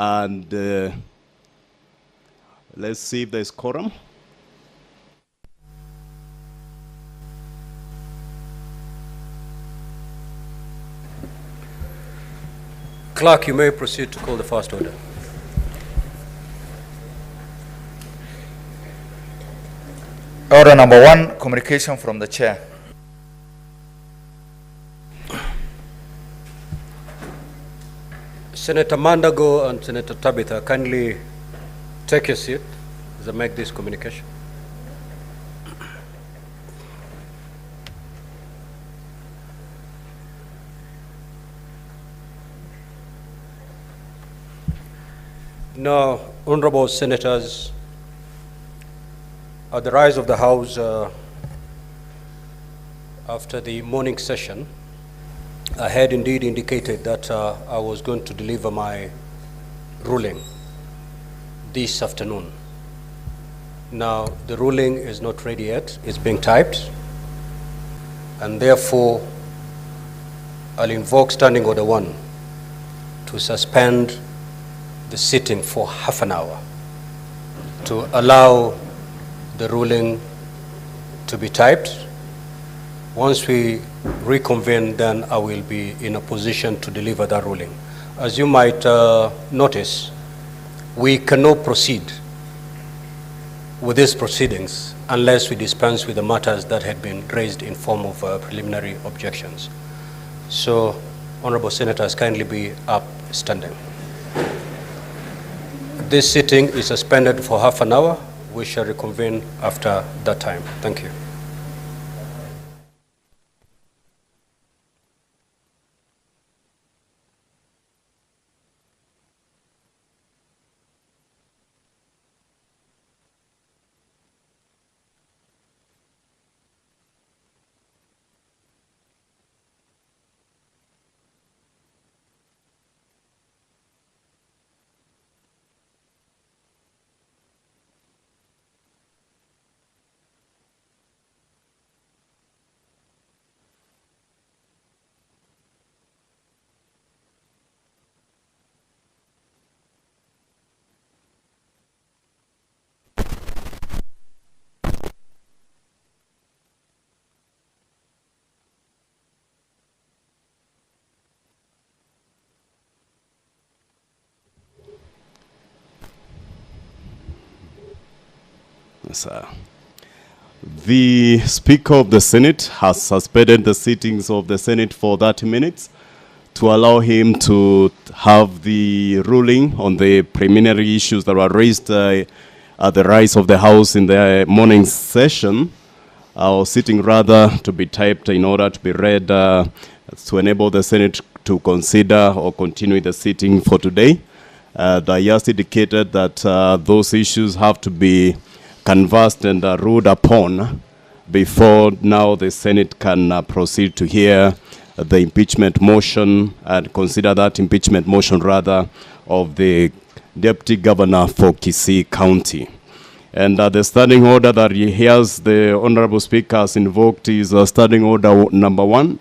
And let's see if there's quorum. Clerk, you may proceed to call the first order. Order number 1, communication from the chair. Senator Monda and Senator Tabitha, kindly take your seat as I make this communication. Now, honorable senators, at the rise of the House after the morning session, I had indeed indicated that I was going to deliver my ruling this afternoon. Now, the ruling is not ready yet. It's being typed, and therefore, I'll invoke Standing Order 1 to suspend the sitting for half an hour to allow the ruling to be typed. Once we reconvene, then I will be in a position to deliver that ruling. As you might notice, we cannot proceed with these proceedings unless we dispense with the matters that had been raised in form of preliminary objections. So, honorable senators, kindly be upstanding. This sitting is suspended for half an hour. We shall reconvene after that time. Thank you. The Speaker of the Senate has suspended the sittings of the Senate for 30 minutes to allow him to have the ruling on the preliminary issues that were raised at the rise of the House in the morning session, or sitting rather, to be typed in order to be read to enable the Senate to consider or continue the sitting for today. I just indicated that those issues have to be canvassed and ruled upon before now the Senate can proceed to hear the impeachment motion and consider that impeachment motion rather of the Deputy Governor for Kisii County. And the standing order that he hears the Honorable Speaker has invoked is standing order number 1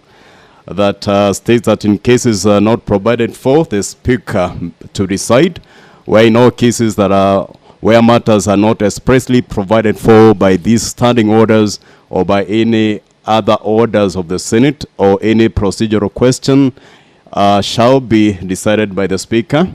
that states that in cases not provided for, the Speaker to decide where in all cases that are where matters are not expressly provided for by these standing orders or by any other orders of the Senate or any procedural question shall be decided by the Speaker.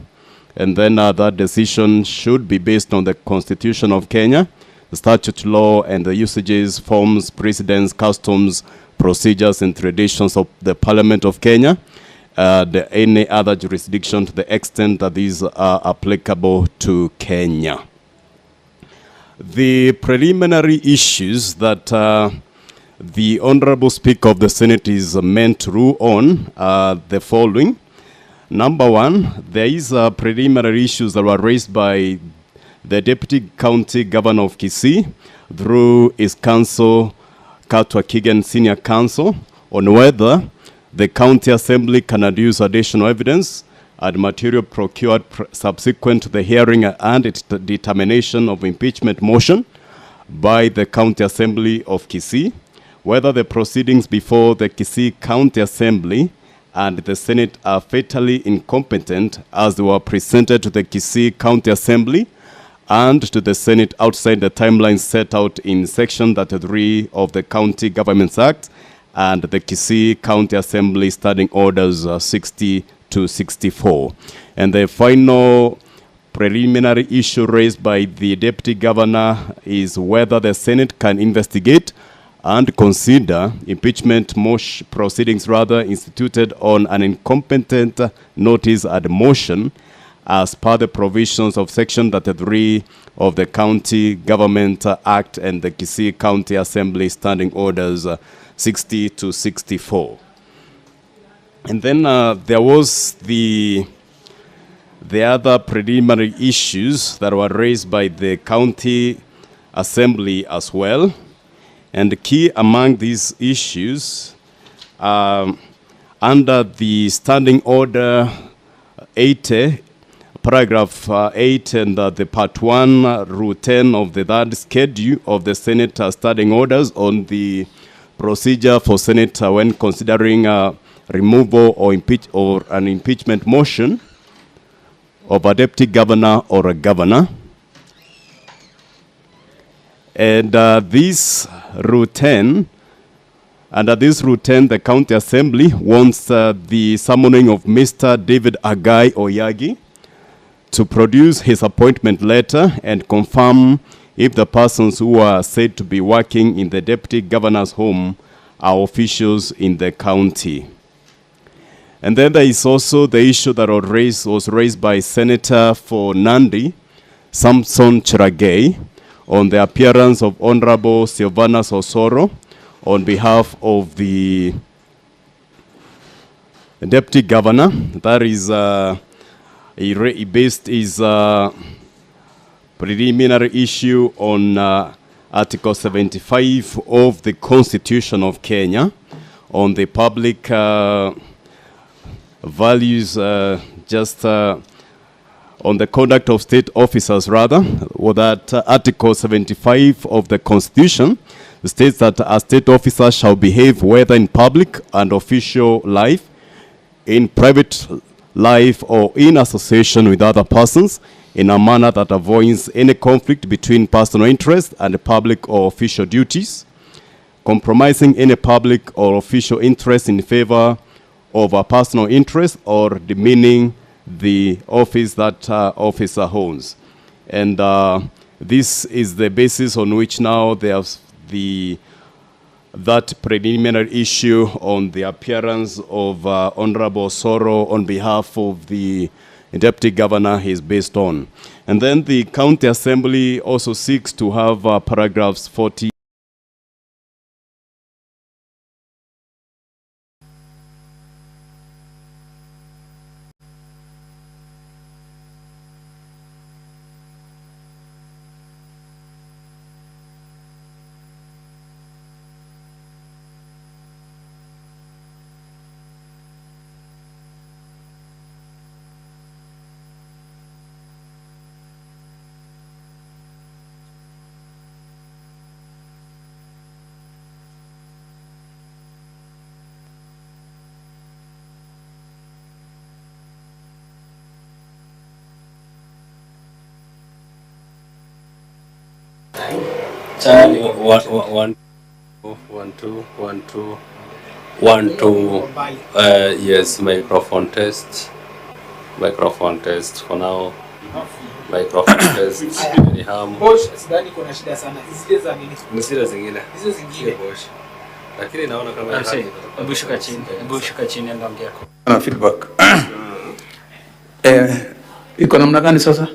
And then that decision should be based on the Constitution of Kenya, the statute law, and the usages, forms, precedents, customs, procedures, and traditions of the Parliament of Kenya, any other jurisdiction to the extent that these are applicable to Kenya. The preliminary issues that the Honorable Speaker of the Senate is meant to rule on are the following. Number 1, there is preliminary issues that were raised by the Deputy County Governor of Kisii through his counsel, Katwa Kigen Senior Counsel, on whether the County Assembly can adduce additional evidence and material procured subsequent to the hearing and its determination of impeachment motion by the County Assembly of Kisii, whether the proceedings before the Kisii County Assembly and the Senate are fatally incompetent as they were presented to the Kisii County Assembly and to the Senate outside the timeline set out in Section 33 of the County Governments Act and the Kisii County Assembly Standing Orders 60 to 64. And the final preliminary issue raised by the Deputy Governor is whether the Senate can investigate and consider impeachment proceedings instituted on an incompetent notice and motion as per the provisions of Section 33 of the County Government Act and the Kisii County Assembly Standing Orders 60 to 64. And then there was the other preliminary issues that were raised by the County Assembly as well. And key among these issues, under the Standing Order 80, Paragraph 8 and the Part 1, Rule 10 of the third schedule of the Senate Standing Orders on the procedure for Senate when considering removal or an impeachment motion of a deputy governor or a governor. And this Rule 10, under this Rule 10, the County Assembly wants the summoning of Mr. David Agai Oyagi to produce his appointment letter and confirm if the persons who are said to be working in the deputy governor's home are officials in the county. And then there is also the issue that was raised by Senator for Nandi, Samson Cheragay, on the appearance of Honorable Silvanus Osoro on behalf of the deputy governor. That is he based his preliminary issue on Article 75 of the Constitution of Kenya on the public values, on the conduct of state officers or that Article 75 of the Constitution states that a state officer shall behave whether in public and official life, in private life, or in association with other persons in a manner that avoids any conflict between personal interest and public or official duties, compromising any public or official interest in favor of a personal interest, or demeaning the office that officer holds. And this is the basis on which now there's that preliminary issue on the appearance of Honorable Soro on behalf of the Deputy Governor is based on. And then the County Assembly also seeks to have paragraphs 40. One, two. Yes, microphone test for now. Microphone test. Sidhani kuna shida sana. Zile za nini? Zile zingine. Hizo zingine. Lakini naona kama Bushuka chini ndio ongea. Na feedback. Iko namna gani sasa?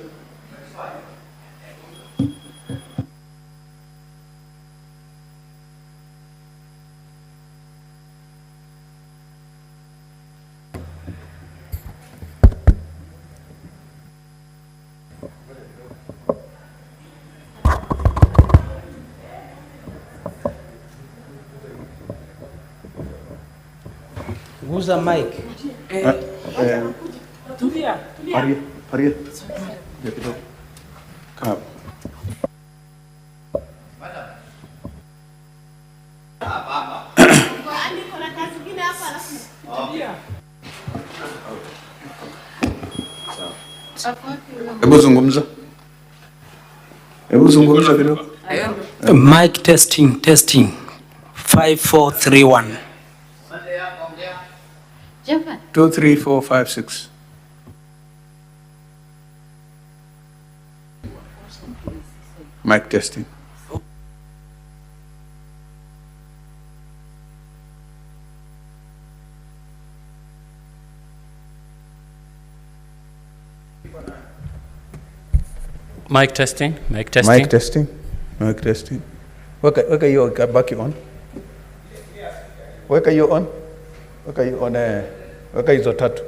Guza mic. Tulia. Aria. Ya kidogo. Kap. Tulia. Hebu zungumza. Hebu zungumza kidogo. Mic testing 5431. 2, 3, 4, 5, 6. Mic testing. Mic testing. Mic testing. Mic testing. Weka hiyo baki on. Weka hiyo on. Weka hiyo on. Weka hizo tatu.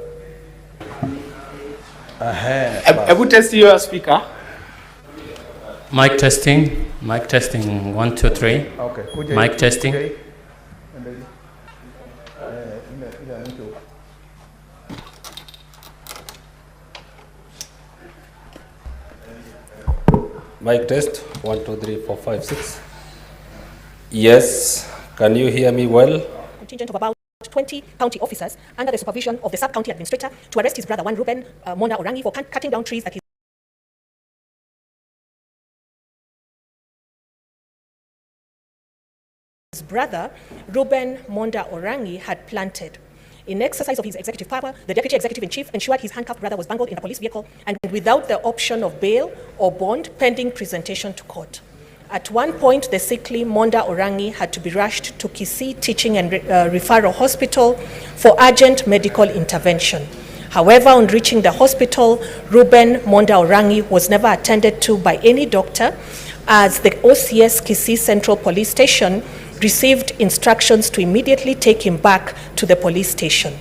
Hebu test your speaker. Mic testing. Mic testing. 1, 2, 3. Okay. Mic testing. Mic test 1, 2, 3, 4, 5, 6. Yes, can you hear me well? Contingent of about 20 county officers under the supervision of the sub-county administrator to arrest his brother, one Ruben Monda Orangi, for cutting down trees that his brother, Ruben Monda Orangi, had planted. In exercise of his executive power, the Deputy Executive in Chief ensured his handcuffed brother was bungled in a police vehicle and without the option of bail or bond pending presentation to court. At one point, the sickly Monda Orangi had to be rushed to Kisii Teaching and Referral Hospital for urgent medical intervention. However, on reaching the hospital, Ruben Monda Orangi was never attended to by any doctor, as the OCS Kisii Central Police Station received instructions to immediately take him back to the police station.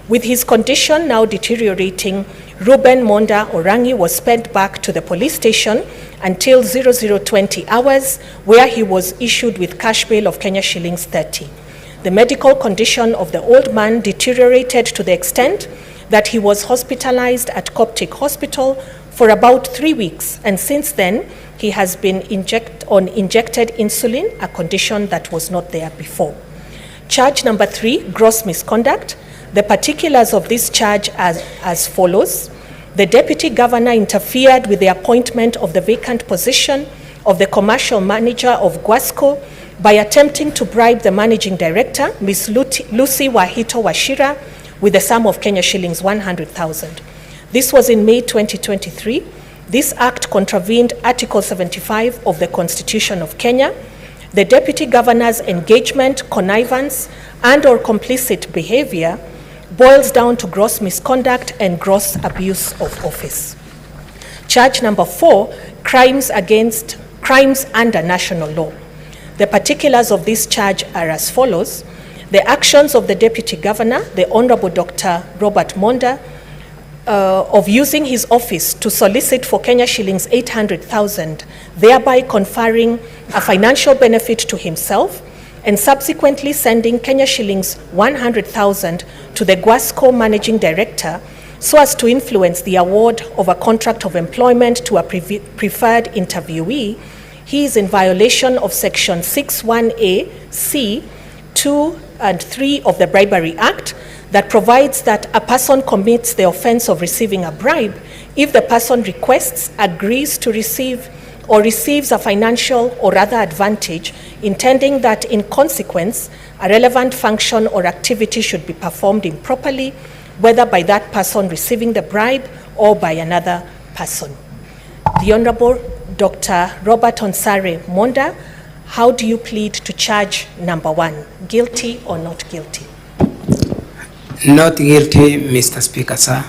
With his condition now deteriorating, Ruben Monda Orangi was sped back to the police station until 0020 hours, where he was issued with cash bail of Kenya shillings 30. The medical condition of the old man deteriorated to the extent that he was hospitalized at Coptic Hospital for about 3 weeks, and since then he has been injected insulin, a condition that was not there before. Charge number 3, gross misconduct. The particulars of this charge are as follows. The Deputy Governor interfered with the appointment of the vacant position of the commercial manager of Guasco by attempting to bribe the managing director, Ms. Lucy Wahito Washira, with the sum of Kenya shillings 100,000. This was in May 2023. This act contravened Article 75 of the Constitution of Kenya. The Deputy Governor's engagement, connivance, and/or complicit behavior boils down to gross misconduct and gross abuse of office. Charge number 4, crimes under national law. The particulars of this charge are as follows. The actions of the Deputy Governor, the Honorable Dr. Robert Monda, of using his office to solicit for Kenya shillings 800,000, thereby conferring a financial benefit to himself, and subsequently sending Kenya shillings 100,000 to the Guasco managing director so as to influence the award of a contract of employment to a preferred interviewee, he is in violation of Section 61A, C, 2 and 3 of the Bribery Act, that provides that a person commits the offense of receiving a bribe if the person requests, agrees to receive, or receives a financial or other advantage, intending that in consequence a relevant function or activity should be performed improperly, whether by that person receiving the bribe or by another person. The Honorable Dr. Robert Onsare Monda, how do you plead to charge number 1? Guilty or not guilty? Not guilty, Mr. Speaker, sir.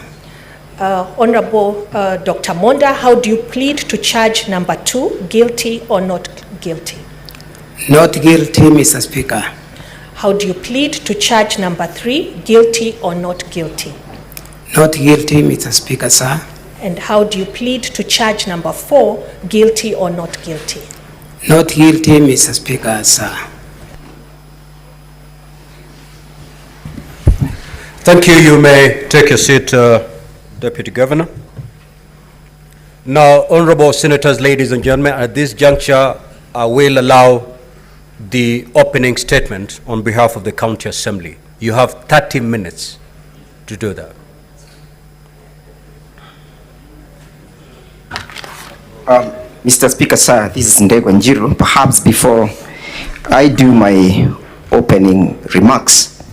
Honorable Dr. Monda, how do you plead to charge number 2? Guilty or not guilty? Not guilty, Mr. Speaker. How do you plead to charge number 3? Guilty or not guilty? Not guilty, Mr. Speaker, sir. And how do you plead to charge number 4? Guilty or not guilty? Not guilty, Mr. Speaker, sir. Thank you. You may take your seat, Deputy Governor. Now, honorable senators, ladies and gentlemen, at this juncture, I will allow the opening statement on behalf of the County Assembly. You have 30 minutes to do that. Mr. Speaker, sir, this is Ndegwa Njiru. Perhaps before I do my opening remarks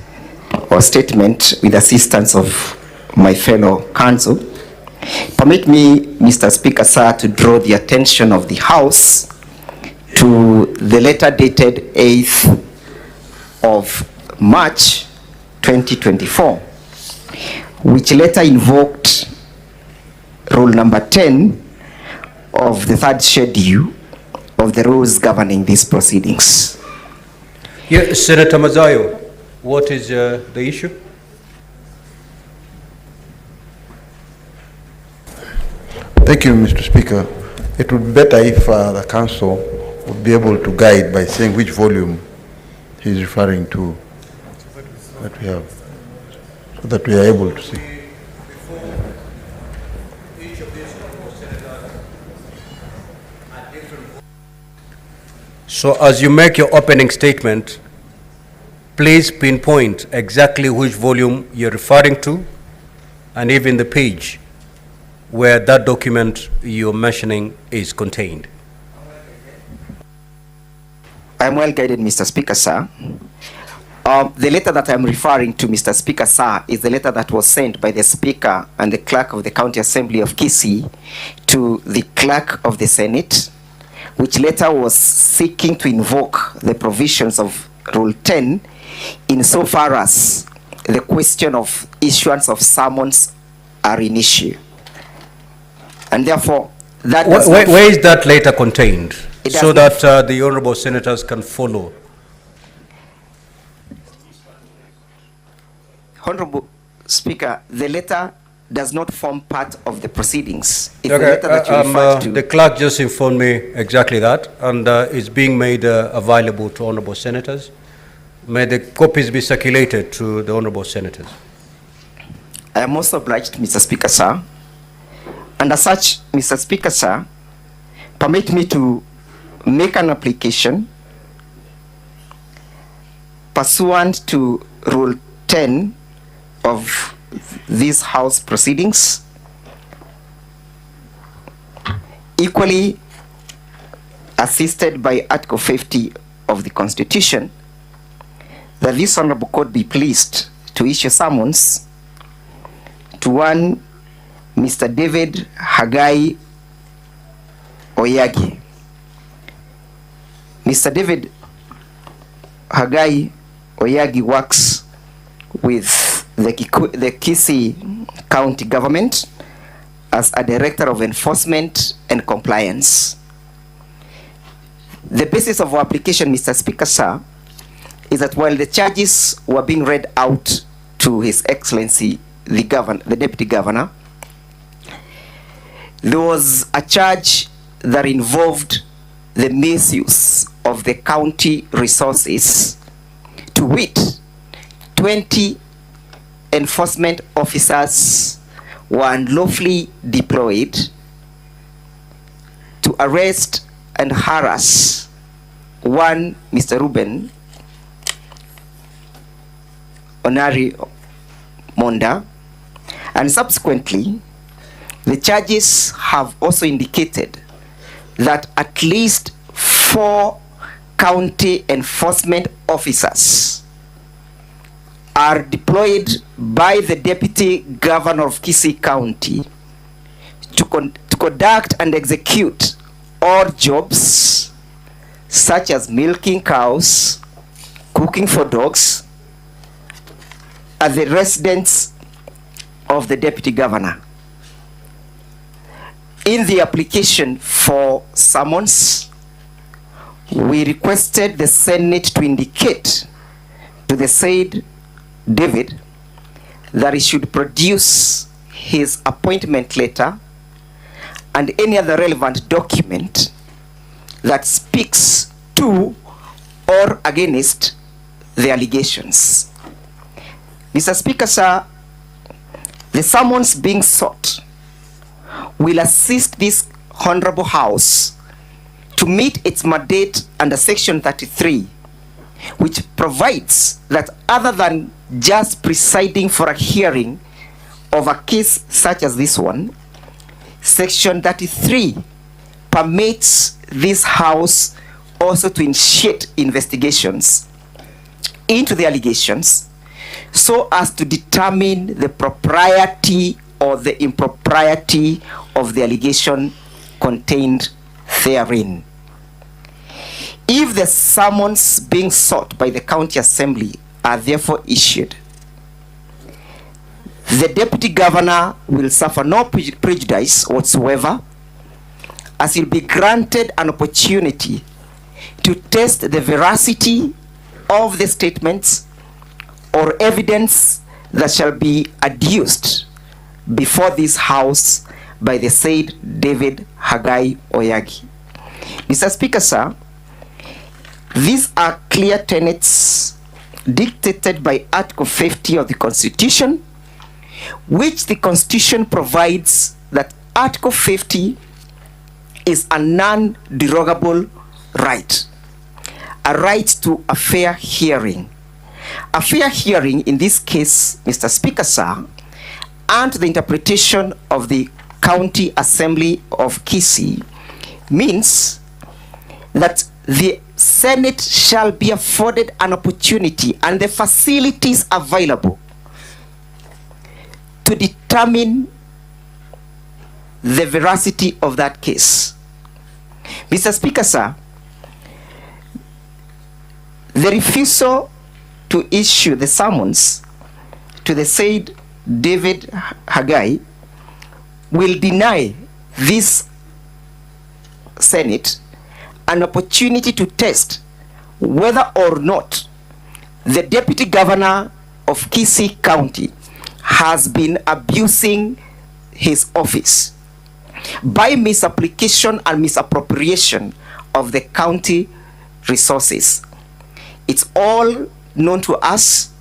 or statement with assistance of my fellow counsel, permit me, Mr. Speaker, sir, to draw the attention of the House to the letter dated 8th of March 2024, which letter invoked Rule number 10 of the third schedule of the rules governing these proceedings. Yeah, Senator Mazayo, what is the issue? Thank you, Mr. Speaker. It would be better if the council would be able to guide by saying which volume he's referring to that we have, so that we are able to see. So as you make your opening statement, please pinpoint exactly which volume you're referring to and even the page where that document you're mentioning is contained. I'm well guided, Mr. Speaker, sir. The letter that I'm referring to, Mr. Speaker, sir, is the letter that was sent by the Speaker and the Clerk of the County Assembly of Kisii to the Clerk of the Senate, which letter was seeking to invoke the provisions of Rule 10 insofar as the question of issuance of summons are in issue. And therefore, that where is that letter contained? So that the honorable senators can follow. Honorable Speaker, the letter does not form part of the proceedings. It's Okay, the letter that you referred to. the clerk just informed me exactly that, and it's being made available to honorable senators. May the copies be circulated to the honorable senators. I am also obliged, Mr. Speaker, sir. And as such, Mr. Speaker, sir, permit me to make an application pursuant to Rule 10 of these House proceedings, equally assisted by Article 50 of the Constitution, that this Honorable Court be pleased to issue summons to one Mr. David Hagai Oyagi. Mr. David Hagai Oyagi works with the Kisii County government as a Director of Enforcement and Compliance. The basis of our application, Mr. Speaker, sir, is that while the charges were being read out to His Excellency the Deputy Governor, there was a charge that involved the misuse of the county resources, to wit, 20 enforcement officers were unlawfully deployed to arrest and harass one Mr. Ruben Onari Monda, and subsequently the charges have also indicated that at least 4 county enforcement officers are deployed by the Deputy Governor of Kisii County to conduct and execute odd jobs such as milking cows, cooking for dogs, at the residence of the Deputy Governor. In the application for summons, we requested the Senate to indicate to the said David that he should produce his appointment letter and any other relevant document that speaks to or against the allegations. Mr. Speaker, sir, the summons being sought will assist this Honorable House to meet its mandate under Section 33, which provides that other than just presiding for a hearing of a case such as this one, Section 33 permits this House also to initiate investigations into the allegations so as to determine the propriety or the impropriety of the allegation contained therein. If the summons being sought by the County Assembly are therefore issued, the Deputy Governor will suffer no prejudice whatsoever, as he'll be granted an opportunity to test the veracity of the statements or evidence that shall be adduced before this House by the said David Hagai Oyagi. Mr. Speaker, sir, these are clear tenets dictated by Article 50 of the Constitution, which the Constitution provides that Article 50 is a non-derogable right, a right to a fair hearing. A fair hearing in this case, Mr. Speaker, sir, and the interpretation of the County Assembly of Kisii means that the Senate shall be afforded an opportunity and the facilities available to determine the veracity of that case. Mr. Speaker, sir, the refusal to issue the summons to the said David Hagai will deny this Senate an opportunity to test whether or not the Deputy Governor of Kisii County has been abusing his office by misapplication and misappropriation of the county resources. It's all known to us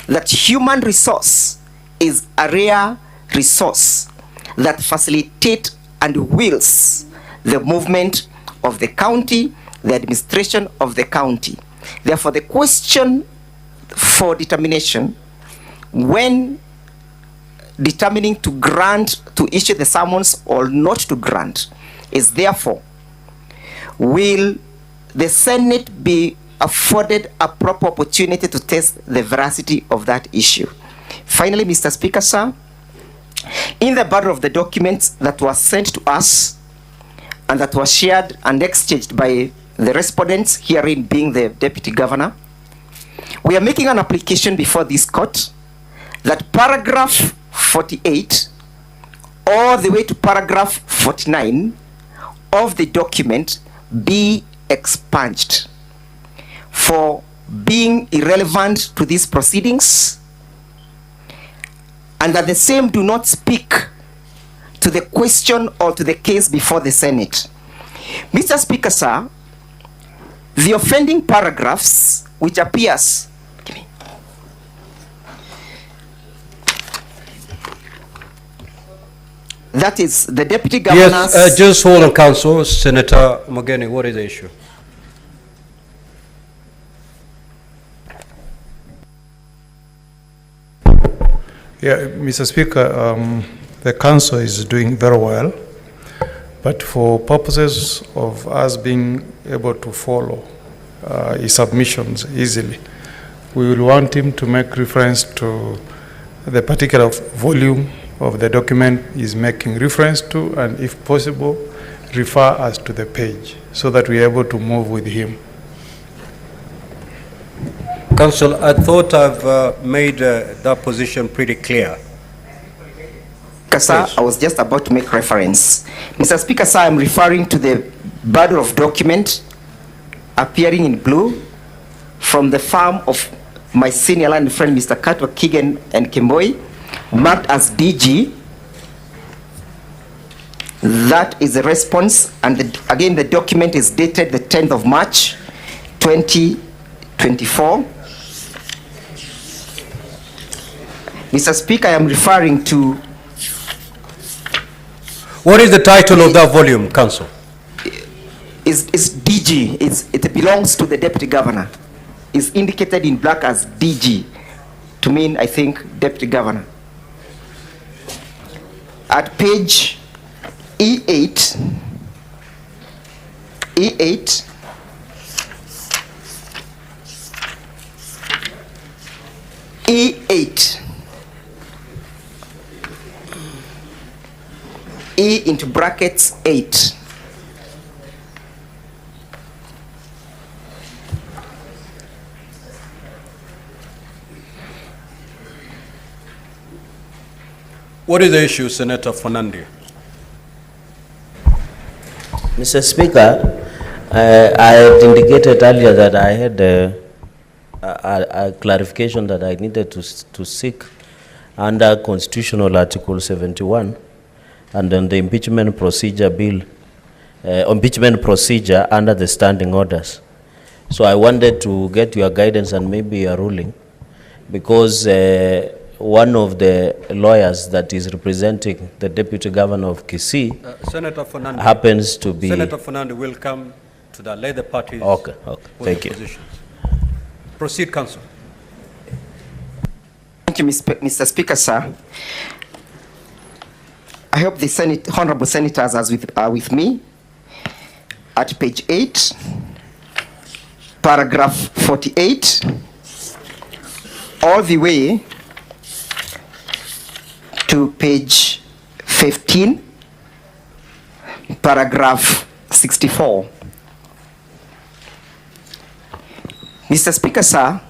that human resource is a rare resource that facilitates and wills the movement of the county, the administration of the county. Therefore, the question for determination when determining to grant, to issue the summons or not to grant, is therefore, will the Senate be afforded a proper opportunity to test the veracity of that issue? Finally, Mr. Speaker, sir, in the body of the documents that were sent to us and that was shared and exchanged by the respondents, herein being the Deputy Governor, we are making an application before this court that paragraph 48 all the way to paragraph 49 of the document be expunged for being irrelevant to these proceedings, and that the same do not speak to the question or to the case before the Senate. Mr. Speaker, sir, the offending paragraphs which appears that is the Deputy Governor's... Yes, just hold on, Council. Senator Mogeni, what is the issue? Yeah, Mr. Speaker, the Council is doing very well, but for purposes of us being able to follow his submissions easily, we will want him to make reference to the particular volume of the document is making reference to, and if possible, refer us to the page so that we are able to move with him. Council, I thought I've made that position pretty clear. Sir, I was just about to make reference. Mr. Speaker, sir, I'm referring to the bundle of document appearing in blue from the firm of my senior line friend, Mr. Katwa Kigen and Kimboi, marked as DG. That is the response, and again the document is dated the 10th of March 2024. Mr. Speaker, I am referring to... What is the title of that volume, Council? It's DG. It belongs to the Deputy Governor. It's indicated in black as DG, to mean, I think, Deputy Governor. At page E8, E8, E8, E into brackets 8. What is the issue, Senator Fernandez? Mr. Speaker, I had indicated earlier that I had a clarification that I needed to seek under Constitutional Article 71 and then the impeachment procedure bill, impeachment procedure under the standing orders. So I wanted to get your guidance and maybe a ruling, because one of the lawyers that is representing the Deputy Governor of Kisii Senator Fernandez happens to be... Senator Fernandez will come to that. Let the parties Okay, thank you. Positions. Proceed, Counsel. Thank you, Mr. Speaker, sir. I hope the honorable senators are with me at page 8, paragraph 48, all the way to page 15, paragraph 64. Mr. Speaker, sir,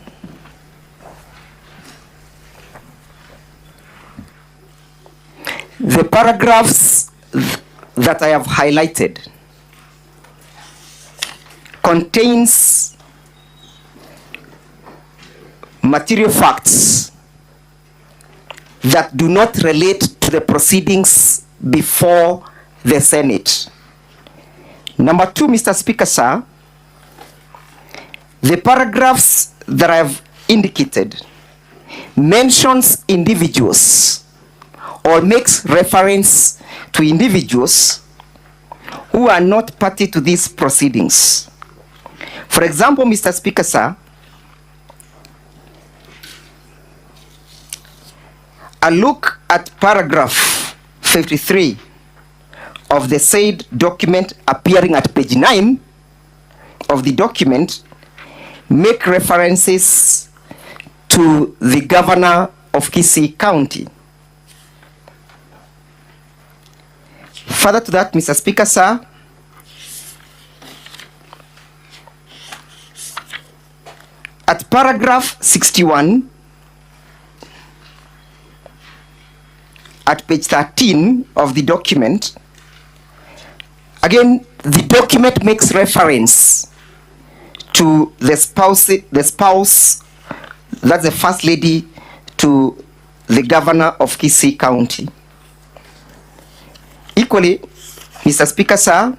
the paragraphs that I have highlighted contains material facts that do not relate to the proceedings before the Senate. Number 2, Mr. Speaker, sir, the paragraphs that I have indicated mentions individuals or makes reference to individuals who are not party to these proceedings. For example, Mr. Speaker, sir, a look at paragraph 53 of the said document appearing at page 9 of the document make references to the governor of Kisii County. Further to that, Mr. Speaker, sir, at paragraph 61, at page 13 of the document, again, the document makes reference to the spouse, that's the first lady, to the governor of Kisii County. Equally, Mr. Speaker, sir,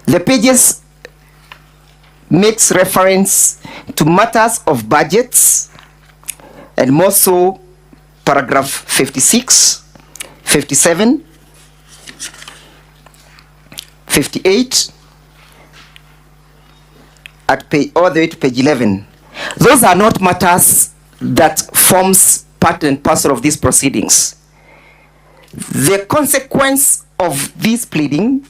the pages makes reference to matters of budgets, and more so paragraph 56, 57, 58, at page, all the way to page 11. Those are not matters that forms part and parcel of these proceedings. The consequence of this pleading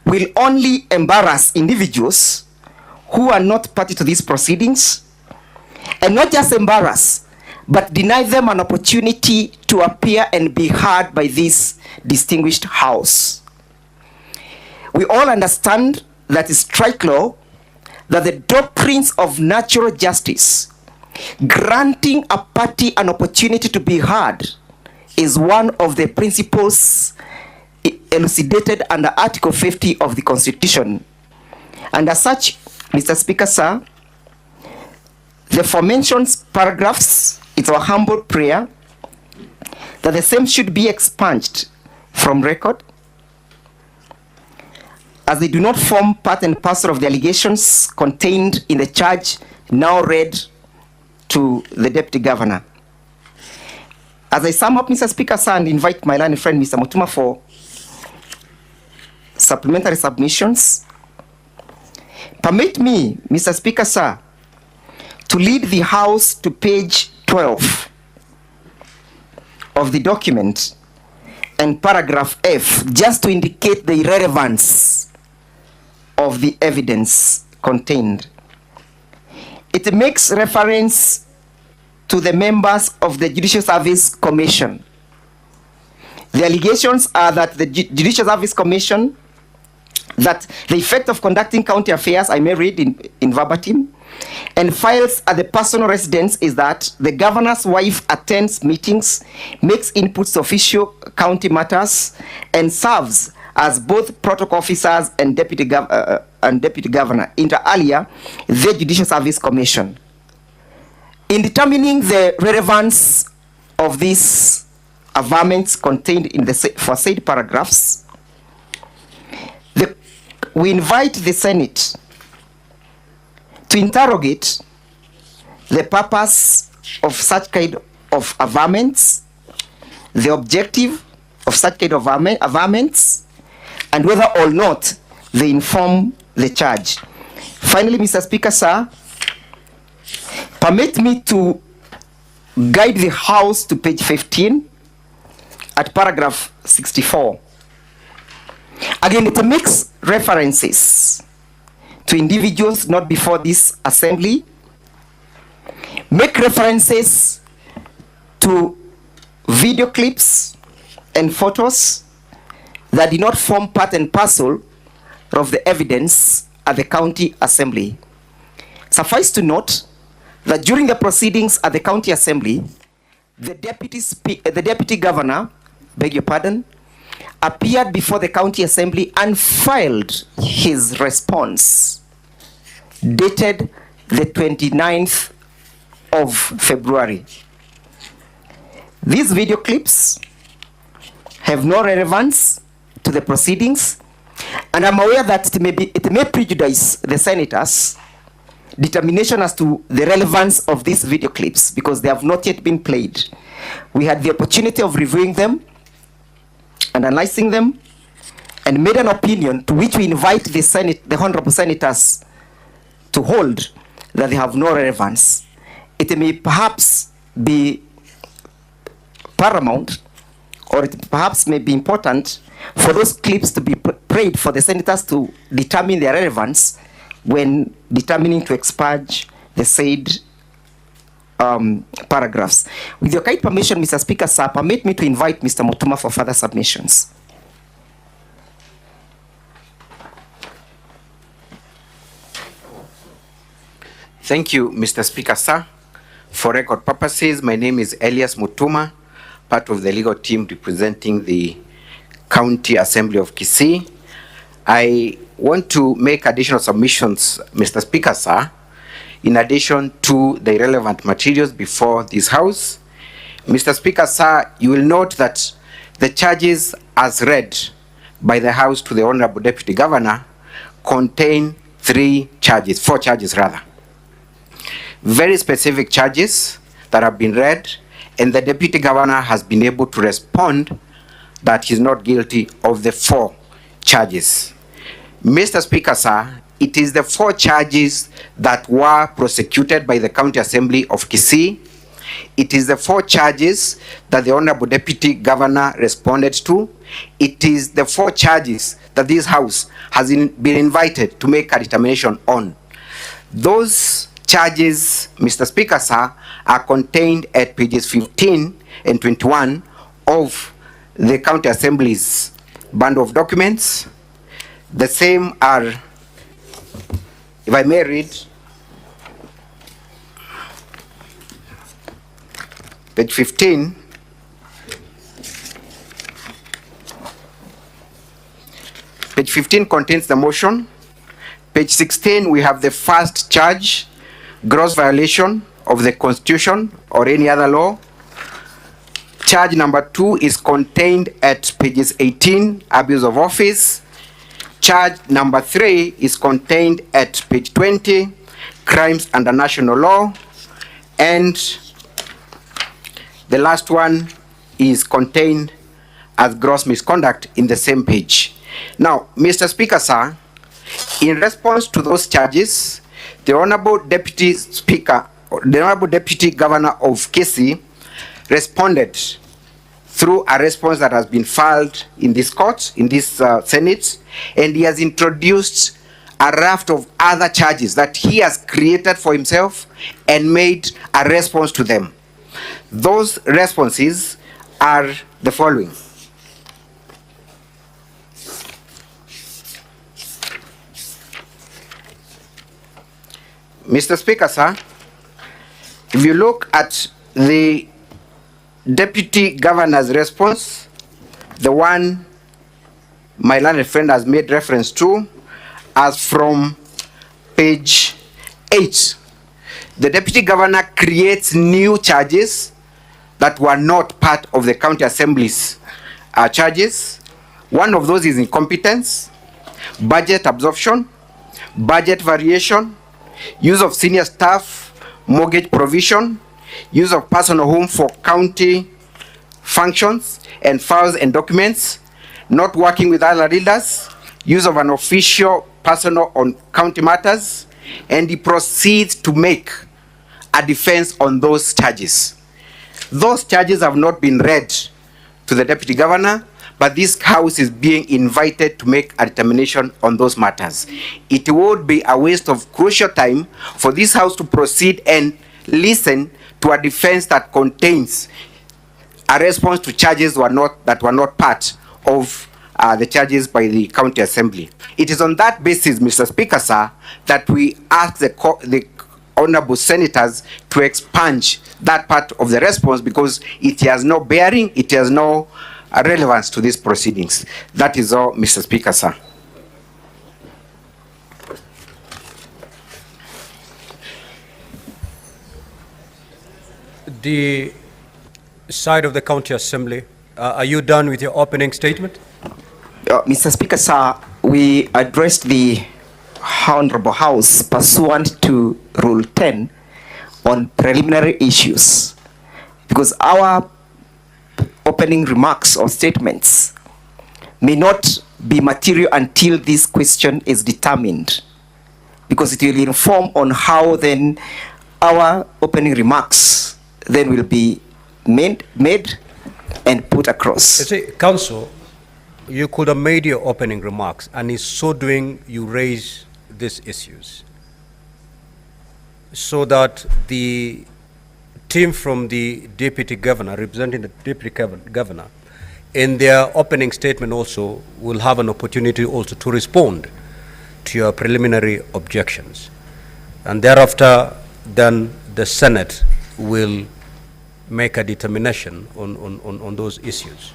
will only embarrass individuals who are not party to these proceedings, and not just embarrass, but deny them an opportunity to appear and be heard by this distinguished house. We all understand that it's strike law that the doctrines of natural justice, granting a party an opportunity to be heard, is one of the principles elucidated under Article 50 of the Constitution. And as such, Mr. Speaker, sir, the aforementioned paragraphs, it's our humble prayer that the same should be expunged from record, as they do not form part and parcel of the allegations contained in the charge now read to the Deputy Governor. As I sum up, Mr. Speaker, sir, and invite my learned friend, Mr. Mutuma, for supplementary submissions, permit me, Mr. Speaker, sir, to lead the House to page 12 of the document and paragraph F, just to indicate the irrelevance of the evidence contained. It makes reference to the members of the Judicial Service Commission. The allegations are that the Judicial Service Commission, that the effect of conducting county affairs, I may read in verbatim, and files at the personal residence is that the governor's wife attends meetings, makes inputs to official county matters, and serves as both protocol officers and deputy governor, inter alia, the Judicial Service Commission. In determining the relevance of these averments contained in the foresaid paragraphs, we invite the Senate to interrogate the purpose of such kind of averments, the objective of such kind of averments, and whether or not they inform the charge. Finally, Mr. Speaker, sir, permit me to guide the House to page 15 at paragraph 64. Again, it makes references to individuals not before this assembly, make references to video clips and photos that did not form part and parcel of the evidence at the county assembly. Suffice to note that during the proceedings at the county assembly, the deputy governor, beg your pardon, appeared before the county assembly and filed his response dated the 29th of February. These video clips have no relevance to the proceedings, and I'm aware that it may prejudice the senators' determination as to the relevance of these video clips because they have not yet been played. We had the opportunity of reviewing them and analyzing them, and made an opinion to which we invite the honorable senators to hold that they have no relevance. It may perhaps be paramount, or it perhaps may be important for those clips to be played for the senators to determine their relevance when determining to expurge the said paragraphs. With your kind permission, Mr. Speaker, sir, permit me to invite Mr. Mutuma for further submissions. Thank you, Mr. Speaker, sir. For record purposes, my name is Elias Mutuma, part of the legal team representing the County Assembly of Kisii. I want to make additional submissions, Mr. Speaker, sir, in addition to the relevant materials before this House. Mr. Speaker, sir, you will note that the charges as read by the House to the Honorable Deputy Governor contain four charges rather. Very specific charges that have been read, and the Deputy Governor has been able to respond that he's not guilty of the four charges. Mr. Speaker, sir, it is the four charges that were prosecuted by the County Assembly of Kisii. It is the four charges that the Honorable Deputy Governor responded to. It is the four charges that this House has been invited to make a determination on. Those charges, Mr. Speaker, sir, are contained at pages 15 and 21 of the County Assembly's bundle of documents. The same are, if I may read, page 15, page 15 contains the motion. Page 16, we have the first charge, gross violation of the Constitution or any other law. Charge number 2 is contained at pages 18, abuse of office. Charge number 3 is contained at page 20, crimes under national law. And the last one is contained as gross misconduct in the same page. Now, Mr. Speaker, sir, in response to those charges, the Honorable Deputy Speaker, the Honorable Deputy Governor of Kisii responded through a response that has been filed in this court, in this Senate, and he has introduced a raft of other charges that he has created for himself and made a response to them. Those responses are the following. Mr. Speaker, sir, if you look at the Deputy Governor's response, the one my learned friend has made reference to, as from page 8, the Deputy Governor creates new charges that were not part of the County Assembly's charges. One of those is incompetence, budget absorption, budget variation, use of senior staff, mortgage provision, use of personal home for county functions and files and documents, not working with other leaders, use of an official personnel on county matters, and he proceeds to make a defense on those charges. Those charges have not been read to the Deputy Governor, but this House is being invited to make a determination on those matters. It would be a waste of crucial time for this House to proceed and listen to a defense that contains a response to charges that were not part of the charges by the County Assembly. It is on that basis, Mr. Speaker, sir, that we ask the honorable senators to expunge that part of the response because it has no bearing, it has no relevance to these proceedings. That is all, Mr. Speaker, sir. The side of the County Assembly, are you done with your opening statement? Mr. Speaker, sir, we addressed the Honorable House pursuant to Rule 10 on preliminary issues because our opening remarks or statements may not be material until this question is determined because it will inform on how then our opening remarks then will be made and put across. You see, Council, you could have made your opening remarks, and in so doing, you raise these issues so that the team from the Deputy Governor, representing the Deputy Governor, in their opening statement also will have an opportunity also to respond to your preliminary objections. And thereafter, then the Senate will make a determination on those issues.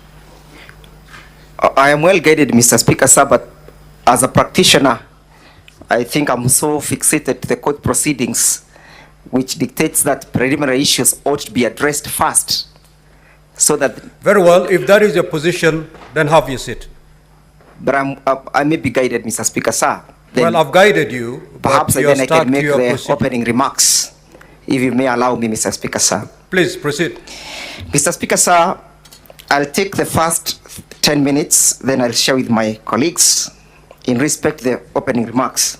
I am well guided, Mr. Speaker, sir, but as a practitioner, I think I'm so fixated to the court proceedings, which dictates that preliminary issues ought to be addressed first, so that... Very well, if that is your position, then have your seat. But I may be guided, Mr. Speaker, sir. Then well, I've guided you. Perhaps then I can make the opening remarks, if you may allow me, Mr. Speaker, sir. Please proceed. Mr. Speaker, sir, I'll take the first 10 minutes, then I'll share with my colleagues in respect to the opening remarks.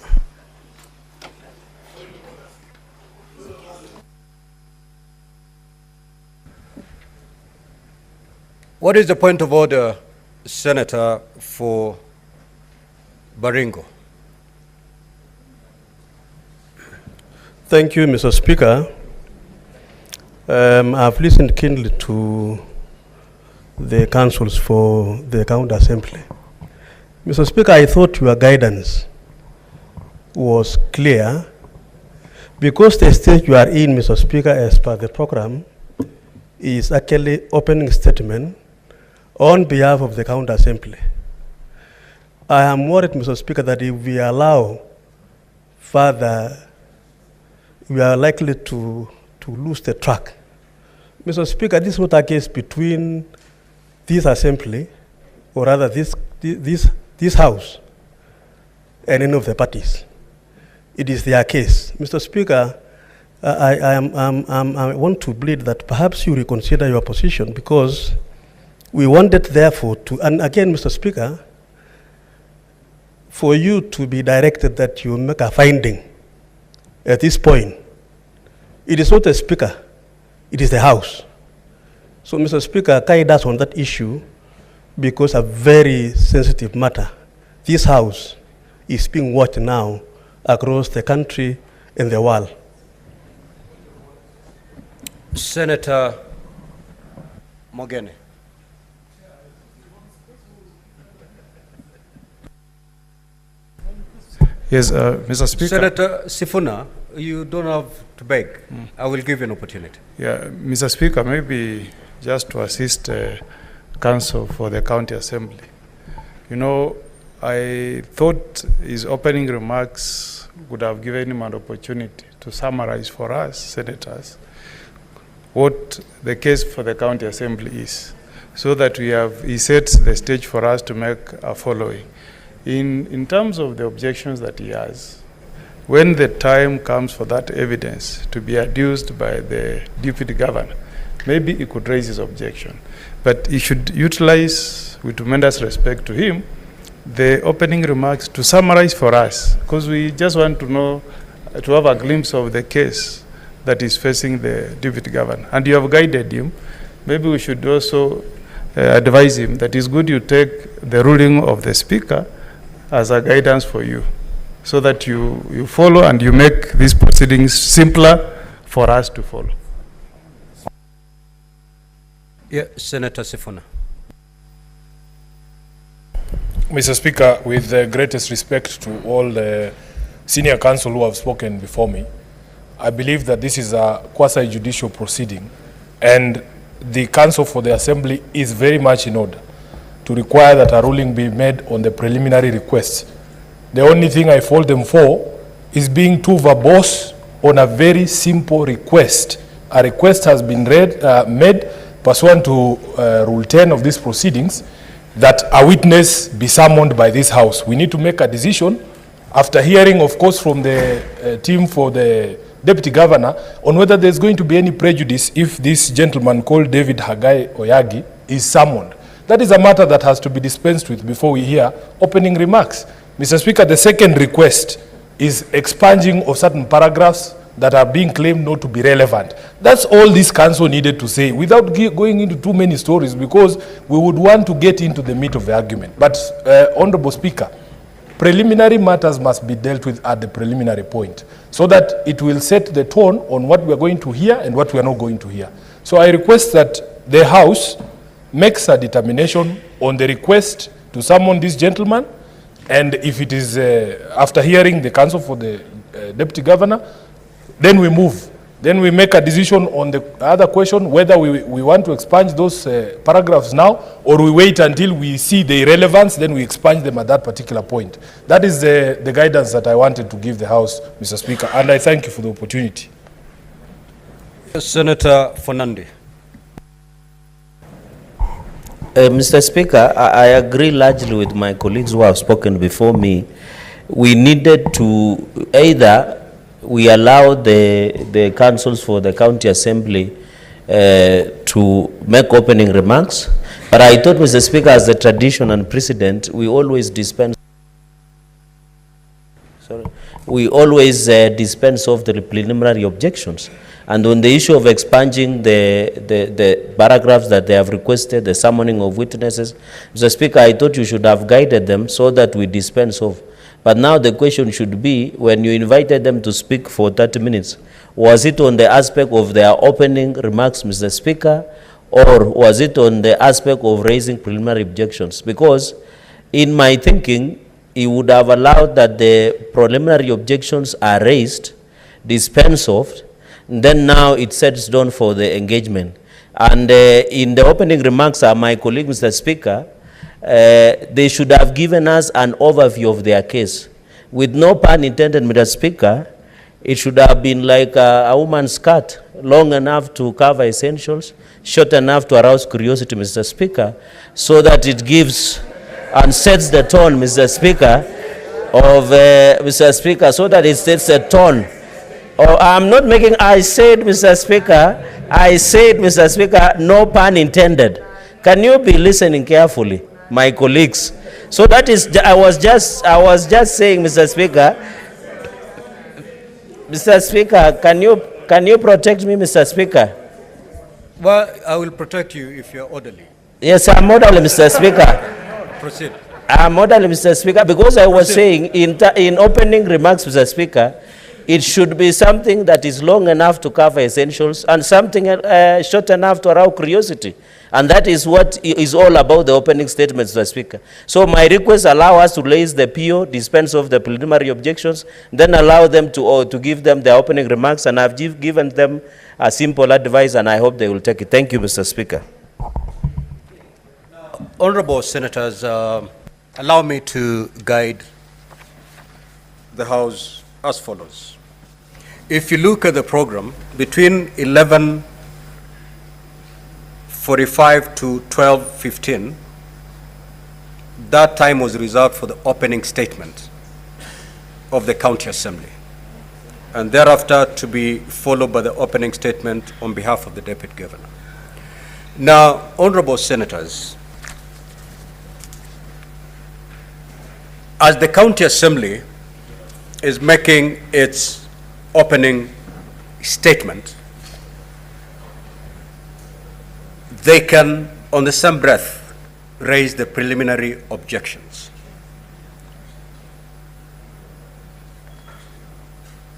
What is the point of order, Senator, for Baringo? Thank you, Mr. Speaker. I've listened keenly to the councils for the County Assembly. Mr. Speaker, I thought your guidance was clear because the stage you are in, Mr. Speaker, as per the program, is actually opening statement on behalf of the County Assembly. I am worried, Mr. Speaker, that if we allow further, we are likely to lose the track. Mr. Speaker, this is not a case between this assembly, or rather this house, and any of the parties. It is their case. Mr. Speaker, I want to plead that perhaps you reconsider your position because we wanted therefore to, and again, Mr. Speaker, for you to be directed that you make a finding at this point. It is not the Speaker, it is the House. So, Mr. Speaker, guide us on that issue because a very sensitive matter. This House is being watched now across the country and the world. Senator Mogene. Yes, Mr. Speaker. Senator Sifuna, you don't have to beg. I will give you an opportunity. Yeah, Mr. Speaker, maybe just to assist counsel for the county assembly. You know, I thought his opening remarks would have given him an opportunity to summarize for us, senators, what the case for the county assembly is, so that he sets the stage for us to make a following. In terms of the objections that he has, when the time comes for that evidence to be adduced by the deputy governor, maybe he could raise his objection. But he should utilize, with tremendous respect to him, the opening remarks to summarize for us, because we just want to know, to have a glimpse of the case that is facing the deputy governor. And you have guided him. Maybe we should also advise him that it's good you take the ruling of the speaker as a guidance for you, so that you follow and you make these proceedings simpler for us to follow. Yeah, Senator Sifuna. Mr. Speaker, with the greatest respect to all the senior counsel who have spoken before me, I believe that this is a quasi-judicial proceeding, and the counsel for the assembly is very much in order to require that a ruling be made on the preliminary requests. The only thing I fault them for is being too verbose on a very simple request. A request has been made pursuant to Rule 10 of these proceedings that a witness be summoned by this House. We need to make a decision after hearing, of course, from the team for the Deputy Governor on whether there's going to be any prejudice if this gentleman called David Hagai Oyagi is summoned. That is a matter that has to be dispensed with before we hear opening remarks. Mr. Speaker, the second request is expunging of certain paragraphs that are being claimed not to be relevant. That's all this council needed to say without going into too many stories, because we would want to get into the meat of the argument. But, Honorable Speaker, preliminary matters must be dealt with at the preliminary point so that it will set the tone on what we are going to hear and what we are not going to hear. So I request that the House makes a determination on the request to summon this gentleman, and if it is after hearing the counsel for the Deputy Governor, then we move. Then we make a decision on the other question, whether we want to expunge those paragraphs now, or we wait until we see the irrelevance, then we expunge them at that particular point. That is the guidance that I wanted to give the House, Mr. Speaker, and I thank you for the opportunity. Senator Fernandez. Mr. Speaker, I agree largely with my colleagues who have spoken before me. We needed to either we allow the councils for the county assembly to make opening remarks, but I thought, Mr. Speaker, as the tradition and precedent, we always dispense. We always dispense of the preliminary objections. And on the issue of expunging the paragraphs that they have requested, the summoning of witnesses, Mr. Speaker, I thought you should have guided them so that we dispense of. But now the question should be, when you invited them to speak for 30 minutes, was it on the aspect of their opening remarks, Mr. Speaker, or was it on the aspect of raising preliminary objections? Because in my thinking, he would have allowed that the preliminary objections are raised, dispensed of, then now it sets down for the engagement. And in the opening remarks, my colleague, Mr. Speaker, they should have given us an overview of their case. With no pun intended, Mr. Speaker, it should have been like a woman's skirt, long enough to cover essentials, short enough to arouse curiosity, Mr. Speaker, so that it gives and sets the tone, Mr. Speaker, of Mr. Speaker, so that it sets the tone. Oh, I'm not making, I said, Mr. Speaker, no pun intended. Can you be listening carefully, my colleagues? So that is, I was just saying, Mr. Speaker, can you protect me, Mr. Speaker? Well, I will protect you if you're orderly. Yes, I'm orderly, Mr. Speaker. Proceed. I'm orderly, Mr. Speaker, because I was saying in opening remarks, Mr. Speaker, it should be something that is long enough to cover essentials and something short enough to arouse curiosity. And that is what is all about the opening statements, Mr. Speaker. So my request allow us to raise the PO, dispense of the preliminary objections, then allow them to give them their opening remarks, and I've given them a simple advice, and I hope they will take it. Thank you, Mr. Speaker. Honorable Senators, allow me to guide the House as follows. If you look at the program, between 11:45 to 12:15, that time was reserved for the opening statement of the County Assembly, and thereafter to be followed by the opening statement on behalf of the Deputy Governor. Now, Honorable Senators, as the County Assembly is making its opening statement, they can, on the same breath, raise the preliminary objections.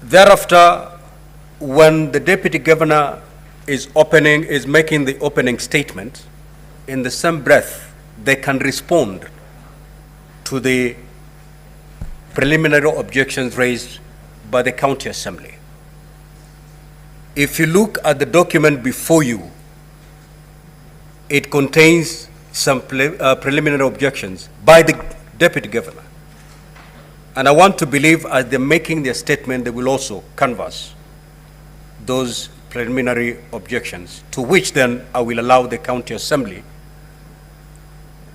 Thereafter, when the Deputy Governor is making the opening statement, in the same breath, they can respond to the preliminary objections raised by the County Assembly. If you look at the document before you, it contains some preliminary objections by the Deputy Governor. And I want to believe as they're making their statement, they will also canvass those preliminary objections, to which then I will allow the County Assembly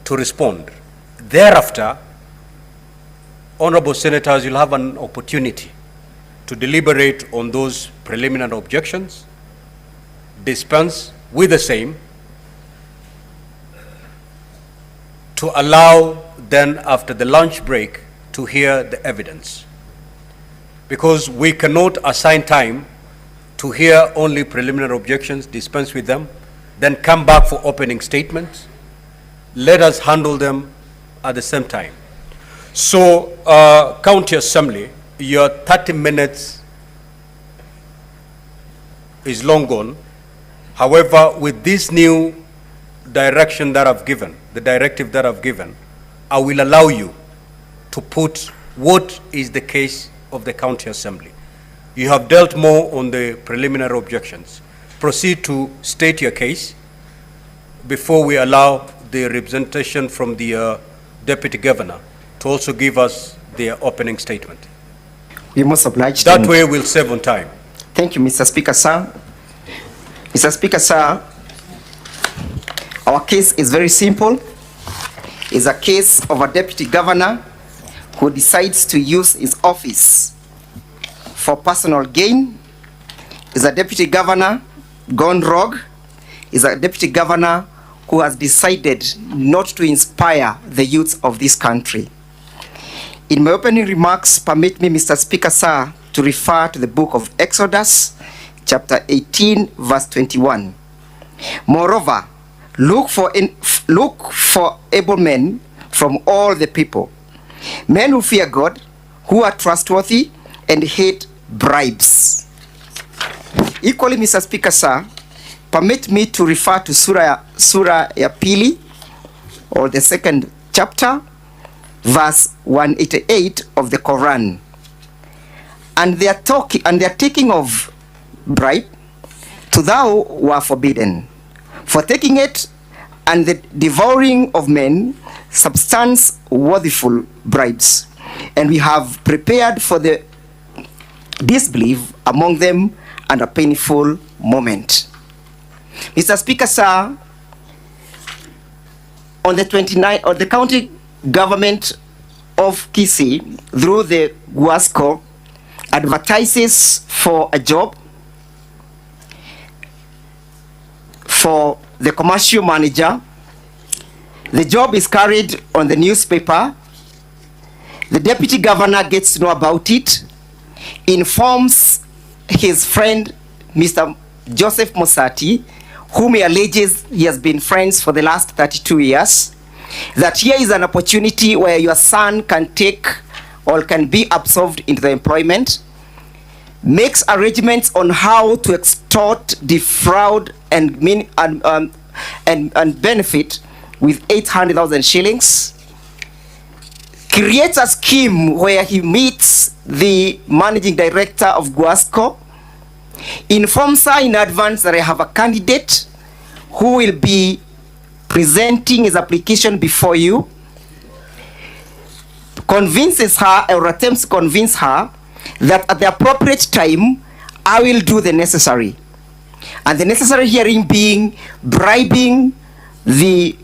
to respond. Thereafter, Honorable Senators, you'll have an opportunity to deliberate on those preliminary objections, dispense with the same, to allow then after the lunch break to hear the evidence. Because we cannot assign time to hear only preliminary objections, dispense with them, then come back for opening statements. Let us handle them at the same time. So, County Assembly, your 30 minutes is long gone. However, with this new direction that I've given, the directive that I've given, I will allow you to put what is the case of the County Assembly. You have dealt more on the preliminary objections. Proceed to state your case before we allow the representation from the Deputy Governor to also give us their opening statement. We must oblige. That way we'll save on time. Thank you, Mr. Speaker, sir. Mr. Speaker, sir, our case is very simple. It's a case of a Deputy Governor who decides to use his office for personal gain. Is a Deputy Governor gone rogue. Is a Deputy Governor who has decided not to inspire the youth of this country. In my opening remarks, permit me, Mr. Speaker, sir, to refer to the book of Exodus, chapter 18, verse 21. Moreover, look for able men from all the people, men who fear God, who are trustworthy, and hate bribes. Equally, Mr. Speaker, sir, permit me to refer to Surah ya Pili, or the second chapter, verse 188 of the Quran. And they are taking of bribe, to thou were forbidden. For taking it and the devouring of men, substance worthiful bribes. And we have prepared for the disbelief among them and a painful moment. Mr. Speaker, sir, on the 29th, the county government of Kisii, through the Guasco, advertises for a job for the commercial manager. The job is carried on the newspaper. The deputy governor gets to know about it, informs his friend, Mr. Joseph Mosati, whom he alleges he has been friends for the last 32 years, that here is an opportunity where your son can take or can be absorbed into the employment, makes arrangements on how to extort, defraud, and benefit with 800,000 shillings, creates a scheme where he meets the managing director of Guasco, informs her in advance that I have a candidate who will be presenting his application before you, convinces her or attempts to convince her that at the appropriate time I will do the necessary. And the necessary hearing being bribing the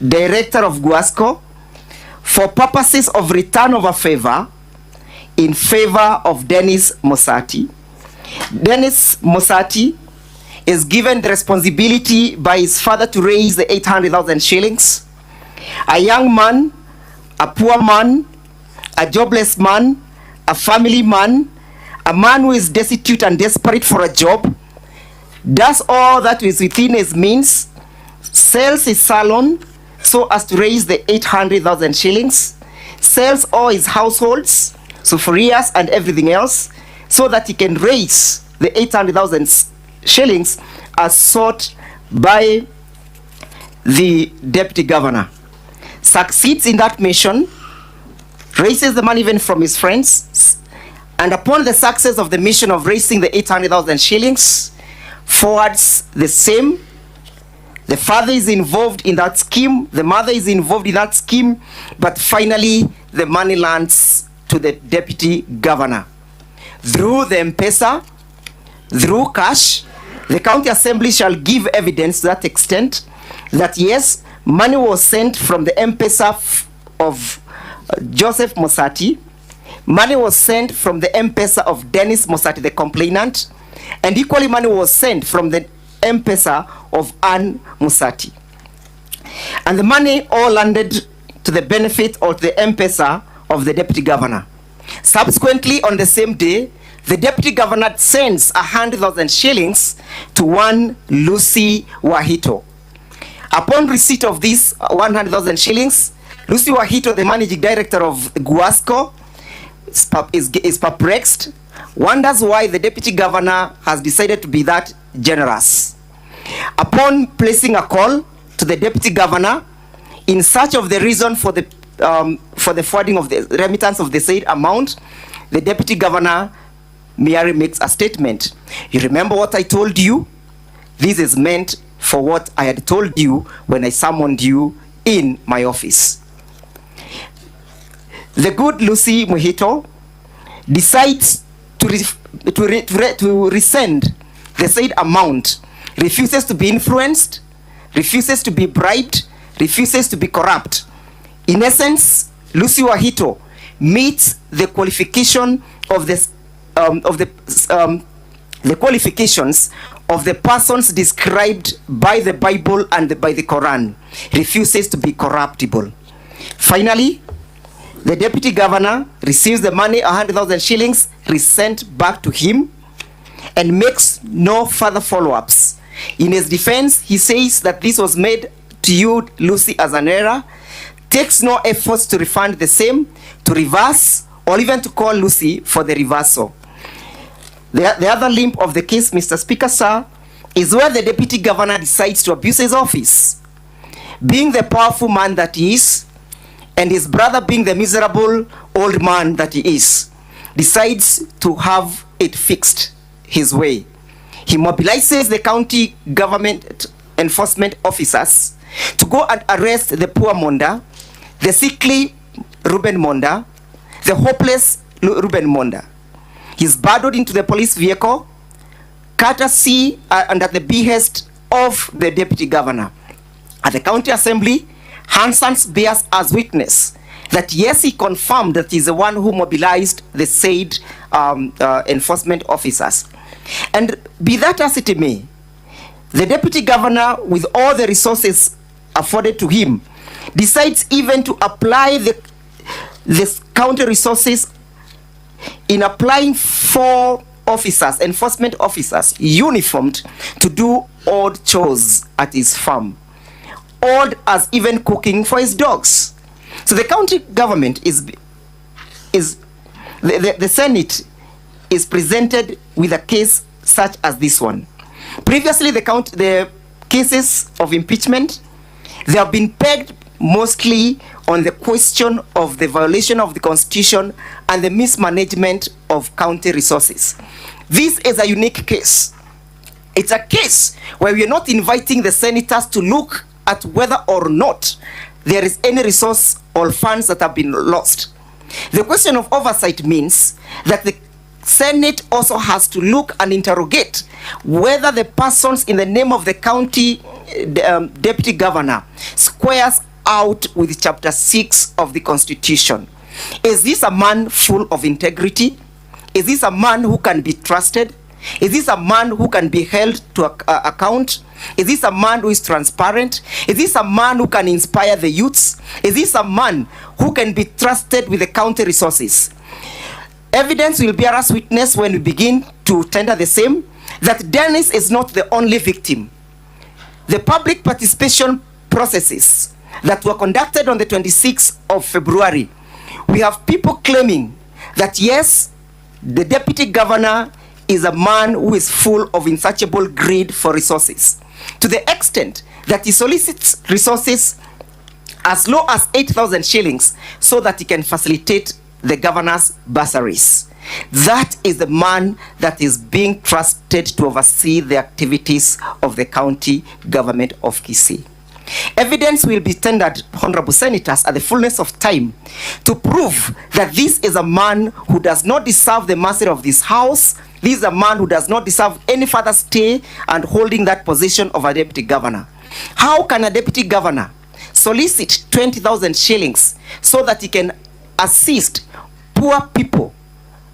director of Guasco for purposes of return of a favor in favor of Dennis Mosati. Dennis Mosati is given the responsibility by his father to raise the 800,000 shillings. A young man, a poor man, a jobless man, a family man, a man who is destitute and desperate for a job, does all that is within his means, sells his salon so as to raise the 800,000 shillings, sells all his households, sufurias and everything else, so that he can raise the 800,000 shillings as sought by the deputy governor. Succeeds in that mission, raises the money even from his friends, and upon the success of the mission of raising the 800,000 shillings, forwards the same. The father is involved in that scheme, the mother is involved in that scheme, but finally the money lands to the deputy governor. Through the M-Pesa, through cash, the county assembly shall give evidence to that extent that yes, money was sent from the M-Pesa of Joseph Mosati, money was sent from the M-Pesa of Dennis Mosati, the complainant, and equally money was sent from the M-Pesa of Ann Mosati. And the money all landed to the benefit of the M-Pesa of the deputy governor. Subsequently, on the same day, the deputy governor sends 100,000 shillings to one Lucy Wahito. Upon receipt of this 100,000 shillings, Lucy Wahito, the managing director of Guasco, is perplexed, wonders why the deputy governor has decided to be that generous. Upon placing a call to the deputy governor in search of the reason for the forwarding of the remittance of the said amount, the deputy governor merely makes a statement. You remember what I told you? This is meant for what I had told you when I summoned you in my office. The good Lucy Muhito decides to resend the said amount, refuses to be influenced, refuses to be bribed, refuses to be corrupt. In essence, Lucy Wahito meets the qualification of the qualifications of the persons described by the Bible and by the Quran, refuses to be corruptible. Finally, the deputy governor receives the money, 100,000 shillings, resent back to him, and makes no further follow-ups. In his defense, he says that this was made to you, Lucy, as an error, takes no efforts to refund the same, to reverse, or even to call Lucy for the reversal. The other limb of the case, Mr. Speaker, sir, is where the deputy governor decides to abuse his office. Being the powerful man that he is, and his brother being the miserable old man that he is, decides to have it fixed his way. He mobilizes the county government enforcement officers to go and arrest the poor Monda, the sickly Ruben Monda, the hopeless Ruben Monda. He's burdened into the police vehicle, courtesy and at the behest of the deputy governor. At the county assembly, Hansons bears as witness that yes, he confirmed that he's the one who mobilized the said enforcement officers. And be that as it may, the deputy governor, with all the resources afforded to him, decides even to apply the county resources in applying 4 officers, enforcement officers, uniformed to do odd chores at his farm. odd as even cooking for his dogs. So the county government the Senate is presented with a case such as this one. Previously, the cases of impeachment, they have been pegged mostly on the question of the violation of the Constitution and the mismanagement of county resources. This is a unique case. It's a case where we are not inviting the senators to look at whether or not there is any resource or funds that have been lost. The question of oversight means that the Senate also has to look and interrogate whether the persons in the name of the county deputy governor squares out with Chapter 6 of the Constitution. Is this a man full of integrity? Is this a man who can be trusted? Is this a man who can be held to account? Is this a man who is transparent? Is this a man who can inspire the youths? Is this a man who can be trusted with the county resources? Evidence will bear us witness when we begin to tender the same, that Dennis is not the only victim. The public participation processes that were conducted on the 26th of February, we have people claiming that yes, the deputy governor is a man who is full of insatiable greed for resources, to the extent that he solicits resources as low as 8,000 shillings so that he can facilitate the governor's bursaries. That is the man that is being trusted to oversee the activities of the county government of Kisii. Evidence will be tendered, honorable senators, at the fullness of time to prove that this is a man who does not deserve the mercy of this house. This is a man who does not deserve any further stay and holding that position of a deputy governor. How can a deputy governor solicit 20,000 shillings so that he can assist poor people,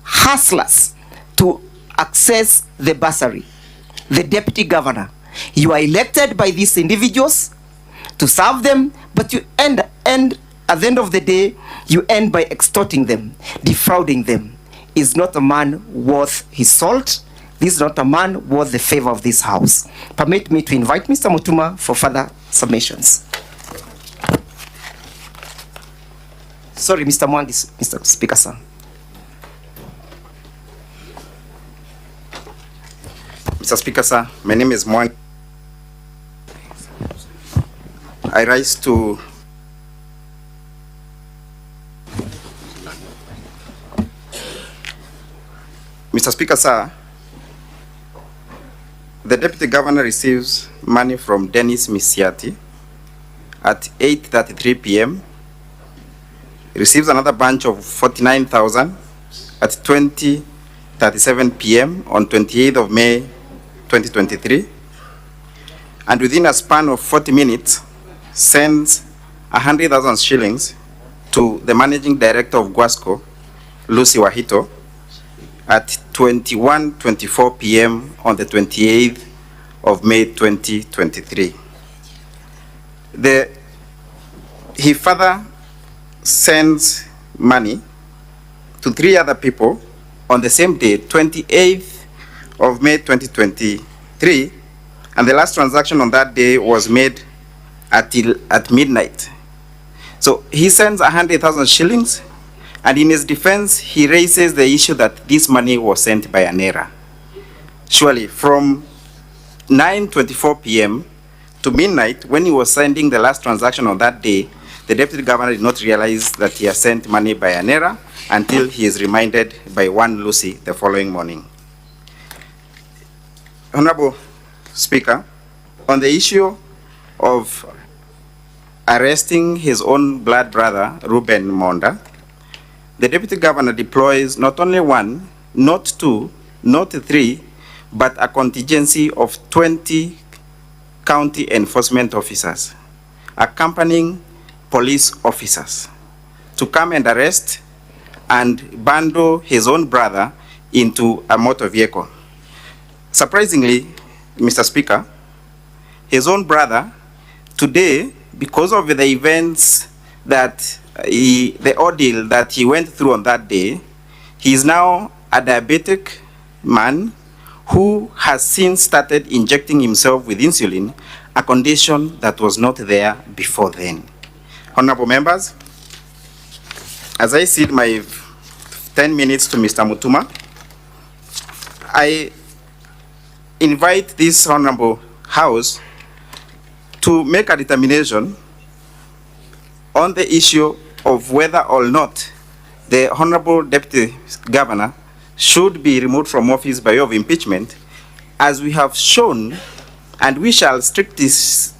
hustlers, to access the bursary? The deputy governor, you are elected by these individuals to serve them, but you end at the end of the day, you end by extorting them, defrauding them. Is not a man worth his salt. This is not a man worth the favor of this house. Permit me to invite Mr. Mutuma for further submissions. Sorry, Mr. Mwangi, Mr. Speaker, sir. Mr. Speaker, sir, my name is Mwangi. I rise to Mr. Speaker, sir, the Deputy Governor receives money from Dennis Misiati at 8:33 p.m. He receives another bunch of 49,000 at 20:37 p.m. on 28th of May 2023. And within a span of 40 minutes, sends 100,000 shillings to the Managing Director of Guasco, Lucy Wahito, at 21:24 p.m. on the 28th of May 2023. He further sends money to 3 other people on the same day, 28th of May 2023, and the last transaction on that day was made at midnight. So he sends 100,000 shillings, and in his defense, he raises the issue that this money was sent by an error. Surely, from 9:24 p.m. to midnight, when he was sending the last transaction on that day, the Deputy Governor did not realize that he has sent money by an error until he is reminded by one Lucy the following morning. Honorable Speaker, on the issue of arresting his own blood brother, Ruben Monda, the Deputy Governor deploys not only 1, not 2, not 3, but a contingency of 20 county enforcement officers, accompanying police officers, to come and arrest and bundle his own brother into a motor vehicle. Surprisingly, Mr. Speaker, his own brother, today, because of the events that the ordeal that he went through on that day, he is now a diabetic man who has since started injecting himself with insulin a condition that was not there before then. Honorable members, as I cede my 10 minutes to Mr. Mutuma, I invite this Honorable House to make a determination on the issue of whether or not the Honorable Deputy Governor should be removed from office by way of impeachment, as we have shown, and we shall strictly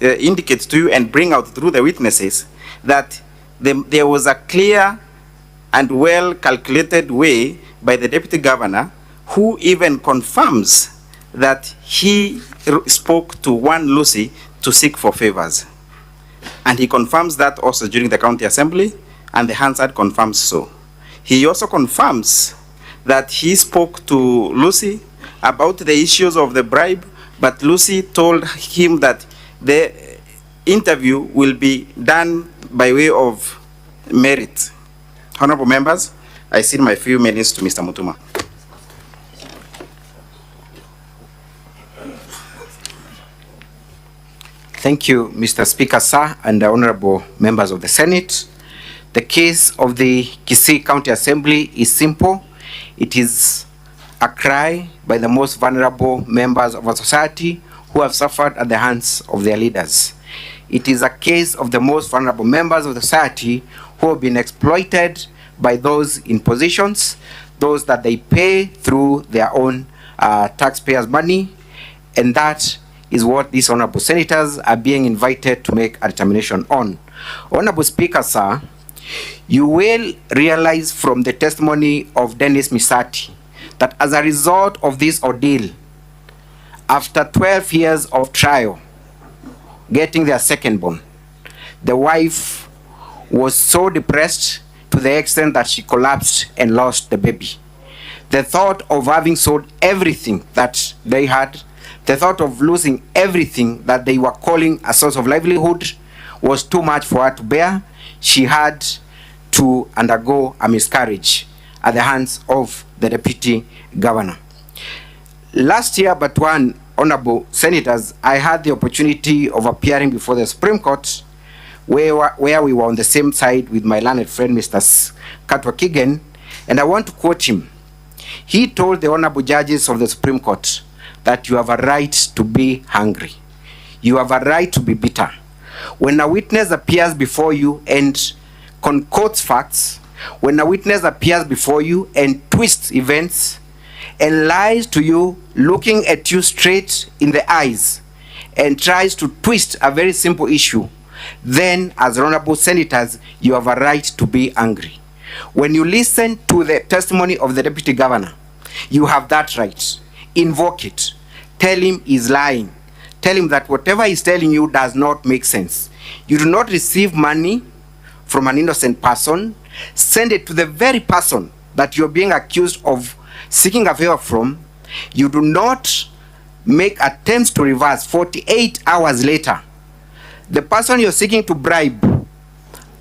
indicate to you and bring out through the witnesses that there was a clear and well-calculated way by the Deputy Governor, who even confirms that he spoke to one Lucy to seek for favors. And he confirms that also during the County Assembly, and the Hansard confirms so. He also confirms that he spoke to Lucy about the issues of the bribe, but Lucy told him that the interview will be done by way of merit. Honorable members, I cede my few minutes to Mr. Mutuma. Thank you, Mr. Speaker, sir, and the honorable members of the Senate. The case of the Kisii County Assembly is simple. It is a cry by the most vulnerable members of our society who have suffered at the hands of their leaders. It is a case of the most vulnerable members of the society who have been exploited by those in positions, those that they pay through their own taxpayers' money, and that is what these honorable senators are being invited to make a determination on. Honorable Speaker, sir, you will realize from the testimony of Dennis Misati that as a result of this ordeal, after 12 years of trial, getting their second born, the wife was so depressed to the extent that she collapsed and lost the baby. The thought of having sold everything that they had, the thought of losing everything that they were calling a source of livelihood was too much for her to bear. She had to undergo a miscarriage at the hands of the Deputy Governor. Last year, but one, honorable senators, I had the opportunity of appearing before the Supreme Court where we were on the same side with my learned friend, Mr. Katwa Kigen, and I want to quote him. He told the honorable judges of the Supreme Court that you have a right to be hungry. You have a right to be bitter. When a witness appears before you and concocts facts, when a witness appears before you and twists events and lies to you, looking at you straight in the eyes and tries to twist a very simple issue, then as honorable senators, you have a right to be angry. When you listen to the testimony of the Deputy Governor, you have that right. Invoke it. Tell him he's lying. Tell him that whatever he's telling you does not make sense. You do not receive money from an innocent person. Send it to the very person that you're being accused of seeking a favor from. You do not make attempts to reverse 48 hours later. The person you're seeking to bribe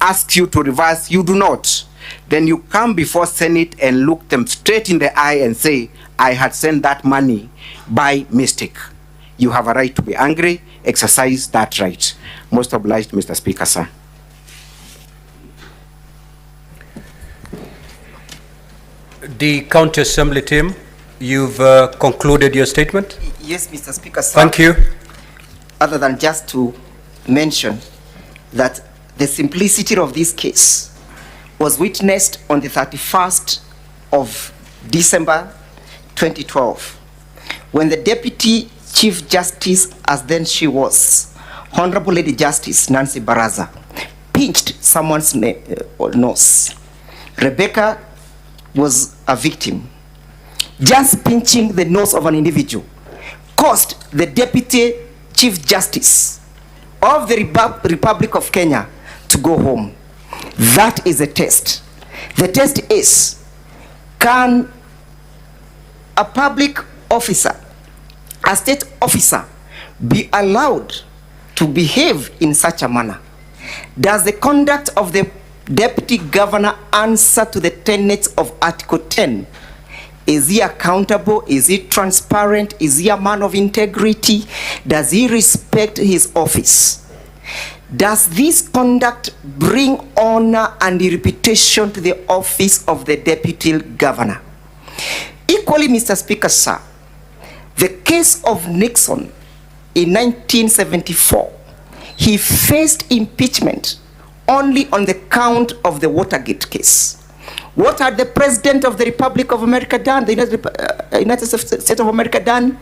asks you to reverse, you do not. Then you come before Senate and look them straight in the eye and say, I had sent that money by mistake. You have a right to be angry. Exercise that right. Most obliged, Mr. Speaker, sir. The County Assembly team, you've concluded your statement? Yes, Mr. Speaker, sir. Thank you. Other than just to mention that the simplicity of this case was witnessed on the 31st of December 2012, when the Deputy Chief Justice, as then she was, Honorable Lady Justice Nancy Baraza, pinched someone's nose. Rebecca was a victim. Just pinching the nose of an individual caused the Deputy Chief Justice of the Republic of Kenya to go home. That is a test. The test is, can a public officer, a state officer, be allowed to behave in such a manner? Does the conduct of the Deputy Governor answer to the tenets of Article 10? Is he accountable? Is he transparent? Is he a man of integrity? Does he respect his office? Does this conduct bring honor and reputation to the office of the deputy governor? Equally, Mr. Speaker, sir, the case of Nixon in 1974, he faced impeachment only on the count of the Watergate case. What had the President of the Republic of America done, the United States of America done?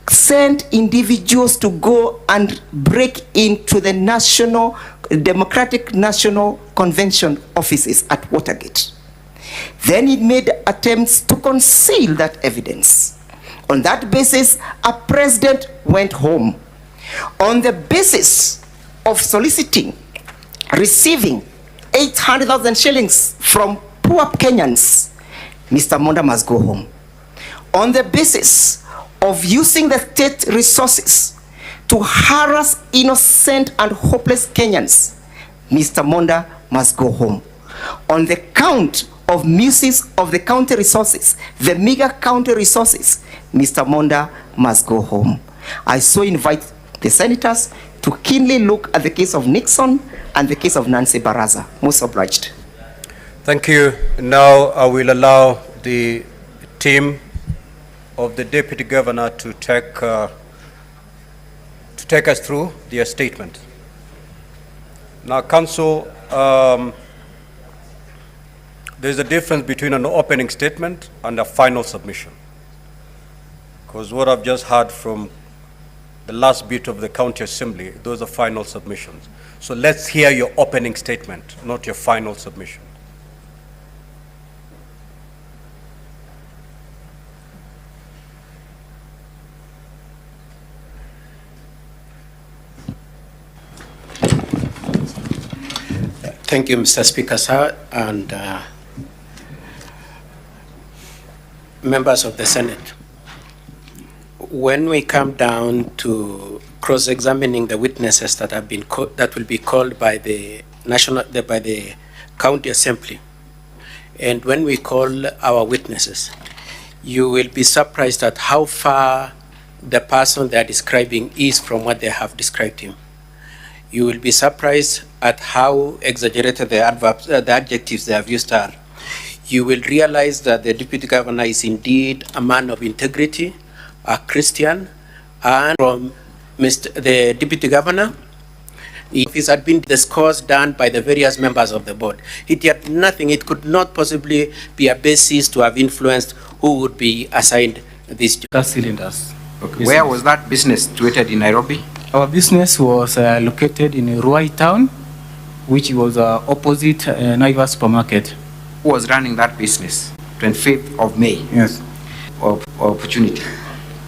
Sent individuals to go and break into the Democratic National Convention offices at Watergate. Then he made attempts to conceal that evidence. On that basis, a president went home. On the basis of soliciting, receiving 800,000 shillings from poor Kenyans, Mr. Monda must go home. On the basis of using the state resources to harass innocent and hopeless Kenyans, Mr. Monda must go home. On the count of misuse of the county resources, the meager county resources, Mr. Monda must go home. I so invite the senators to keenly look at the case of Nixon and the case of Nancy Baraza. Most obliged. Thank you. Now I will allow the team of the Deputy Governor to take us through their statement. Now, Council, there's a difference between an opening statement and a final submission. Because what I've just heard from the last bit of the County Assembly, those are final submissions. So let's hear your opening statement, not your final submission. Thank you, Mr. Speaker, sir, and members of the Senate. When we come down to cross-examining the witnesses that have been that will be called by the County Assembly, and when we call our witnesses, you will be surprised at how far the person they are describing is from what they have described him. You will be surprised at how exaggerated the adjectives they have used are. You will realize that the Deputy Governor is indeed a man of integrity, a Christian, and from the Deputy Governor, if it had been the scores done by the various members of the board, it had nothing, it could not possibly be a basis to have influenced who would be assigned these gas cylinders. Okay. Where was that business situated in Nairobi? Our business was located in Ruai town, which was opposite Naivas supermarket. Who was running that business? 25th of May? Yes. Of opportunity.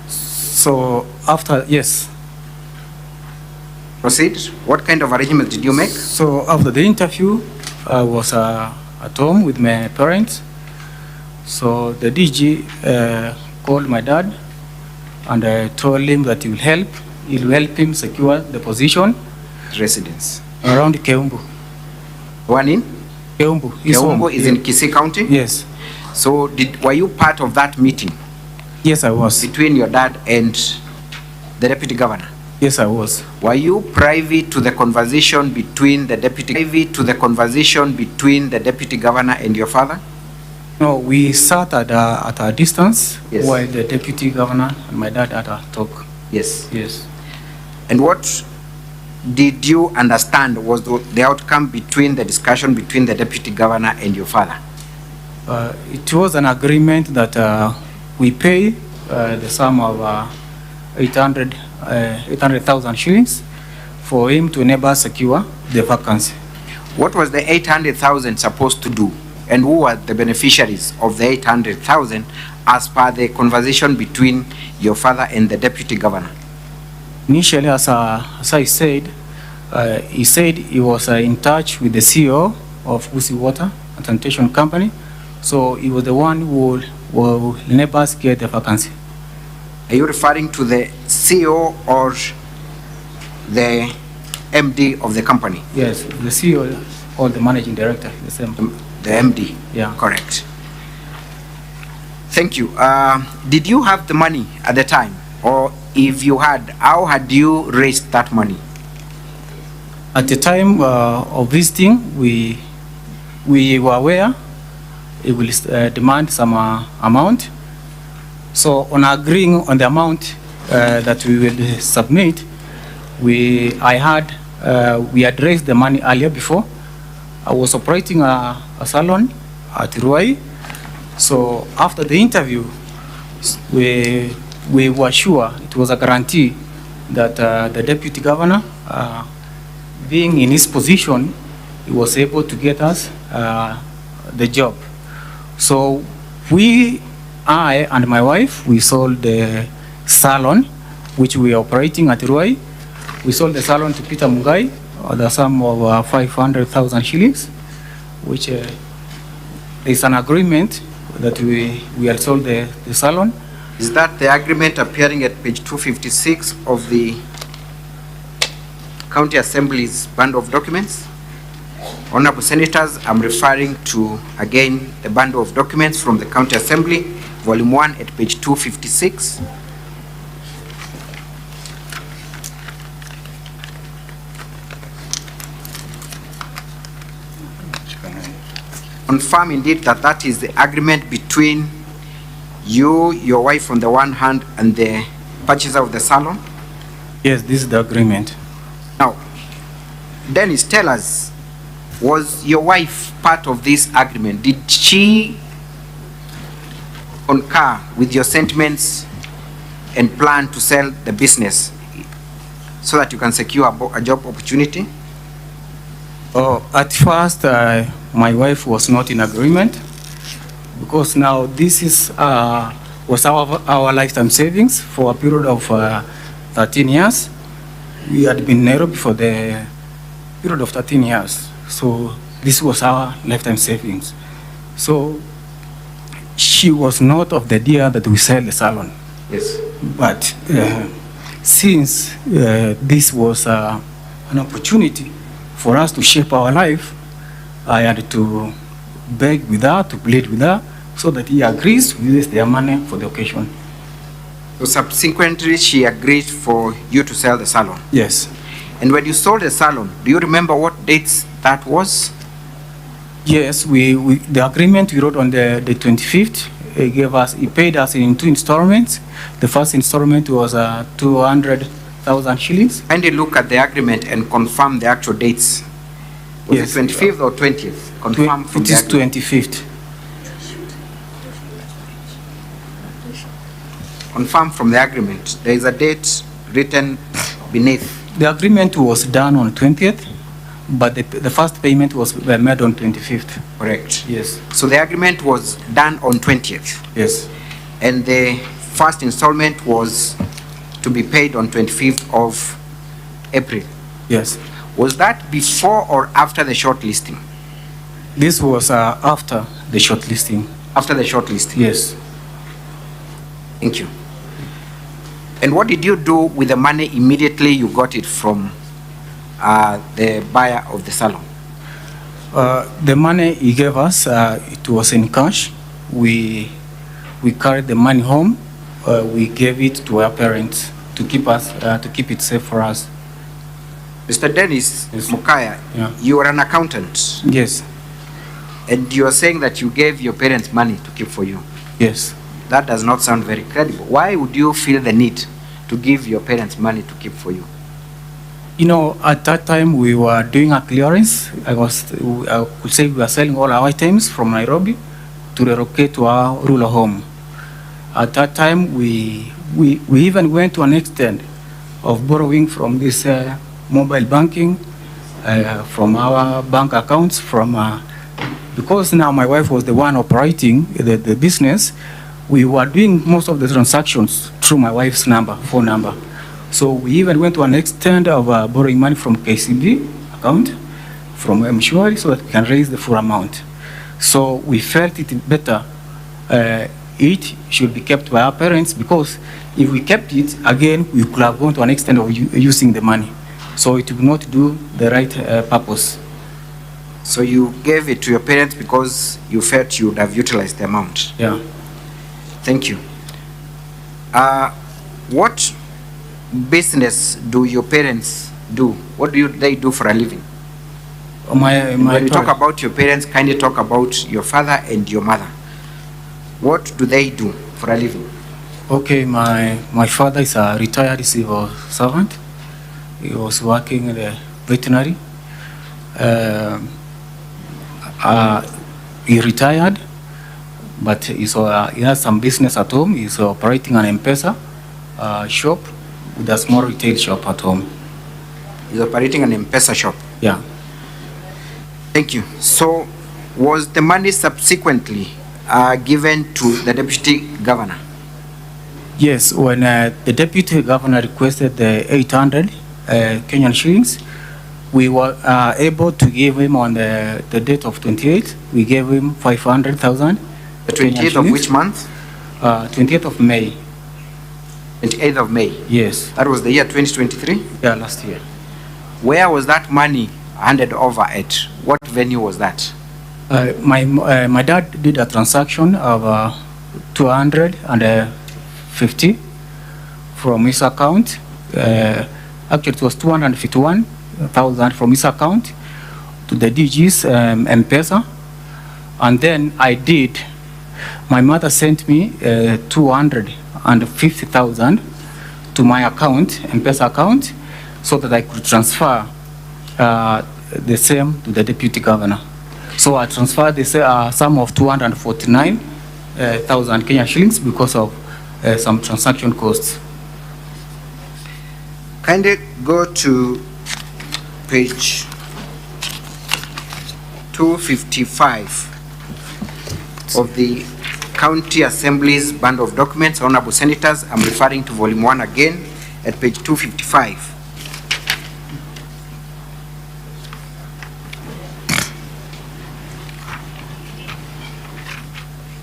So after, yes. Proceed. What kind of arrangement did you make? So after the interview, I was at home with my parents. So the DG called my dad and I told him that he will help him secure the position. Residence? Around Keumbu. One in? Keumbu. Keumbu is in Kisii County? Yes. So were you part of that meeting? Yes, I was. Between your dad and the Deputy Governor? Yes, I was. Were you privy to the conversation between the Deputy Governor and your father? No, we sat at a distance, yes, while the Deputy Governor and my dad had a talk. Yes. Yes. And what did you understand was the outcome between the discussion between the Deputy Governor and your father? It was an agreement that we pay the sum of 800,000 shillings for him to enable secure the vacancy. What was the 800,000 supposed to do? And who were the beneficiaries of the 800,000 as per the conversation between your father and the Deputy Governor? Initially, as I said, he said he was in touch with the CEO of Kisii Water and Sanitation Company, so he was the one who will enable us get the vacancy. Are you referring to the CEO or the MD of the company? Yes, the CEO or the managing director, the same. The MD? Yeah. Correct. Thank you. Did you have the money at the time? Or if you had, how had you raised that money? At the time of visiting, we were aware it will demand some amount. So on agreeing on the amount that we will submit, we had raised the money earlier before. I was operating a salon at Ruai. So after the interview, we were sure it was a guarantee that the deputy governor, being in his position, he was able to get us the job. So I and my wife, we sold the salon, which we are operating at Ruai. We sold the salon to Peter Mugai, the sum of 500,000 shillings, which is an agreement that we had sold the salon. Is that the agreement appearing at page 256 of the County Assembly's bundle of documents? Honorable Senators, I'm referring to, again, the bundle of documents from the County Assembly, Volume 1 at page 256. Confirm indeed that that is the agreement between you, your wife on the one hand, and the purchaser of the salon? Yes, this is the agreement. Now, Dennis, tell us, was your wife part of this agreement? Did she concur with your sentiments and plan to sell the business so that you can secure a job opportunity? At first, my wife was not in agreement, because now this was our lifetime savings for a period of 13 years. We had been in Nairobi for the period of 13 years. So this was our lifetime savings. So she was not of the idea that we sell the salon. Yes. But since this was an opportunity for us to shape our life, I had to beg with her, to plead with her, so that he agrees to use their money for the occasion. So subsequently, she agreed for you to sell the salon? Yes. And when you sold the salon, do you remember what dates that was? Yes, the agreement we wrote on the 25th. He paid us in 2 installments. The first installment was 200,000 shillings. And you look at the agreement and confirm the actual dates. Was Yes. it 25th or 20th? Confirm from It the is agreement. 25th. Confirm from the agreement. There is a date written beneath. The agreement was done on 20th, but the first payment was made on 25th. Correct. Yes. So the agreement was done on 20th. Yes. And the first installment was to be paid on 25th of April. Yes. Was that before or after the shortlisting? This was after the shortlisting. After the shortlisting? Yes. Thank you. And what did you do with the money immediately you got it from the buyer of the salon? The money he gave us, it was in cash. We carried the money home. We gave it to our parents to keep it safe for us. Mr. Dennis Mukaya, Yeah. you are an accountant. Yes. And you are saying that you gave your parents money to keep for you. Yes. That does not sound very credible. Why would you feel the need to give your parents money to keep for you? You know, at that time we were doing a clearance. I could say we were selling all our items from Nairobi to relocate to our rural home. At that time, we even went to an extent of borrowing from this mobile banking, from our bank accounts, because now my wife was the one operating the business. We were doing most of the transactions through my wife's phone number. So we even went to an extent of borrowing money from KCB account, from Mshwari, so that we can raise the full amount. So we felt it better. It should be kept by our parents, because if we kept it, again, we could have gone to an extent of using the money. So it would not do the right purpose. So you gave it to your parents because you felt you would have utilized the amount? Yeah. Thank you. What business do your parents do? What do they do for a living? When you talk about your parents, kindly talk about your father and your mother. What do they do for a living? Okay, my father is a retired civil servant. He was working in the veterinary. He retired, but he has some business at home. He's operating an M-Pesa shop with a small retail shop at home. He's operating an M-Pesa shop? Yeah. Thank you. So, was the money subsequently given to the deputy governor? Yes, when the deputy governor requested the 800 Kenyan shillings, we were able to give him on the date of 28th. We gave him 500,000. The 28th of which month? 28th of May. 28th of May? Yes. That was the year 2023? Yeah, last year. Where was that money handed over at? What venue was that? My dad did a transaction of 250 from his account. Actually, it was 251,000 from his account to the DG's M-Pesa. And then my mother sent me 250,000 to my account, M-Pesa account, so that I could transfer the same to the deputy governor. So I transferred the sum of 249,000 Kenyan shillings because of some transaction costs. Kindly go to page 255 of the County Assembly's bundle of documents. Honorable Senators, I'm referring to volume 1 again at page 255.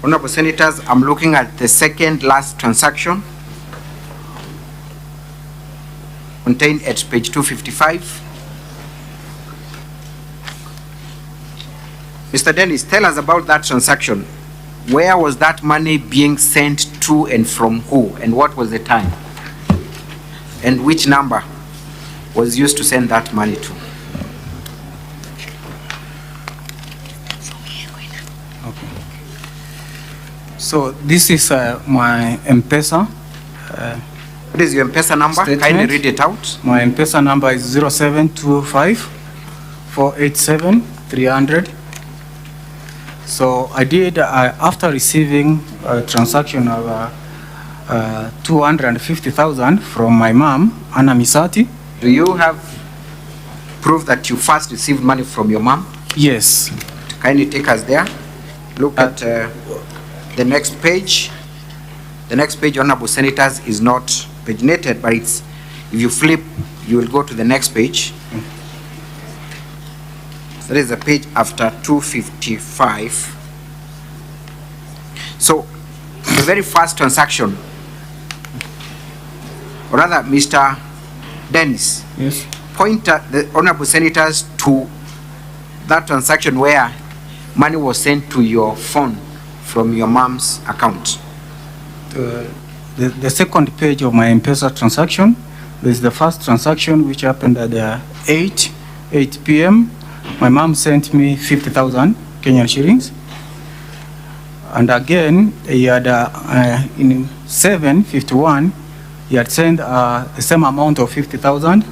Honorable Senators, I'm looking at the second last transaction contained at page 255. Mr. Dennis, tell us about that transaction. Where was that money being sent to and from who, and what was the time? And which number was used to send that money to? So this is my M-Pesa. What is your M-Pesa number? Kindly read it out. My M-Pesa number is 0725 487 300. So I did, after receiving a transaction of 250,000 from my mom, Anna Misati. Do you have proof that you first received money from your mom? Yes. Kindly take us there. Look at the next page. The next page, Honorable Senators, is not paginated, but it's, if you flip, you will go to the next page. So there is a page after 255. So the very first transaction, or rather, Mr. Dennis, yes, point at the Honorable Senators to that transaction where money was sent to your phone from your mom's account. The second page of my M-Pesa transaction is the first transaction which happened at 8 p.m. My mom sent me 50,000 Kenyan shillings. And again, he had in 7:51, he had sent the same amount of 50,000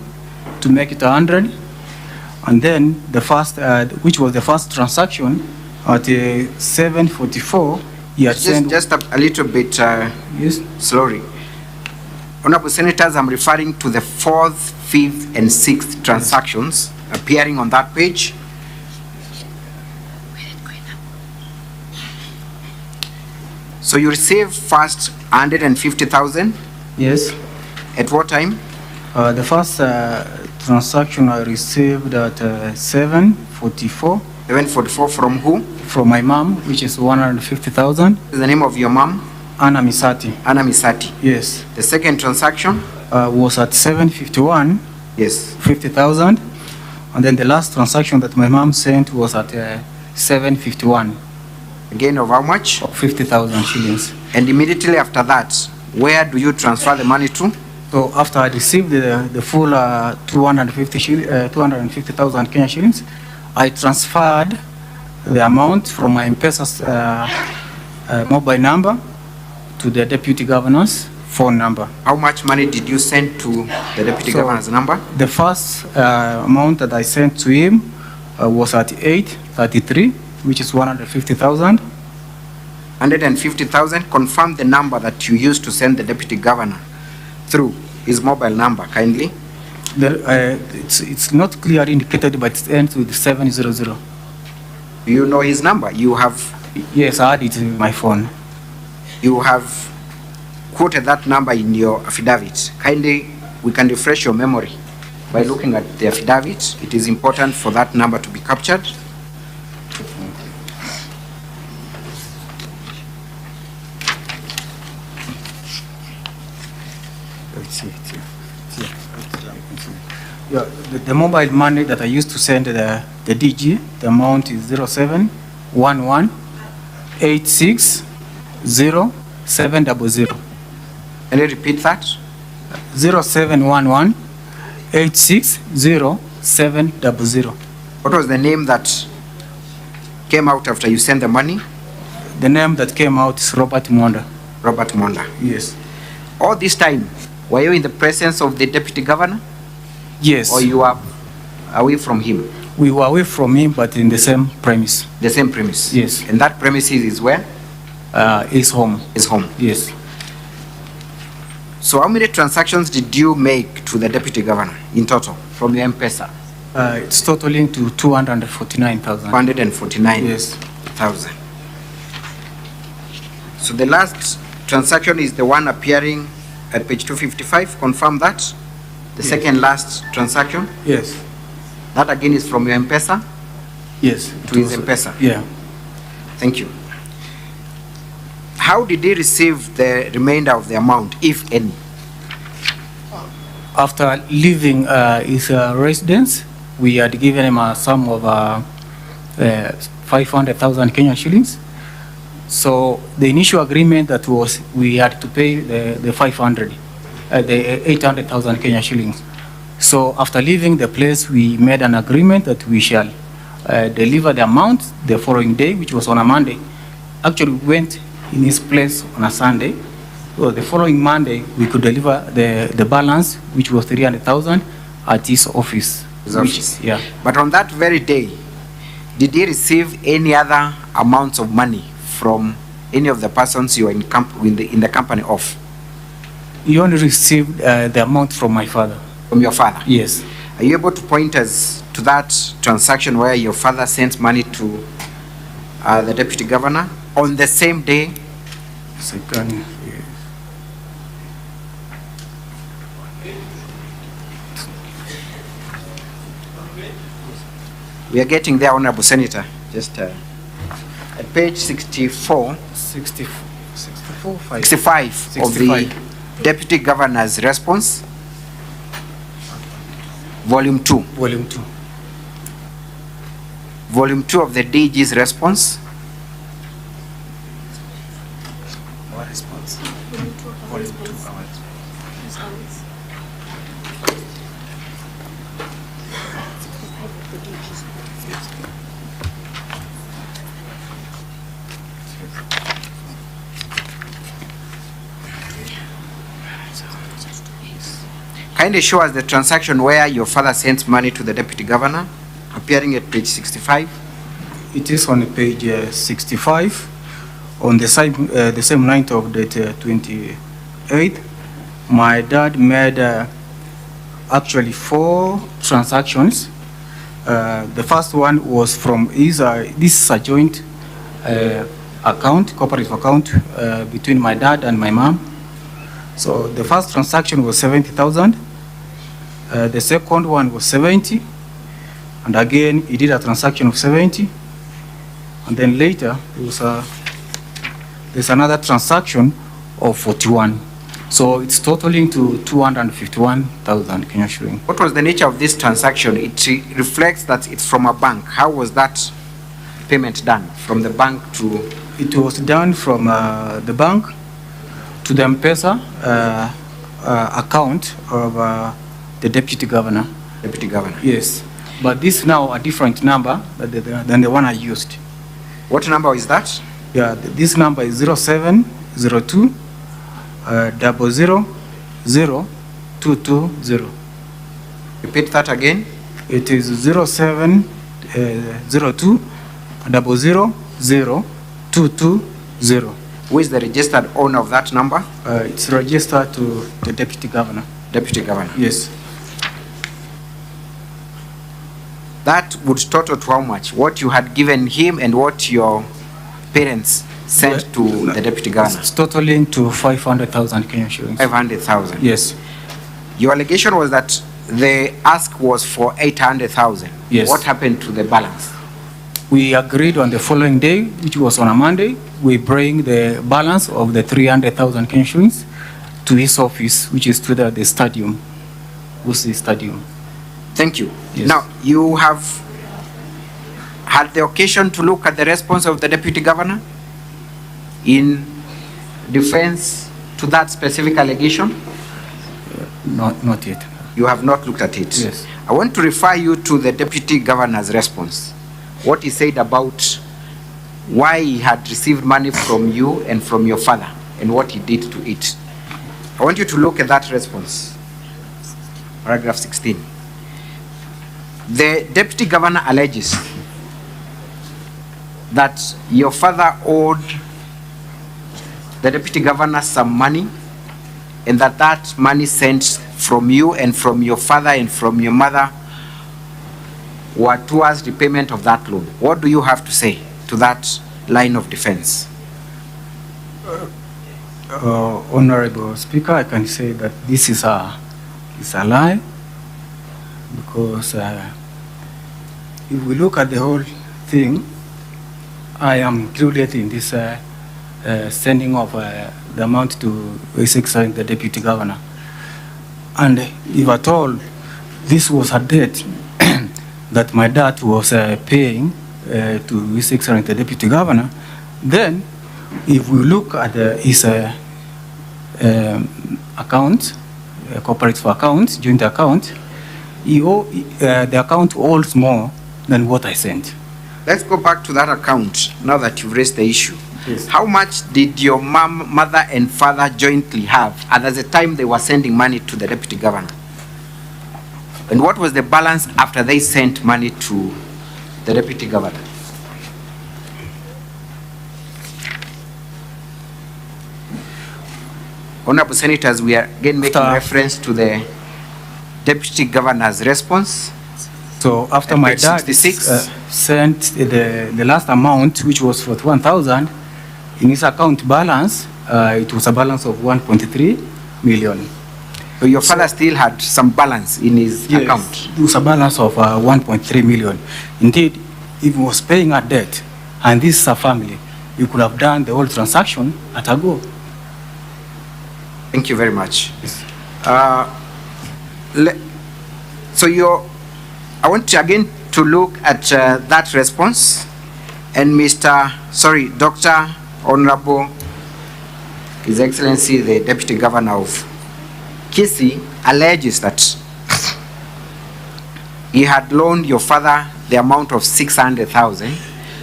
to make it 100. And then the first, which was the first transaction, at 7:44, he had sent just a little bit yes, slowly. Honorable Senators, I'm referring to the 4th, 5th, and 6th transactions appearing on that page. So you received first 150,000? Yes. At what time? The first transaction I received at 7:44. 7:44 from who? From my mom, which is 150,000. Is the name of your mom? Anna Misati. Anna Misati. Yes. The second transaction? Was at 7:51. Yes. 50,000. And then the last transaction that my mom sent was at 7:51. A gain of how much? 50,000 shillings. And immediately after that, where do you transfer the money to? So after I received the full 250,000 Kenya shillings, I transferred the amount from my M-Pesa's mobile number to the deputy governor's phone number. How much money did you send to the deputy governor's number? The first amount that I sent to him was at 833, which is 150,000. 150,000. Confirm the number that you used to send the deputy governor through his mobile number, kindly. It's not clearly indicated, but it ends with 700. Do you know his number? You have? Yes, I had it in my phone. You have quoted that number in your affidavit. Kindly, we can refresh your memory by looking at the affidavit. It is important for that number to be captured. Yeah, the mobile money that I used to send the DG, the amount is 0711-860700. Can you repeat that? 0711-860700. What was the name that came out after you sent the money? The name that came out is Robert Monda. Robert Monda. Yes. All this time, were you in the presence of the deputy governor? Yes. Or you are away from him? We were away from him, but in the same premise. The same premise? Yes. And that premises is where? His home. His home? Yes. So how many transactions did you make to the deputy governor in total from your M-Pesa? It's totaling to 249,000. 149,000. Yes. So the last transaction is the one appearing at page 255. Confirm that. The second last transaction? Yes. That again is from your M-Pesa? Yes. To his M-Pesa? Yeah. Thank you. How did he receive the remainder of the amount, if any? After leaving his residence, we had given him a sum of 500,000 Kenyan shillings. So the initial agreement that was we had to pay the 800,000 Kenyan shillings. So after leaving the place, we made an agreement that we shall deliver the amount the following day, which was on a Monday. Actually, we went in his place on a Sunday. So the following Monday, we could deliver the balance, which was 300,000, at his office. His office. Yeah. But on that very day, did he receive any other amounts of money from any of the persons you were in the company of? He only received the amount from my father. From your father? Yes. Are you able to point us to that transaction where your father sent money to the deputy governor on the same day? Second. Yes. We are getting there, Honorable Senator. Just at page 65 of the Deputy Governor's response, Volume 2. Volume 2. Volume 2 of the DG's response. What response? Volume 2. Kindly show us the transaction where your father sent money to the deputy governor, appearing at page 65. It is on page 65, on the same night of the 28th. My dad made actually 4 transactions. The first one was from this is a joint account, cooperative account between my dad and my mom. So the first transaction was 70,000. The second one was 70, and again he did a transaction of 70, and then later there's another transaction of 41. So it's totaling to 251,000 Kenya shilling. What was the nature of this transaction? It reflects that it's from a bank. How was that payment done from the bank to? It was done from the bank to the M-Pesa account of the deputy governor. Deputy governor? Yes. But this now a different number than the one I used. What number is that? Yeah, this number is 0702 0000220. Repeat that again. It is 0702 0000220. Who is the registered owner of that number? It's registered to the deputy governor. Deputy governor? Yes. That would total to how much? What you had given him and what your parents sent to the deputy governor? It's totaling to 500,000 Kenyan shillings. 500,000? Yes. Your allegation was that the ask was for 800,000. Yes. What happened to the balance? We agreed on the following day, which was on a Monday, we bring the balance of the 300,000 Kenyan shillings to his office, which is to the stadium, Kisii Stadium. Thank you. Yes. Now, you have had the occasion to look at the response of the deputy governor in defense to that specific allegation? Not yet. You have not looked at it? Yes. I want to refer you to the deputy governor's response. What he said about why he had received money from you and from your father and what he did to it. I want you to look at that response. Paragraph 16. The deputy governor alleges that your father owed the deputy governor some money and that money sent from you and from your father and from your mother were towards the payment of that loan. What do you have to say to that line of defense? Honorable Speaker, I can say that this is a lie, because if we look at the whole thing, I am included in this sending of the amount to His Excellency the Deputy Governor. And if at all this was a debt that my dad was paying to His Excellency the Deputy Governor, then if we look at his account, cooperative account, joint account, the account holds more than what I sent. Let's go back to that account now that you've raised the issue. Yes. How much did your mother and father jointly have at the time they were sending money to the deputy governor? And what was the balance after they sent money to the deputy governor? Honorable Senators, we are again making reference to the deputy governor's response. So after my dad sent the last amount, which was 41,000, in his account balance, it was a balance of 1.3 million. So your father still had some balance in his account? It was a balance of 1.3 million. Indeed, if he was paying a debt, and this is a family, you could have done the whole transaction at a go. Thank you very much. So I want to again to look at that response, and Dr. Honorable His Excellency the Deputy Governor of Kisii alleges that he had loaned your father the amount of 600,000,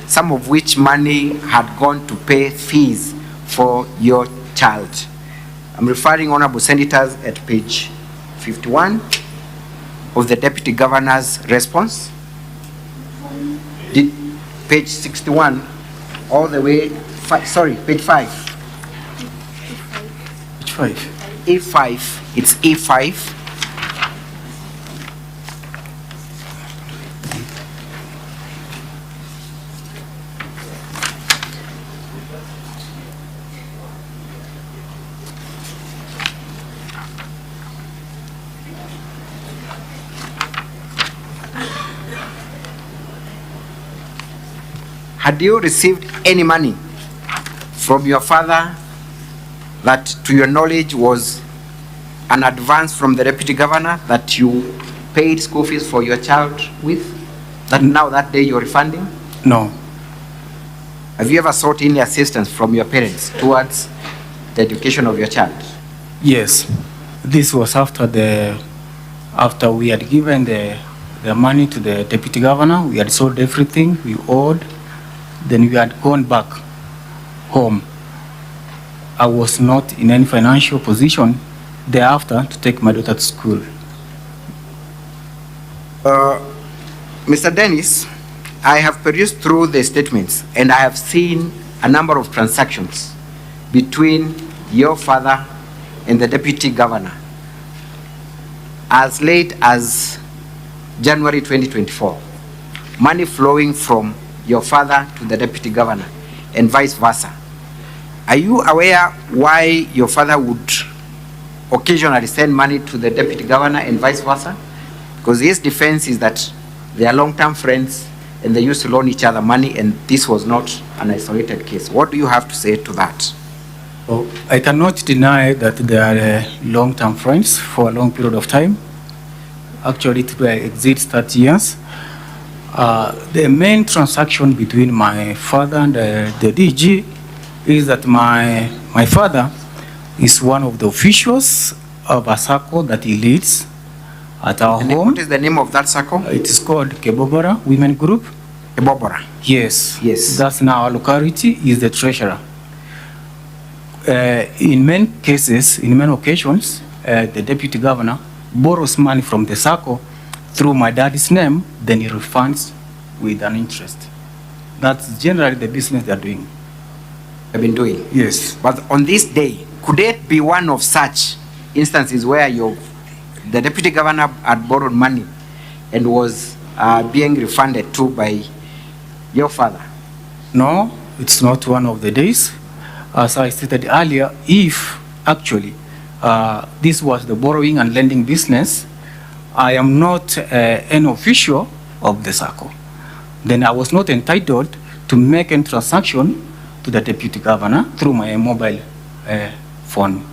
some of which money had gone to pay fees for your child. I'm referring, Honorable Senators, at page 51 of the Deputy Governor's response. Page 61 all the way, page 5. Page 5. E5, it's E5. Had you received any money from your father that, to your knowledge, was an advance from the deputy governor that you paid school fees for your child with, that now that day you're refunding? No. Have you ever sought any assistance from your parents towards the education of your child? Yes, this was after we had given the money to the deputy governor. We had sold everything we owed. Then we had gone back home. I was not in any financial position thereafter to take my daughter to school. Mr. Dennis, I have perused through the statements and I have seen a number of transactions between your father and the deputy governor as late as January 2024. Money flowing from your father to the deputy governor and vice versa. Are you aware why your father would occasionally send money to the deputy governor and vice versa? Because his defense is that they are long-term friends and they used to loan each other money, and this was not an isolated case. What do you have to say to that? Oh, I cannot deny that they are long-term friends for a long period of time. Actually, it exceeds 30 years. The main transaction between my father and the DG is that my father is one of the officials of a circle that he leads at our home. What is the name of that circle? It is called Kebobora Women Group. Kebobora? Yes. Yes. That's in our locality. Is the treasurer. In many cases, in many occasions, the deputy governor borrows money from the circle through my daddy's name, then he refunds with an interest. That's generally the business they're doing. Have been doing? Yes. But on this day, could it be one of such instances where the deputy governor had borrowed money and was being refunded to by your father? No, it's not one of the days. As I stated earlier, if actually this was the borrowing and lending business, I am not an official of the circle. Then I was not entitled to make a transaction to the deputy governor through my mobile phone.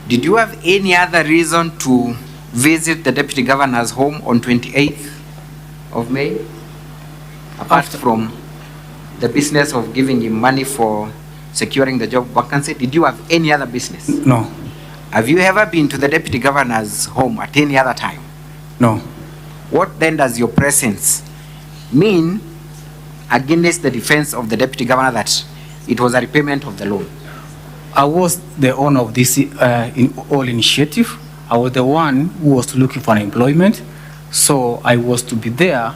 Did you have any other reason to visit the deputy governor's home on 28th of May? Apart from the business of giving him money for securing the job vacancy, did you have any other business? No. Have you ever been to the deputy governor's home at any other time? No. What then does your presence mean against the defense of the deputy governor that it was a repayment of the loan? I was the owner of this all initiative. I was the one who was looking for employment, so I was to be there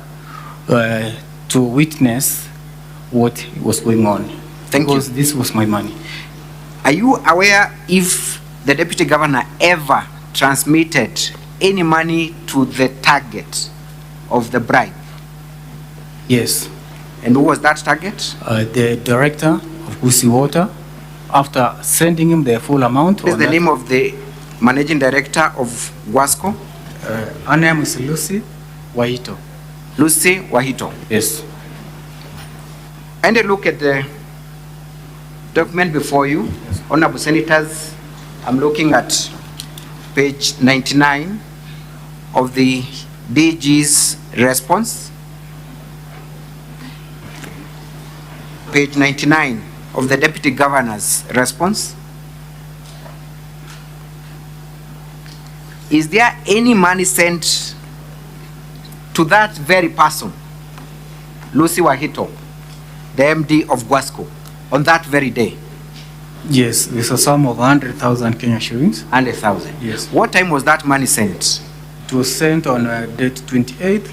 to witness what was going on. Because this was my money. Are you aware if the deputy governor ever transmitted any money to the target of the bribe? Yes. And who was that target? The director of Kisii Water. After sending him the full amount. What is the name of the managing director of Guasco? Her name is Lucy Wahito. Lucy Wahito? Yes. And a look at the document before you. Yes. Honorable Senators, I'm looking at page 99 of the DG's response. Page 99 of the deputy governor's response. Is there any money sent to that very person, Lucy Wahito, the MD of Guasco, on that very day? Yes, there's a sum of 100,000 Kenya shillings. 100,000? Yes. What time was that money sent? It was sent on date 28th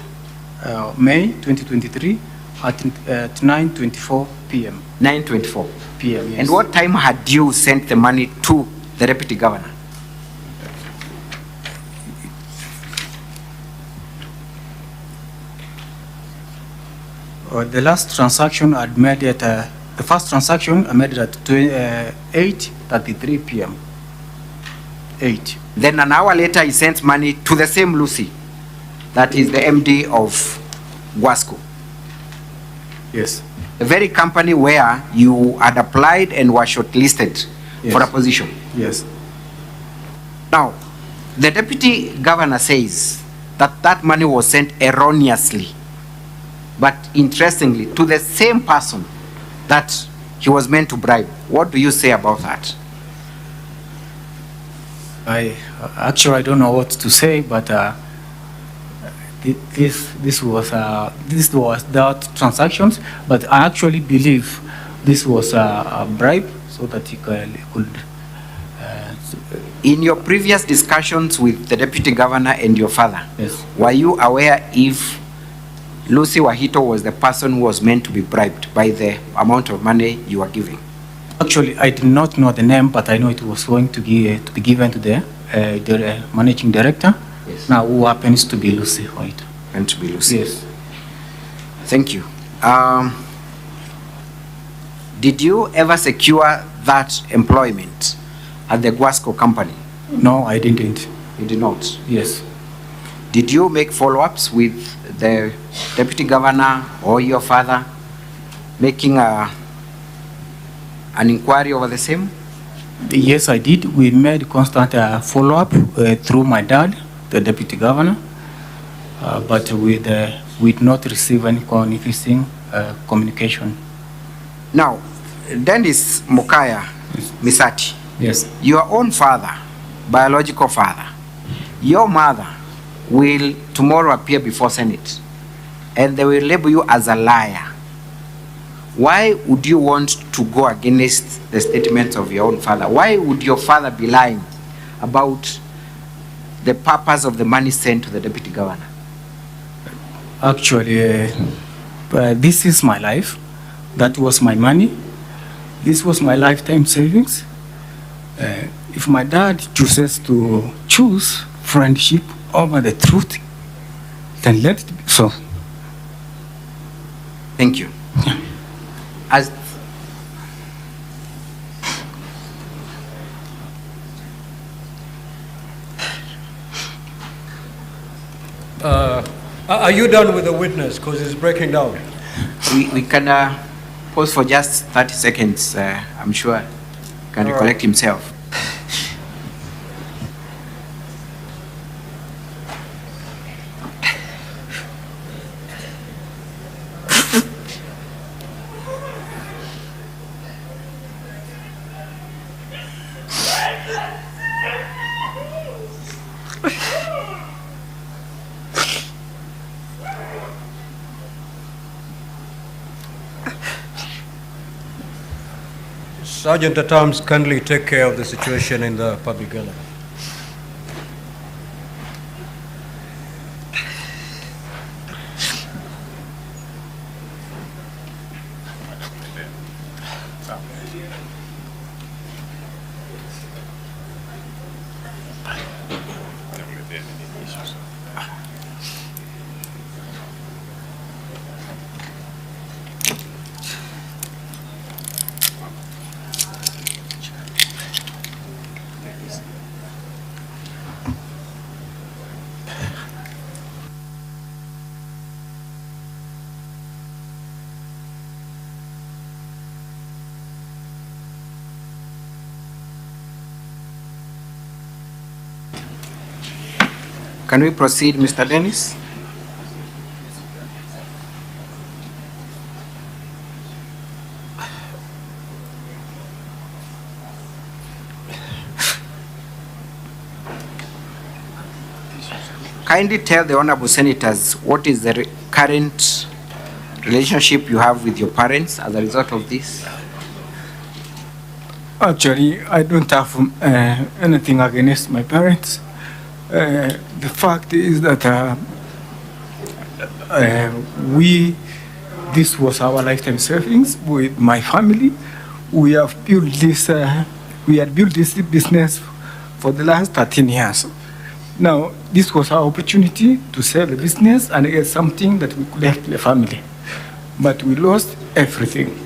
May 2023 at 9:24 p.m. 9:24 p.m. Yes. And what time had you sent the money to the deputy governor? The last transaction I made at the first transaction I made it at 8:33 p.m. 8. Then an hour later he sent money to the same Lucy, that is the MD of Guasco. Yes. The very company where you had applied and were shortlisted for a position. Yes. Now, the deputy governor says that that money was sent erroneously, but interestingly, to the same person that he was meant to bribe. What do you say about that? I don't know what to say, but this was that transactions, but I actually believe this was a bribe so that he could. In your previous discussions with the deputy governor and your father, yes, were you aware if Lucy Wahito was the person who was meant to be bribed by the amount of money you were giving? Actually, I did not know the name, but I know it was going to be given to the managing director. Yes. Now, who happens to be Lucy White. And to be Lucy. Yes. Thank you. Did you ever secure that employment at the Guasco company? No, I didn't. You did not? Yes. Did you make follow-ups with the deputy governor or your father, making an inquiry over the same? Yes, I did. We made constant follow-up through my dad, the deputy governor, but we did not receive any communication. Now, Dennis Mukaya Misati, yes, your own father, biological father, your mother will tomorrow appear before Senate and they will label you as a liar. Why would you want to go against the statements of your own father? Why would your father be lying about the purpose of the money sent to the deputy governor? Actually, this is my life. That was my money. This was my lifetime savings. If my dad chooses to choose friendship over the truth, then let it be so. Thank you. As are you done with the witness? Because it's breaking down. We can pause for just 30 seconds. I'm sure he can recollect himself. Sergeant at Arms, kindly take care of the situation in the public gallery. Can we proceed, Mr. Dennis? Kindly tell the honorable senators what is the current relationship you have with your parents as a result of this. Actually, I don't have anything against my parents. The fact is that this was our lifetime savings with my family. We have built this, we had built this business for the last 13 years. Now, this was our opportunity to sell the business and get something that we could help the family. But we lost everything.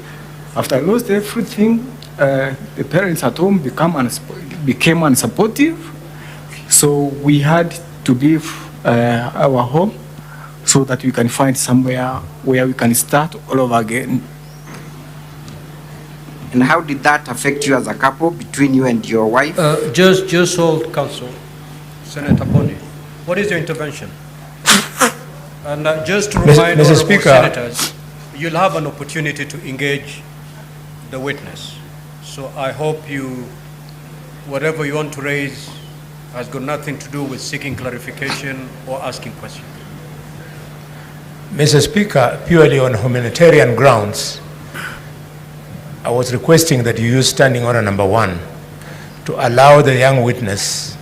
After I lost everything, the parents at home became unsupportive. So we had to leave our home so that we can find somewhere where we can start all over again. And how did that affect you as a couple, between you and your wife? Just hold counsel. Senator Bondi, what is your intervention? And just to remind all of our senators, you'll have an opportunity to engage the witness. So I hope you, whatever you want to raise, has got nothing to do with seeking clarification or asking questions. Mr. Speaker, purely on humanitarian grounds, I was requesting that you use standing order number 1 to allow the young witness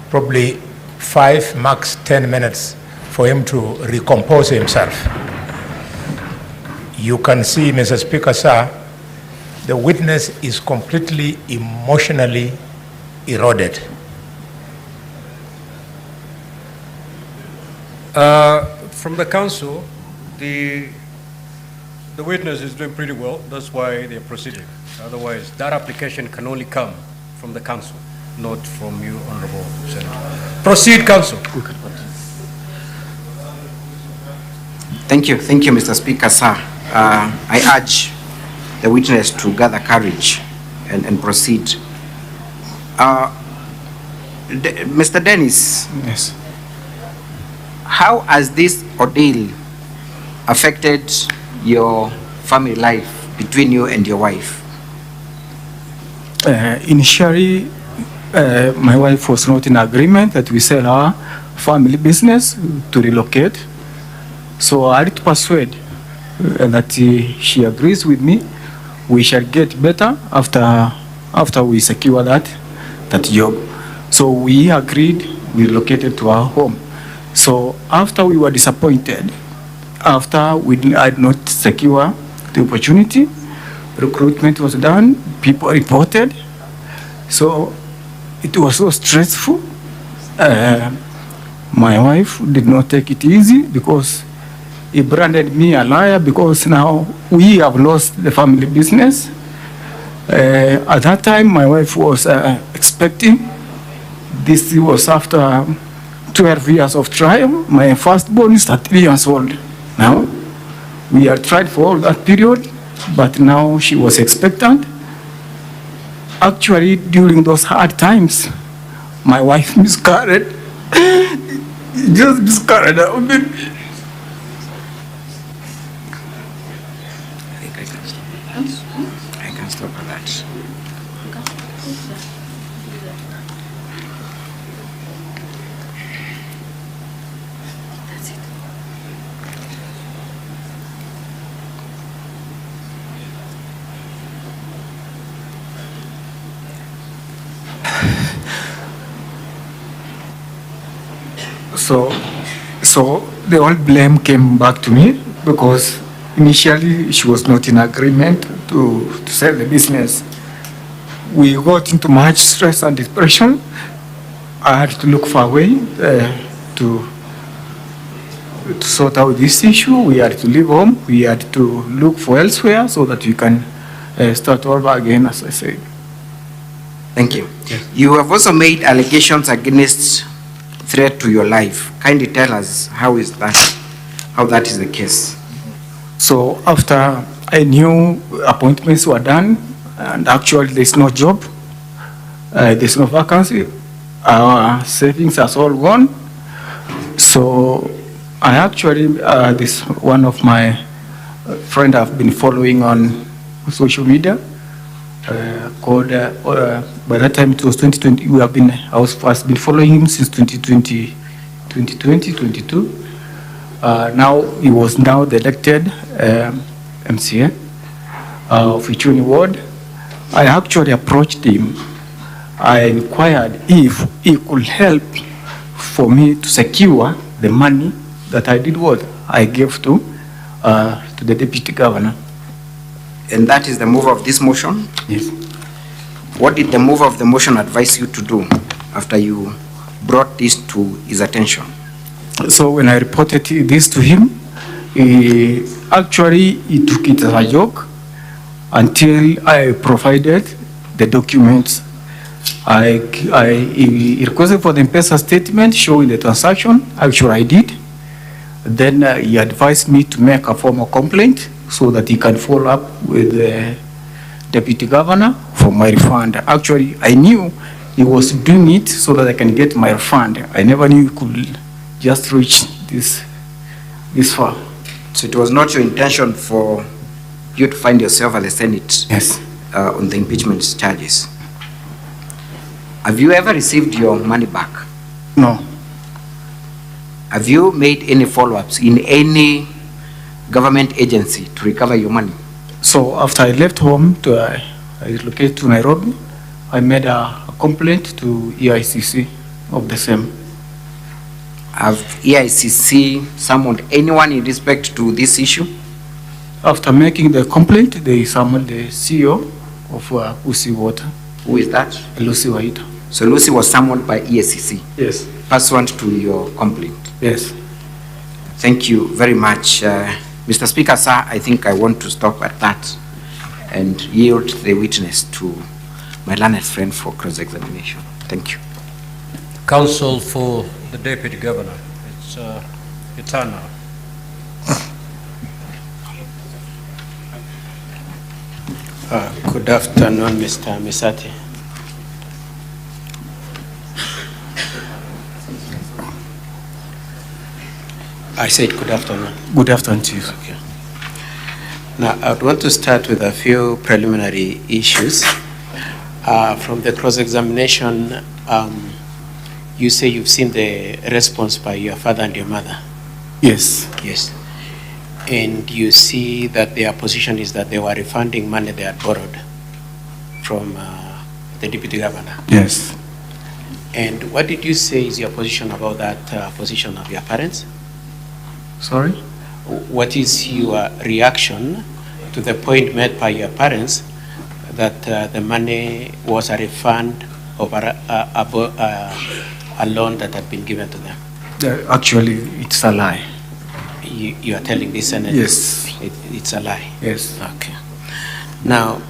probably 5, max 10 minutes for him to recompose himself. You can see, Mr. Speaker, sir, the witness is completely emotionally eroded. From the council, the witness is doing pretty well. That's why they're proceeding. Otherwise, that application can only come from the council, not from you, Honorable Senator. Proceed, council. Thank you, Mr. Speaker, sir. I urge the witness to gather courage and proceed. Mr. Dennis. Yes. How has this ordeal affected your family life between you and your wife? Initially, my wife was not in agreement that we sell our family business to relocate. So I had to persuade that she agrees with me. We shall get better after we secure that job. So we agreed, we relocated to our home. So after we were disappointed, after we had not secure the opportunity, recruitment was done, people reported. So it was so stressful. My wife did not take it easy because he branded me a liar because now we have lost the family business. At that time, my wife was expecting. This was after 12 years of trial. My firstborn is 3 years old now. We have tried for all that period, but now she was expectant. Actually, during those hard times, my wife miscarried. Just miscarried our baby. I can stop at that. So the whole blame came back to me because initially she was not in agreement to sell the business. We got into much stress and depression. I had to look for a way to sort out this issue. We had to leave home. We had to look for elsewhere so that we can start over again, as I said. Thank you. Yes. You have also made allegations against threat to your life. Kindly tell us how that is the case. So after I knew appointments were done, and actually there's no job, there's no vacancy, our savings are all gone. So I actually, this one of my friend I've been following on social media, called, by that time it was 2020, I've been following him since 2020, 2022. Now he was now the elected MCA of Ichuni Ward. I actually approached him. I inquired if he could help for me to secure the money that I did what I gave to the deputy governor. And that is the move of this motion? Yes. What did the move of the motion advise you to do after you brought this to his attention? So when I reported this to him, he took it as a joke until I provided the documents. He requested for the M-Pesa statement showing the transaction. Actually, I did. Then he advised me to make a formal complaint so that he can follow up with the deputy governor for my refund. Actually, I knew he was doing it so that I can get my refund. I never knew he could just reach this far. So it was not your intention for you to find yourself at the Senate? Yes. on the impeachment charges. Have you ever received your money back? No. Have you made any follow-ups in any government agency to recover your money? So after I left home, I relocated to Nairobi, I made a complaint to EICC of the same. Have EICC summoned anyone in respect to this issue? After making the complaint, they summoned the CEO of Usi Water. Who is that? Lucy Waita. So Lucy was summoned by EICC? Yes. Pursuant to your complaint? Yes. Thank you very much. Mr. Speaker, sir, I think I want to stop at that and yield the witness to my learned friend for cross-examination. Thank you. Counsel for the Deputy Governor. It's your turn now. Good afternoon, Mr. Misati. I said good afternoon. Good afternoon to you. Okay. Now, I would want to start with a few preliminary issues. From the cross-examination, you say you've seen the response by your father and your mother. Yes. Yes. And you see that their position is that they were refunding money they had borrowed from the deputy governor. Yes. And what did you say is your position about that position of your parents? Sorry? What is your reaction to the point made by your parents that the money was a refund of a loan that had been given to them? Actually, it's a lie. You are telling this Senate? Yes. It's a lie? Yes. Okay. Now,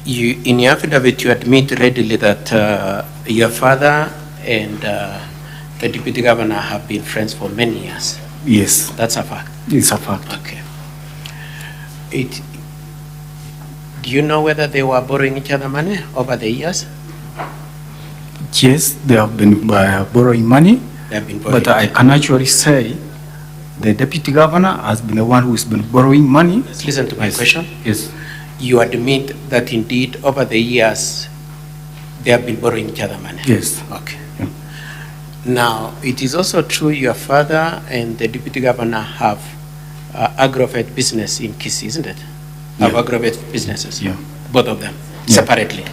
in your affidavit, you admit readily that your father and the deputy governor have been friends for many years. Yes. That's a fact? It's a fact. Okay. Do you know whether they were borrowing each other money over the years? Yes, they have been borrowing money. They have been borrowing. But I can actually say the deputy governor has been the one who has been borrowing money. Listen to my question. Yes. You admit that indeed over the years they have been borrowing each other money? Yes. Okay. Now, it is also true your father and the deputy governor have agro-vet business in Kisii, isn't it? Have agro-vet businesses? Yeah. Both of them, separately?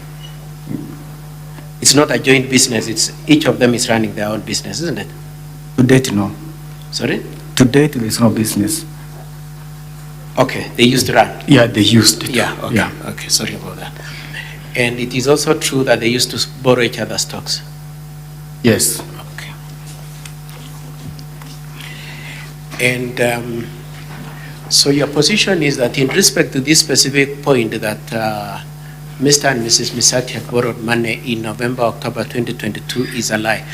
It's not a joint business, it's each of them is running their own business, isn't it? To date, no. Sorry? To date, there's no business. Okay, they used to run? Yeah, they used to. Yeah, okay, Yeah. okay, sorry about that. And it is also true that they used to borrow each other's stocks? Yes. Okay. And so your position is that in respect to this specific point that Mr. and Mrs. Misati had borrowed money in November, October 2022 is a lie.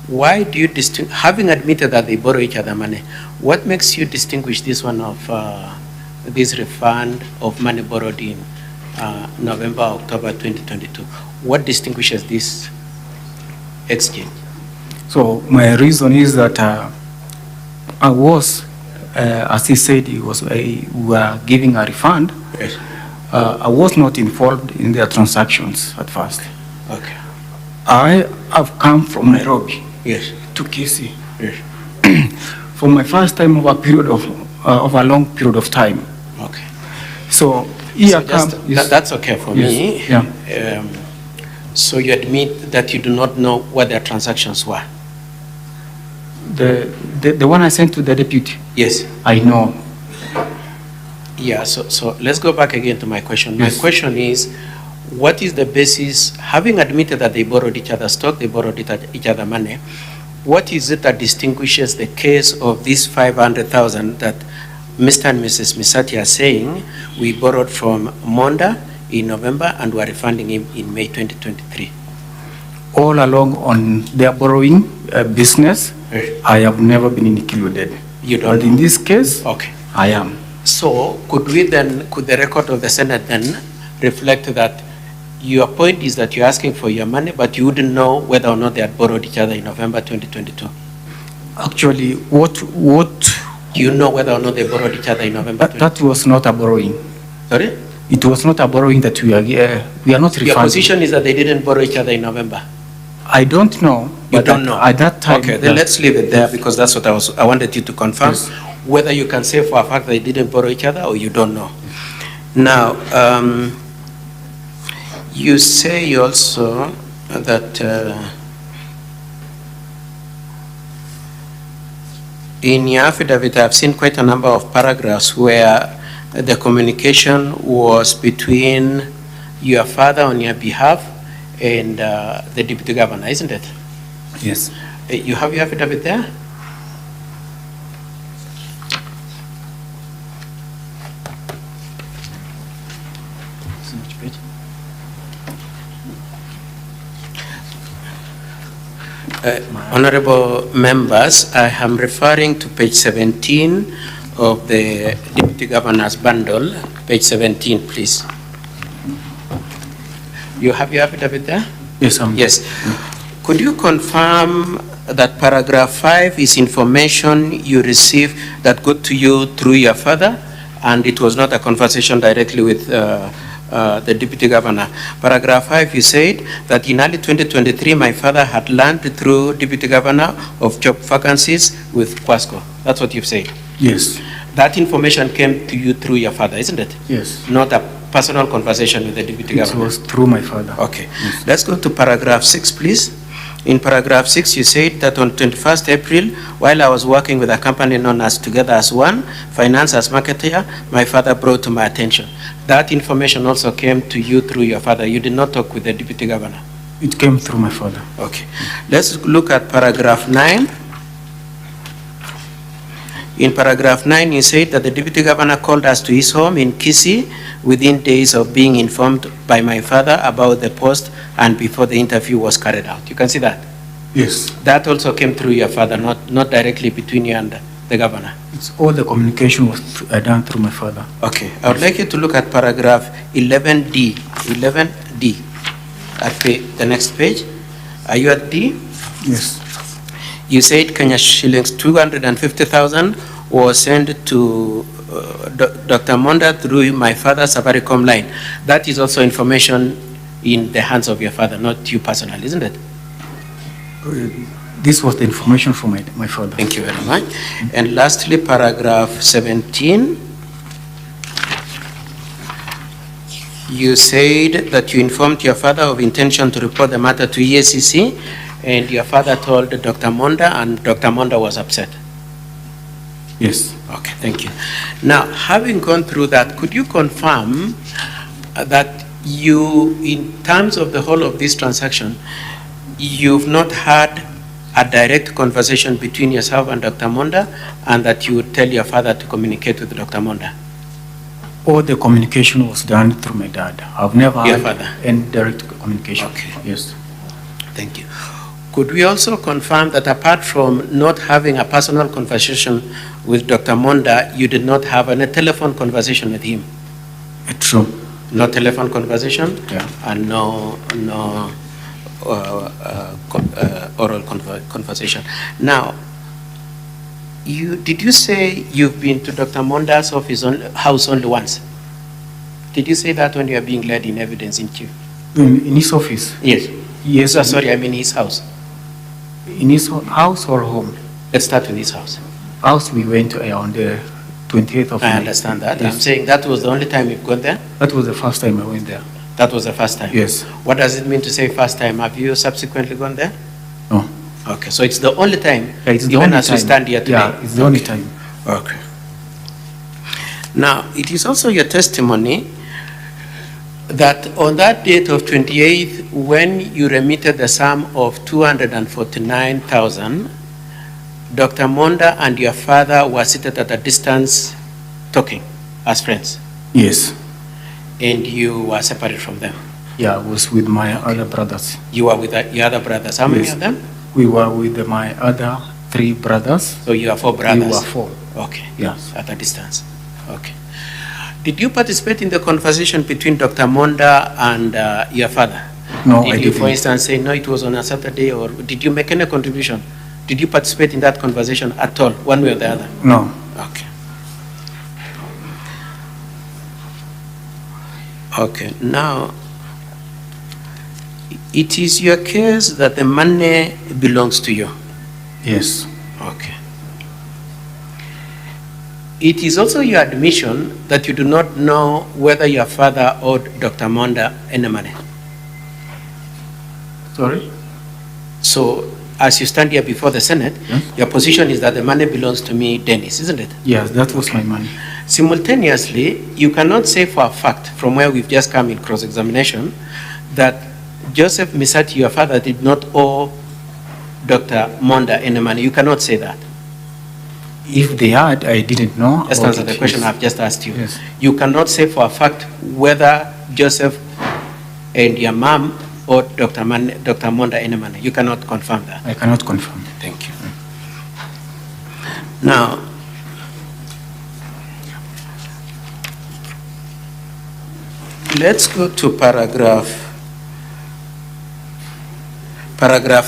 Why do you having admitted that they borrow each other money, what makes you distinguish this one of this refund of money borrowed in November, October 2022? What distinguishes this exchange? So my reason is that I was, as he said, we were giving a refund. Yes. I was not involved in their transactions at first. Okay. I have come from Nairobi. Yes. To Kisii. Yes. For my first time over a period of a long period of time. Okay. So here that's okay for me. Yeah. So you admit that you do not know what their transactions were? The one I sent to the deputy? Yes. I know. Yeah, so let's go back again to my question. Yes. My question is, what is the basis, having admitted that they borrowed each other's stock, they borrowed each other money, what is it that distinguishes the case of this 500,000 that Mr. and Mrs. Misati are saying we borrowed from Monda in November and we're refunding him in May 2023? All along on their borrowing business, I have never been included. You don't But in this case, okay, I am. So could the record of the Senate then reflect that your point is that you're asking for your money, but you wouldn't know whether or not they had borrowed each other in November 2022? Actually, what Do you know whether or not they borrowed each other in November? That was not a borrowing. Sorry? It was not a borrowing that we are not refunding. Your position is that they didn't borrow each other in November? I don't know. You don't know? At that time. Okay, then let's leave it there because that's what I wanted you to confirm. Yes. Whether you can say for a fact they didn't borrow each other or you don't know. Now, you say also that in your affidavit, I've seen quite a number of paragraphs where the communication was between your father on your behalf and the deputy governor, isn't it? Yes. You have your affidavit there? Honorable members, I am referring to page 17 of the Deputy Governor's bundle. Page 17, please. You have your affidavit there? Yes, Yes. Could you confirm that paragraph 5 is information you received that got to you through your father, and it was not a conversation directly with the Deputy Governor? Paragraph 5, you said that in early 2023, my father had learned through Deputy Governor of job vacancies with Quasco. That's what you've said? Yes. That information came to you through your father, isn't it? Yes. Not a personal conversation with the Deputy Governor? It was through my father. Okay. Yes. Let's go to paragraph 6, please. In paragraph 6, you said that on 21st April, while I was working with a company known as Together as One, finance as marketer, my father brought to my attention. That information also came to you through your father. You did not talk with the Deputy Governor? It came through my father. Okay. Let's look at paragraph 9. In paragraph 9, you said that the Deputy Governor called us to his home in Kisii within days of being informed by my father about the post and before the interview was carried out. You can see that? Yes. That also came through your father, not directly between you and the governor? It's all the communication was done through my father. Okay. I would like you to look at paragraph 11D. 11D. At the next page. Are you at D? Yes. You said Kenya shillings 250,000 was sent to Dr. Monda through my father's Safaricom line. That is also information in the hands of your father, not you personally, isn't it? This was the information from my father. Thank you very much. And lastly, paragraph 17. You said that you informed your father of intention to report the matter to EACC, and your father told Dr. Monda, and Dr. Monda was upset. Yes. Okay, thank you. Now, having gone through that, could you confirm that you, in terms of the whole of this transaction, you've not had a direct conversation between yourself and Dr. Monda, and that you would tell your father to communicate with Dr. Monda? All the communication was done through my dad. I've never Your had father? any direct communication. Okay. Yes. Thank you. Could we also confirm that apart from not having a personal conversation with Dr. Monda, you did not have a telephone conversation with him? True. No telephone conversation? Yeah. And no oral conversation. Now, did you say you've been to Dr. Monda's house only once? Did you say that when you are being led in evidence in chief? In his office? Yes. Yes. Sorry, I mean his house. In his house or home? Let's start with his house. House we went on the 28th of May. I understand that. Yes. I'm saying that was the only time you've gone there? That was the first time I went there. That was the first time? Yes. What does it mean to say first time? Have you subsequently gone there? No. Okay, so it's the only time, Yeah, it's the even only as we time. stand here today? Yeah, it's the only time. Okay. Now, it is also your testimony that on that date of 28th, when you remitted the sum of 249,000, Dr. Monda and your father were seated at a distance talking as friends? Yes. And you were separate from them? Yeah, I was with my other brothers. You were with your other brothers. How many Yes. of them? We were with my other 3 brothers. So you are 4 brothers? We were 4. Okay. Yes. At a distance. Okay. Did you participate in the conversation between Dr. Monda and your father? No, did I you, didn't. for instance, say, no, it was on a Saturday, or did you make any contribution? Did you participate in that conversation at all, one way or the other? No. Okay. Okay, now, it is your case that the money belongs to you? Yes. Okay. It is also your admission that you do not know whether your father owed Dr. Monda any money? Sorry? So, as you stand here before the Senate, your position is that the money belongs to me, Dennis, isn't it? Yes, that was my money. Simultaneously, you cannot say for a fact, from where we've just come in cross-examination, that Joseph Misati, your father, did not owe Dr. Monda any money. You cannot say that. If they had, I didn't know. Just answer the question I've just asked you. Yes. You cannot say for a fact whether Joseph and your mom owed Dr. Monda any money. You cannot confirm that. I cannot confirm. Thank you. Now, let's go to paragraph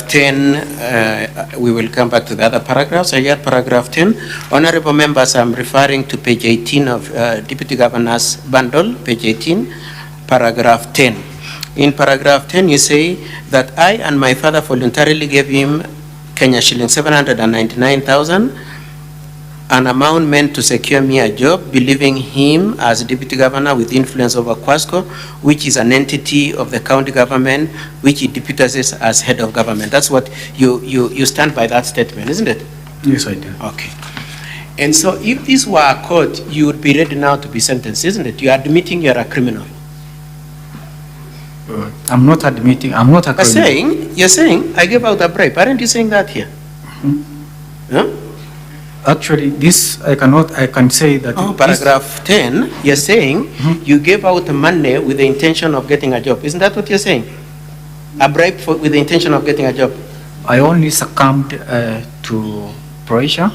10. We will come back to the other paragraphs. I had paragraph 10. Honorable members, I'm referring to page 18 of Deputy Governor's bundle, page 18, paragraph 10. In paragraph 10, you say that I and my father voluntarily gave him Kenya shilling 799,000, an amount meant to secure me a job, believing him as deputy governor with influence over Kwasco, which is an entity of the county government, which he deputizes as head of government. That's what you stand by that statement, isn't it? Yes, I do. Okay. And so if this were a court, you would be ready now to be sentenced, isn't it? You are admitting you're a criminal. I'm not admitting, I'm not a criminal. You're saying, I gave out a bribe. Aren't you saying that here? Huh? Actually, this, I can say that. Paragraph 10, you're saying you gave out money with the intention of getting a job. Isn't that what you're saying? A bribe with the intention of getting a job? I only succumbed to pressure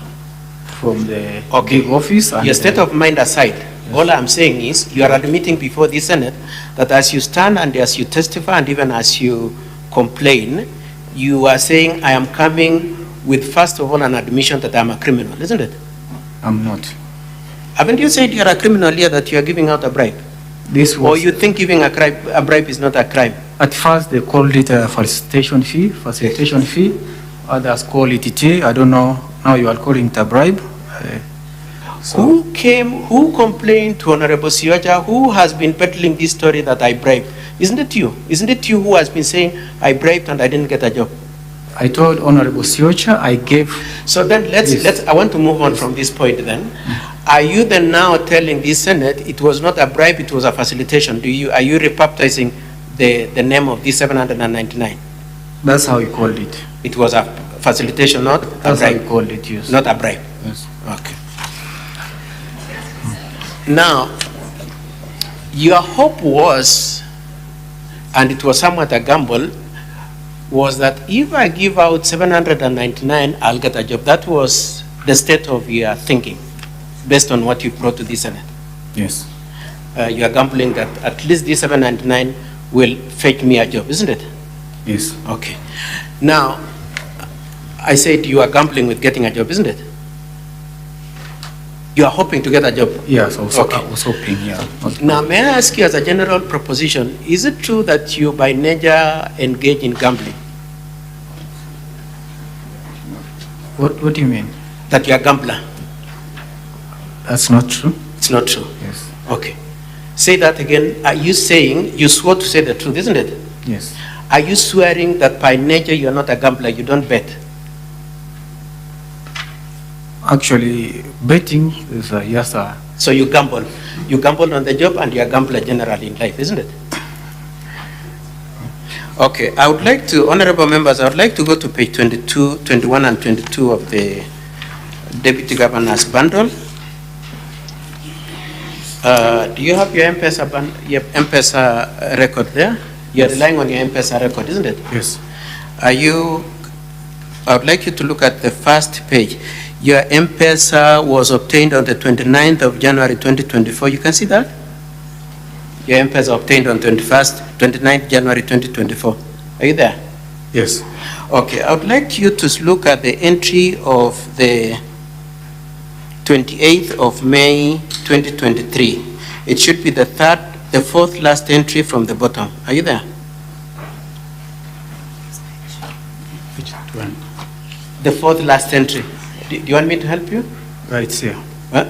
from the big office. Your state of mind aside, all I'm saying is you are admitting before the Senate that as you stand and as you testify and even as you complain, you are saying I am coming with first of all an admission that I'm a criminal, isn't it? I'm not. Haven't you said you're a criminal here, that you are giving out a bribe? Or you think giving a bribe is not a crime? At first they called it a facilitation fee. Others call it tea. I don't know. Now you are calling it a bribe. Who complained to Honorable Sioja, who has been peddling this story that I bribed? Isn't it you? Isn't it you who has been saying I bribed and I didn't get a job? I told Honorable Siocha I gave. So then I want to move on from this point then. Are you then now telling the Senate it was not a bribe, it was a facilitation? Are you rebaptizing the name of this 799? That's how you called it. It was a facilitation, not That's a bribe? how you called it, yes. Not a bribe? Yes. Okay. Now, your hope was, and it was somewhat a gamble, was that if I give out 799, I'll get a job. That was the state of your thinking, based on what you brought to the Senate. Yes. You are gambling that at least this 799 will fetch me a job, isn't it? Yes. Okay. Now, I said you are gambling with getting a job, isn't it? You are hoping to get a job? Yes, I was hoping, yeah. Now, may I ask you as a general proposition, is it true that you by nature engage in gambling? What do you mean? That you are a gambler? That's not true. It's not true? Yes. Okay. Say that again. Are you saying, you swore to say the truth, isn't it? Yes. Are you swearing that by nature you are not a gambler, you don't bet? Actually, betting is a yes, sir. So you gamble. You gamble on the job and you're a gambler generally in life, isn't it? Okay, I would like to, honorable members, I would like to go to page 22, 21 and 22 of the Deputy Governor's bundle. Do you have your M-Pesa record there? You're relying on your M-Pesa record, isn't it? Yes. I would like you to look at the first page. Your M-Pesa was obtained on the 29th of January 2024. You can see that? Your M-Pesa obtained on 29th January 2024. Are you there? Yes. Okay, I would like you to look at the entry of the 28th of May 2023. It should be the fourth last entry from the bottom. Are you there? Which one? The fourth last entry. Do you want me to help you? Right here.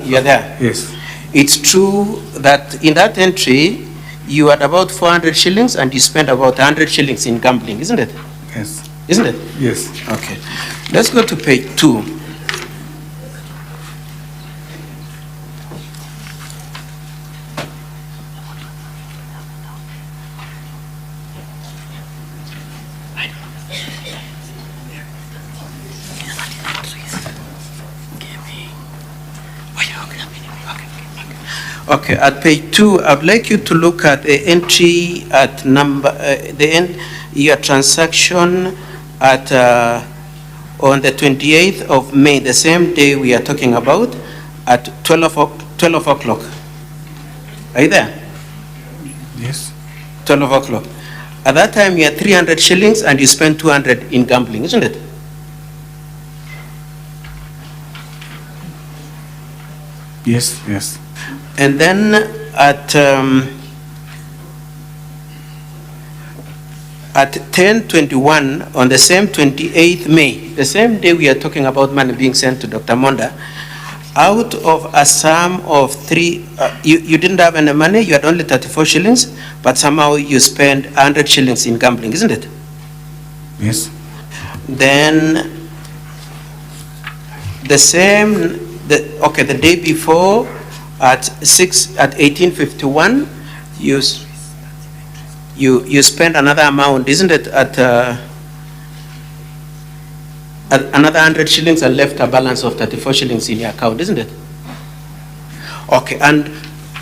You're there? Yes. It's true that in that entry, you had about 400 shillings and you spent about 100 shillings in gambling, isn't it? Yes. Isn't it? Yes. Okay. Let's go to page 2. Okay, at page 2, I'd like you to look at the entry at your transaction at on the 28th of May, the same day we are talking about, at 12 o'clock. Are you there? Yes. 12 o'clock. At that time, you had 300 shillings and you spent 200 in gambling, isn't it? Yes, yes. And then at 10:21 on the same 28th May, the same day we are talking about money being sent to Dr. Monda, out of a sum of you didn't have any money, you had only 34 shillings, but somehow you spent 100 shillings in gambling, isn't it? Yes. Then the day before, at 1851, you spend another amount, isn't it? At another 100 shillings and left a balance of 34 shillings in your account, isn't it? Okay, and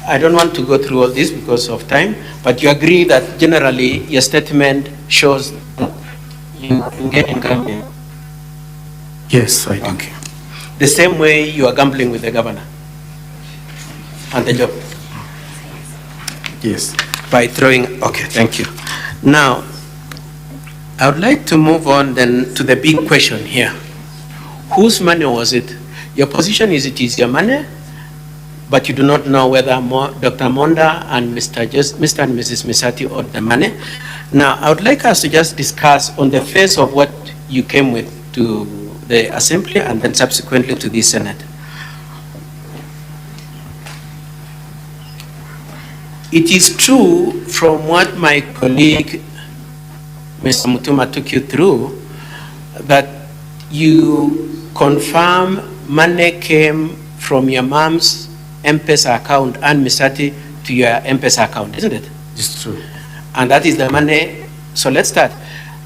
I don't want to go through all this because of time, but you agree that generally your statement shows that you engage in gambling? Yes, I do. Okay. The same way you are gambling with the governor and the job? Yes. By throwing, okay, thank you. Now, I would like to move on then to the big question here. Whose money was it? Your position is it is your money, but you do not know whether Dr. Monda and Mr. and Mrs. Misati owed the money. Now, I would like us to just discuss on the face of what you came with to the Assembly and then subsequently to the Senate. It is true from what my colleague, Mr. Mutuma, took you through, that you confirm money came from your mom's M-Pesa account and Misati to your M-Pesa account, isn't it? It's true. And that is the money. So let's start.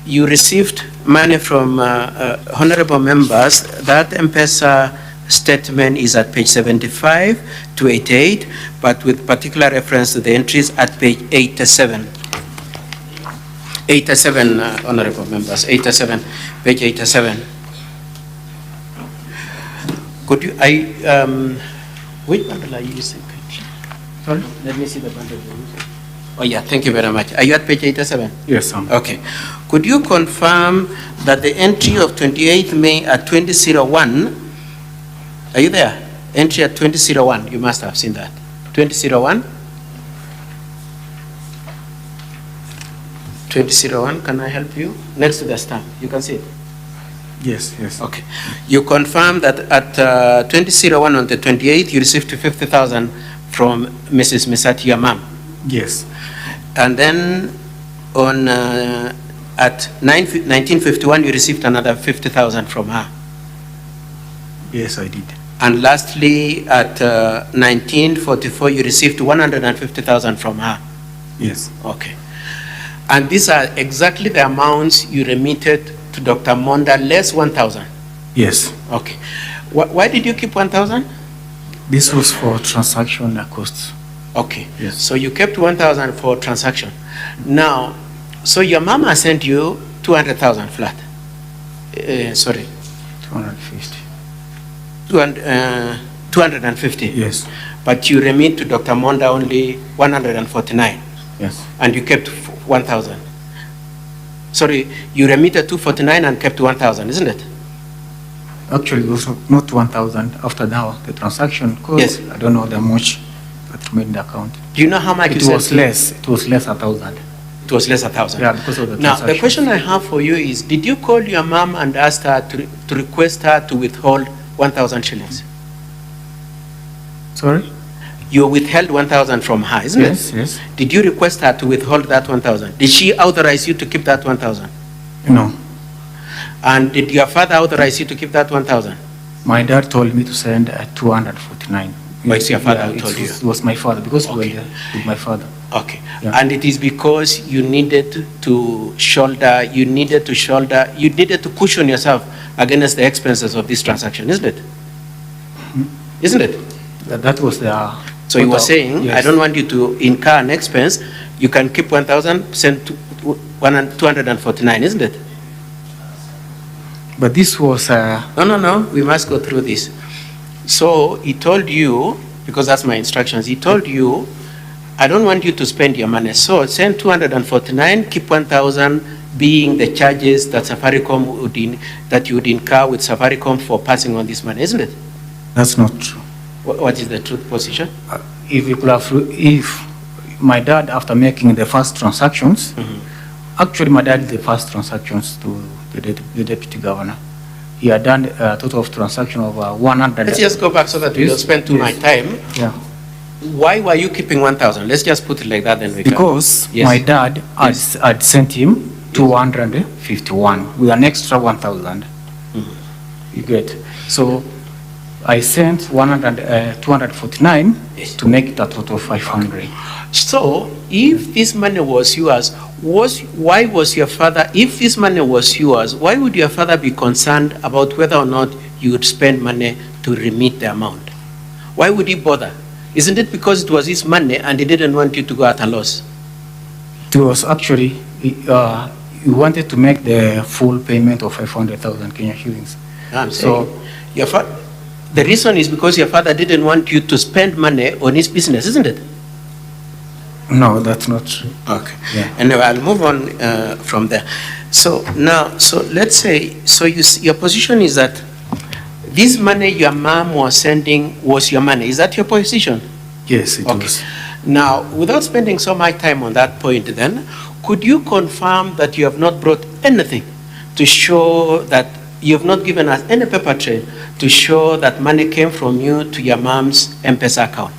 You received money from honorable members. That M-Pesa statement is at page 75 to 88, but with particular reference to the entries at page 87. 87, honorable members, 87, page 87. Could you, which bundle are you using? Sorry? Let me see the bundle you're using. Oh yeah, thank you very much. Are you at page 87? Yes, sir. Okay. Could you confirm that the entry of 28th May at 2001, are you there? Entry at 2001, you must have seen that. 2001? 2001, can I help you? Next to the stamp, you can see it. Yes, yes. Okay. You confirm that at 2001 on the 28th, you received 50,000 from Mrs. Misati, your mom. Yes. And then on at 1951, you received another 50,000 from her. Yes, I did. And lastly, at 1944, you received 150,000 from her. Yes. Okay. And these are exactly the amounts you remitted to Dr. Monda, less 1,000? Yes. Okay. Why did you keep 1,000? This was for transaction costs. Okay. Yes. So you kept 1,000 for transaction. Now, so your mama sent you 200,000 flat. Sorry. 250. 250. Yes. But you remit to Dr. Monda only 149. Yes. And you kept 1,000. Sorry, you remitted 249 and kept 1,000, isn't it? Actually, it was not 1,000 after now the transaction. Yes. I don't know how much that remained in the account. Do you know how much It you was sent? less. It was less 1,000. It was less 1,000. Yeah, because of the Now, transaction. the question I have for you is, did you call your mom and ask her to request her to withhold 1,000 shillings? Sorry? You withheld 1,000 from her, isn't Yes, it? yes. Did you request her to withhold that 1,000? Did she authorize you to keep that 1,000? No. And did your father authorize you to keep that 1,000? My dad told me to send 249. But it's your father who it told you? It was my father, because we were there with my father. Okay. Yeah. And it is because you needed to cushion yourself against the expenses of this transaction, isn't it? Isn't it? That was the... So you were saying, Yes. I don't want you to incur an expense, you can keep 1,000, send 249, isn't it? But this was... No, we must go through this. So he told you, because that's my instructions, he told you, I don't want you to spend your money, so send 249, keep 1,000 being the charges that that you would incur with Safaricom for passing on this money, isn't it? That's not true. What is the truth position? If my dad, after making the first transactions, actually my dad did the first transactions to the deputy governor. He had done a total of transaction of 100. Let's just go back so that we don't spend too much time. Yeah. Why were you keeping 1,000? Let's just put it like that, then we Because can. Yes. my dad had sent him 251 with an extra 1,000. You get. So I sent 249 to make it a total of 500. So if this money was yours, why was your father, if this money was yours, why would your father be concerned about whether or not you would spend money to remit the amount? Why would he bother? Isn't it because it was his money and he didn't want you to go at a loss? It was actually, he wanted to make the full payment of 500,000 Kenya shillings. I'm saying, the reason is because your father didn't want you to spend money on his business, isn't it? No, that's not true. Okay. Yeah. Anyway, I'll move on from there. So now, so let's say, so your position is that this money your mom was sending was your money. Is that your position? Yes, it Okay. was. Now, without spending so much time on that point then, could you confirm that you have not brought anything to show that you have not given us any paper trail to show that money came from you to your mom's M-Pesa account?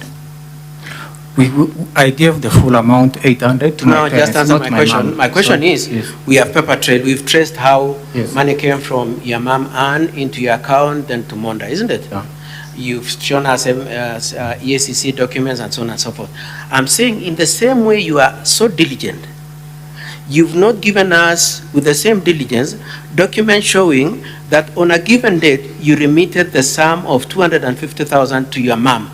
I gave the full amount, 800, to my No, parents, just answer not my my question. mom. My question So, is, yes. we have paper trail. We've traced how Yes. money came from your mom Anne into your account, then to Monda, isn't it? Yeah. You've shown us EACC documents and so on and so forth. I'm saying in the same way you are so diligent, you've not given us, with the same diligence, documents showing that on a given date, you remitted the sum of 250,000 to your mom,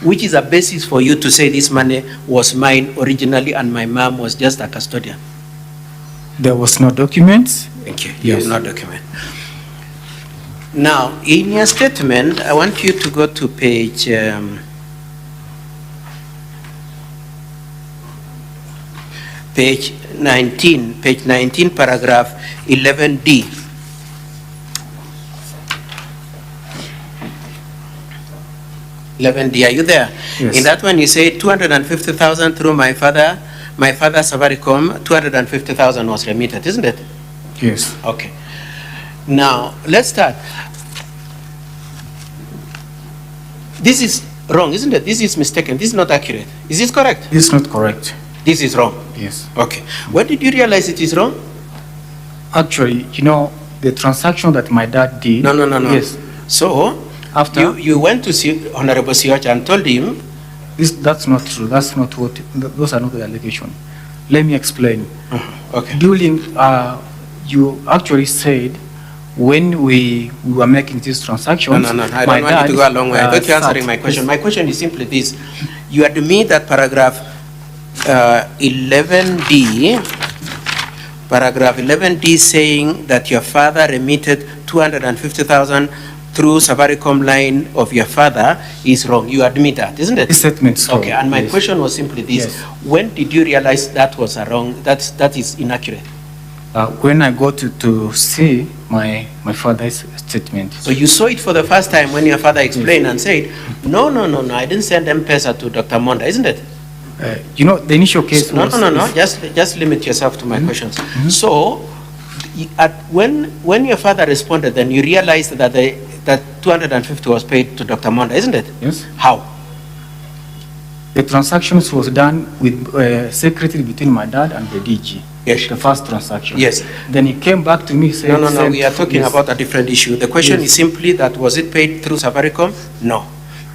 which is a basis for you to say this money was mine originally and my mom was just a custodian. There was no documents. Thank you. You Yes. did not document. Now, in your statement, I want you to go to page page 19, paragraph 11D. Are you there? Yes. In that one, you say 250,000 through my father Safaricom, 250,000 was remitted, isn't it? Yes. Okay. Now, let's start. This is wrong, isn't it? This is mistaken. This is not accurate. Is this correct? This is not correct. This is wrong. Yes. Okay. When did you realize it is wrong? Actually, the transaction that my dad did. No. Yes. So, After you went to see Honorable Sioch and told him. That's not true. That's not what. Those are not the allegations. Let me explain. Okay. During, you actually said when we were making these transactions. No. I don't want you to go a long way. I thought you're answering my question. My question is simply this. You admit that paragraph 11D, saying that your father remitted 250,000 through Safaricom line of your father is wrong. You admit that, isn't it? This statement is wrong. Okay, and my Yes. question was simply this. Yes. When did you realize that was a wrong, that is inaccurate? When I got to see my father's statement. So you saw it for the first time when your father explained and said, no, I didn't send M-Pesa to Dr. Monda, isn't it? You know, the initial case No, was... just limit yourself to my questions. So, when your father responded, then you realized that that 250 was paid to Dr. Monda, isn't it? Yes. How? The transactions was done with secretly between my dad and the DG. Yes. The first transaction. Yes. Then he came back to me saying... No, we are talking about a different issue. The question is simply that, was it paid through Safaricom? No.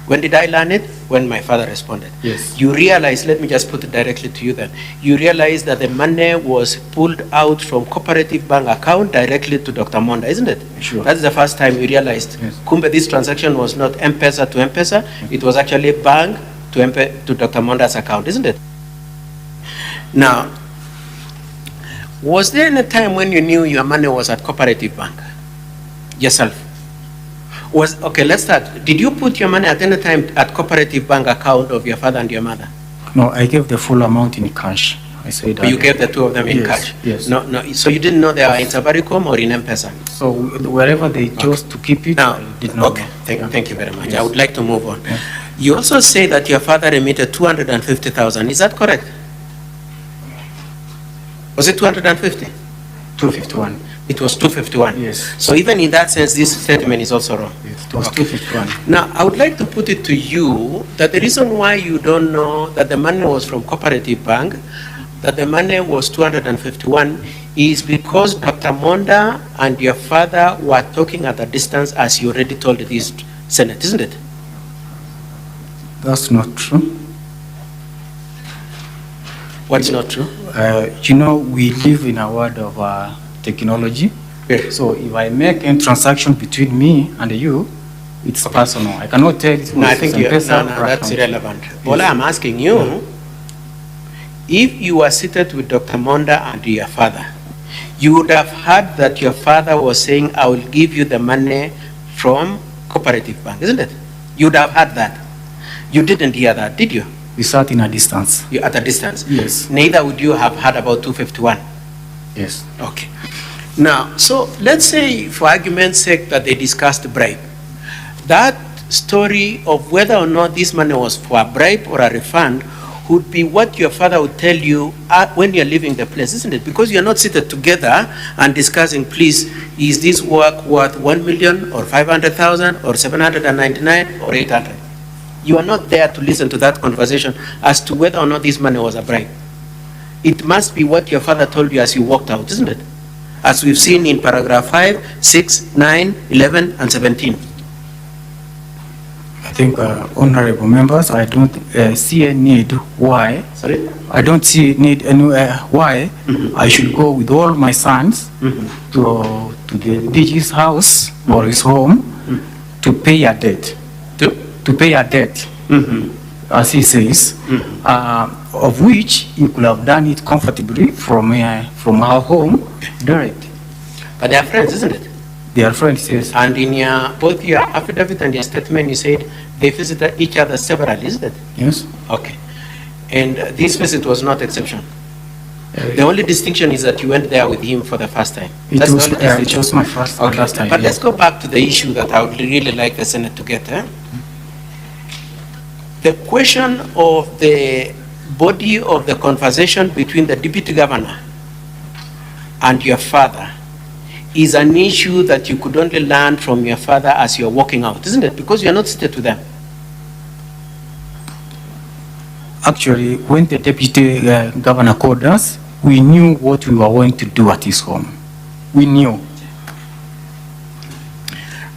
When did I learn it? When my father responded. Yes. You realize, let me just put it directly to you then. You realize that the money was pulled out from cooperative bank account directly to Dr. Monda, isn't it? Sure. That's the first time you realized. Yes. Kumbe, this transaction was not M-Pesa to M-Pesa. It was actually bank to Dr. Monda's account, isn't it? Now, was there any time when you knew your money was at cooperative bank? Yourself? Okay, let's start. Did you put your money at any time at cooperative bank account of your father and your mother? No, I gave the full amount in cash. I said that. You gave the two of them in cash? Yes. No. So you didn't know they were in Safaricom or in M-Pesa? So wherever they chose to keep it, I did not know. Thank you very much. Yes. I would like to move on. Yeah. You also say that your father remitted 250,000. Is that correct? Was it 250? 251. It was 251. Yes. So even in that sense, this statement is also wrong. Yes, it was 251. Now, I would like to put it to you that the reason why you don't know that the money was from Cooperative Bank, that the money was 251, is because Dr. Monda and your father were talking at a distance, as you already told this Senate, isn't it? That's not true. What's not true? You know, we live in a world of technology. Yeah. So if I make a transaction between me and you, it's personal. I cannot tell it. No, I think that's irrelevant. Yes. All I'm asking you, if you were seated with Dr. Monda and your father, you would have heard that your father was saying, I will give you the money from Cooperative Bank, isn't it? You would have heard that. You didn't hear that, did you? We sat in a distance. You at a distance? Yes. Neither would you have heard about 251? Yes. Okay. Now, so let's say, for argument's sake, that they discussed bribe. That story of whether or not this money was for a bribe or a refund would be what your father would tell you when you're leaving the place, isn't it? Because you're not seated together and discussing, please, is this work worth 1 million or 500,000 or 799 or 800? You are not there to listen to that conversation as to whether or not this money was a bribe. It must be what your father told you as you walked out, isn't it? As we've seen in paragraph 5, 6, 9, 11, and 17. I think, honorable members, I don't see a need why. Sorry? I don't see need anywhere why I should go with all my sons to the DG's house or his home to pay a debt. To pay a debt, as he says, of which you could have done it comfortably from our home direct. But they are friends, isn't it? They are friends, yes. And in both your affidavit and your statement, you said they visited each other severally, isn't it? Yes. Okay. And this visit was not exception. The only distinction is that you went there with him for the first time. It was my first time. But let's go back to the issue that I would really like the Senate to get. The question of the body of the conversation between the deputy governor and your father is an issue that you could only learn from your father as you're walking out, isn't it? Because you're not seated with them. Actually, when the deputy governor called us, we knew what we were going to do at his home. We knew.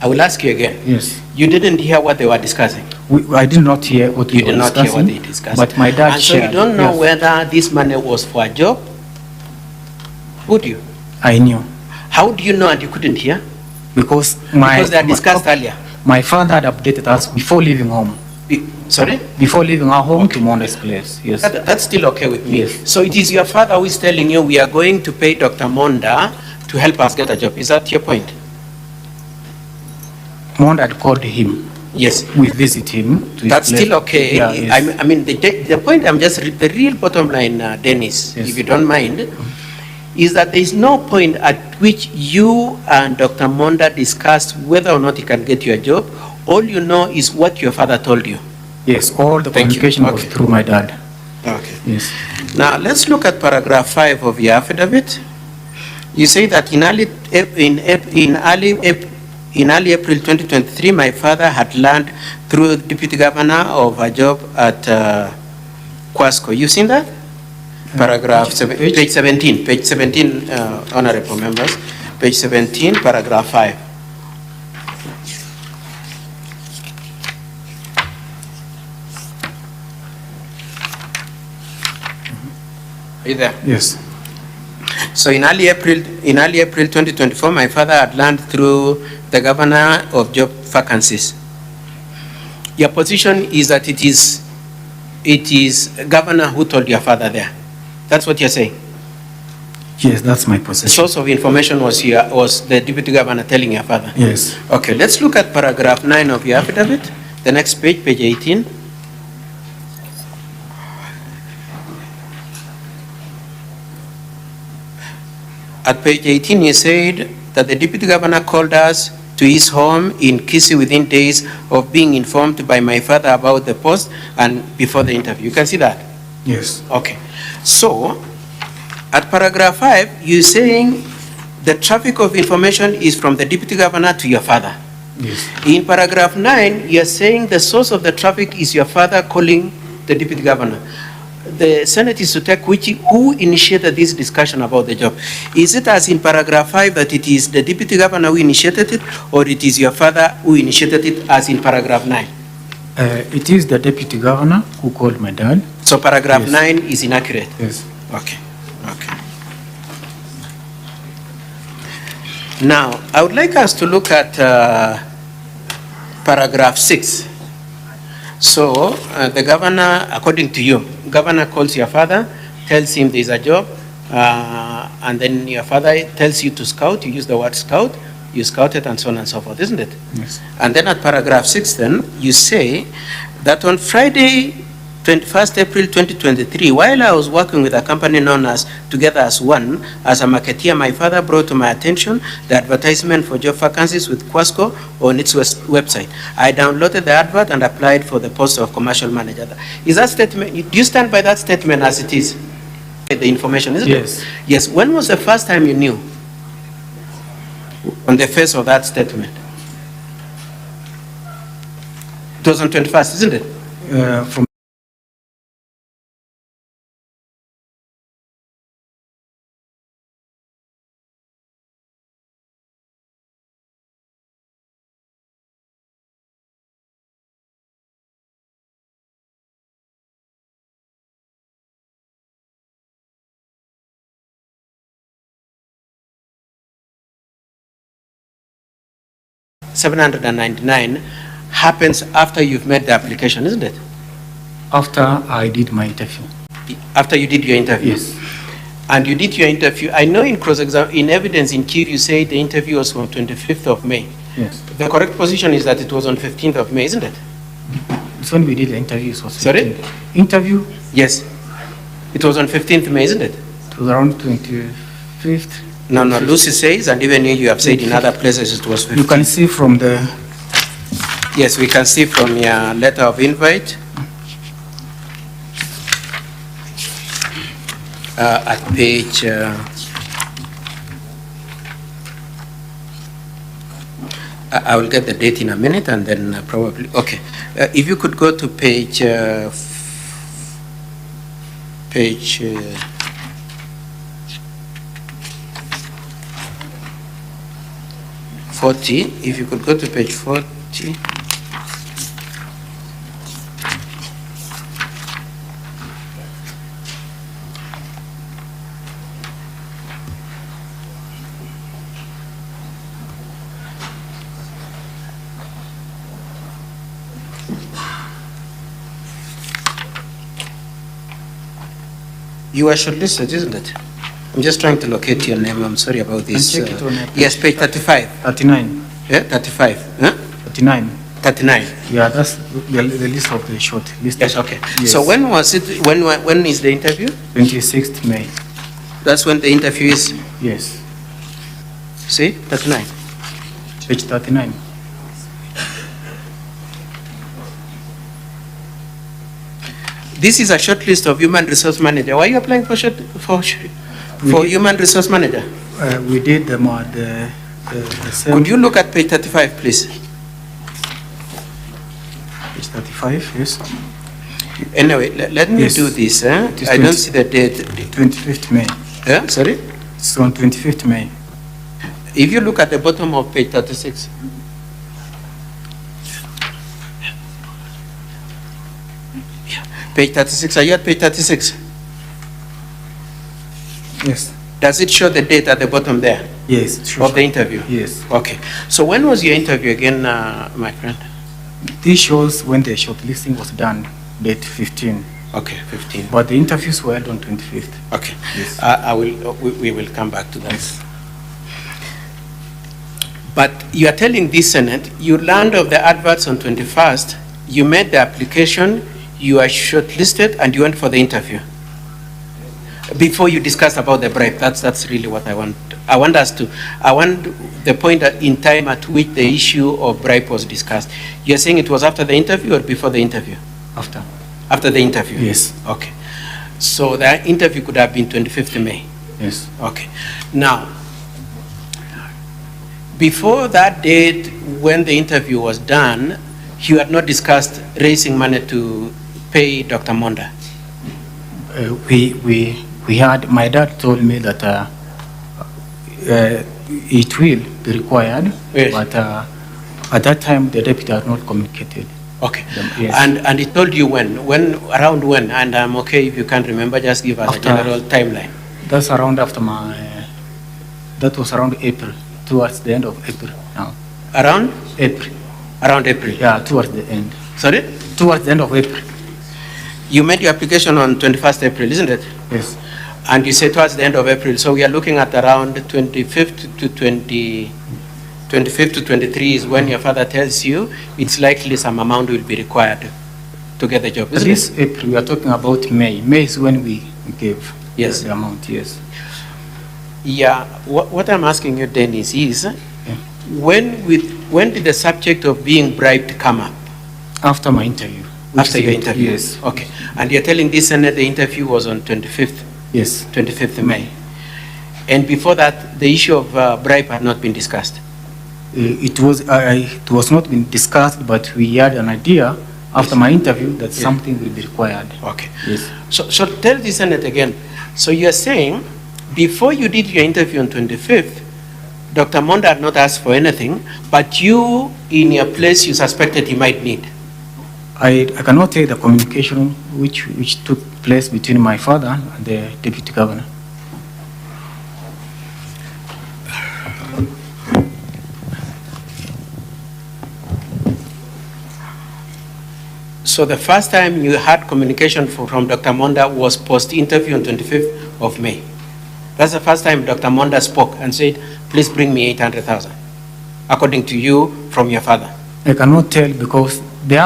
I will ask you again. Yes. You didn't hear what they were discussing? I did not hear what you did not hear what they discussed. But my dad and so shared. You don't know whether this money was for a job? Would you? I knew. How do you know and you couldn't hear? Because they are discussed earlier. My father had updated us before leaving home. Sorry? Before leaving our home to Monda's place. Yes. That's still okay with me. Yes. So it is your father who is telling you we are going to pay Dr. Monda to help us get a job. Is that your point? Monda had called him. Yes. We visit him. That's still okay. Yeah, yes. I mean, the point I'm just, the real bottom line, Dennis, if you don't mind, is that there is no point at which you and Dr. Monda discussed whether or not he can get you a job. All you know is what your father told you. Yes, all the communication was through my dad. Okay. Yes. Now let's look at paragraph 5 of your affidavit. You say that in early April 2023, my father had learned through the deputy governor of a job at Quasco. You seen that? Paragraph page 17, honorable members, page 17, paragraph 5. Are you there? Yes. So in early April 2024, my father had learned through the governor of job vacancies. Your position is that it is governor who told your father there. That's what you're saying? Yes, that's my position. The source of information was the deputy governor telling your father? Yes. Okay, let's look at paragraph 9 of your affidavit. The next page, page 18. At page 18, you said that the deputy governor called us to his home in Kisii within days of being informed by my father about the post and before the interview. You can see that? Yes. Okay. So, at paragraph 5, you're saying the traffic of information is from the deputy governor to your father. Yes. In paragraph 9, you're saying the source of the traffic is your father calling the deputy governor. The Senate is to take who initiated this discussion about the job. Is it as in paragraph 5 that it is the deputy governor who initiated it, or it is your father who initiated it as in paragraph 9? It is the deputy governor who called my dad. So paragraph 9 is inaccurate? Yes. Okay. Okay. Now, I would like us to look at paragraph 6. So, the governor, according to you, governor calls your father, tells him there's a job, and then your father tells you to scout. You use the word scout, you scout it, and so on and so forth, isn't it? Yes. And then at paragraph 6, then, you say that on Friday, 21st April 2023, while I was working with a company known as Together as One, as a marketeer, my father brought to my attention the advertisement for job vacancies with Quasco on its website. I downloaded the advert and applied for the post of commercial manager. Is that statement, do you stand by that statement as it is? The information, isn't it? Yes. Yes. When was the first time you knew? On the face of that statement? It was on 21st, isn't it? From $799 happens after you've made the application, isn't it? After I did my interview. After you did your interview? Yes. And you did your interview. I know in in evidence in Q, you say the interview was on 25th of May. Yes. The correct position is that it was on 15th of May, isn't it? It's when we did the interview. So Sorry? Interview? Yes. It was on 15th May, isn't it? It was around 25th. No, Lucy says, and even you have said in other places it was 15th. You can see from the... Yes, we can see from your letter of invite. At page... I will get the date in a minute and then probably... Okay. If you could go to page... page... 40, if you could go to page 40. You are shortlisted, isn't it? I'm just trying to locate your name. I'm sorry about this. Check it on yes, page 35. 39. Yeah, 35. Huh? 39. 39. Yeah, that's the list of the short list. Yes, okay. Yes. So when was it? When is the interview? 26th May. That's when the interview is? Yes. See, 39. Page 39. This is a short list of human resource manager. Why are you applying for human resource manager? We did the same. Could you look at page 35, please? Page 35, yes. Anyway, let me Yes. do this. It is I don't see the date. 25th May. Sorry? It's on 25th May. If you look at the bottom of page 36. Page 36, are you at page 36? Yes. Does it show the date at the bottom there? Yes. Of the interview? Yes. Okay. So when was your interview again, my friend? This shows when the shortlisting was done, date 15. Okay, 15. But the interviews were held on 25th. Okay. Yes. We will come back to that. Yes. But you are telling this Senate, you learned of the adverts on 21st, you made the application, you are shortlisted, and you went for the interview. Before you discussed about the bribe, that's really what I want. I want the point in time at which the issue of bribe was discussed. You're saying it was after the interview or before the interview? After. After the interview? Yes. Okay. So the interview could have been 25th May? Yes. Okay. Now, before that date, when the interview was done, you had not discussed raising money to pay Dr. Monda? We had, my dad told me that it will be required, Yes. but at that time the deputy had not communicated. Okay. Yes. And he told you around when, and I'm okay if you can't remember, just give us a general timeline. That's around after that was around April, towards the end of April now. Around? April. Around April? Yeah, towards the end. Sorry? Towards the end of April. You made your application on 21st April, isn't it? Yes. And you said towards the end of April, so we are looking at around 25th to 23 is when your father tells you it's likely some amount will be required to get the job, isn't This it? April, we are talking about May. May is when we gave Yes. the amount, yes. Yeah, what I'm asking you, Dennis, is when did the subject of being bribed come up? After my interview. After your interview? Yes. Okay. And you're telling this Senate the interview was on 25th? Yes. 25th May. And before that, the issue of bribe had not been discussed? It was not been discussed, but we had an idea after my interview that something will be required. Okay. Yes. So tell the Senate again. So you're saying before you did your interview on 25th, Dr. Monda had not asked for anything, but you, in your place, you suspected he might need. I cannot take the communication which took place between my father and the deputy governor. So the first time you had communication from Dr. Monda was post-interview on 25th of May. That's the first time Dr. Monda spoke and said, please bring me 800,000, according to you, from your father. I cannot tell because they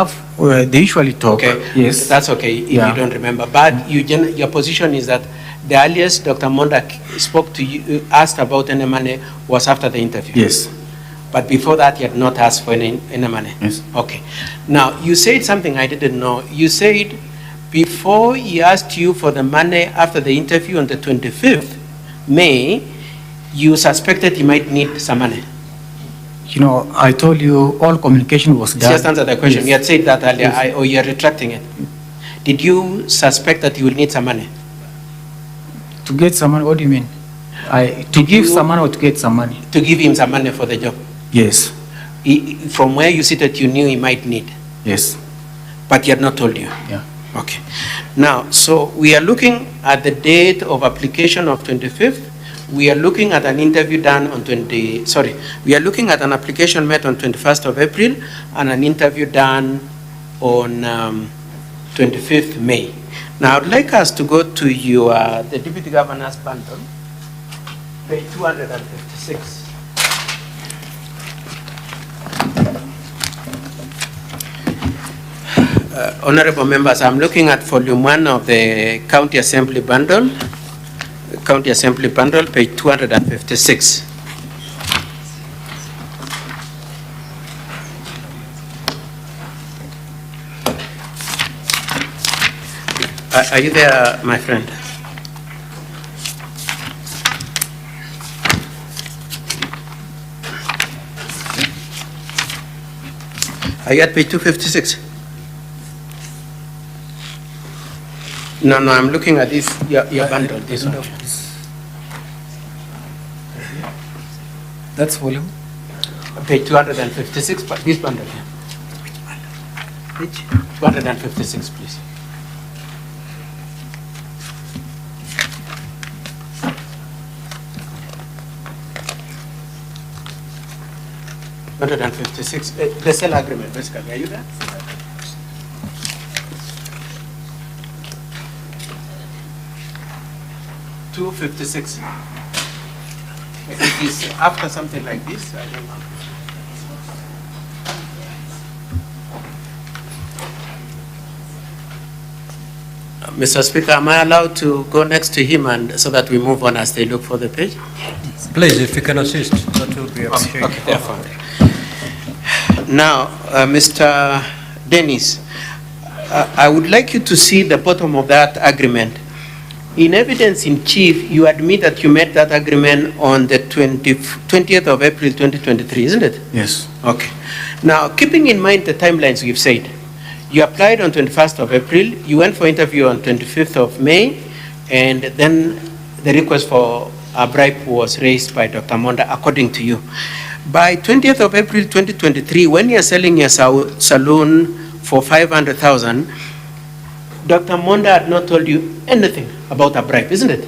usually talk. Okay, yes. That's okay if you don't remember. But your position is that the earliest Dr. Monda spoke to you, asked about any money was after the interview. Yes. But before that, you had not asked for any money. Yes. Okay. Now, you said something I didn't know. You said before he asked you for the money after the interview on the 25th May, you suspected he might need some money. You know, I told you all communication was done. Just answer the question. Yes. You had said that earlier, Yes. or you're retracting it. Did you suspect that you will need some money? To get some money, what do you mean? To give some money or to get some money? To give him some money for the job. Yes. From where you seated, you knew he might need. Yes. But he had not told you. Yeah. Okay. Now, so we are looking at the date of application of 25th. We are looking at an interview done on we are looking at an application made on 21st of April and an interview done on 25th May. Now, I'd like us to go to the Deputy Governor's bundle, page 256. Honorable members, I'm looking at volume 1 of the County Assembly bundle, page 256. Are you there, my friend? Are you at page 256? No, I'm looking at this, your bundle, this one. That's volume. Page 256, but this bundle here. Page 256, please. The sale agreement, basically. Are you there? $256. It is after something like this. I don't know. Mr. Speaker, am I allowed to go next to him and so that we move on as they look for the page? Please, if you can assist, that will be appreciated. Okay, therefore. Now, Mr. Dennis, I would like you to see the bottom of that agreement. In evidence in chief, you admit that you made that agreement on the 20th of April 2023, isn't it? Yes. Okay. Now, keeping in mind the timelines you've said, you applied on 21st of April, you went for interview on 25th of May, and then the request for a bribe was raised by Dr. Monda, according to you. By 20th of April 2023, when you're selling your saloon for 500,000, Dr. Monda had not told you anything about a bribe, isn't it?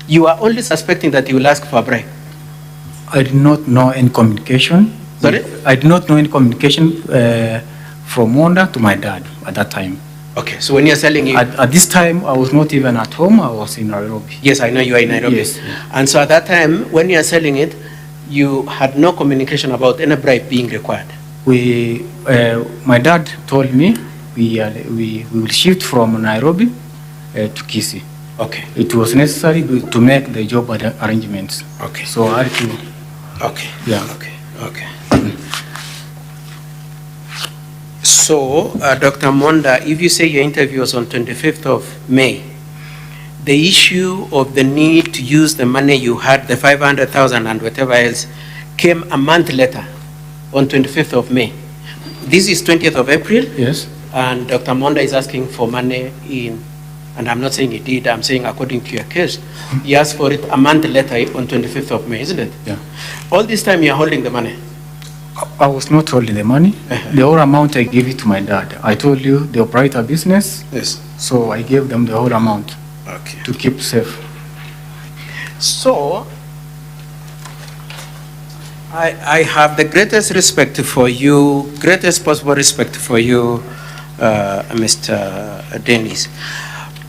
You are only suspecting that he will ask for a bribe. I did not know any communication. Sorry? I did not know any communication from Monda to my dad at that time. Okay, so when you're selling it... At this time, I was not even at home, I was in Nairobi. Yes, I know you are in Nairobi. Yes. And so at that time, when you're selling it, you had no communication about any bribe being required. My dad told me we will shift from Nairobi to Kisii. Okay. It was necessary to make the job arrangements. Okay. So I had to. Okay. Yeah. Okay. So, Dr. Monda, if you say your interview was on 25th of May, the issue of the need to use the money you had, the 500,000 and whatever else, came a month later, on 25th of May. This is 20th of April. Yes. And Dr. Monda is asking for money in, and I'm not saying he did, I'm saying according to your case, he asked for it a month later on 25th of May, isn't it? Yeah. All this time you're holding the money? I was not holding the money. The whole amount I gave it to my dad. I told you they operate a business. Yes. So I gave them the whole amount. Okay. To keep safe. So, I have the greatest respect for you, greatest possible respect for you, Mr. Dennis.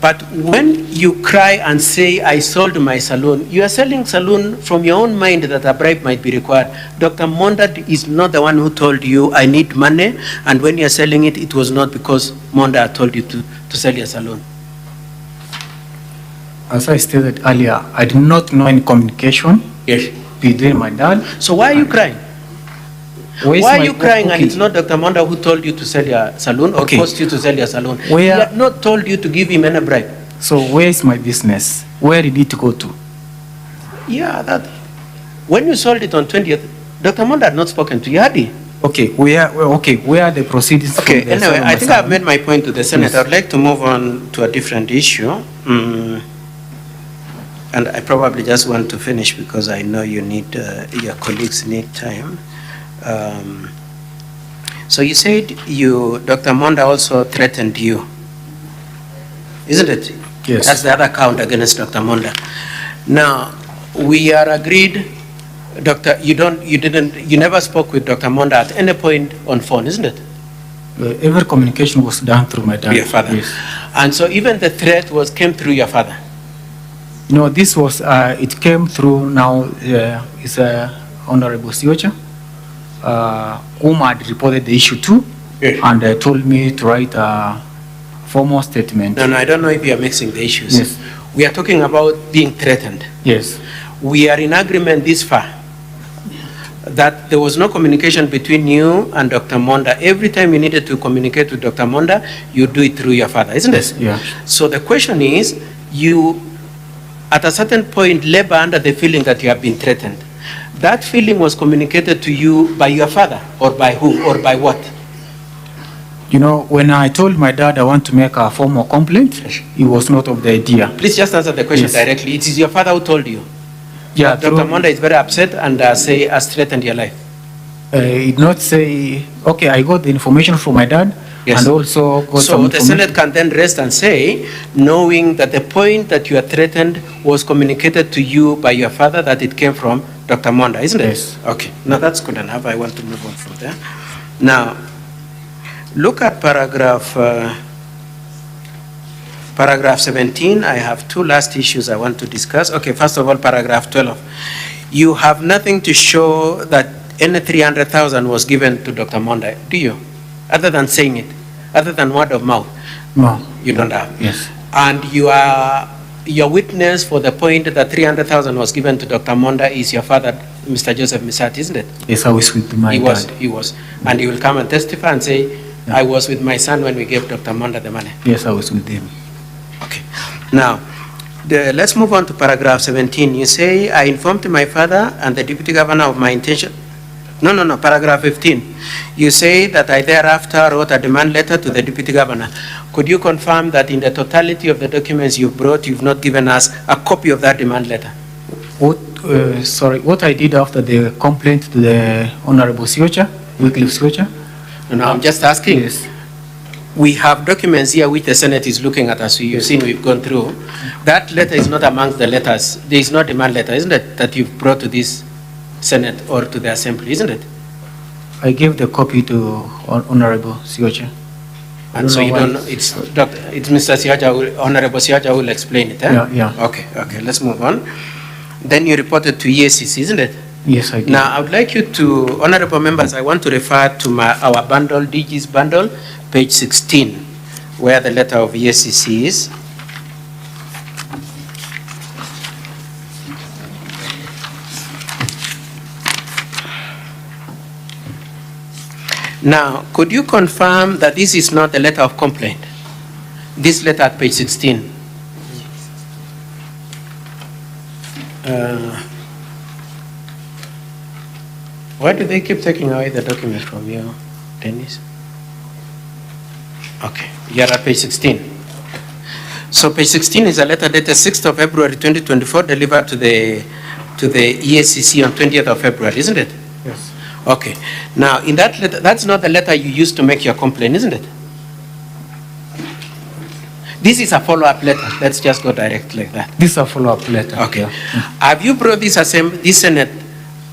But when you cry and say, I sold my saloon, you are selling saloon from your own mind that a bribe might be required. Dr. Monda is not the one who told you, I need money, and when you're selling it, it was not because Monda told you to sell your saloon. As I stated earlier, I did not know any communication between my dad. So why are you crying? Why are you crying and it's not Dr. Monda who told you to sell your saloon or forced you to sell your saloon? He had not told you to give him any bribe. So where is my business? Where did it go to? Yeah, that. When you sold it on 20th, Dr. Monda had not spoken to you, had he? Okay, where are the proceedings? Okay, anyway, I think I've made my point to the Senate. Yes. I'd like to move on to a different issue. And I probably just want to finish because I know you need, your colleagues need time. So you said Dr. Monda also threatened you, isn't it? Yes. That's the other count against Dr. Monda. Now, we are agreed, you never spoke with Dr. Monda at any point on phone, isn't it? Every communication was done through my dad. Your father. Yes. And so even the threat came through your father? No, this was, it came through now, it's Honorable Siocha, whom had reported the issue to, and told me to write a formal statement. No, I don't know if you are mixing the issues. Yes. We are talking about being threatened. Yes. We are in agreement this far that there was no communication between you and Dr. Monda. Every time you needed to communicate with Dr. Monda, you do it through your father, isn't it? Yeah. So the question is, you, at a certain point, labor under the feeling that you have been threatened. That feeling was communicated to you by your father, or by who, or by what? You know, when I told my dad I want to make a formal complaint, he was not of the idea. Please just answer the question Yes. directly. It is your father who told you. Yeah, Dr. Monda is very upset and has threatened your life. He did not say, okay, I got the information from my dad, Yes. and also got So some the information. Senate can then rest and say, knowing that the point that you are threatened was communicated to you by your father, that it came from Dr. Monda, isn't it? Yes. Okay. Now that's good enough. I want to move on from there. Now, look at paragraph 17. I have two last issues I want to discuss. Okay, first of all, paragraph 12. You have nothing to show that any 300,000 was given to Dr. Monda, do you? Other than saying it, other than word of mouth. No. You don't have. Yes. And your witness for the point that 300,000 was given to Dr. Monda is your father, Mr. Joseph Misati, isn't it? Yes, I was with my dad. He was. And he will come and testify and say, I was with my son when we gave Dr. Monda the money. Yes, I was with him. Now, let's move on to paragraph 17. You say, I informed my father and the deputy governor of my intention. No, paragraph 15. You say that I thereafter wrote a demand letter to the deputy governor. Could you confirm that in the totality of the documents you've brought, you've not given us a copy of that demand letter? What I did after the complaint to the Honorable Siocha, Wycliffe Siocha? No, I'm just asking. Yes. We have documents here which the Senate is looking at, as you've seen, we've gone through. That letter is not amongst the letters. There is no demand letter, isn't it, that you've brought to this Senate or to the Assembly, isn't it? I gave the copy to Honorable Siocha. And so you don't know, it's Mr. Siocha, Honorable Siocha will explain it, eh? Yeah. Okay, let's move on. Then you reported to EACC, isn't it? Yes, I did. Now, I would like you to, honorable members, I want to refer to our bundle, DG's bundle, page 16, where the letter of EACC is. Now, could you confirm that this is not a letter of complaint? This letter at page 16. Why do they keep taking away the documents from you, Dennis? Okay, you're at page 16. So page 16 is a letter dated 6th of February 2024, delivered to the EACC on 20th of February, isn't it? Yes. Okay. Now, in that letter, that's not the letter you used to make your complaint, isn't it? This is a follow-up letter. Let's just go direct like that. This is a follow-up letter. Okay. Have you brought this Senate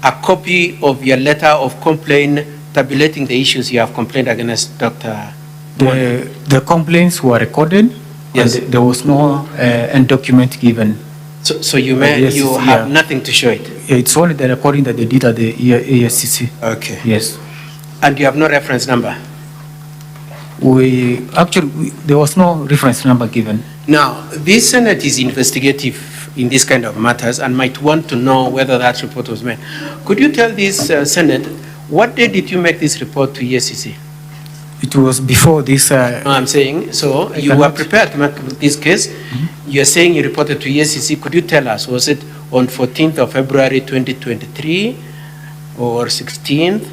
a copy of your letter of complaint tabulating the issues you have complained against Dr. The complaints were recorded. Yes. And there was no end document given. So you have nothing to show it? It's only the recording that they did at the ASCC. Okay. Yes. And you have no reference number? There was no reference number given. Now, this Senate is investigative in this kind of matters and might want to know whether that report was made. Could you tell this Senate, what day did you make this report to EACC? It was before this. I'm saying, so you were prepared to make this case. You're saying you reported to EACC. Could you tell us, was it on 14th of February 2023 or 16th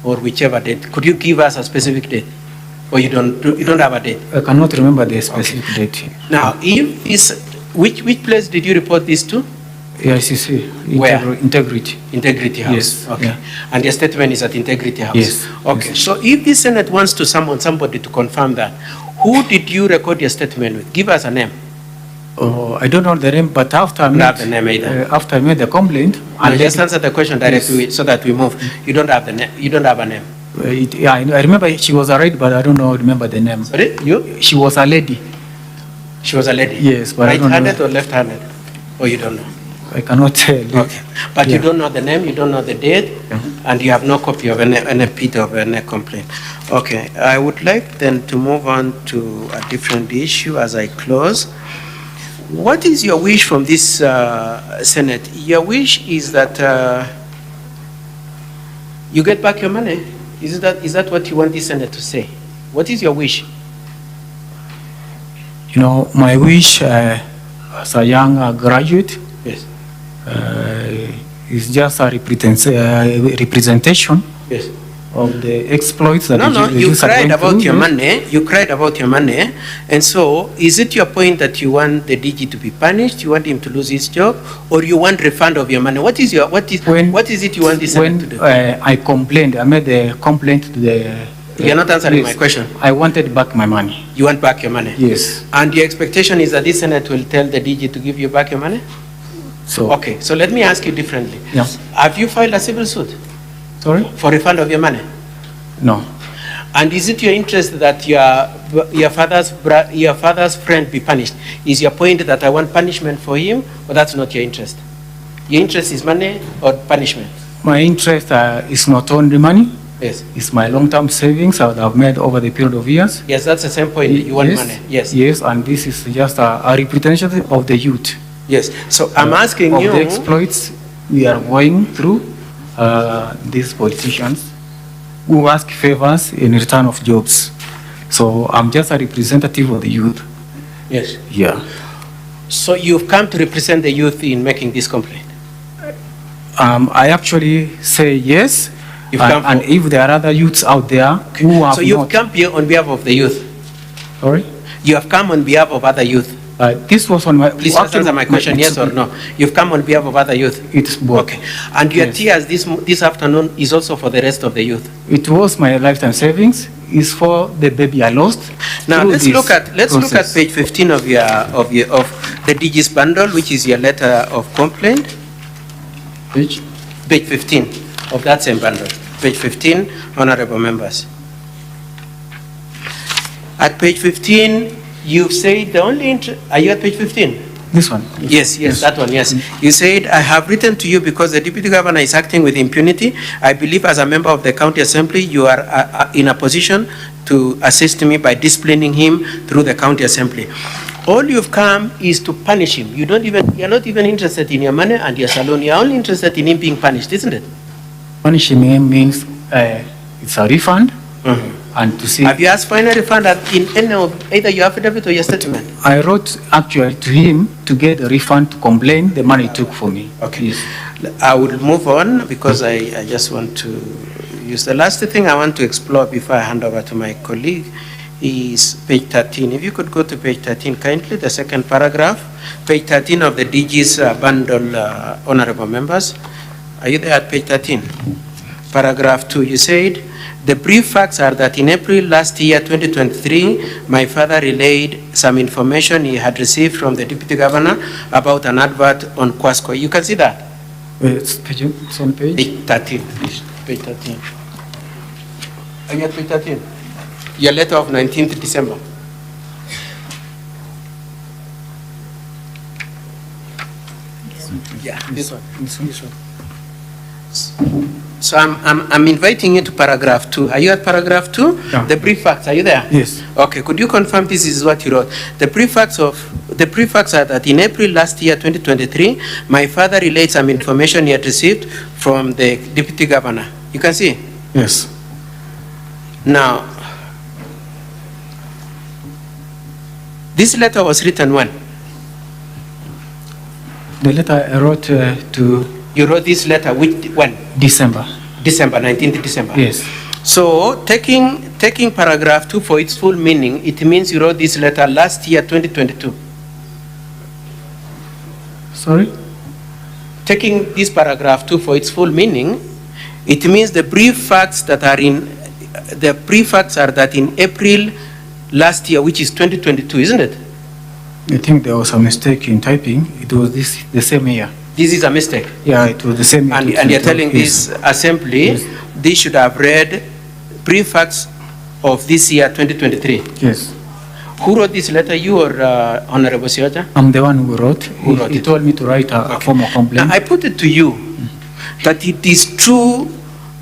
or whichever date? Could you give us a specific date? Or you don't have a date? I cannot remember the specific date. Now, if this, which place did you report this to? AICC. Where? Integrity. Integrity House. Yes. Okay. Yeah. And your statement is at Integrity House. Yes. Okay. Yes. So if the Senate wants to summon somebody to confirm that, who did you record your statement with? Give us a name. Oh, I don't know the name, but after I Not the name either. after I made the complaint, And just answer the question directly so that we move. You don't have the name. You don't have a name. I remember she was a lady, but I don't remember the name. Sorry, you? She was a lady. She was a lady. Yes, but I don't know. Right-handed or left-handed? Or you don't know? I cannot tell you. Okay. But you don't know the name, you don't know the date, and you have no copy of any bit of any complaint. Okay. I would like then to move on to a different issue as I close. What is your wish from this Senate? Your wish is that You get back your money? Is that what you want this Senate to say? What is your wish? You know, my wish as a young graduate, yes, is just a representation, yes, of the exploits that you cried about through, your yes. money. You cried about your money, and so is it your point that you want the DG to be punished? You want him to lose his job, or you want refund of your money? What is it you want this Senate to do? I complained, I made a complaint to the. You're not answering yes, my question. I wanted back my money. You want back your money? Yes. And your expectation is that this Senate will tell the DG to give you back your money? So okay, so let me ask you differently. Yeah. Have you filed a civil suit? Sorry? For refund of your money? No. And is it your interest that your father's friend be punished? Is your point that I want punishment for him, or that's not your interest? Your interest is money or punishment? My interest is not only money. Yes. It's my long-term savings that I've made over the period of years. Yes, that's the same point. You want yes, money. Yes. Yes, and this is just a representation of the youth. Yes. So I'm asking of you. the exploits we are going through, these politicians who ask favors in return of jobs. So I'm just a representative of the youth. Yes. Yeah. So you've come to represent the youth in making this complaint? I actually say yes. And if there are other youths out there who have So you've come here on behalf of the youth? Sorry? You have come on behalf of other youth? This was on my... Please answer my question, yes or no. You've come on behalf of other youth? It's both. Okay. And your tears this afternoon is also for the rest of the youth? It was my lifetime savings. It's for the baby I lost. Now let's look at page 15 of the DG's bundle, which is your letter of complaint. Page 15 of that same bundle. Page 15, honorable members. At page 15, you've said the only are you at page 15? This one? Yes, that one, yes. You said, I have written to you because the deputy governor is acting with impunity. I believe as a member of the county assembly, you are in a position to assist me by disciplining him through the county assembly. All you've come is to punish him. You're not even interested in your money and your salon. You're only interested in him being punished, isn't it? Punishing him means it's a refund. And to see. Have you asked for any refund in any of either your affidavit or your statement? I wrote actually to him to get a refund to complain the money he took for me. Okay. Yes. I will move on because I just want to use the last thing I want to explore before I hand over to my colleague is page 13. If you could go to page 13 kindly, the second paragraph, page 13 of the DG's bundle, honorable members. Are you there at page 13? Paragraph 2, you said, the brief facts are that in April last year, 2023, my father relayed some information he had received from the deputy governor about an advert on Kwasco. You can see that? It's on page 13, please. Page 13. Are you at page 13? Your letter of 19th December. Yeah, this one. This one. So I'm inviting you to paragraph 2. Are you at paragraph 2? Yeah. The brief facts, are you there? Yes. Okay, could you confirm this is what you wrote? The brief facts are that in April last year, 2023, my father relayed some information he had received from the deputy governor. You can see? Yes. Now, this letter was written when? The letter I wrote to... You wrote this letter when? December. December, 19th December. Yes. So taking paragraph 2 for its full meaning, it means you wrote this letter last year, 2022. Sorry? Taking this paragraph 2 for its full meaning, it means the brief facts that are that in April last year, which is 2022, isn't it? I think there was a mistake in typing. It was the same year. This is a mistake. Yeah, it was the same. And you're telling this assembly, yes, they should have read brief facts of this year, 2023. Yes. Who wrote this letter, you or Honorable Sioja? I'm the one who wrote. He told me to write a formal complaint. Now, I put it to you that it is true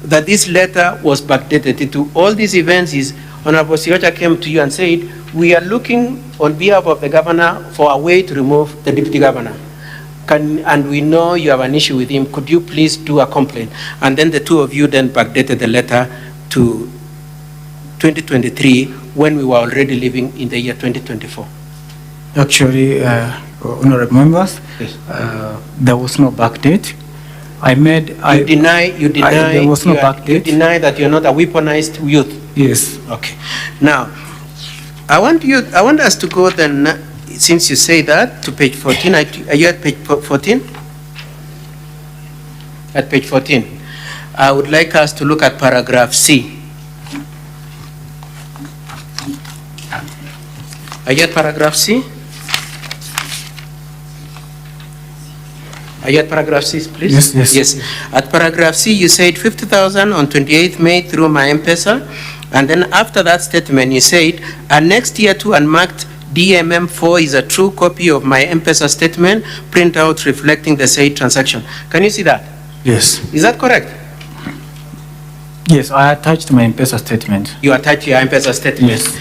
that this letter was backdated to all these events. Is Honorable Sioja came to you and said, we are looking on behalf of the governor for a way to remove the deputy governor. and we know you have an issue with him, could you please do a complaint? And then the two of you then backdated the letter to 2023 when we were already living in the year 2024. Actually, honorable members, there was no backdate. You deny there was no backdate. You deny that you're not a weaponized youth. Yes. Okay. Now, I want us to go then, since you say that, to page 14. Are you at page 14? At page 14. I would like us to look at paragraph C. Are you at paragraph C? Are you at paragraph C, please? Yes. At paragraph C, you said 50,000 on 28th May through my M-Pesa. And then after that statement, you said, and next year to unmarked DMM4 is a true copy of my M-Pesa statement, printout reflecting the said transaction. Can you see that? Yes. Is that correct? Yes, I attached my M-Pesa statement. You attached your M-Pesa statement? Yes.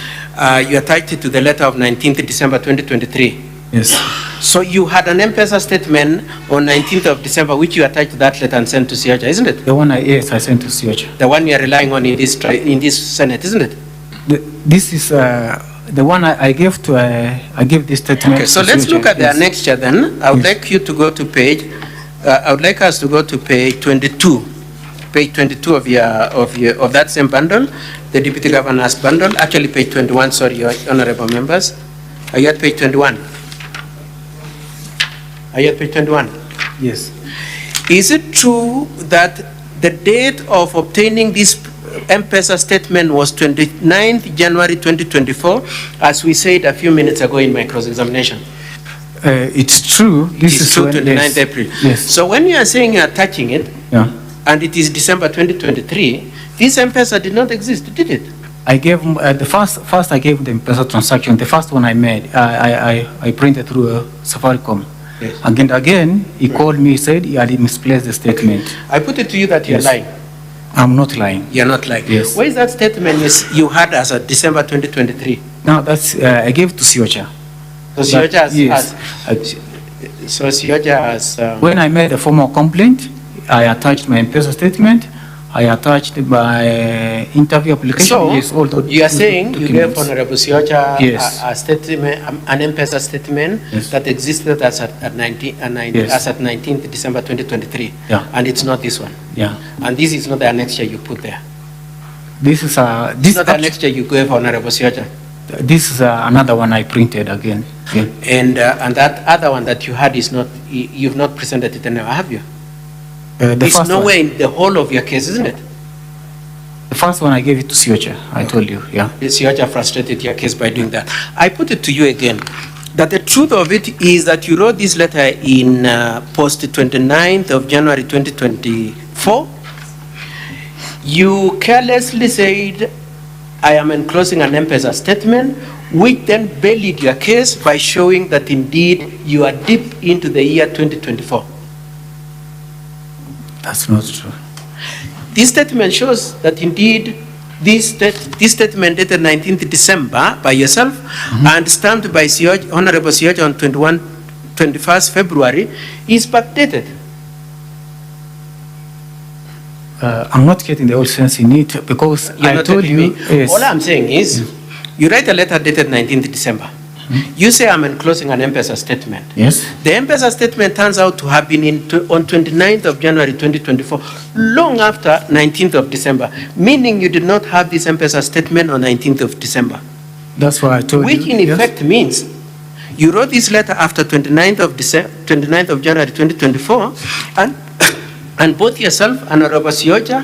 You attached it to the letter of 19th December 2023? Yes. So you had an M-Pesa statement on 19th of December, which you attached to that letter and sent to Sioja, isn't it? The one I sent to Sioja. The one you are relying on in this Senate, isn't it? This is the one I gave this statement. Okay, so let's look at the annexure then. I would like you to go to page. I would like us to go to page 22. Page 22 of that same bundle, the Deputy Governor's bundle. Actually, page 21. Sorry, your honourable members. Are you at page 21? Are you at page 21? Yes. Is it true that the date of obtaining this M-Pesa statement was 29th January 2024, as we said a few minutes ago in my cross-examination? It's true. This is true, 29th April. Yes. So when you are saying you are touching it, and it is December 2023, this M-Pesa did not exist, did it? I gave the first I gave the M-Pesa transaction. The first one I made, I printed through Safaricom. Yes. Again, he called me, said he had misplaced the statement. I put it to you that you're lying. I'm not lying. You're not lying. Yes. Where is that statement you had as of December 2023? No, that's I gave to Sioja. So Sioja has. When I made a formal complaint, I attached my M-Pesa statement. I attached my interview application. So, yes, all the you are saying you gave Honorable Sioja yes. a statement, an M-Pesa statement that existed as at 19th December 2023, and it's not this one. Yeah. And this is not the annexure you put there. This is this not the annexure you gave Honorable Sioja. This is another one I printed again. Yeah. And that other one that you had is not. You've not presented it anywhere, have you? It's nowhere in the whole of your case, isn't it? The first one I gave it to Sioja, I told you, yeah. Sioja frustrated your case by doing that. I put it to you again, that the truth of it is that you wrote this letter in post 29th of January 2024. You carelessly said, I am enclosing an M-Pesa statement, which then buried your case by showing that indeed you are deep into the year 2024. That's not true. This statement shows that indeed this statement dated 19th December by yourself and stamped by Honorable Sioja on 21st February is backdated. I'm not getting the whole sense in it because I told you. Yes. All I'm saying is you write a letter dated 19th December. You say I'm enclosing an M-Pesa statement. Yes. The M-Pesa statement turns out to have been on 29th of January 2024, long after 19th of December, meaning you did not have this M-Pesa statement on 19th of December. That's what I told you. Which in effect means you wrote this letter after 29th of January 2024, and both yourself and Honorable Sioja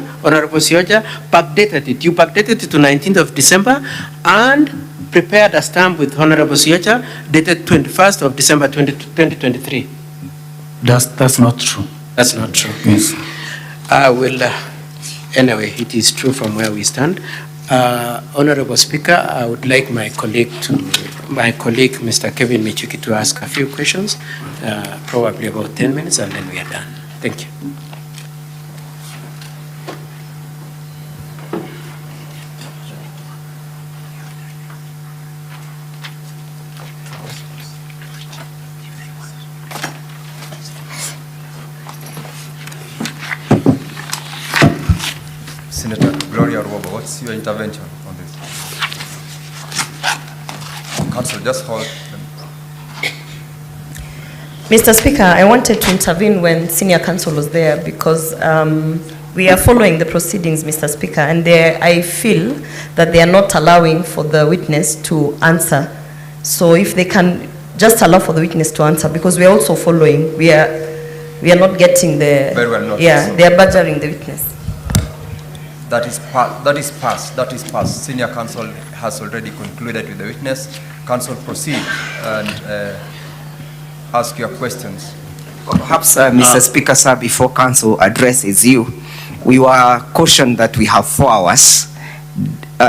backdated it. You backdated it to 19th of December and prepared a stamp with Honorable Sioja dated 21st of December 2023. That's not true. That's not true. Yes. I will, anyway, it is true from where we stand. Honorable Speaker, I would like my colleague, Mr. Kevin Michuki, to ask a few questions, probably about 10 minutes, and then we are done. Thank you. Senator Gloria Ruobo, what's your intervention on this? Council, just hold. Mr. Speaker, I wanted to intervene when senior counsel was there because we are following the proceedings, Mr. Speaker, and I feel that they are not allowing for the witness to answer. So if they can just allow for the witness to answer, because we are also following, we are not getting the... Very well noted. Yeah, they are badgering the witness. That is passed. Senior counsel has already concluded with the witness. Counsel, proceed and ask your questions. Perhaps, Mr. Speaker, sir, before counsel addresses you, we were cautioned that we have 4 hours.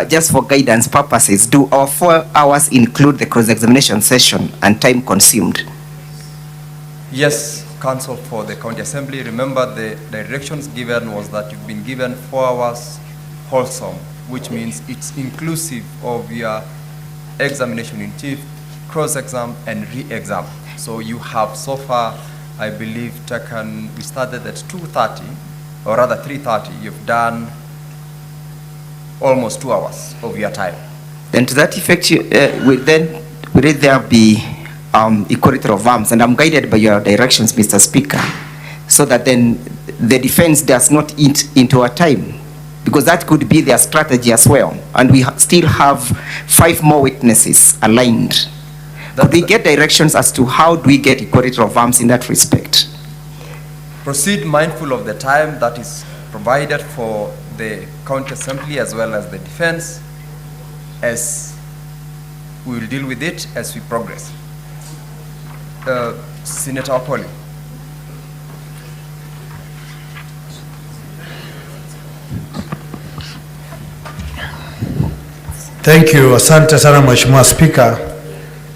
Just for guidance purposes, do our 4 hours include the cross-examination session and time consumed? Yes, counsel for the county assembly. Remember, the directions given was that you've been given 4 hours wholesome, which means it's inclusive of your examination in chief, cross-exam, and re-exam. So you have so far, I believe, we started at 2:30, or rather 3:30. You've done almost 2 hours of your time. Then to that effect, will there be equality of arms? And I'm guided by your directions, Mr. Speaker, so that then the defense does not eat into our time, because that could be their strategy as well. And we still have 5 more witnesses aligned. Could we get directions as to how do we get equality of arms in that respect? Proceed mindful of the time that is provided for the county assembly as well as the defense, as we will deal with it as we progress. Senator Okoli. Thank you. Asante sana Mheshimiwa Speaker.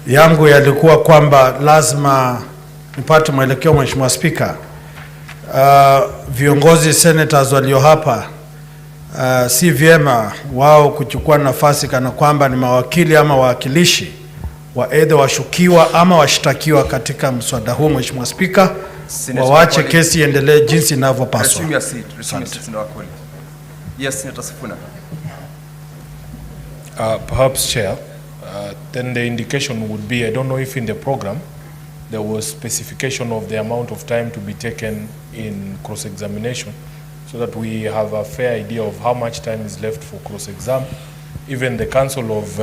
Yangu yalikuwa kwamba lazima nipate mwelekeo Mheshimiwa Speaker. Viongozi senators walio hapa si vyema wao kuchukua nafasi kana kwamba ni mawakili ama wawakilishi wa either washukiwa ama washtakiwa katika mswada huu Mheshimiwa Speaker. Wawache kesi iendelee jinsi inavyopaswa. Resume your seat, Senator Okoli. Yes, Senator Sifuna. Perhaps, Chair, then the indication would be, I don't know if in the program there was specification of the amount of time to be taken in cross-examination, so that we have a fair idea of how much time is left for cross-exam. Even the counsel of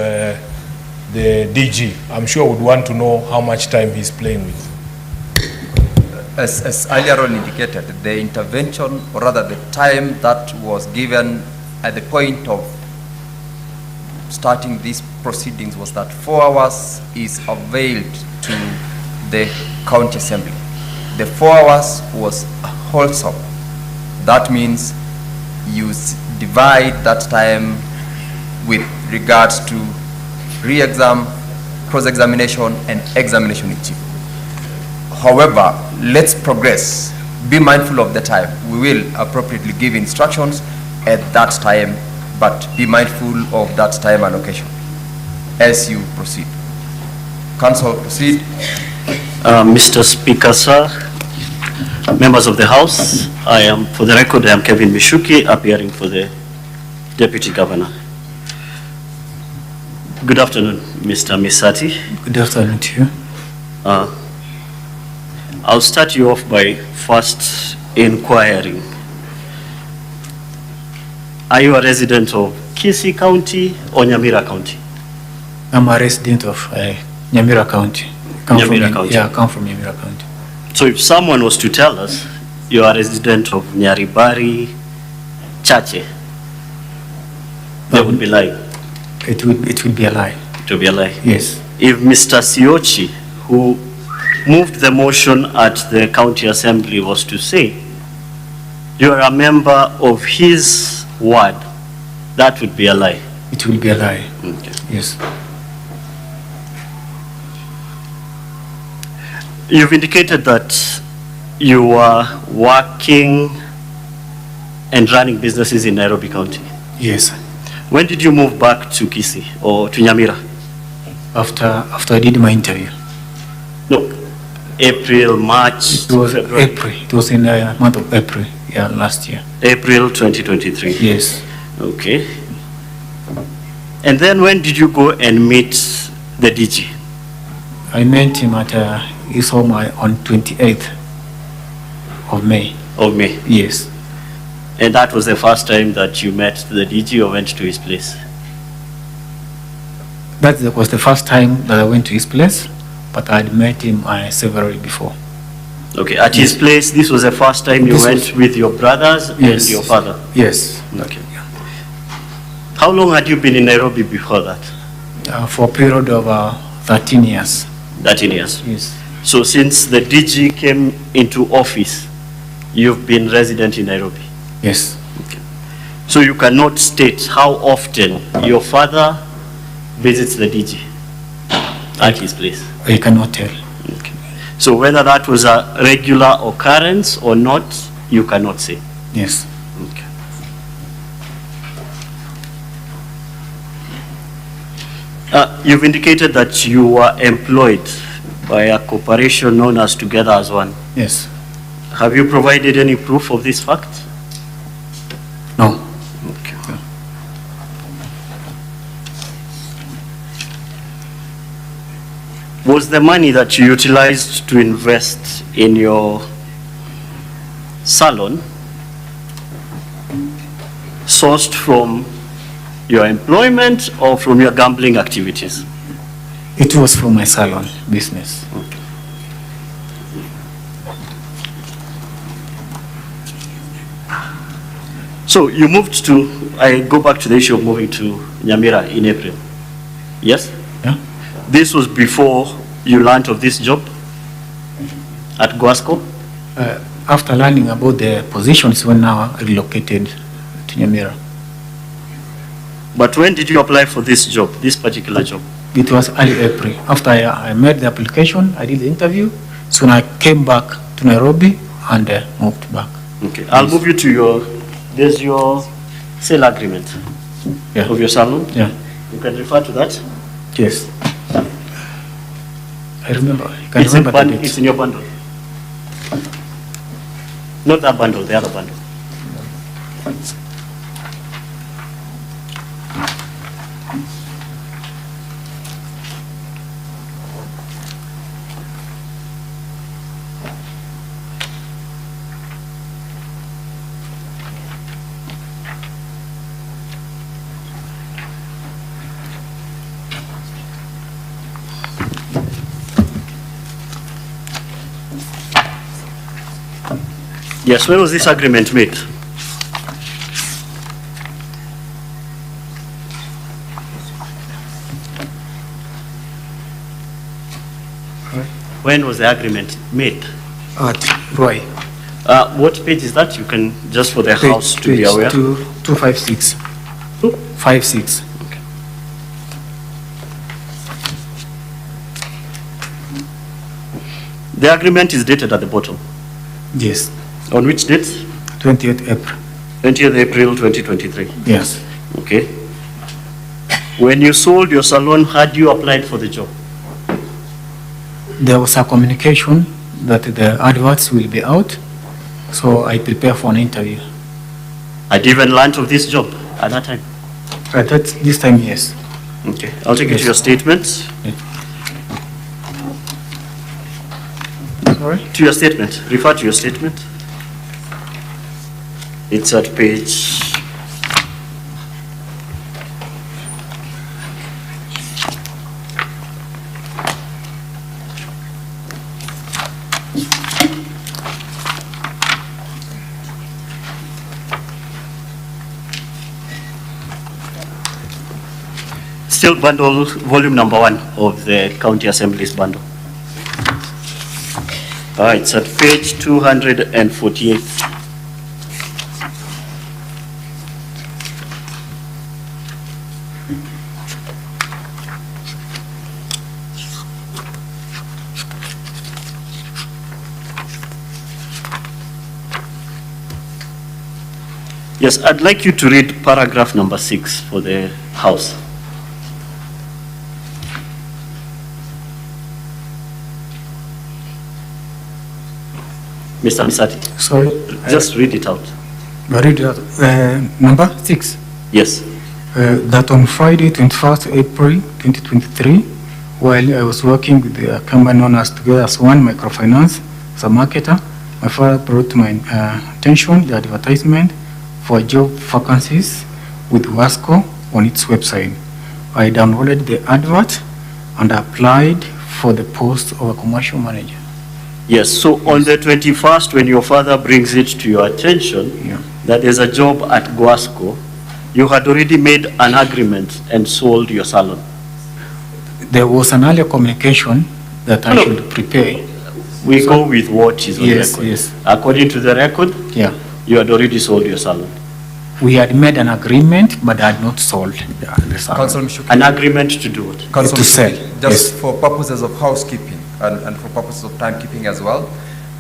the DG, I'm sure would want to know how much time he's playing with. As earlier on indicated, the intervention, or rather the time that was given at the point of starting these proceedings was that 4 hours is availed to the county assembly. The 4 hours was wholesome. That means you divide that time with regards to re-exam, cross-examination, and examination in chief. However, let's progress. Be mindful of the time. We will appropriately give instructions at that time, but be mindful of that time allocation as you proceed. Council, proceed. Mr. Speaker, sir, members of the House, for the record, I am Kevin Mishuki, appearing for the Deputy Governor. Good afternoon, Mr. Misati. Good afternoon to you. I'll start you off by first inquiring. Are you a resident of Kisii County or Nyamira County? I'm a resident of Nyamira County. Nyamira County. Yeah, I come from Nyamira County. So if someone was to tell us you are a resident of Nyaribari, Chache, they would be lying. It would be a lie. It would be a lie. Yes. If Mr. Siochi, who moved the motion at the county assembly, was to say you are a member of his ward, that would be a lie. It will be a lie. Okay. Yes. You've indicated that you were working and running businesses in Nairobi County. Yes. When did you move back to Kisii or to Nyamira? After I did my interview. No. April, March, It was February? April. It was in the month of April, yeah, last year. April 2023? Yes. Okay. And then when did you go and meet the DG? I met him at his home on 28th of May. Of May? Yes. And that was the first time that you met the DG or went to his place? That was the first time that I went to his place, but I had met him several before. Okay, at his place, this was the first time you went with your brothers and your father? Yes. Okay. How long had you been in Nairobi before that? For a period of 13 years. 13 years? Yes. So since the DG came into office, you've been resident in Nairobi? Yes. Okay. So you cannot state how often your father visits the DG at his place? I cannot tell. Okay. So whether that was a regular occurrence or not, you cannot say? Yes. Okay. You've indicated that you were employed by a corporation known as Together as One. Yes. Have you provided any proof of this fact? No. Okay. Was the money that you utilized to invest in your salon sourced from your employment or from your gambling activities? It was from my salon business. Okay. So you moved to, I go back to the issue of moving to Nyamira in April. Yes? Yeah. This was before you learned of this job at Guasco? After learning about the positions, when now relocated to Nyamira. But when did you apply for this job, this particular job? It was early April. After I made the application, I did the interview. So when I came back to Nairobi and moved back. Okay, I'll move you to your, there's your sale agreement of your salon. Yeah. You can refer to that. Yes. I remember. I can It's, remember the date. it's in your bundle. Not that bundle, the other bundle. Yes, when was this agreement made? When was the agreement made? At Roy. What page is that? You can, just for the house to be aware. 256. 256. Okay. The agreement is dated at the bottom. Yes. On which date? 20th April. 20th April 2023. Yes. Okay. When you sold your salon, had you applied for the job? There was a communication that the adverts will be out, so I prepared for an interview. Had you even learned of this job at that time? At this time, yes. Okay, I'll take you to Yes. your statement. Sorry? To your statement, refer to your statement. It's at page still bundle, volume number 1 of the County Assembly's bundle. It's at page 248. Yes, I'd like you to read paragraph number 6 for the House. Mr. Misati. Sorry. Just read it out. I read that. Number 6. Yes. That on Friday, 21st April 2023, while I was working with the company known as Together as One Microfinance as a marketer, my father brought to my attention the advertisement for job vacancies with Wasco on its website. I downloaded the advert and applied for the post of a commercial manager. Yes, so on the 21st, when your father brings it to your attention that there's a job at Guasco, you had already made an agreement and sold your salon. There was an earlier communication that I should prepare. We go with what is on record. Yes. According to the record, you had already sold your salon. We had made an agreement, but I had not sold the salon. Council Mishuki. An agreement to do what? Council To sell. Mishuki, just for purposes of housekeeping and for purposes of timekeeping as well,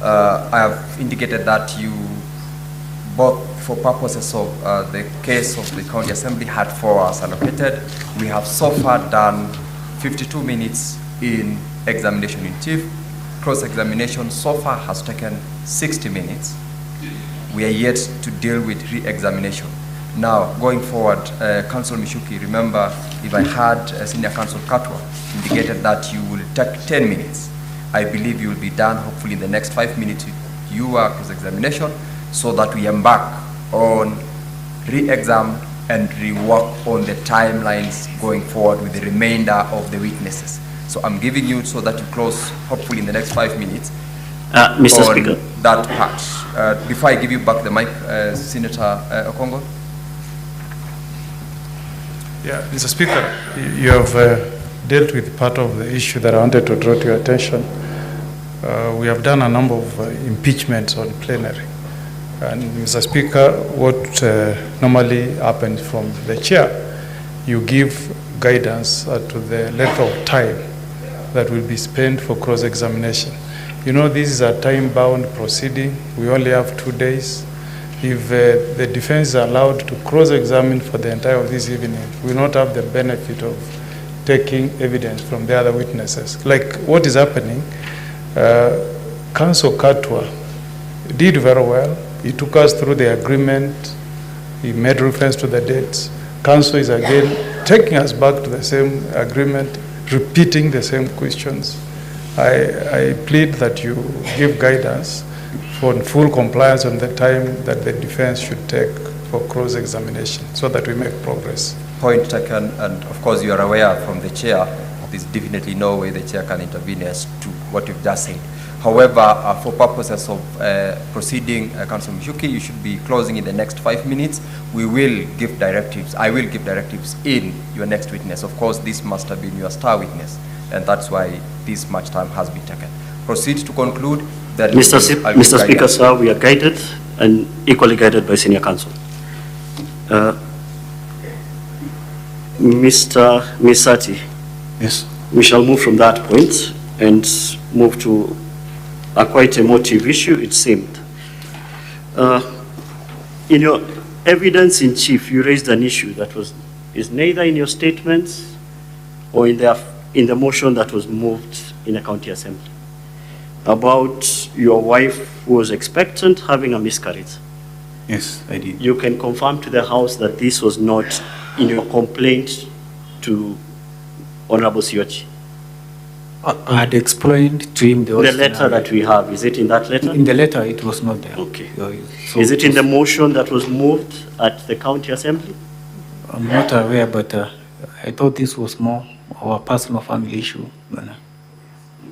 I have indicated that you, both for purposes of the case of the County Assembly, had 4 hours allocated. We have so far done 52 minutes in examination in chief. Cross-examination so far has taken 60 minutes. We are yet to deal with re-examination. Now, going forward, Council Mishuki, remember, if I had Senior Council Katwa indicated that you will take 10 minutes, I believe you will be done hopefully in the next 5 minutes with your cross-examination, so that we embark on re-exam and rework on the timelines going forward with the remainder of the witnesses. So I'm giving you so that you close hopefully in the next 5 minutes. Mr. on Speaker. that part. Before I give you back the mic, Senator Okongo. Yeah, Mr. Speaker, you have dealt with part of the issue that I wanted to draw to your attention. We have done a number of impeachments on plenary. And Mr. Speaker, what normally happens from the chair, you give guidance to the length of time that will be spent for cross-examination. You know, this is a time-bound proceeding. We only have 2 days. If the defense is allowed to cross-examine for the entire of this evening, we will not have the benefit of taking evidence from the other witnesses. Like what is happening, Council Katwa did very well. He took us through the agreement. He made reference to the dates. Council is again taking us back to the same agreement, repeating the same questions. I plead that you give guidance for full compliance on the time that the defense should take for cross-examination so that we make progress. Point taken, and of course you are aware from the chair, there's definitely no way the chair can intervene as to what you've just said. However, for purposes of proceeding, Councillor Mishuki, you should be closing in the next 5 minutes. We will give directives. I will give directives in your next witness. Of course, this must have been your star witness, and that's why this much time has been taken. Proceed to conclude. That Mr. Speaker, sir, we are guided and equally guided by Senior Counsel. Mr. Misati. Yes. We shall move from that point and move to a quite emotive issue, it seemed. In your evidence in chief, you raised an issue that is neither in your statements or in the motion that was moved in the county assembly about your wife who was expectant having a miscarriage. Yes, I did. You can confirm to the House that this was not in your complaint to Honorable Siochi. I had explained to him the letter that we have, is it in that letter? In the letter, it was not there. Okay. So is it in the motion that was moved at the county assembly? I'm not aware, but I thought this was more of a personal family issue.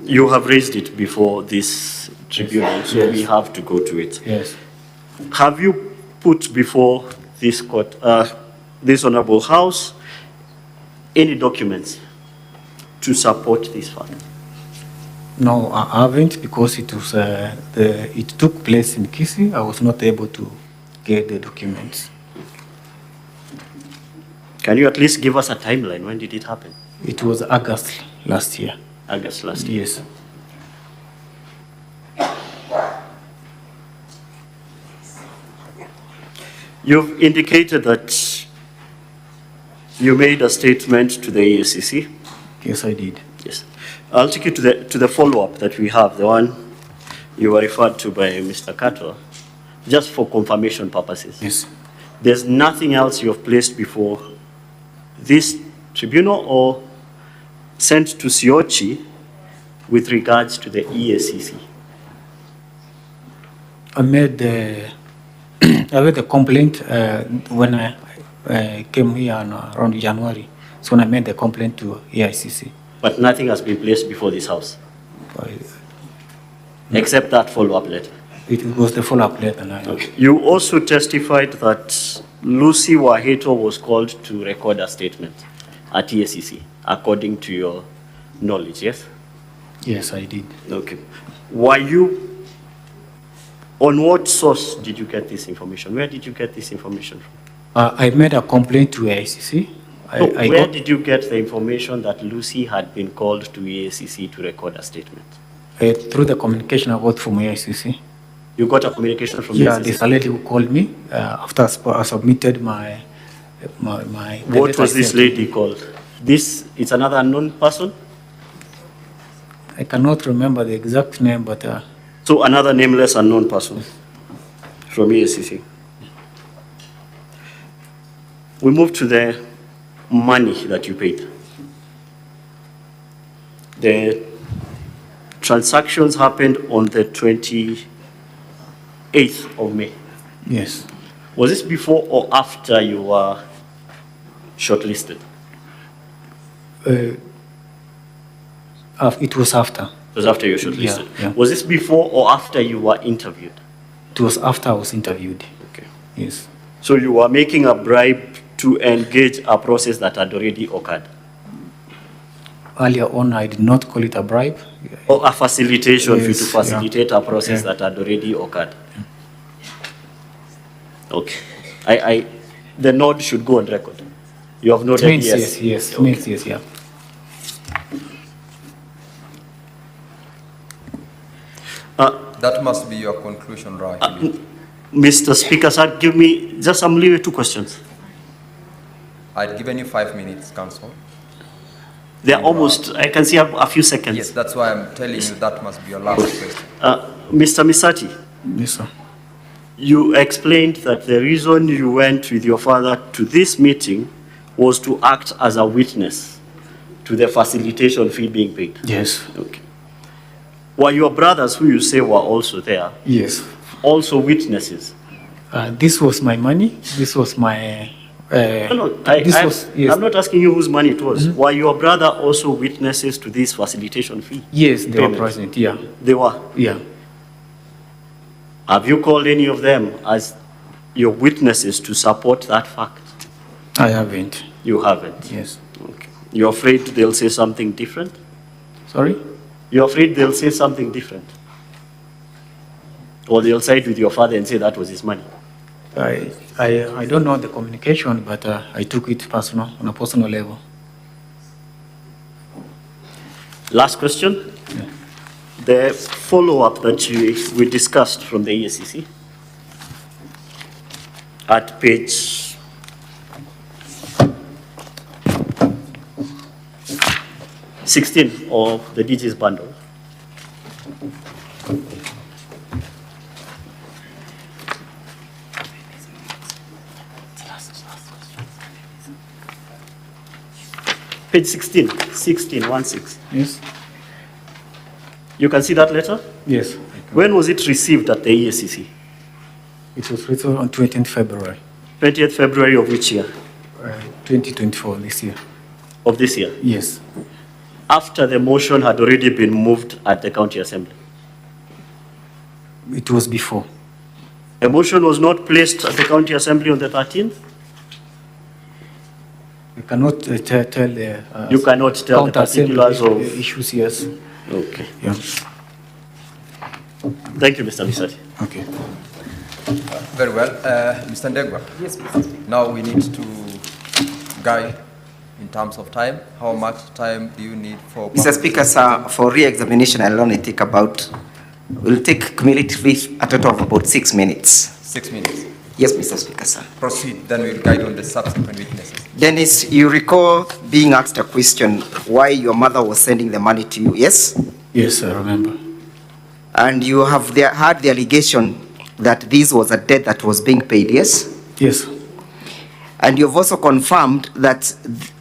You have raised it before this tribunal, so we have to go to it. Yes. Have you put before this court, this Honorable House, any documents to support this fact? No, I haven't, because it was it took place in Kisii. I was not able to get the documents. Can you at least give us a timeline? When did it happen? It was August last year. August last year? Yes. You've indicated that you made a statement to the ASCC. Yes, I did. Yes. I'll take you to the follow-up that we have, the one you were referred to by Mr. Kato, just for confirmation purposes. Yes. There's nothing else you have placed before this tribunal or sent to Siochi with regards to the EACC? I made the I made a complaint when I came here around January. So when I made the complaint to EICC. But nothing has been placed before this house? Except that follow-up letter? It was the follow-up letter. Okay. You also testified that Lucy Waheto was called to record a statement at EACC, according to your knowledge, yes? Yes, I did. Okay. Were you, on what source did you get this information? Where did you get this information from? I made a complaint to EICC. Where did you get the information that Lucy had been called to EACC to record a statement? Through the communication I got from EICC. You got a communication from EICC? Yeah, there's a lady who called me after I submitted my What was this lady called? It's another unknown person? I cannot remember the exact name, but... So another nameless unknown person from EACC. We move to the money that you paid. The transactions happened on the 28th of May. Yes. Was this before or after you were shortlisted? It was after. It was after you were shortlisted? Yeah. Was this before or after you were interviewed? It was after I was interviewed. Okay. Yes. So you were making a bribe to engage a process that had already occurred? Earlier on, I did not call it a bribe. Or a facilitation for you Yes, to facilitate a process Yeah. that had already occurred? Okay. The nod should go on record. You have noted Means yes. yes. Okay. Means yes, yeah. That must be your conclusion, right? Mr. Speaker, sir, give me just some leeway, 2 questions. I'd given you 5 minutes, Council. They're almost, I can see a few seconds. Yes, that's why I'm telling you that must be your last question. Mr. Misati. Yes, sir. You explained that the reason you went with your father to this meeting was to act as a witness to the facilitation fee being paid. Yes. Okay. Were your brothers, who you say were also there, Yes. also witnesses? This was my money. This was my... I'm not asking you whose money it was. Were your brother also witnesses to this facilitation fee? Yes, they were payment? present, yeah. They were? Yeah. Have you called any of them as your witnesses to support that fact? I haven't. You haven't? Yes. Okay. You're afraid they'll say something different? Sorry? You're afraid they'll say something different? Or they'll side with your father and say that was his money? I don't know the communication, but I took it personal, on a personal level. Last question. Yeah. The follow-up that we discussed from the EACC at page 16 of the DG's bundle. Page 16, 16. Yes. You can see that letter? Yes. When was it received at the EACC? It was written on 20th February. 20th February of which year? 2024, this year. Of this year? Yes. After the motion had already been moved at the county assembly? It was before. A motion was not placed at the county assembly on the 13th? You cannot tell the... You cannot tell the particulars of... issues, yes. Okay. Yeah. Thank you, Mr. Misati. Okay. Very well. Mr. Ndegwa. Yes, Mr. Now we need to guide in terms of time. How much time do you need for... Mr. Speaker, sir, for re-examination, I'll only take about, we'll take cumulatively a total of about 6 minutes. 6 minutes. Yes, Mr. Speaker, sir. Proceed, then we'll guide on the subsequent witnesses. Dennis, you recall being asked a question why your mother was sending the money to you, yes? Yes, I remember. And you have had the allegation that this was a debt that was being paid, yes? Yes. And you've also confirmed that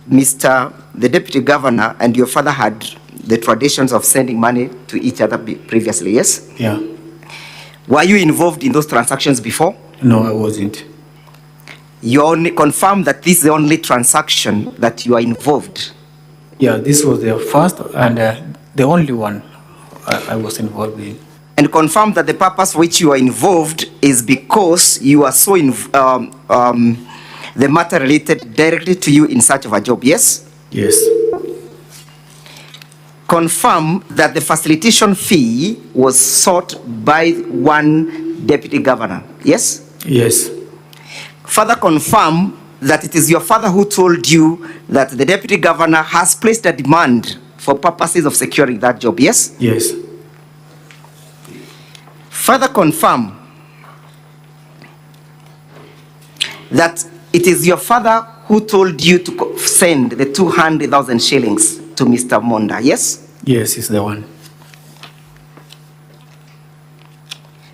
the Deputy Governor and your father had the traditions of sending money to each other previously, yes? Yeah. Were you involved in those transactions before? No, I wasn't. You only confirmed that this is the only transaction that you are involved? Yeah, this was the first and the only one I was involved in. And confirm that the purpose for which you are involved is because you are so the matter related directly to you in search of a job, yes? Yes. Confirm that the facilitation fee was sought by one deputy governor, yes? Yes. Further confirm that it is your father who told you that the deputy governor has placed a demand for purposes of securing that job, yes? Yes. Further confirm that it is your father who told you to send the 200,000 shillings to Mr. Monda, yes? Yes, he's the one.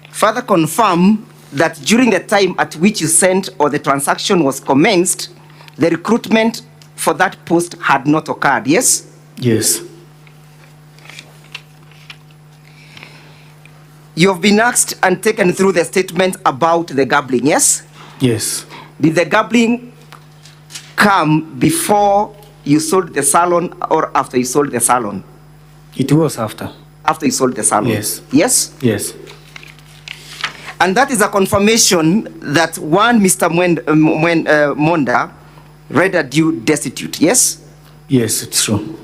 Further confirm that during the time at which you sent or the transaction was commenced, the recruitment for that post had not occurred, yes? Yes. You have been asked and taken through the statement about the gambling, yes? Yes. Did the gambling come before you sold the salon or after you sold the salon? It was after. After you sold the salon? Yes. Yes? Yes. And that is a confirmation that one Mr. Monda rendered you destitute, yes? Yes, it's true.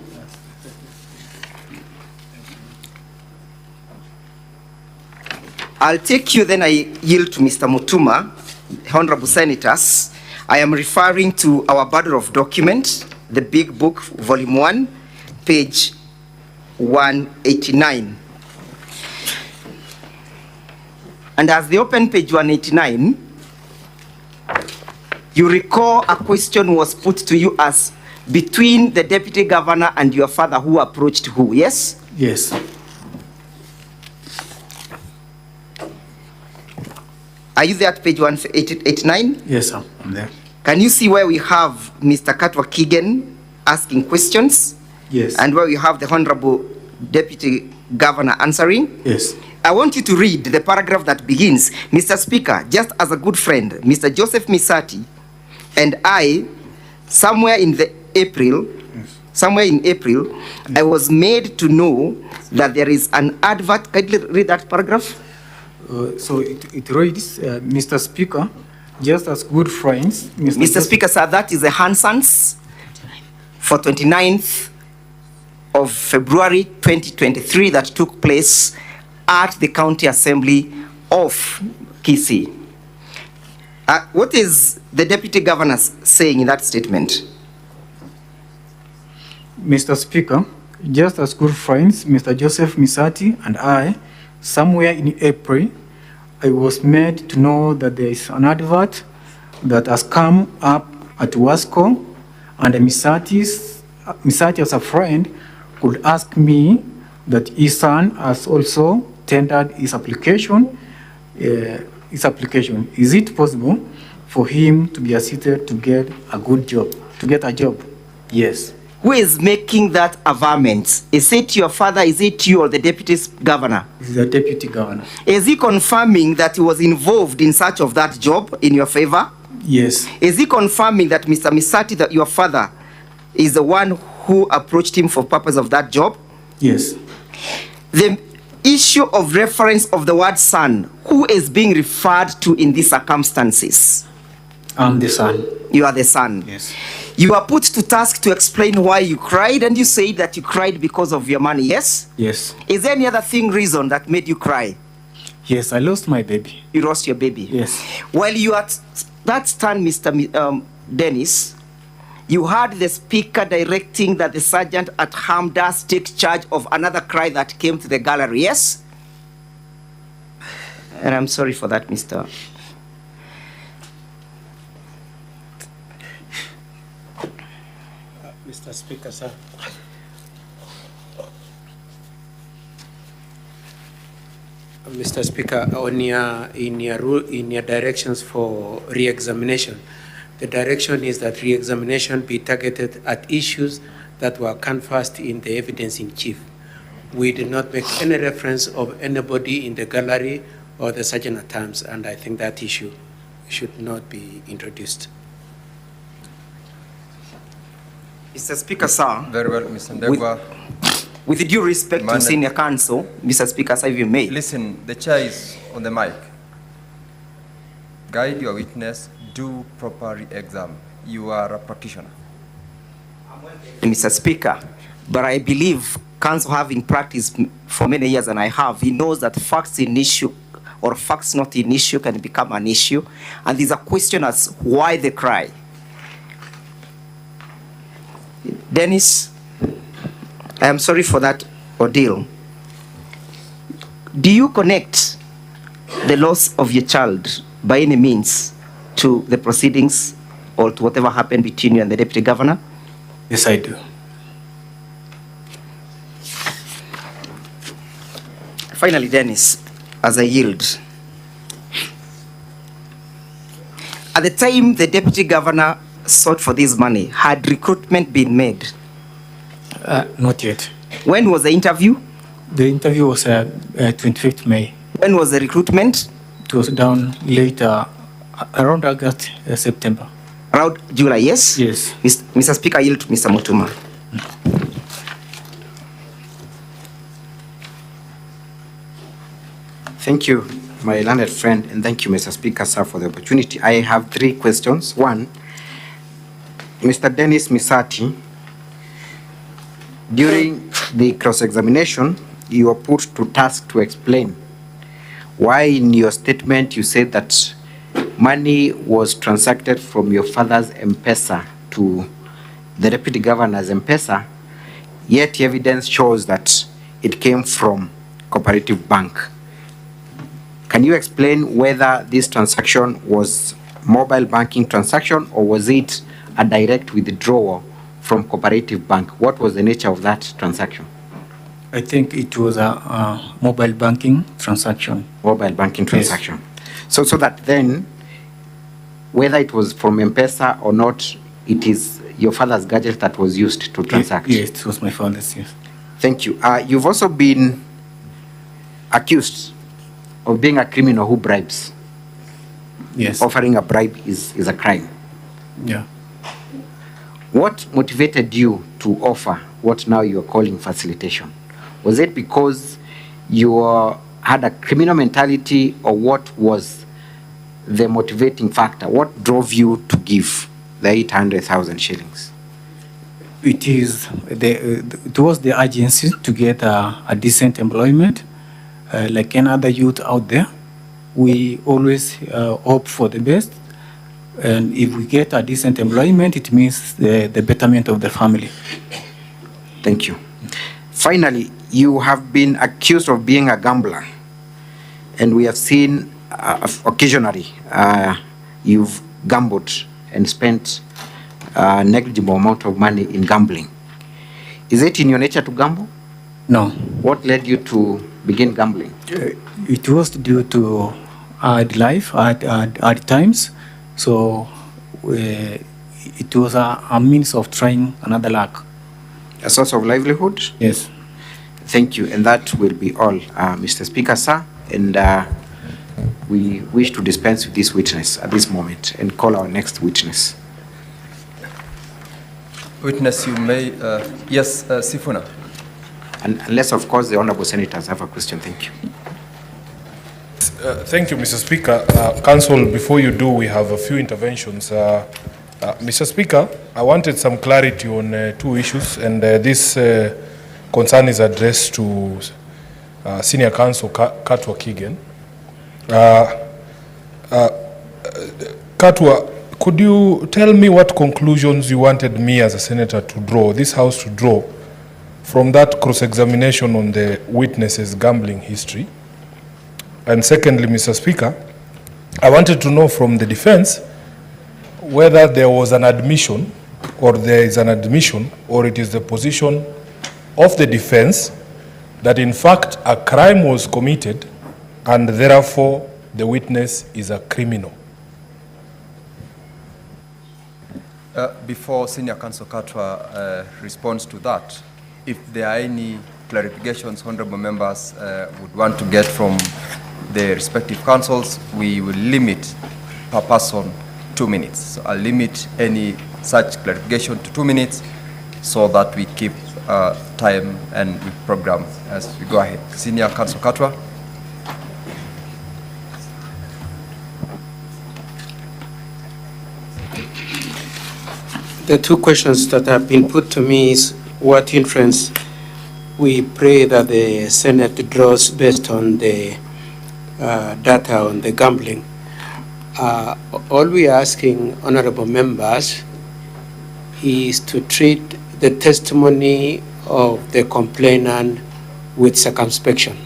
I'll take you, then I yield to Mr. Mutuma. Honorable Senators, I am referring to our bundle of documents, the big book, volume 1, page 189. And as they open page 189, you recall a question was put to you as between the deputy governor and your father, who approached who, yes? Yes. Are you there at page 189? Yes, sir. I'm there. Can you see where we have Mr. Katwa Kigen asking questions? Yes. And where we have the Honorable Deputy Governor answering? Yes. I want you to read the paragraph that begins, Mr. Speaker, just as a good friend, Mr. Joseph Misati and I, somewhere in April, I was made to know that there is an advert. Can you read that paragraph? So it reads, Mr. Speaker, just as good friends. Mr. Speaker, sir, that is the Hansons for 29th of February 2023 that took place at the County Assembly of Kisii. What is the Deputy Governor saying in that statement? Mr. Speaker, just as good friends, Mr. Joseph Misati and I, somewhere in April, I was made to know that there is an advert that has come up at Wasco, and Misati as a friend could ask me that his son has also tendered his application. Is it possible for him to be assisted to get a good job, to get a job? Yes. Who is making that averment? Is it your father, is it you, or the deputy governor? This is the deputy governor. Is he confirming that he was involved in search of that job in your favor? Yes. Is he confirming that Mr. Misati, that your father, is the one who approached him for purpose of that job? Yes. The issue of reference of the word son, who is being referred to in these circumstances? I'm the son. You are the son. Yes. You are put to task to explain why you cried, and you said that you cried because of your money, yes? Yes. Is there any other reason that made you cry? Yes, I lost my baby. You lost your baby? Yes. While you are at that stand, Mr. Dennis, you heard the speaker directing that the sergeant at Hamdas take charge of another cry that came to the gallery, yes? And I'm sorry for that, Mr. Mr. Speaker, sir. Mr. Speaker, in your directions for re-examination, the direction is that re-examination be targeted at issues that were canvassed in the evidence in chief. We did not make any reference of anybody in the gallery or the sergeant at arms, and I think that issue should not be introduced. Mr. Speaker, sir. Very well, Mr. Ndegwa. With due respect to senior counsel, Mr. Speaker, sir, if you may. Listen, the chair is on the mic. Guide your witness, do proper exam. You are a practitioner. Mr. Speaker, but I believe counsel, having practiced for many years, and I have, he knows that facts in issue or facts not in issue can become an issue. And there's a question as why the cry. Dennis, I am sorry for that ordeal. Do you connect the loss of your child by any means to the proceedings or to whatever happened between you and the Deputy Governor? Yes, I do. Finally, Dennis, as I yield. At the time the Deputy Governor sought for this money, had recruitment been made? Not yet. When was the interview? The interview was 25th May. When was the recruitment? It was done later, around August, September. Around July, yes? Yes. Mr. Speaker, I yield to Mr. Mutuma. Thank you, my learned friend, and thank you, Mr. Speaker, sir, for the opportunity. I have 3 questions. One, Mr. Dennis Misati, during the cross-examination, you were put to task to explain why in your statement you said that money was transacted from your father's M-Pesa to the Deputy Governor's M-Pesa, yet the evidence shows that it came from Cooperative Bank. Can you explain whether this transaction was mobile banking transaction or was it a direct withdrawal from Cooperative Bank? What was the nature of that transaction? I think it was a mobile banking transaction. Mobile banking transaction. Yes. So that then, whether it was from M-Pesa or not, it is your father's gadget that was used to transact? Yes, it was my father's, yes. Thank you. You've also been accused of being a criminal who bribes. Yes. Offering a bribe is a crime. Yeah. What motivated you to offer what now you're calling facilitation? Was it because you had a criminal mentality, or what was the motivating factor? What drove you to give the 800,000 shillings? It was the urgency to get a decent employment. Like any other youth out there, we always hope for the best. And if we get a decent employment, it means the betterment of the family. Thank you. Finally, you have been accused of being a gambler. And we have seen occasionally you've gambled and spent a negligible amount of money in gambling. Is it in your nature to gamble? No. What led you to begin gambling? It was due to hard life, hard times. So it was a means of trying another luck. A source of livelihood? Yes. Thank you. And that will be all, Mr. Speaker, sir. And we wish to dispense with this witness at this moment and call our next witness. Witness, you may, yes, Sifuna. And unless, of course, the honorable senators have a question. Thank you. Thank you, Mr. Speaker. Council, before you do, we have a few interventions. Mr. Speaker, I wanted some clarity on 2 issues, and this concern is addressed to Senior Counsel Katwa Kigen. Katwa, could you tell me what conclusions you wanted me as a senator to draw, this House to draw, from that cross-examination on the witness's gambling history? And secondly, Mr. Speaker, I wanted to know from the defense whether there was an admission, or there is an admission, or it is the position of the defense that in fact a crime was committed and therefore the witness is a criminal. Before Senior Counsel Katwa responds to that, if there are any clarifications honorable members would want to get from the respective councils, we will limit per person 2 minutes. So I'll limit any such clarification to 2 minutes so that we keep time and we program as we go ahead. Senior Counsel Katwa. The two questions that have been put to me is what inference we pray that the Senate draws based on the data on the gambling. All we are asking honorable members is to treat the testimony of the complainant with circumspection.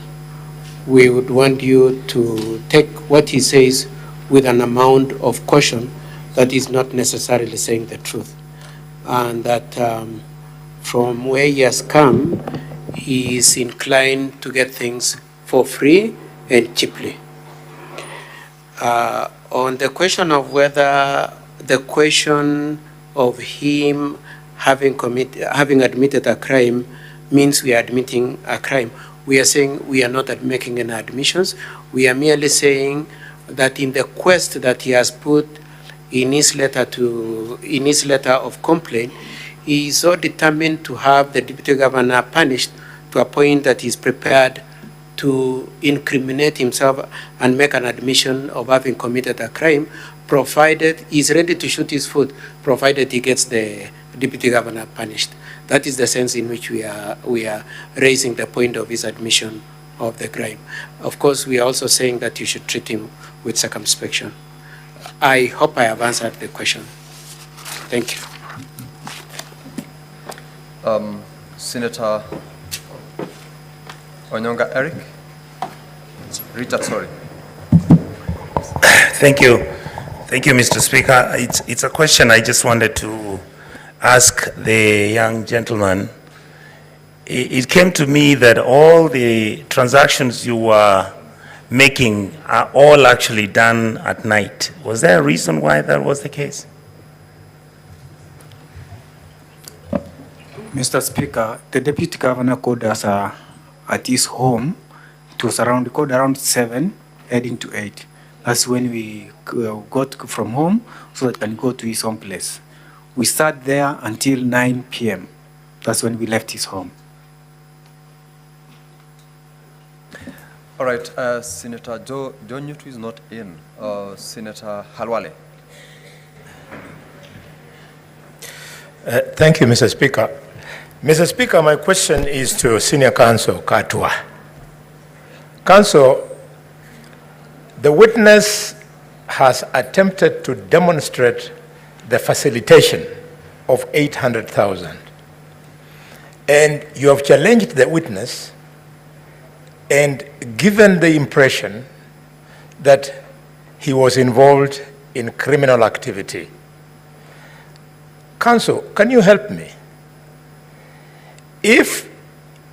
We would want you to take what he says with an amount of caution that is not necessarily saying the truth. And that from where he has come, he is inclined to get things for free and cheaply. On the question of whether the question of him having admitted a crime means we are admitting a crime, we are saying we are not making any admissions. We are merely saying that in the quest that he has put in his letter of complaint, he is so determined to have the deputy governor punished to a point that he is prepared to incriminate himself and make an admission of having committed a crime, provided he is ready to shoot his foot, provided he gets the deputy governor punished. That is the sense in which we are raising the point of his admission of the crime. Of course, we are also saying that you should treat him with circumspection. I hope I have answered the question. Thank you. Senator Onyonga Eric? Richard, sorry. Thank you. Thank you, Mr. Speaker. It's a question I just wanted to ask the young gentleman. It came to me that all the transactions you were making are all actually done at night. Was there a reason why that was the case? Mr. Speaker, the Deputy Governor called us at his home. It was called around 7, heading to 8. That's when we got from home so that we can go to his home place. We sat there until 9 p.m. That's when we left his home. All right, Senator John Newt is not in. Senator Halwale. Thank you, Mr. Speaker. Mr. Speaker, my question is to Senior Counsel Katwa. Counsel, the witness has attempted to demonstrate the facilitation of 800,000. And you have challenged the witness and given the impression that he was involved in criminal activity. Counsel, can you help me? If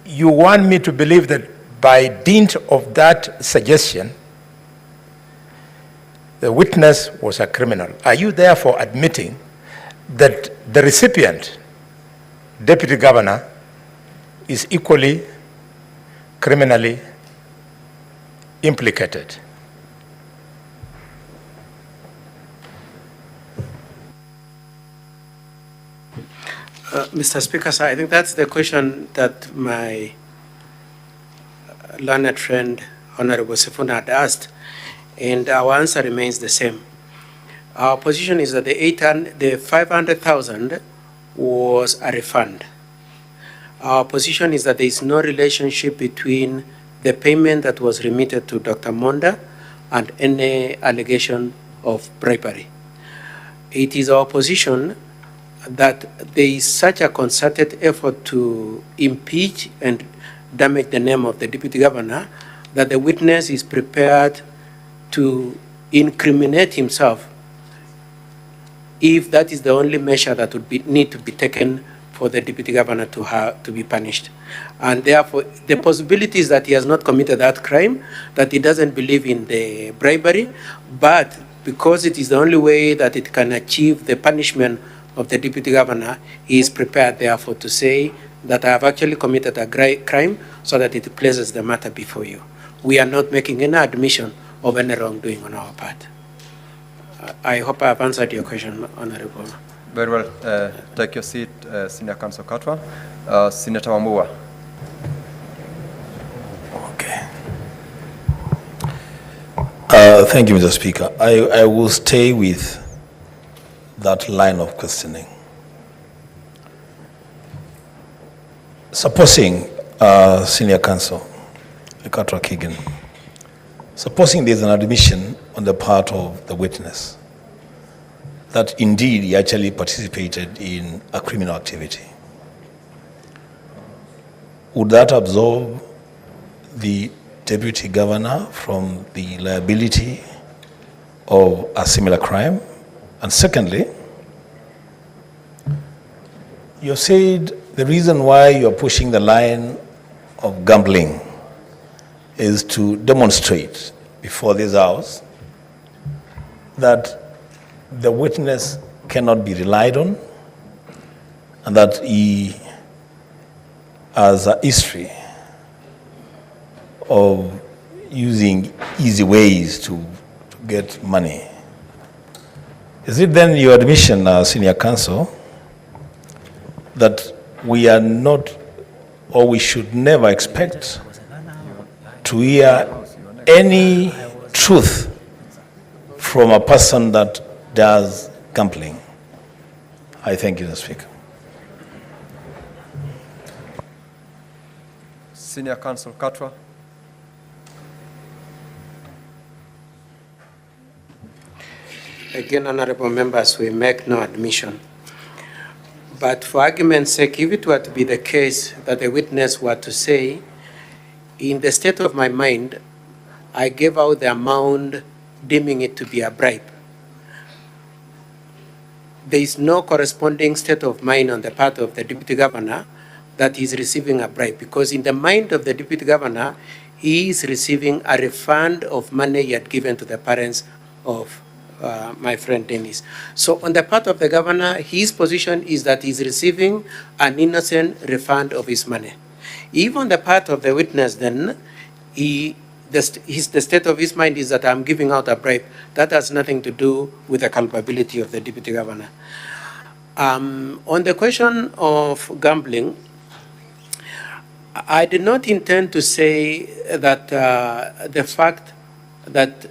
you want me to believe that by dint of that suggestion, the witness was a criminal, are you therefore admitting that the recipient, Deputy Governor, is equally criminally implicated? Mr. Speaker, sir, I think that's the question that my learned friend, Honorable Sifuna, had asked, and our answer remains the same. Our position is that the 500,000 was a refund. Our position is that there is no relationship between the payment that was remitted to Dr. Monda and any allegation of bribery. It is our position that there is such a concerted effort to impeach and damage the name of the Deputy Governor that the witness is prepared to incriminate himself if that is the only measure that would need to be taken for the deputy governor to be punished. And therefore, the possibility is that he has not committed that crime, that he doesn't believe in the bribery, but because it is the only way that it can achieve the punishment of the deputy governor, he is prepared, therefore, to say that I have actually committed a crime so that it places the matter before you. We are not making any admission of any wrongdoing on our part. I hope I have answered your question, Honorable. Very well. Take your seat, Senior Counsel Katwa. Senator Wambua. Thank you, Mr. Speaker. I will stay with that line of questioning. Supposing, Senior Counsel Katwa Keegan, supposing there's an admission on the part of the witness that indeed he actually participated in a criminal activity, would that absolve the deputy governor from the liability of a similar crime? And secondly, you said the reason why you're pushing the line of gambling is to demonstrate before this House that the witness cannot be relied on and that he has a history of using easy ways to get money. Is it then your admission, Senior Counsel, that we are not, or we should never expect to hear any truth from a person that does gambling? I thank you, Mr. Speaker. Senior Counsel Katwa. Again, honorable members, we make no admission. But for argument's sake, if it were to be the case that the witness were to say, in the state of my mind, I gave out the amount deeming it to be a bribe, there is no corresponding state of mind on the part of the deputy governor that he's receiving a bribe, because in the mind of the deputy governor, he is receiving a refund of money he had given to the parents of my friend Dennis. So on the part of the governor, his position is that he's receiving an innocent refund of his money. Even the part of the witness then, the state of his mind is that I'm giving out a bribe. That has nothing to do with the culpability of the deputy governor. On the question of gambling, I did not intend to say that the fact that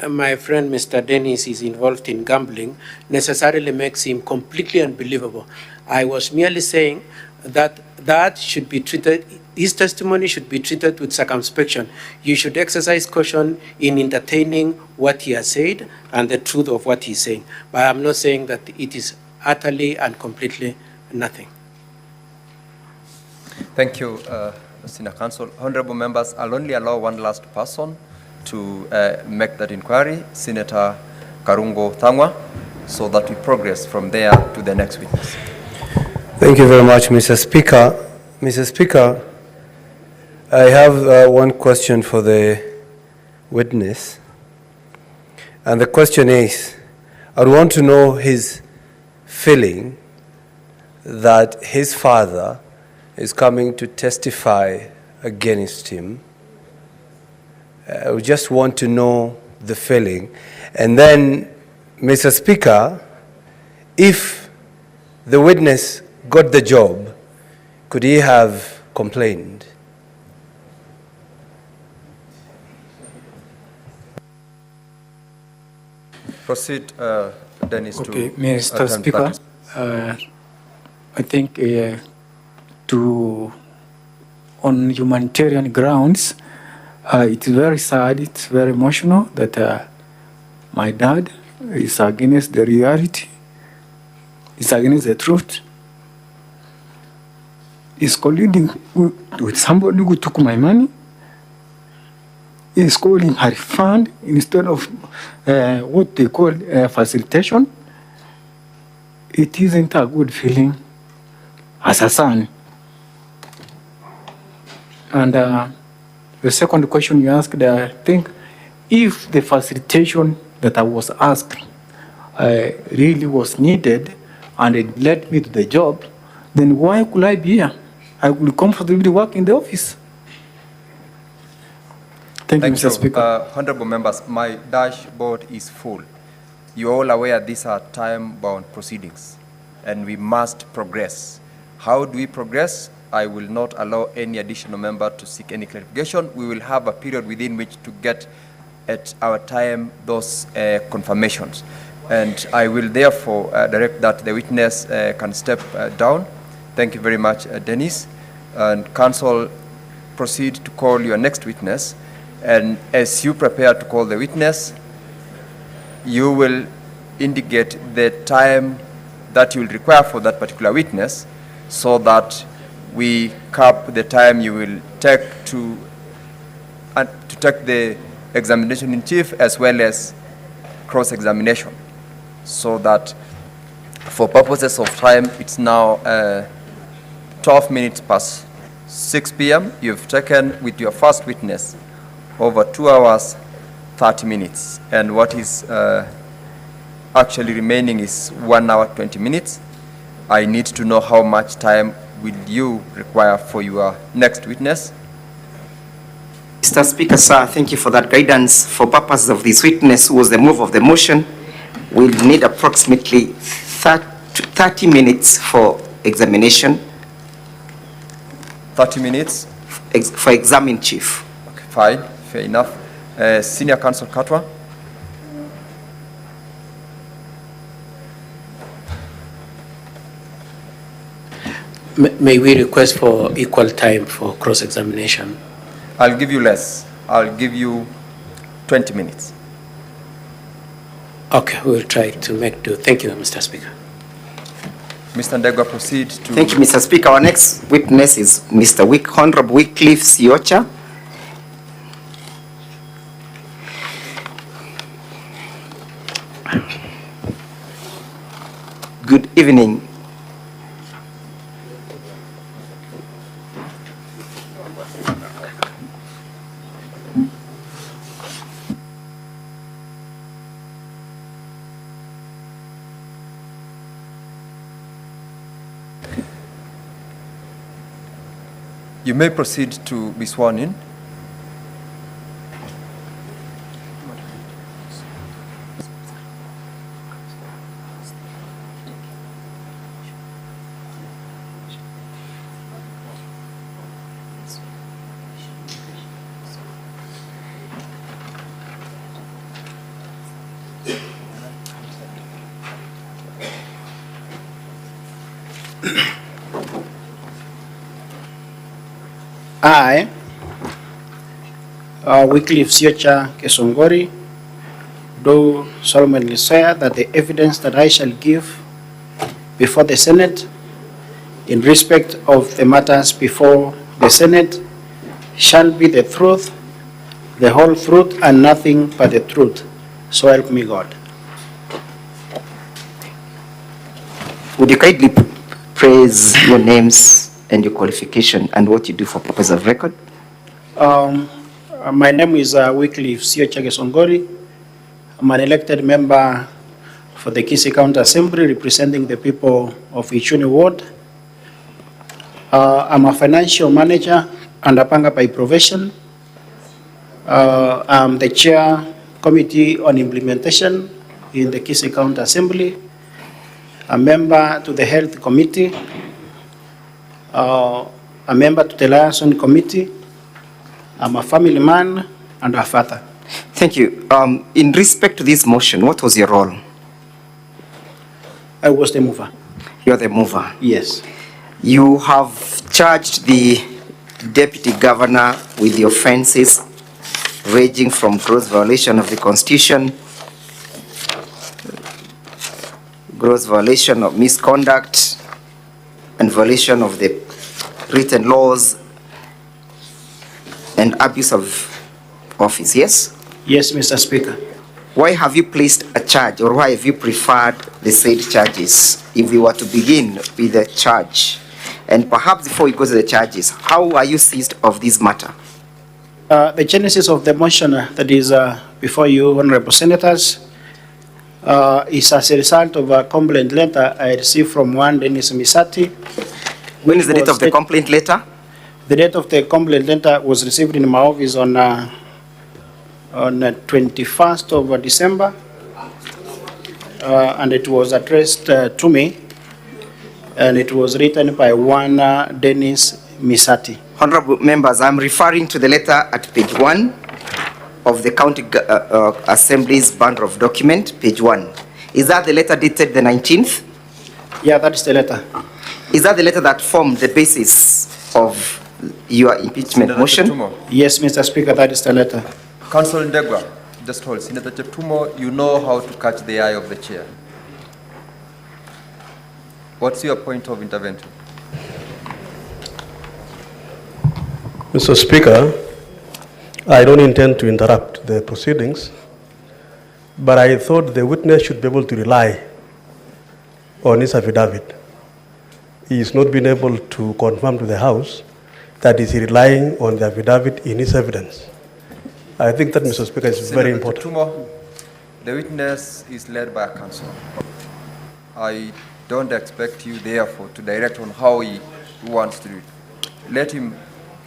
my friend Mr. Dennis is involved in gambling necessarily makes him completely unbelievable. I was merely saying that that should be treated, his testimony should be treated with circumspection. You should exercise caution in entertaining what he has said and the truth of what he's saying. But I'm not saying that it is utterly and completely nothing. Thank you, Senior Counsel. Honorable members, I'll only allow one last person to make that inquiry, Senator Karungo Thangwa, so that we progress from there to the next witness. Thank you very much, Mr. Speaker. Mr. Speaker, I have one question for the witness. And the question is, I want to know his feeling that his father is coming to testify against him. We just want to know the feeling. And then, Mr. Speaker, if the witness got the job, could he have complained? Proceed, Dennis. Okay, to Mr. Speaker, I think on humanitarian grounds, it's very sad, it's very emotional that my dad is against the reality, is against the truth. He's colluding with somebody who took my money. He's calling a refund instead of what they call facilitation. It isn't a good feeling as a son. And the second question you asked, I think, if the facilitation that I was asked really was needed and it led me to the job, then why could I be here? I would comfortably work in the office. Thank you, Mr. Speaker. Honorable members, my dashboard is full. You're all aware these are time-bound proceedings, and we must progress. How do we progress? I will not allow any additional member to seek any clarification. We will have a period within which to get at our time those confirmations. And I will therefore direct that the witness can step down. Thank you very much, Dennis. And counsel, proceed to call your next witness. And as you prepare to call the witness, you will indicate the time that you will require for that particular witness, so that we cap the time you will take to take the examination in chief as well as cross-examination, so that for purposes of time, it's now 12 minutes past 6 p.m. You've taken with your first witness over 2 hours, 30 minutes. And what is actually remaining is 1 hour, 20 minutes. I need to know how much time will you require for your next witness. Mr. Speaker, sir, thank you for that guidance. For purposes of this witness, who was the move of the motion, we'll need approximately 30 minutes for examination. 30 minutes? For exam in chief. Okay, fine, fair enough. Senior Counsel Katwa. May we request for equal time for cross-examination? I'll give you less. I'll give you 20 minutes. Okay, we'll try to make do. Thank you, Mr. Speaker. Mr. Ndegwa, proceed to... Thank you, Mr. Speaker. Our next witness is Mr. Honorable Wycliffe Siocha. Good evening. You may proceed to be sworn in. I, Wycliffe Siocha Kesongori, do solemnly swear that the evidence that I shall give before the Senate in respect of the matters before the Senate shall be the truth, the whole truth, and nothing but the truth. So help me God. Would you kindly praise your names and your qualification and what you do for purpose of record? My name is Wycliffe Siocha Kesongori. I'm an elected member for the Kisii County Assembly representing the people of Ichuni Ward. I'm a financial manager and a Panga by profession. I'm the chair committee on implementation in the Kisii County Assembly, a member to the health committee, a member to the liaison committee. I'm a family man and a father. Thank you. In respect to this motion, what was your role? I was the mover. You're the mover? Yes. You have charged the deputy governor with the offenses ranging from gross violation of the Constitution, gross violation of misconduct, and violation of the written laws and abuse of office, yes? Yes, Mr. Speaker. Why have you placed a charge, or why have you preferred the said charges? If we were to begin with the charge And perhaps before we go to the charges, how are you seized of this matter? The genesis of the motion that is before you, Honorable Senators, is as a result of a complaint letter I received from one Dennis Misati. When is the date of the complaint letter? The date of the complaint letter was received in my office on 21st of December, and it was addressed to me, and it was written by one Dennis Misati. Honorable members, I'm referring to the letter at page 1 of the County Assembly's bundle of document, page 1. Is that the letter dated the 19th? Yeah, that is the letter. Is that the letter that formed the basis of your impeachment motion? Yes, Mr. Speaker, that is the letter. Council Ndegwa, just hold. Senator Cheptumo, you know how to catch the eye of the chair. What's your point of intervention? Mr. Speaker, I don't intend to interrupt the proceedings, but I thought the witness should be able to rely on his affidavit. He has not been able to confirm to the House that is relying on the affidavit in his evidence. I think that, Mr. Speaker, is very important. Tumo, the witness is led by a counsel. I don't expect you, therefore, to direct on how he wants to do it. Let him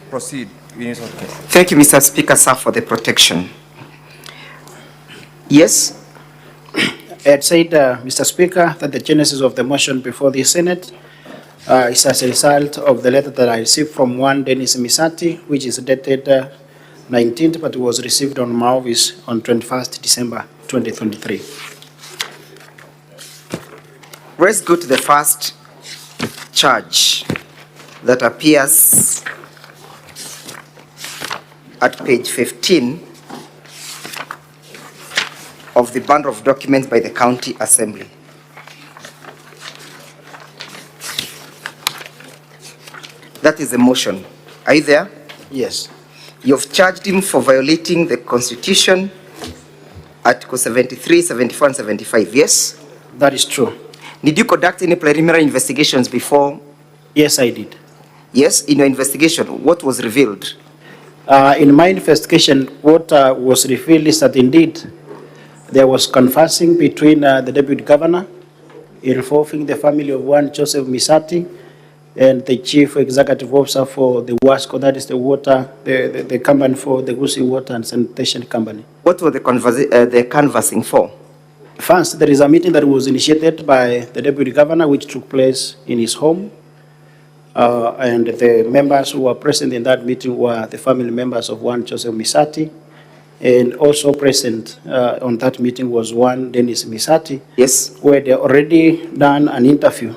proceed in his own case. Thank you, Mr. Speaker, sir, for the protection. Yes? I had said, Mr. Speaker, that the genesis of the motion before the Senate is as a result of the letter that I received from one Dennis Misati, which is dated 19th, but it was received on my office on 21st December 2023. Let's go to the first charge that appears at page 15 of the bundle of documents by the County Assembly. That is the motion. Are you there? Yes. You've charged him for violating the Constitution, Article 73, 74, and 75, yes? That is true. Did you conduct any preliminary investigations before? Yes, I did. Yes, in your investigation, what was revealed? In my investigation, what was revealed is that indeed there was conversing between the Deputy Governor involving the family of one Joseph Misati and the Chief Executive Officer for the WASCO, that is the water, the company for the Kisii Water and Sanitation Company. What were the canvassing for? First, there is a meeting that was initiated by the Deputy Governor, which took place in his home. And the members who were present in that meeting were the family members of one Joseph Misati. And also present on that meeting was one Dennis Misati. Yes. Where they already done an interview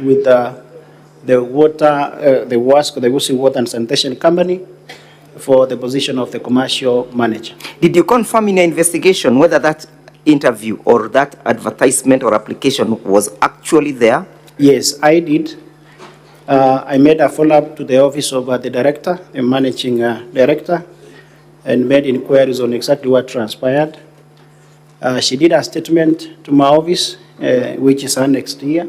with the water, the WASCO, the Kisii Water and Sanitation Company, for the position of the commercial manager. Did you confirm in your investigation whether that interview or that advertisement or application was actually there? Yes, I did. I made a follow-up to the office of the director, the managing director, and made inquiries on exactly what transpired. She did a statement to my office, which is annexed here.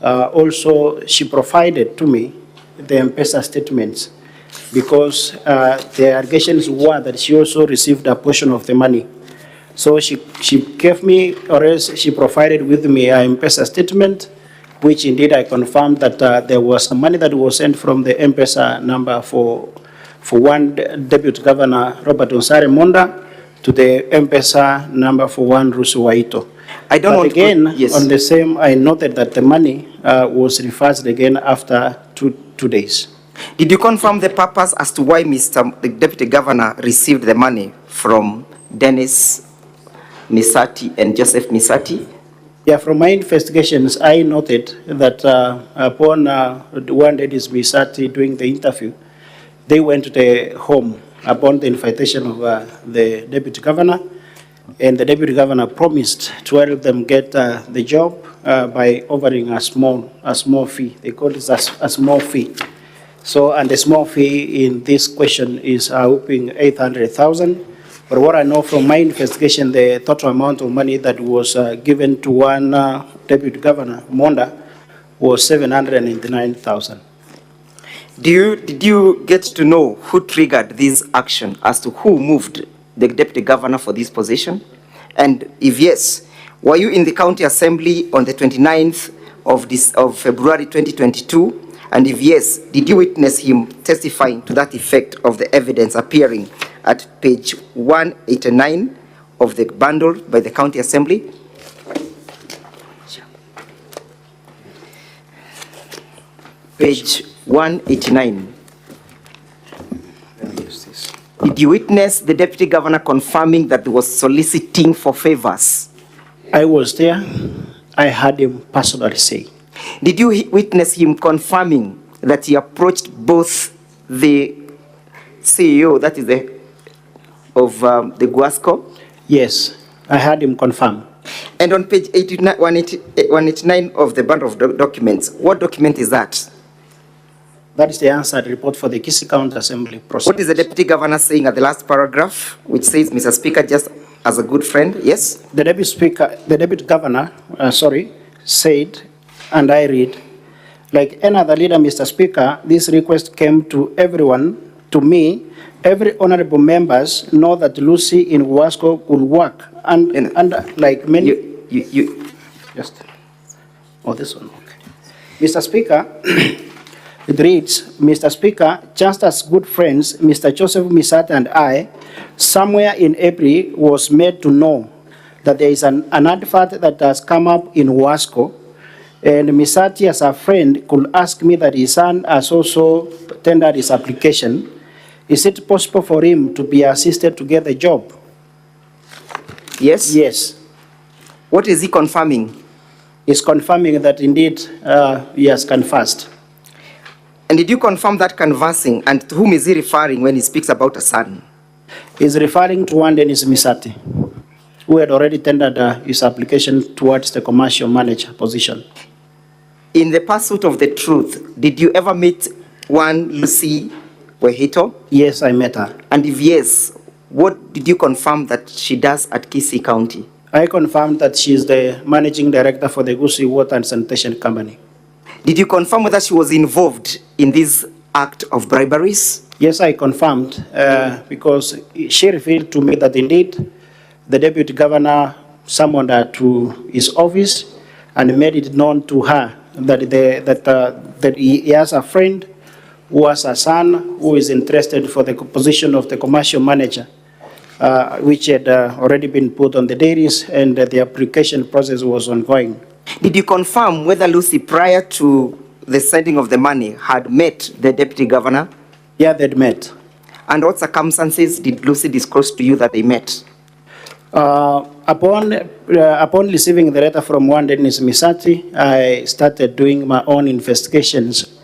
Also, she provided to me the M-Pesa statements because the allegations were that she also received a portion of the money. So she gave me, or else she provided with me a M-Pesa statement, which indeed I confirmed that there was some money that was sent from the M-Pesa number for one Deputy Governor, Robert Onsare Monda, to the M-Pesa number for one Rusu Waito. I don't but want again, to, yes. On the same, I noted that the money was reversed again after two days. Did you confirm the purpose as to why the Deputy Governor received the money from Dennis Misati and Joseph Misati? Yeah, from my investigations, I noted that upon one Dennis Misati doing the interview, they went to the home upon the invitation of the Deputy Governor, and the Deputy Governor promised to help them get the job by offering a small fee. They call it a small fee. So, and the small fee in this question is whooping 800,000. But what I know from my investigation, the total amount of money that was given to one Deputy Governor, Monda, was 789,000. Did you get to know who triggered this action as to who moved the deputy governor for this position? And if yes, were you in the county assembly on the 29th of February 2022? And if yes, did you witness him testifying to that effect of the evidence appearing at page 189 of the bundle by the county assembly? Page 189. Did you witness the deputy governor confirming that he was soliciting for favors? I was there. I heard him personally say. Did you witness him confirming that he approached both the CEO, that is of the Guasco? Yes, I heard him confirm. And on page 189 of the bundle of documents, what document is that? That is the answered report for the Kisii County Assembly process. What is the deputy governor saying at the last paragraph, which says, Mr. Speaker, just as a good friend? Yes? The deputy governor, said, and I read, like any other leader, Mr. Speaker, this request came to everyone, to me. Every honorable members know that Lucy in Wasco will work, and like many. Just. Oh, this one. Okay. Mr. Speaker, it reads, Mr. Speaker, just as good friends, Mr. Joseph Misata and I, somewhere in April, was made to know that there is an advert that has come up in Wasco, and Misati, as a friend, could ask me that his son has also tendered his application. Is it possible for him to be assisted to get a job? Yes? Yes. What is he confirming? He's confirming that indeed he has conversed. And did you confirm that conversing, and to whom is he referring when he speaks about a son? He's referring to one Dennis Misati, who had already tendered his application towards the commercial manager position. In the pursuit of the truth, did you ever meet one Lucy Wehito? Yes, I met her. And if yes, what did you confirm that she does at Kisii County? I confirmed that she is the managing director for the Kisii Water and Sanitation Company. Did you confirm whether she was involved in this act of briberies? Yes, I confirmed because she revealed to me that indeed the deputy governor summoned her to his office and made it known to her that he has a friend who has a son who is interested for the position of the commercial manager, which had already been put on the dairies, and the application process was ongoing. Did you confirm whether Lucy, prior to the sending of the money, had met the deputy governor? Yeah, they'd met. And what circumstances did Lucy disclose to you that they met? Upon receiving the letter from one Dennis Misati, I started doing my own investigations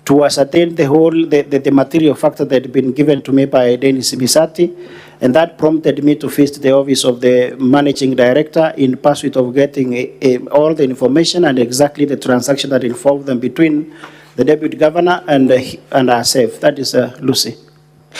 to ascertain the material factor that had been given to me by Dennis Misati, and that prompted me to visit the office of the managing director in pursuit of getting all the information and exactly the transaction that involved them between the deputy governor and herself, that is Lucy.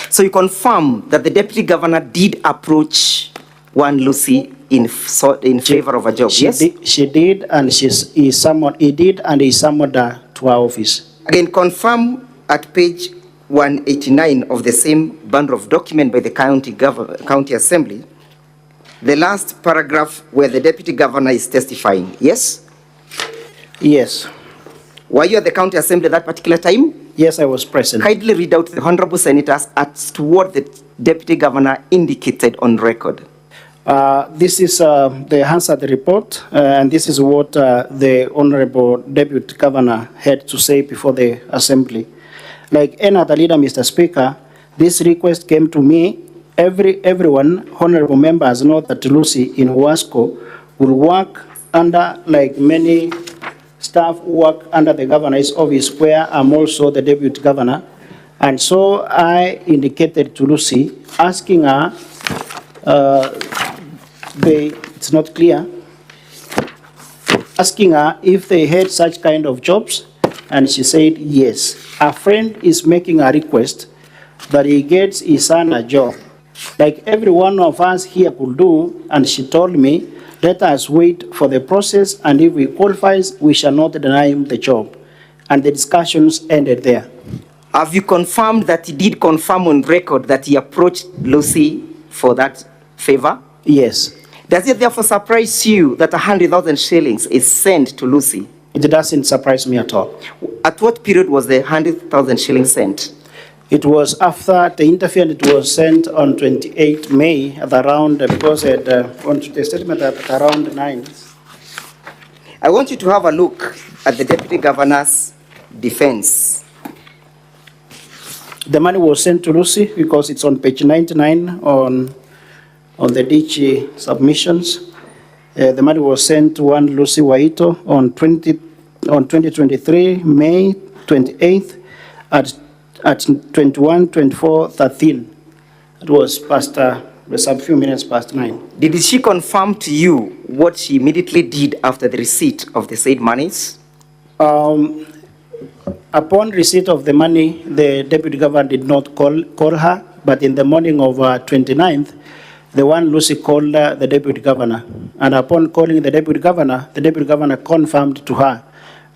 So you confirm that the deputy governor did approach one Lucy in favor of a job, yes? She did, and he summoned her to our office. Again, confirm at page 189 of the same bundle of document by the county assembly, the last paragraph where the deputy governor is testifying, yes? Yes. Were you at the county assembly at that particular time? Yes, I was present. Kindly read out the honorable senators as to what the deputy governor indicated on record. This is the answer to the report, and this is what the Honorable Deputy Governor had to say before the Assembly. Like any other leader, Mr. Speaker, this request came to me. Everyone, honorable members, know that Lucy in Wasco will work under, like many staff who work under the governor's office, where I'm also the deputy governor. And so I indicated to Lucy, asking her, it's not clear, asking her if they had such kind of jobs, and she said yes. Her friend is making a request that he gets his son a job, like every one of us here could do, and she told me, let us wait for the process, and if he qualifies, we shall not deny him the job. And the discussions ended there. Have you confirmed that he did confirm on record that he approached Lucy for that favor? Yes. Does it therefore surprise you that 100,000 shillings is sent to Lucy? It doesn't surprise me at all. At what period was the 100,000 shillings sent? It was after the interview, and it was sent on 28 May at around, because on the statement at around 9. I want you to have a look at the Deputy Governor's defense. The money was sent to Lucy because it's on page 99 on the DG submissions. The money was sent to one Lucy Waito on 2023 May 28th at 21, 24, 13. It was past some few minutes past 9. Did she confirm to you what she immediately did after the receipt of the said monies? Upon receipt of the money, the Deputy Governor did not call her, but in the morning of 29th, the one Lucy called the Deputy Governor. And upon calling the Deputy Governor confirmed to her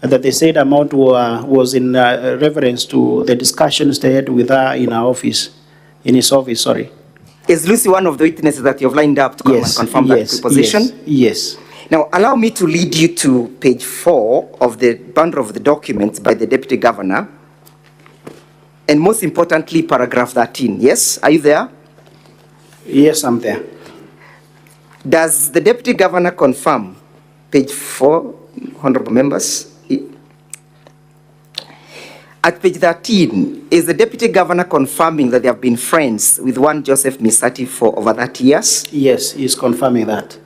that the said amount was in reference to the discussions they had with her in his office, sorry. Is Lucy one of the witnesses that you have lined up to come and confirm that position? Yes. Now, allow me to lead you to page 4 of the bundle of the documents by the Deputy Governor, and most importantly, paragraph 13. Yes, are you there? Yes, I'm there. Does the Deputy Governor confirm, page 4, honorable members? At page 13, is the Deputy Governor confirming that they have been friends with one Joseph Misati for over 30 years? Yes, he's confirming that.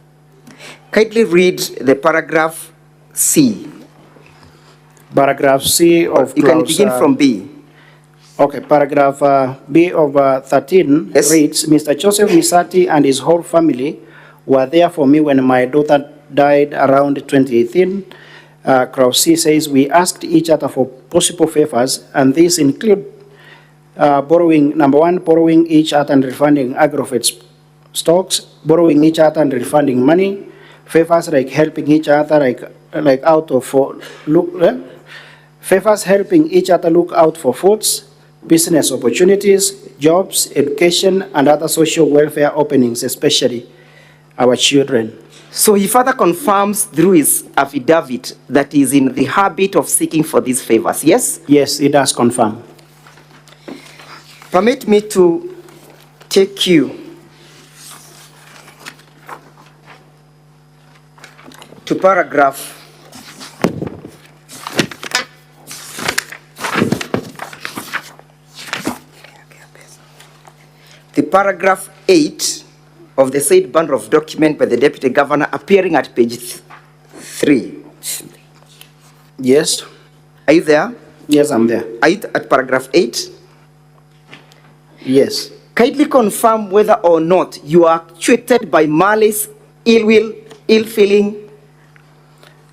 Kindly read the paragraph C. Paragraph C of You can begin from B. Okay, paragraph B of 13 reads, Mr. Joseph Misati and his whole family were there for me when my daughter died around 2018. Clause C says, we asked each other for possible favors, and these include number one, borrowing each other and refunding aggregate stocks, borrowing each other and refunding money, favors like helping each other favors helping each other look out for foods, business opportunities, jobs, education, and other social welfare openings, especially our children. So he further confirms through his affidavit that he is in the habit of seeking for these favors, yes? Yes, it does confirm. Permit me to take you to paragraph paragraph 8 of the said bundle of document by the Deputy Governor, appearing at page 3. Yes. Are you there? Yes, I'm there. Are you at paragraph 8? Yes. Kindly confirm whether or not you are actuated by malice, ill will, ill feeling,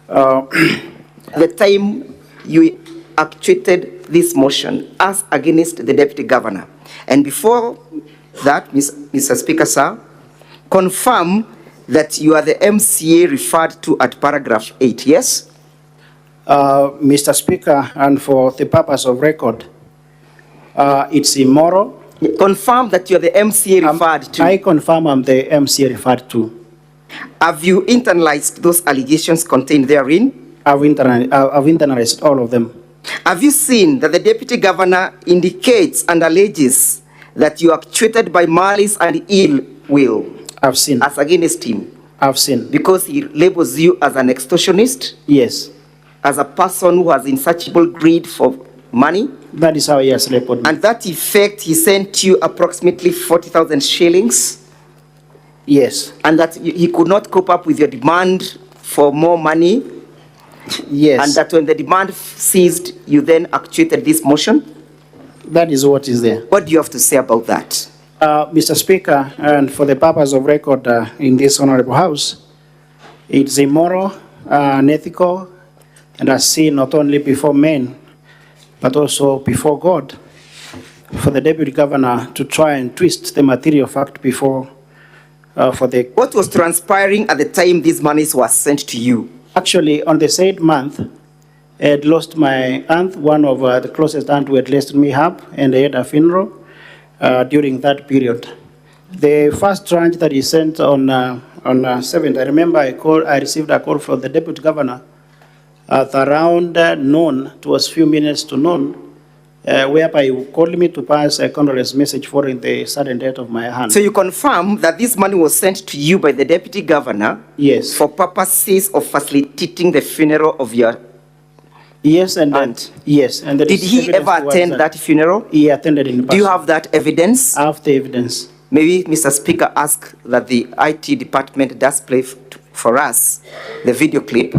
the time you actuated this motion as against the Deputy Governor. And before that, Mr. Speaker, sir, confirm that you are the MCA referred to at paragraph 8, yes? Mr. Speaker, and for the purpose of record, it's immoral. Confirm that you're the MCA referred to. I confirm I'm the MCA referred to. Have you internalized those allegations contained therein? I've internalized all of them. Have you seen that the Deputy Governor indicates and alleges that you are actuated by malice and ill will? I've seen. As against him? I've seen. Because he labels you as an extortionist? Yes. As a person who has insatiable greed for money? That is how he has labeled me. And that effect, he sent you approximately 40,000 shillings? Yes. And that he could not cope up with your demand for more money? Yes. And that when the demand ceased, you then actuated this motion? That is what is there. What do you have to say about that? Mr. Speaker, and for the purpose of record in this Honorable House, it's immoral, unethical, and a sin not only before men, but also before God, for the Deputy Governor to try and twist the material fact before for the... What was transpiring at the time these monies were sent to you? Actually, on the said month, I had lost my aunt, one of the closest aunt who had left me up, and I had a funeral during that period. The first tranche that he sent on 7th, I remember I received a call from the deputy governor at around noon. It was few minutes to noon, whereby he called me to pass a condolence message following the sudden death of my aunt. So you confirm that this money was sent to you by the deputy governor? Yes. For purposes of facilitating the funeral of your yes, and aunt? Yes. And did he ever attend that funeral? He attended in person. Do you have that evidence? I have the evidence. Maybe, Mr. Speaker, ask that the IT department does play for us the video clip.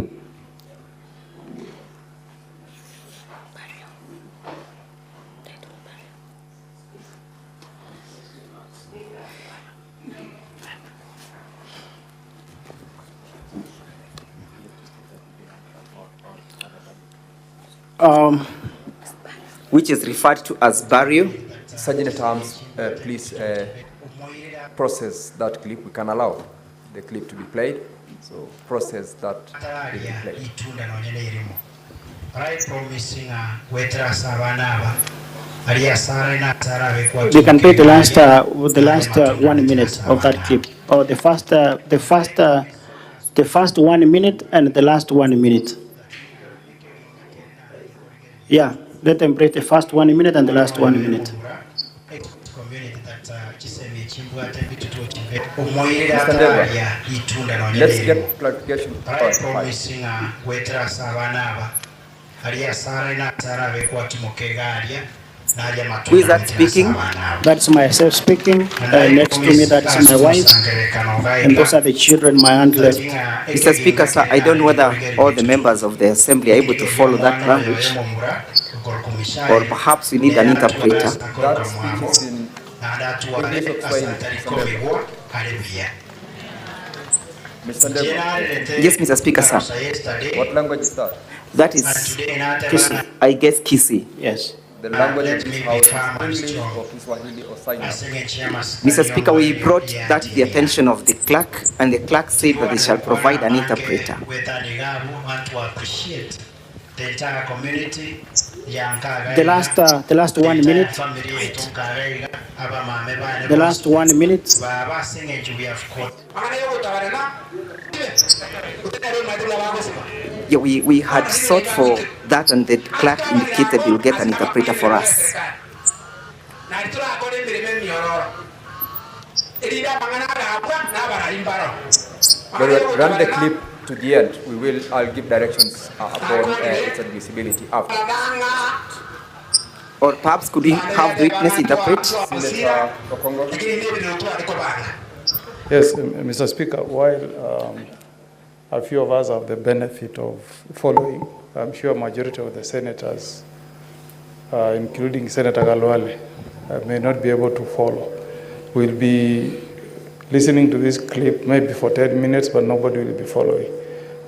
Which is referred to as burial. Sergeant at Arms, please process that clip. We can allow the clip to be played. So process that to be played. They can play the last 1 minute of that clip, or the first 1 minute and the last 1 minute. Yeah, let them play the first 1 minute and the last 1 minute. Let's get clarification. Who is that speaking? That's myself speaking. Next to me, that's my wife. And those are the children my aunt left. Mr. Speaker, sir, I don't know whether all the members of the Assembly are able to follow that language. Or perhaps we need an interpreter. That speech is in English or Swahili? Mr. Ndegwa. Yes, Mr. Speaker, sir. What language is that? That is Kisii. I guess Kisii. Yes. The language of this house is English or Kiswahili or sign language. Mr. Speaker, we brought that to the attention of the clerk, and the clerk said that they shall provide an interpreter. The entire community, the last 1 minute. The last 1 minute. Yeah, we had sought for that, and the clerk indicated he will get an interpreter for us. Run the clip to the end. I'll give directions upon its admissibility after. Or perhaps could we have the witness interpret? Yes, Mr. Speaker, while a few of us have the benefit of following, I'm sure a majority of the senators, including Senator Galwale, may not be able to follow. We'll be listening to this clip maybe for 10 minutes, but nobody will be following.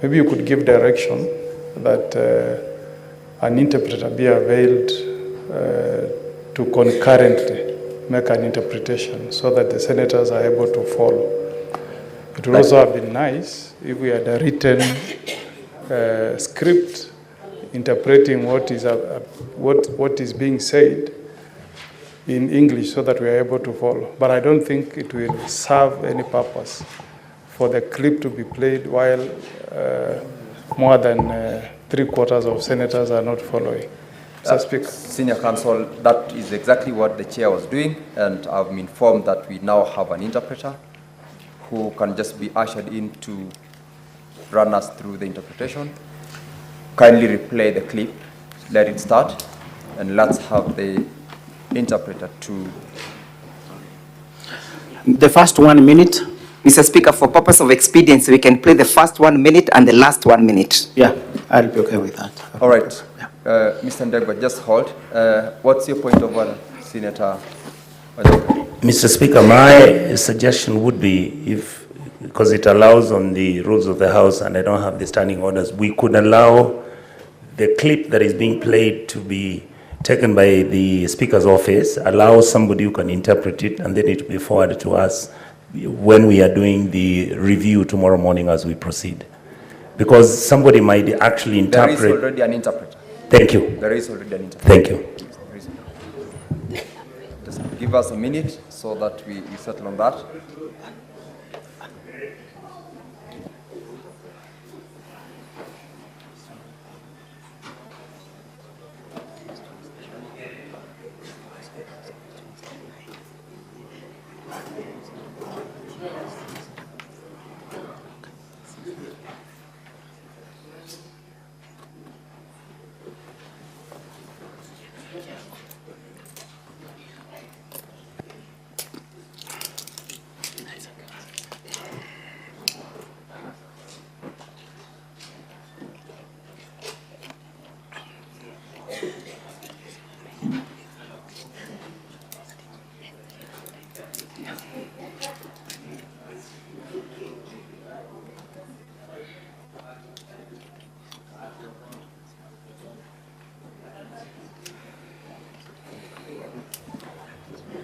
Maybe you could give direction that an interpreter be availed to concurrently make an interpretation so that the senators are able to follow. It would also have been nice if we had a written script interpreting what is being said in English so that we are able to follow. But I don't think it will serve any purpose for the clip to be played while more than 3/4 of senators are not following. Mr. Speaker. Senior Counsel, that is exactly what the chair was doing, and I've been informed that we now have an interpreter who can just be ushered in to run us through the interpretation. Kindly replay the clip, let it start, and let's have the interpreter to... The first 1 minute. Mr. Speaker, for purpose of expediency, we can play the first 1 minute and the last 1 minute. Yeah, I'll be okay with that. All right. Mr. Ndegwa, just hold. What's your point of order, Senator? Mr. Speaker, my suggestion would be, because it allows on the rules of the House and I don't have the standing orders, we could allow the clip that is being played to be taken by the Speaker's office, allow somebody who can interpret it, and then it will be forwarded to us when we are doing the review tomorrow morning as we proceed. because somebody might actually interpret. There is already an interpreter. Thank you. There is already an interpreter. Thank you. Just give us a minute so that we settle on that.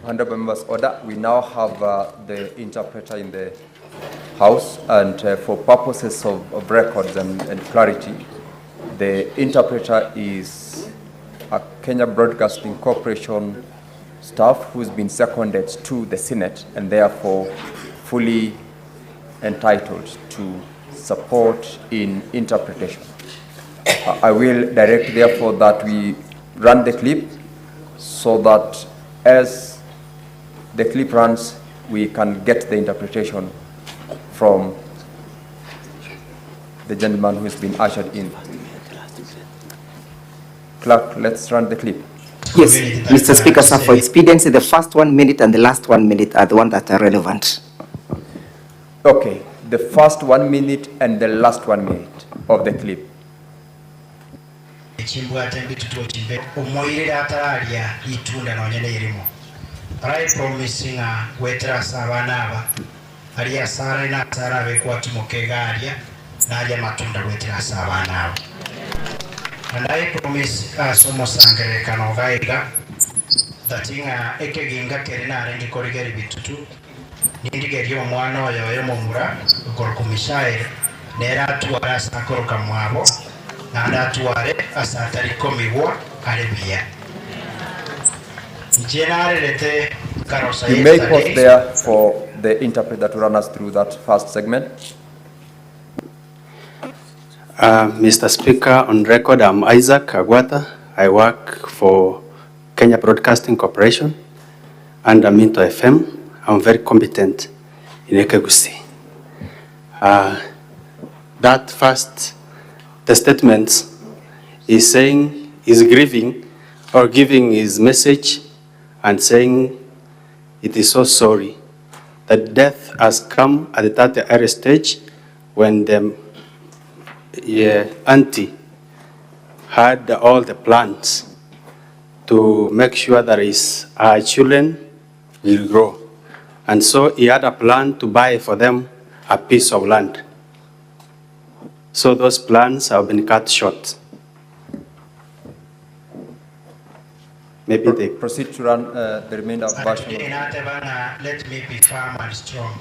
Honorable members, order. We now have the interpreter in the House, and for purposes of records and clarity, the interpreter is a Kenya Broadcasting Corporation staff who's been seconded to the Senate and therefore fully entitled to support in interpretation. I will direct therefore that we run the clip so that as the clip runs, we can get the interpretation from the gentleman who has been ushered in. Clerk, let's run the clip. Yes, Mr. Speaker, sir, for expediency, the first 1 minute and the last 1 minute are the ones that are relevant. Okay, the first 1 minute and the last 1 minute of the clip. I promising wetra sabanaba alia sara ina sara bekwa tumukegaria naja matunda wetra sabanaba. And I promise somo sangere kanogaiga that inga ekeginga kerina rengi korigeri bitutu nindigeri omwana oyo mumura ukorkumishaire nera tuara sakoroka mwabo na ndatuare asatari komigwa alebia. You may pause there for the interpreter to run us through that first segment. Mr. Speaker, on record, I'm Isaac Agwata. I work for Kenya Broadcasting Corporation and I'm into FM. I'm very competent in Ekegusi. That first, the statement is saying, is grieving or giving his message and saying it is so sorry that death has come at the tertiary stage when the auntie had all the plans to make sure that his children will grow. And so he had a plan to buy for them a piece of land. So those plans have been cut short. Maybe they proceed to run the remainder of version. Let me be firm and strong.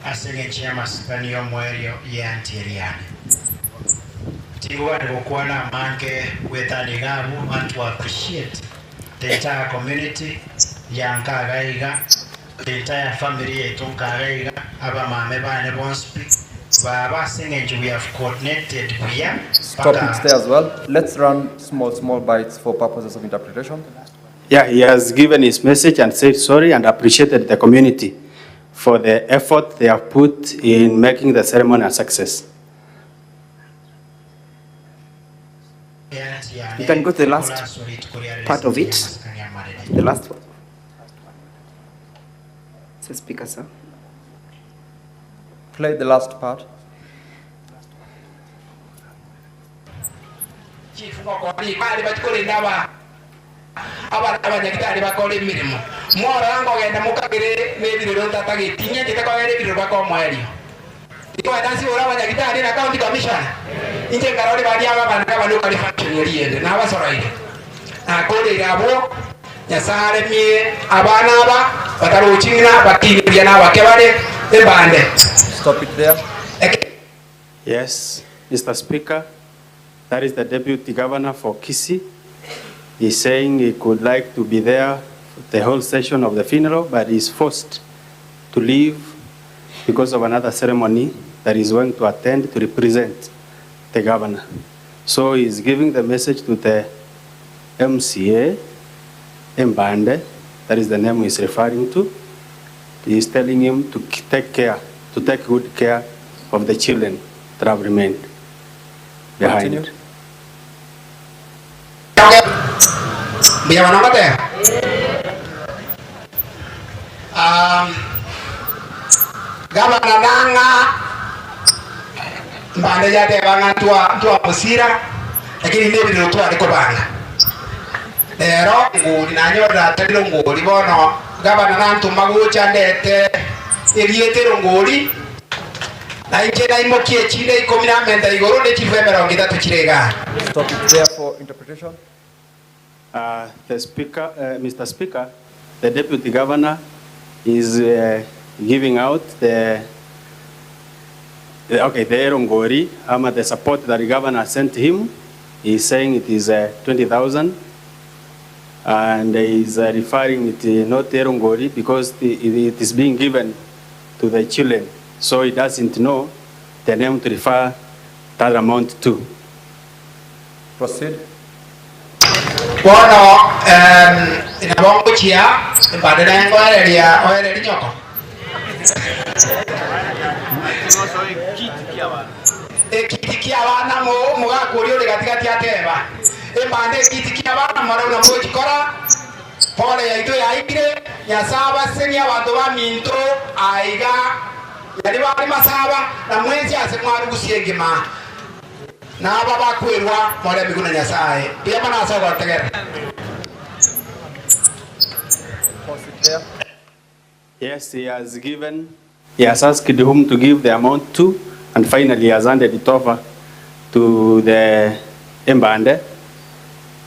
Asenge chama sipanio mwerio ya antiriani. Tingwa ndokwana manke wetani gabu and to appreciate the entire community yanka gaiga the entire family yetu gaiga aba mame bane bonspi baba senge we have coordinated here. Stop it there as well. Let's run small bites for purposes of interpretation. Yeah, he has given his message and said sorry and appreciated the community for the effort they have put in making the ceremony a success. You can go to the last part of it. The last one. Mr. Speaker, sir. Play the last part. abanyagitari bakora imirimo mworanga ogenda mukagire nebiriro tatagitinya gitakogere ibiriro bakomwerio ikwenda si ora abanyagitari na county commission inje ngarori bali abana kabano kali function yende nabasoroire akore abo nyasare mie abana aba bataruchina bakinya nabakebare ebande. Stop it there. Yes, Mr. Speaker, that is the Deputy Governor for Kisii. He's saying he could like to be there the whole session of the funeral, but he's forced to leave because of another ceremony that he's going to attend to represent the governor. So he's giving the message to the MCA, Mbande, that is the name he's referring to. He's telling him to take good care of the children that have remained behind. Continue. Gavana nanga mbande jate banga tua musira lakini ndebi ndoto aliko banga lero ngudi nanyoda talilo ngudi bono gavana nantu magucha ndete elietero ngudi na injena imokie chile ikomina menda igoro ne chifemera ngida tuchirega. Stop it there for interpretation. The Speaker, Mr. Speaker, the Deputy Governor is giving out the Erongori, the support that the Governor sent him. He's saying it is 20,000, and he's referring it not Erongori because it is being given to the children, so he doesn't know the name to refer that amount to. Proceed. Bueno, inabongo chia, mbadala yango oereria nyoko. Kiti kia wana mugakuri uri gatigati ateba. Mbande kiti kia wana maruna mujikora. Pole ya itu ya ikire ya saba senya watu wa minto aiga. Yali bali masaba na mwenzi asemwaru gusiegema. Na baba kwirwa mole biguna nyasaye pia mana asaba tegera. Yes, he has asked whom to give the amount to, and finally he has handed it over to the Mbande,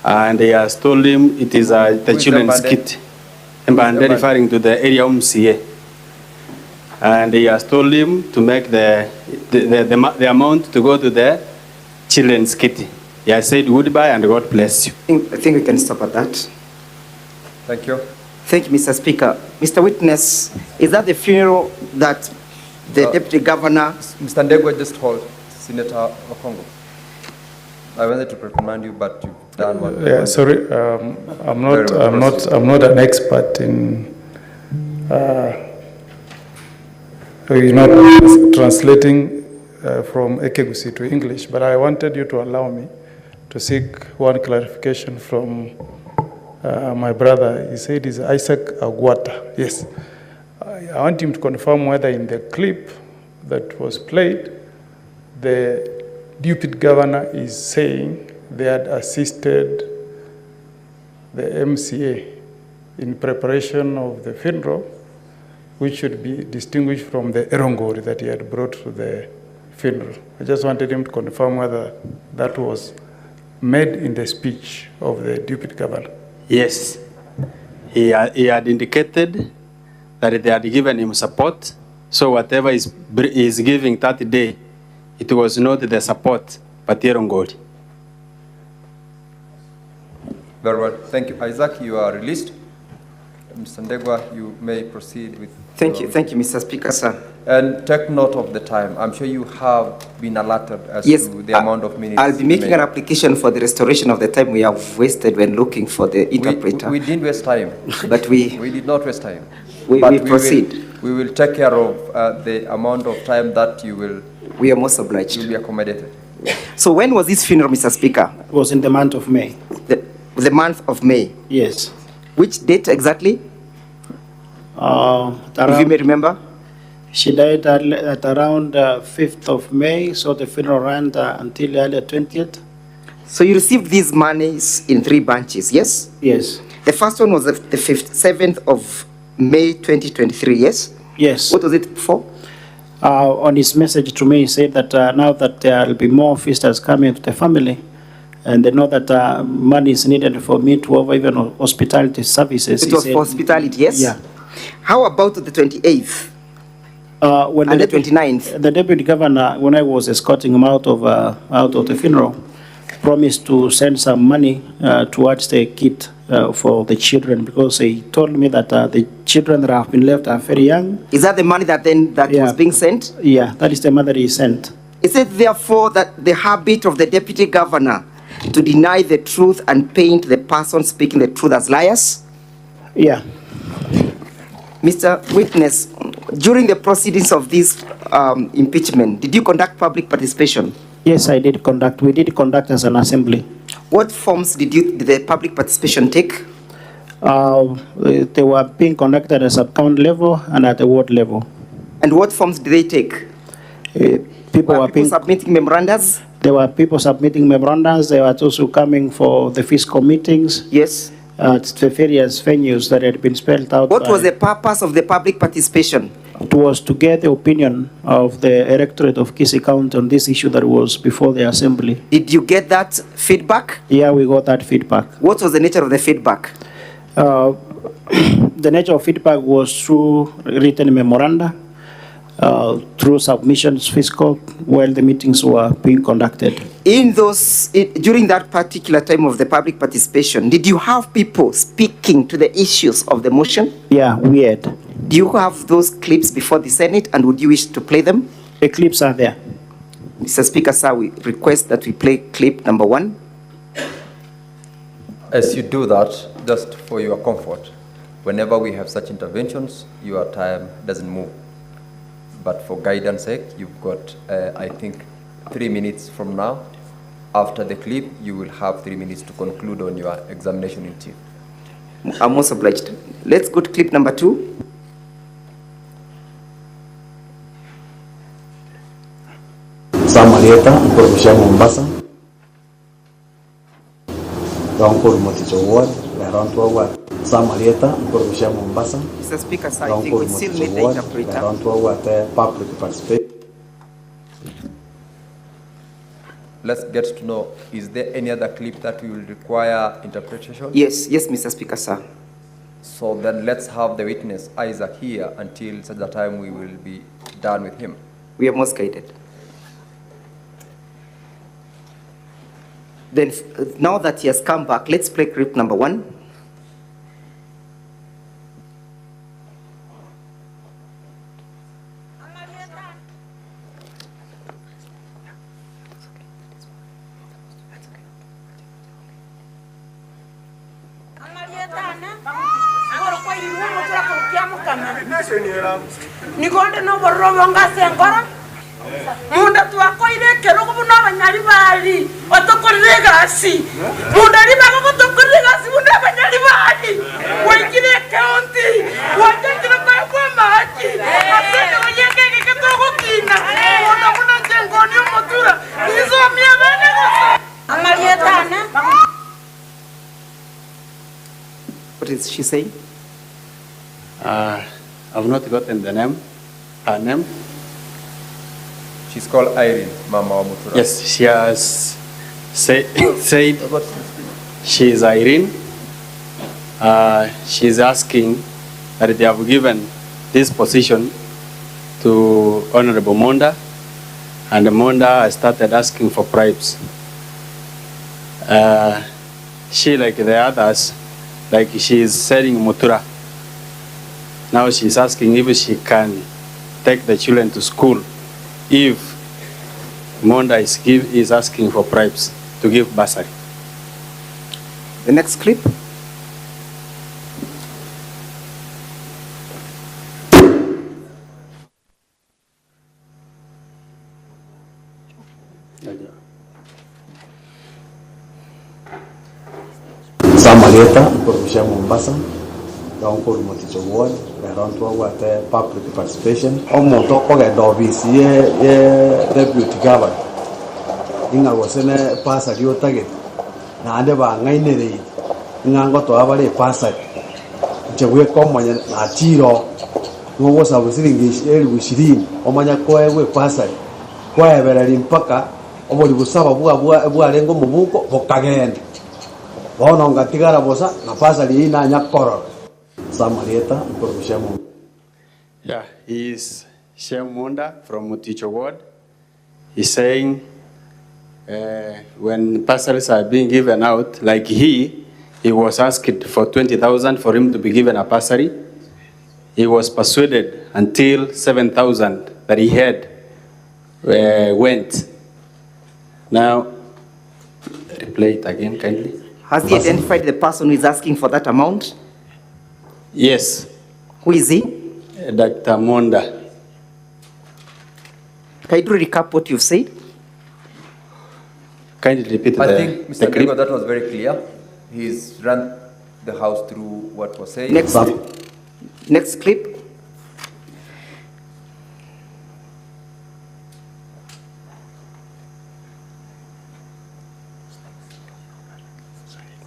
and he has told him it is the children's kit. Mbande referring to the area MCA. And he has told him to make the amount to go to the children's kitty. He has said goodbye and God bless you. I think we can stop at that. Thank you. Thank you, Mr. Speaker. Mr. Witness, is that the funeral that the Deputy Governor... Mr. Ndegwa, just hold. Senator Okongo. I wanted to reprimand you, but you've done what... Yeah, sorry. I'm not an expert in... translating from Ekegusi to English, but I wanted you to allow me to seek one clarification from my brother. He said it's Isaac Agwata. Yes. I want him to confirm whether in the clip that was played, the deputy governor is saying they had assisted the MCA in preparation of the funeral, which should be distinguished from the erongori that he had brought to the funeral. I just wanted him to confirm whether that was made in the speech of the deputy governor. Yes, he had indicated that they had given him support, so whatever is giving that day, it was not the support, but erongori. Very well. Thank you. Isaac, you are released. Mr. Ndegwa, you may proceed with... Thank you, Mr. Speaker, sir. And take note of the time. I'm sure you have been alerted as to the amount of minutes. I'll be making an application for the restoration of the time we have wasted when looking for the interpreter. We didn't waste time. But we did not waste time. We proceed. We will take care of the amount of time that you will... We are most obliged. You will be accommodated. So when was this funeral, Mr. Speaker? It was in the month of May. The month of May? Yes. Which date exactly? If you may remember? She died at around 5th of May, so the funeral ran until early 20th. So you received these monies in 3 bunches, yes? Yes. The first one was the 7th of May 2023, yes? Yes. What was it for? On his message to me, he said that now that there will be more feasters coming to the family, and they know that money is needed for me to offer even hospitality services. It was for hospitality, yes? Yeah. How about the 28th? When And the 29th? The deputy governor, when I was escorting him out of the funeral, promised to send some money towards the kit for the children, because he told me that the children that have been left are very young. Is that the money that was being sent? Yeah, that is the money that he sent. Is it therefore that the habit of the deputy governor to deny the truth and paint the person speaking the truth as liars? Yeah. Mr. Witness, during the proceedings of this impeachment, did you conduct public participation? Yes, I did conduct. We did conduct as an assembly. What forms did the public participation take? They were being conducted at sub-county level and at the ward level. And what forms did they take? People submitting memorandums? There were people submitting memorandums. They were also coming for the fiscal meetings. Yes. At the various venues that had been spelled out. What was the purpose of the public participation? It was to get the opinion of the electorate of Kisii County on this issue that was before the assembly. Did you get that feedback? Yeah, we got that feedback. What was the nature of the feedback? The nature of feedback was through written memoranda, through submissions fiscal, while the meetings were being conducted. During that particular time of the public participation, did you have people speaking to the issues of the motion? Yeah, we had. Do you have those clips before the Senate, and would you wish to play them? The clips are there. Mr. Speaker, sir, we request that we play clip number 1. As you do that, just for your comfort, whenever we have such interventions, your time doesn't move. But for guidance sake, you've got, I think, 3 minutes from now. After the clip, you will have 3 minutes to conclude on your examination in chief. I'm most obliged. Let's go to clip number 2. Samalieta, Mkurumishia Mombasa. Donkor Moticho Ward, Lerontua Ward. Samalieta, Mkurumishia Mombasa. Mr. Speaker, sir, I think we still need the interpreter. Lerontua Ward, public participation. Let's get to know, is there any other clip that will require interpretation? Yes, Mr. Speaker, sir. So then let's have the witness Isaac here until such a time we will be done with him. We are most guided. Then, now that he has come back, let's play clip number 1. Nikonde no borrobo ngasengora munda twakoire kero kubuna abanyari bali otokorire gasi munda riba ko tokorire gasi munda abanyari bali wengine county wajekira kwa maji asante wanyenge kitogo kina munda kuna jengoni motura hizo miabane gosa amalietana. What is she saying? I've not gotten the name. Her name. She's called Irene, Mama wa Mutura. Yes, she has said she is Irene. She is asking that they have given this position to Honorable Monda, and Monda has started asking for bribes. She, like the others, like she is selling Mutura. Now she's asking if she can take the children to school if Monda is asking for bribes to give bursary. The next clip. Samalieta, Mkurumishia Mombasa. Donkor Moticho Ward, Lerontua Ward, public participation. Omonto ogedo visi ye deputy governor. Inga wasene pasa rio target. Na ande ba ngaine re. Inga ngoto abale pasa. Chewe komanya na tiro. Ngogo sabu siringi wishirini. Omanya koe we pasa. Koe berali mpaka omori busaba bua lengo mubuko bokagenda. Bono ngatigara bosa na pasa li na nyakoro. Yeah, Shem Monda from Muticho Ward. He's saying when bursaries are being given out, like he was asked for 20,000 for him to be given a bursary. He was persuaded until 7,000 that he had went. Now, replay it again kindly. Has he identified the person who is asking for that amount? Yes. Who is he? Dr. Monda. Can you recap what you've said? Kindly repeat I the, think, the Mr. clip. Dego, that was very clear. He's run the House through what was said. Next clip.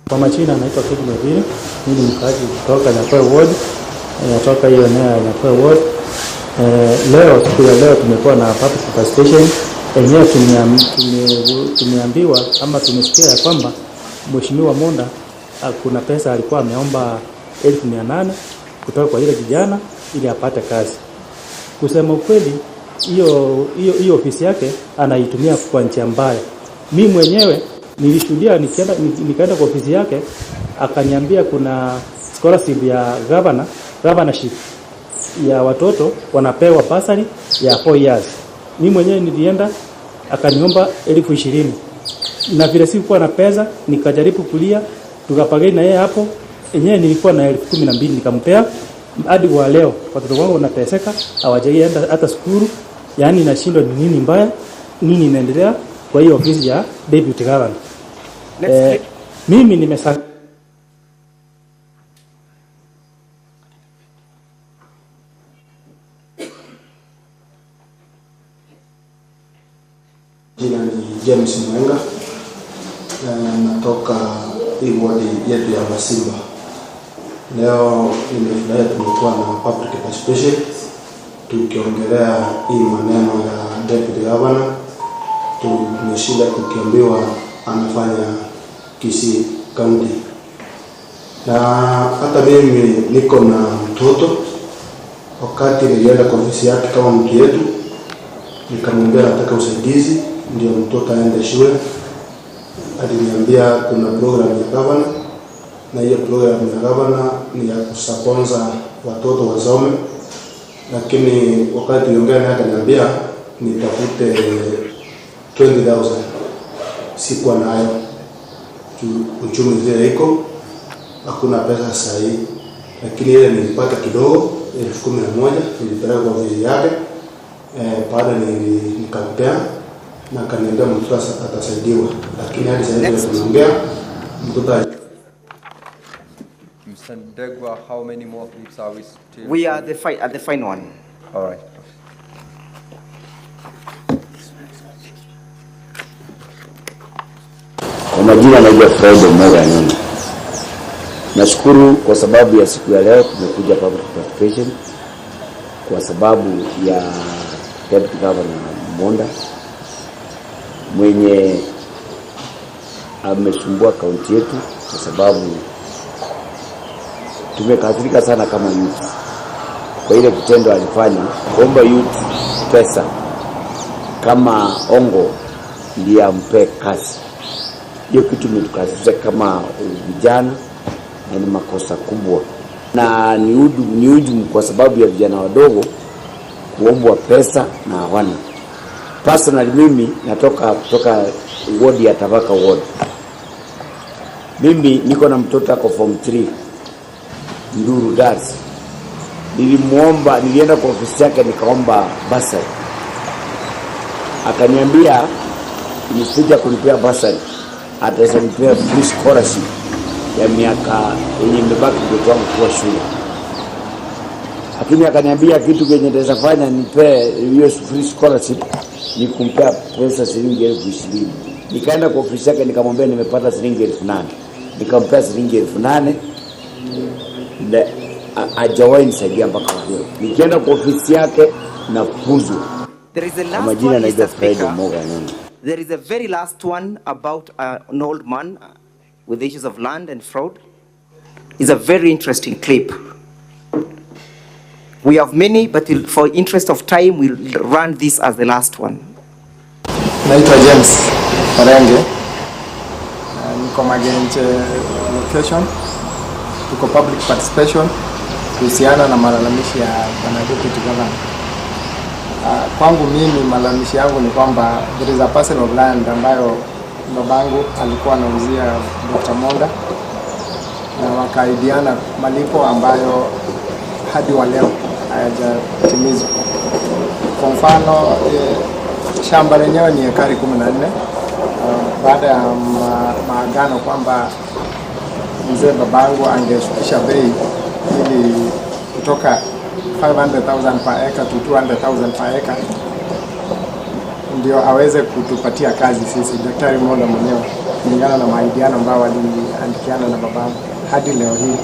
Kwa majina anaitwa Kid Maviri, mimi ni mkaaji kutoka Nyakwe Ward, natoka hiyo eneo ya Nyakwe Ward. Leo siku ya leo tumekuwa na public participation. Enyewe tumeambiwa ama tumesikia ya kwamba Mheshimiwa Monda kuna pesa alikuwa ameomba 800,000 kutoka kwa ile kijana ili apate kazi. Kusema ukweli, hiyo ofisi yake anaitumia kwa njia mbaya. Mimi mwenyewe nilishuhudia nikaenda kwa ofisi yake, akaniambia kuna scholarship ya governorship ya watoto wanapewa bursary ya 4 years. Mimi mwenyewe nilienda akaniomba 20,000. Na vile sikuwa na pesa nikajaribu kulia, tukapagana na yeye hapo. Yenyewe nilikuwa na 12,000 nikampea. Hadi wa leo watoto wangu wanateseka, hawajaenda hata shule. Yaani nashindwa ni nini mbaya, nini inaendelea kwa hiyo ofisi ya deputy governor. Mimi nimesaka Jina ni James Mwenga, natoka hii wadi yetu ya Masimba. Leo nimefurahi tumekuwa na public participation tukiongelea hii maneno ya deputy governor. Tumeshinda tukiambiwa anafanya Kisii County. Na hata mimi niko na mtoto, wakati nilienda kwa ofisi yake kama mtu yetu, nikamwambia nataka usaidizi ndio mtoto aende shule. Aliniambia kuna program ya governor, na hiyo program ya governor ni ya kusponsor watoto wasome, lakini wakati niliongea naye akaniambia nitafute 20,000. Sikuwa nayo, uchumi zile iko, hakuna pesa sahihi, lakini ile nilipata kidogo 11,000 nilipeleka kwa ofisi yake. Baada nikampea na kaniambia mtoto atasaidiwa, lakini hadi sasa tunaongea mtoto. Mr. Degwa, how many more clips are we still? We are at the final one. All right. Kwa majina naitwa Fred Mortion. Nashukuru kwa sababu ya siku ya leo tumekuja public participation kwa sababu ya Deputy Governor Monda mwenye amesumbua kaunti yetu, kwa sababu tumekasirika sana kama youth kwa ile kitendo alifanya kuomba youth pesa kama ongo ndiye ampe kazi. Hiyo kitu imetukasirisha kama vijana na ni makosa kubwa, na ni hujumu kwa sababu ya vijana wadogo kuombwa pesa na hawana. Personally mimi natoka ward ya Tabaka ward. Mimi niko na mtoto ako form 3 Nduru Darsi. Nilienda kwa ofisi yake nikaomba basari. Akaniambia nisije kulipia basari, atasanipea free scholarship ya miaka yenye imebaki mtoto wangu kwa shule. Lakini akaniambia kitu kenye nitafanya nipe hiyo free scholarship ni kumpea pesa shilingi 20,000. Nikaenda kwa ofisi yake nikamwambia nimepata shilingi 8,000. Nikampea shilingi 8,000. Hajawahi nisaidia mpaka leo. Nikienda kwa ofisi yake na fuzu. There is a last Majina one, naitwa Mr. Fred Speaker. Morgan. There is a very last one about an old man with issues of land and fraud. It's a very interesting clip. We have many, but for interest of time, we'll run this as the last one. Naitwa James Parenge. Niko Magenje location. Tuko public participation kuhusiana na malalamishi ya bwana deputy governor. Kwangu mimi malalamishi yangu ni kwamba there is a parcel of land ambayo babangu alikuwa anauzia Dr. Monda na wakaidiana malipo ambayo hadi wa leo hayajatimizwa. Kwa mfano shamba lenyewe ni ekari 14. Baada ya maagano kwamba mzee babangu angeshukisha bei ili kutoka 500,000 per acre to 200,000 per acre ndio aweze kutupatia kazi sisi Daktari Monda mwenyewe kulingana na maidiano ambao waliandikiana na babangu. Hadi leo hii,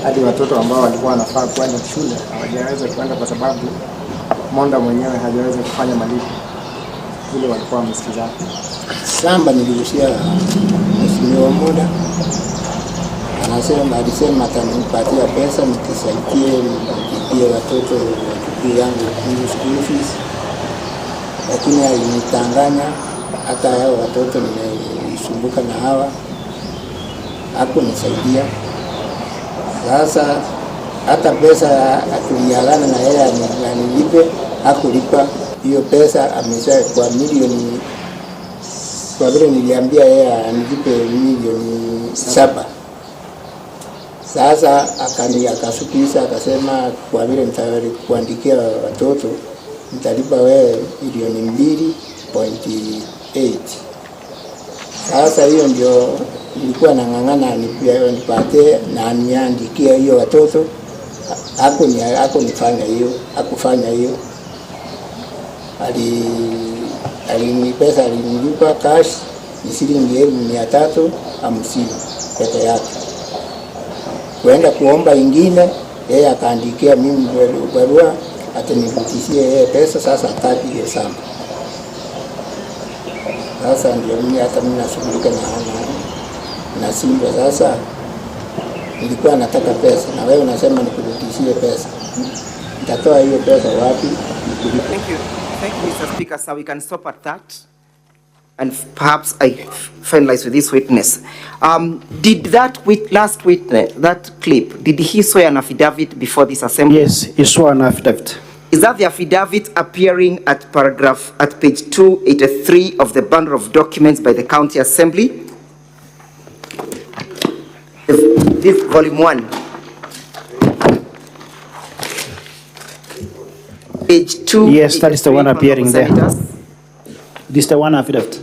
hadi watoto ambao walikuwa wanafaa kwenda shule hawajaweza kwenda kwa sababu Monda mwenyewe hajaweza kufanya malipo ile walikuwa wamesikizana. Shamba niligusia mheshimiwa Monda, alisema atanipatia pesa nikisaidie nilipie watoto wachukue yangu school fees, lakini alinitanganya. Hata hao watoto nimesumbuka na hawa, hakunisaidia. Sasa hata pesa tuliagana na yeye anilipe, hakulipa hiyo pesa. Amesha kwa milioni, kwa vile niliambia yeye anilipe milioni 7. Sasa akasukisha akasema kwa vile nitakuandikia watoto nitalipa wewe milioni 2.8. Sasa hiyo ndio nilikuwa nang'ang'ana nipate na niandikie hiyo watoto. Hakunifanya hiyo, hakufanya hiyo. Pesa alinilipa cash ni shilingi 350 peke yake. Kwenda kuomba ingine, yeye akaandikia mimi barua atanirudishie yeye pesa. Sasa hataki hiyo shamba. Sasa ndio mimi hata mimi nashughulika na Simba. Sasa nilikuwa nataka pesa na wewe unasema nikurudishie pesa. Nitatoa hiyo pesa wapi? Thank you. Thank you, Mr. Speaker. So we can stop at that. And perhaps I finalize with this witness. Did that last witness, that clip, did he swear an affidavit before this assembly? Yes, he swore an affidavit. Is that the affidavit appearing at page 283 of the bundle of documents by the county assembly? This volume 1. Page 2. Yes, that is the one appearing there. This is the one affidavit.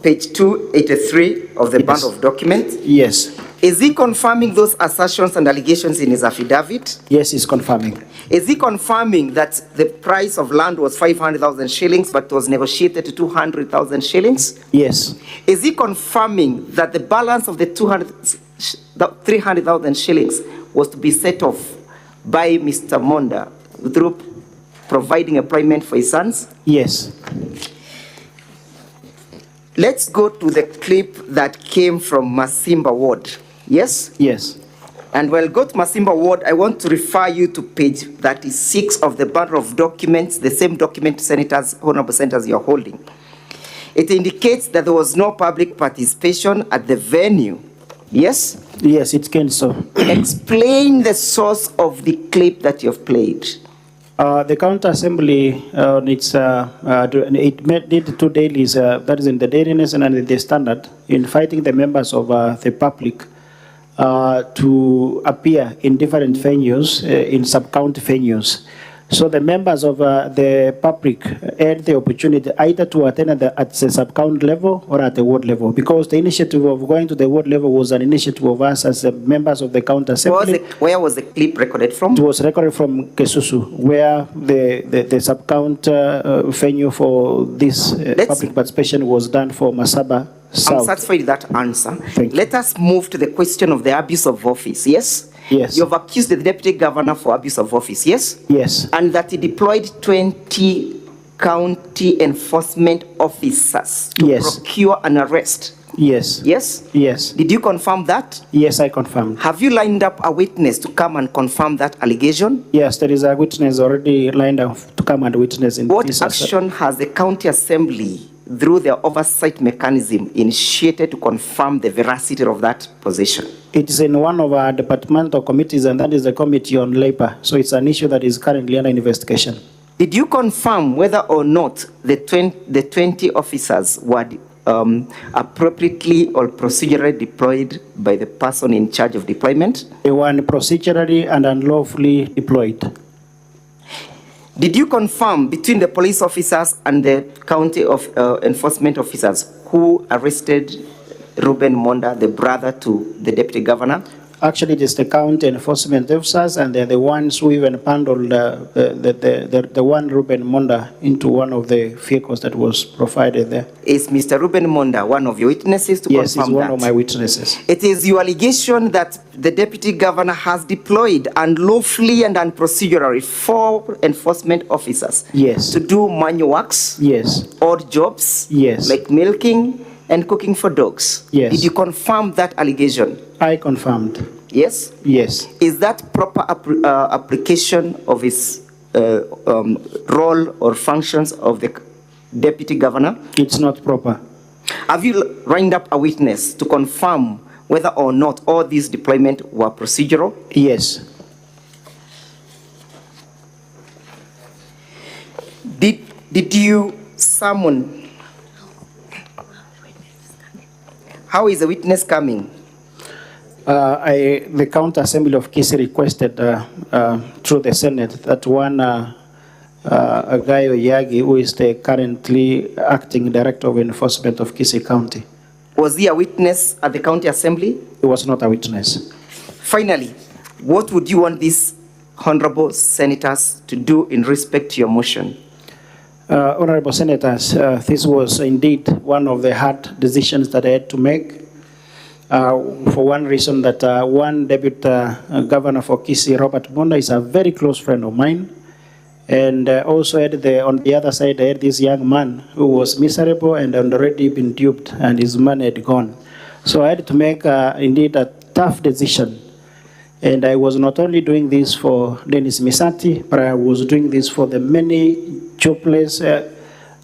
Page 283 of the bundle of documents? Yes. Is he confirming those assertions and allegations in his affidavit? Yes, he's confirming. Is he confirming that the price of land was 500,000 shillings but was negotiated to 200,000 shillings? Yes. Is he confirming that the balance of the 300,000 shillings was to be set off by Mr. Monda through providing employment for his sons? Yes. Let's go to the clip that came from Masimba Ward. Yes? Yes. And we'll go to Masimba Ward. I want to refer you to page 36 of the bundle of documents, the same document, senators, honorable senators, you're holding. It indicates that there was no public participation at the venue. Yes? Yes, it can so. Explain the source of the clip that you've played. The county assembly, it did 2 dailies, that is in the Daily Nation and the Standard, inviting the members of the public to appear in different venues, in sub-county venues. So the members of the public had the opportunity either to attend at the sub-county level or at the ward level, because the initiative of going to the ward level was an initiative of us as members of the county assembly. Where was the clip recorded from? It was recorded from Kisii, where the sub-county venue for this public participation was done for Masaba South. I'm satisfied with that answer. Let us move to the question of the abuse of office, yes? Yes. You have accused the deputy governor for abuse of office, yes? Yes. And that he deployed 20 county enforcement officers to procure an arrest Yes. Yes? Yes. Did you confirm that? Yes, I confirmed. Have you lined up a witness to come and confirm that allegation? Yes, there is a witness already lined up to come and witness in What this. action has the county assembly, through their oversight mechanism, initiated to confirm the veracity of that position? It is in one of our departmental committees, and that is the Committee on Labor. So it's an issue that is currently under investigation. Did you confirm whether or not the 20 officers were appropriately or procedurally deployed by the person in charge of deployment? They were procedurally and unlawfully deployed. Did you confirm between the police officers and the county of enforcement officers who arrested Ruben Monda, the brother to the deputy governor? Actually, it is the county enforcement officers, and they're the ones who even handled the one Ruben Monda into one of the vehicles that was provided there. Is Mr. Ruben Monda one of your witnesses to yes, confirm that? Yes, he's one of my witnesses. It is your allegation that the deputy governor has deployed unlawfully and unprocedurally 4 enforcement officers. Yes. To do manual works. Yes. Odd jobs. Yes. Like milking and cooking for dogs. Yes. Did you confirm that allegation? I confirmed. Yes? Yes. Is that proper application of his role or functions of the deputy governor? It's not proper. Have you lined up a witness to confirm whether or not all these deployments were procedural? Yes. Did you summon? How is the witness coming? The County Assembly of Kisii requested through the Senate that one Agayo Yagi, who is the currently acting director of enforcement of Kisii County. Was he a witness at the County Assembly? He was not a witness. Finally, what would you want these honorable senators to do in respect to your motion? Honorable Senators, this was indeed one of the hard decisions that I had to make. For one reason, that one deputy governor for Kisii, Robert Monda, is a very close friend of mine. And also on the other side, I had this young man who was miserable and had already been duped, and his money had gone. So I had to make indeed a tough decision. And I was not only doing this for Dennis Misati, but I was doing this for the many jobless,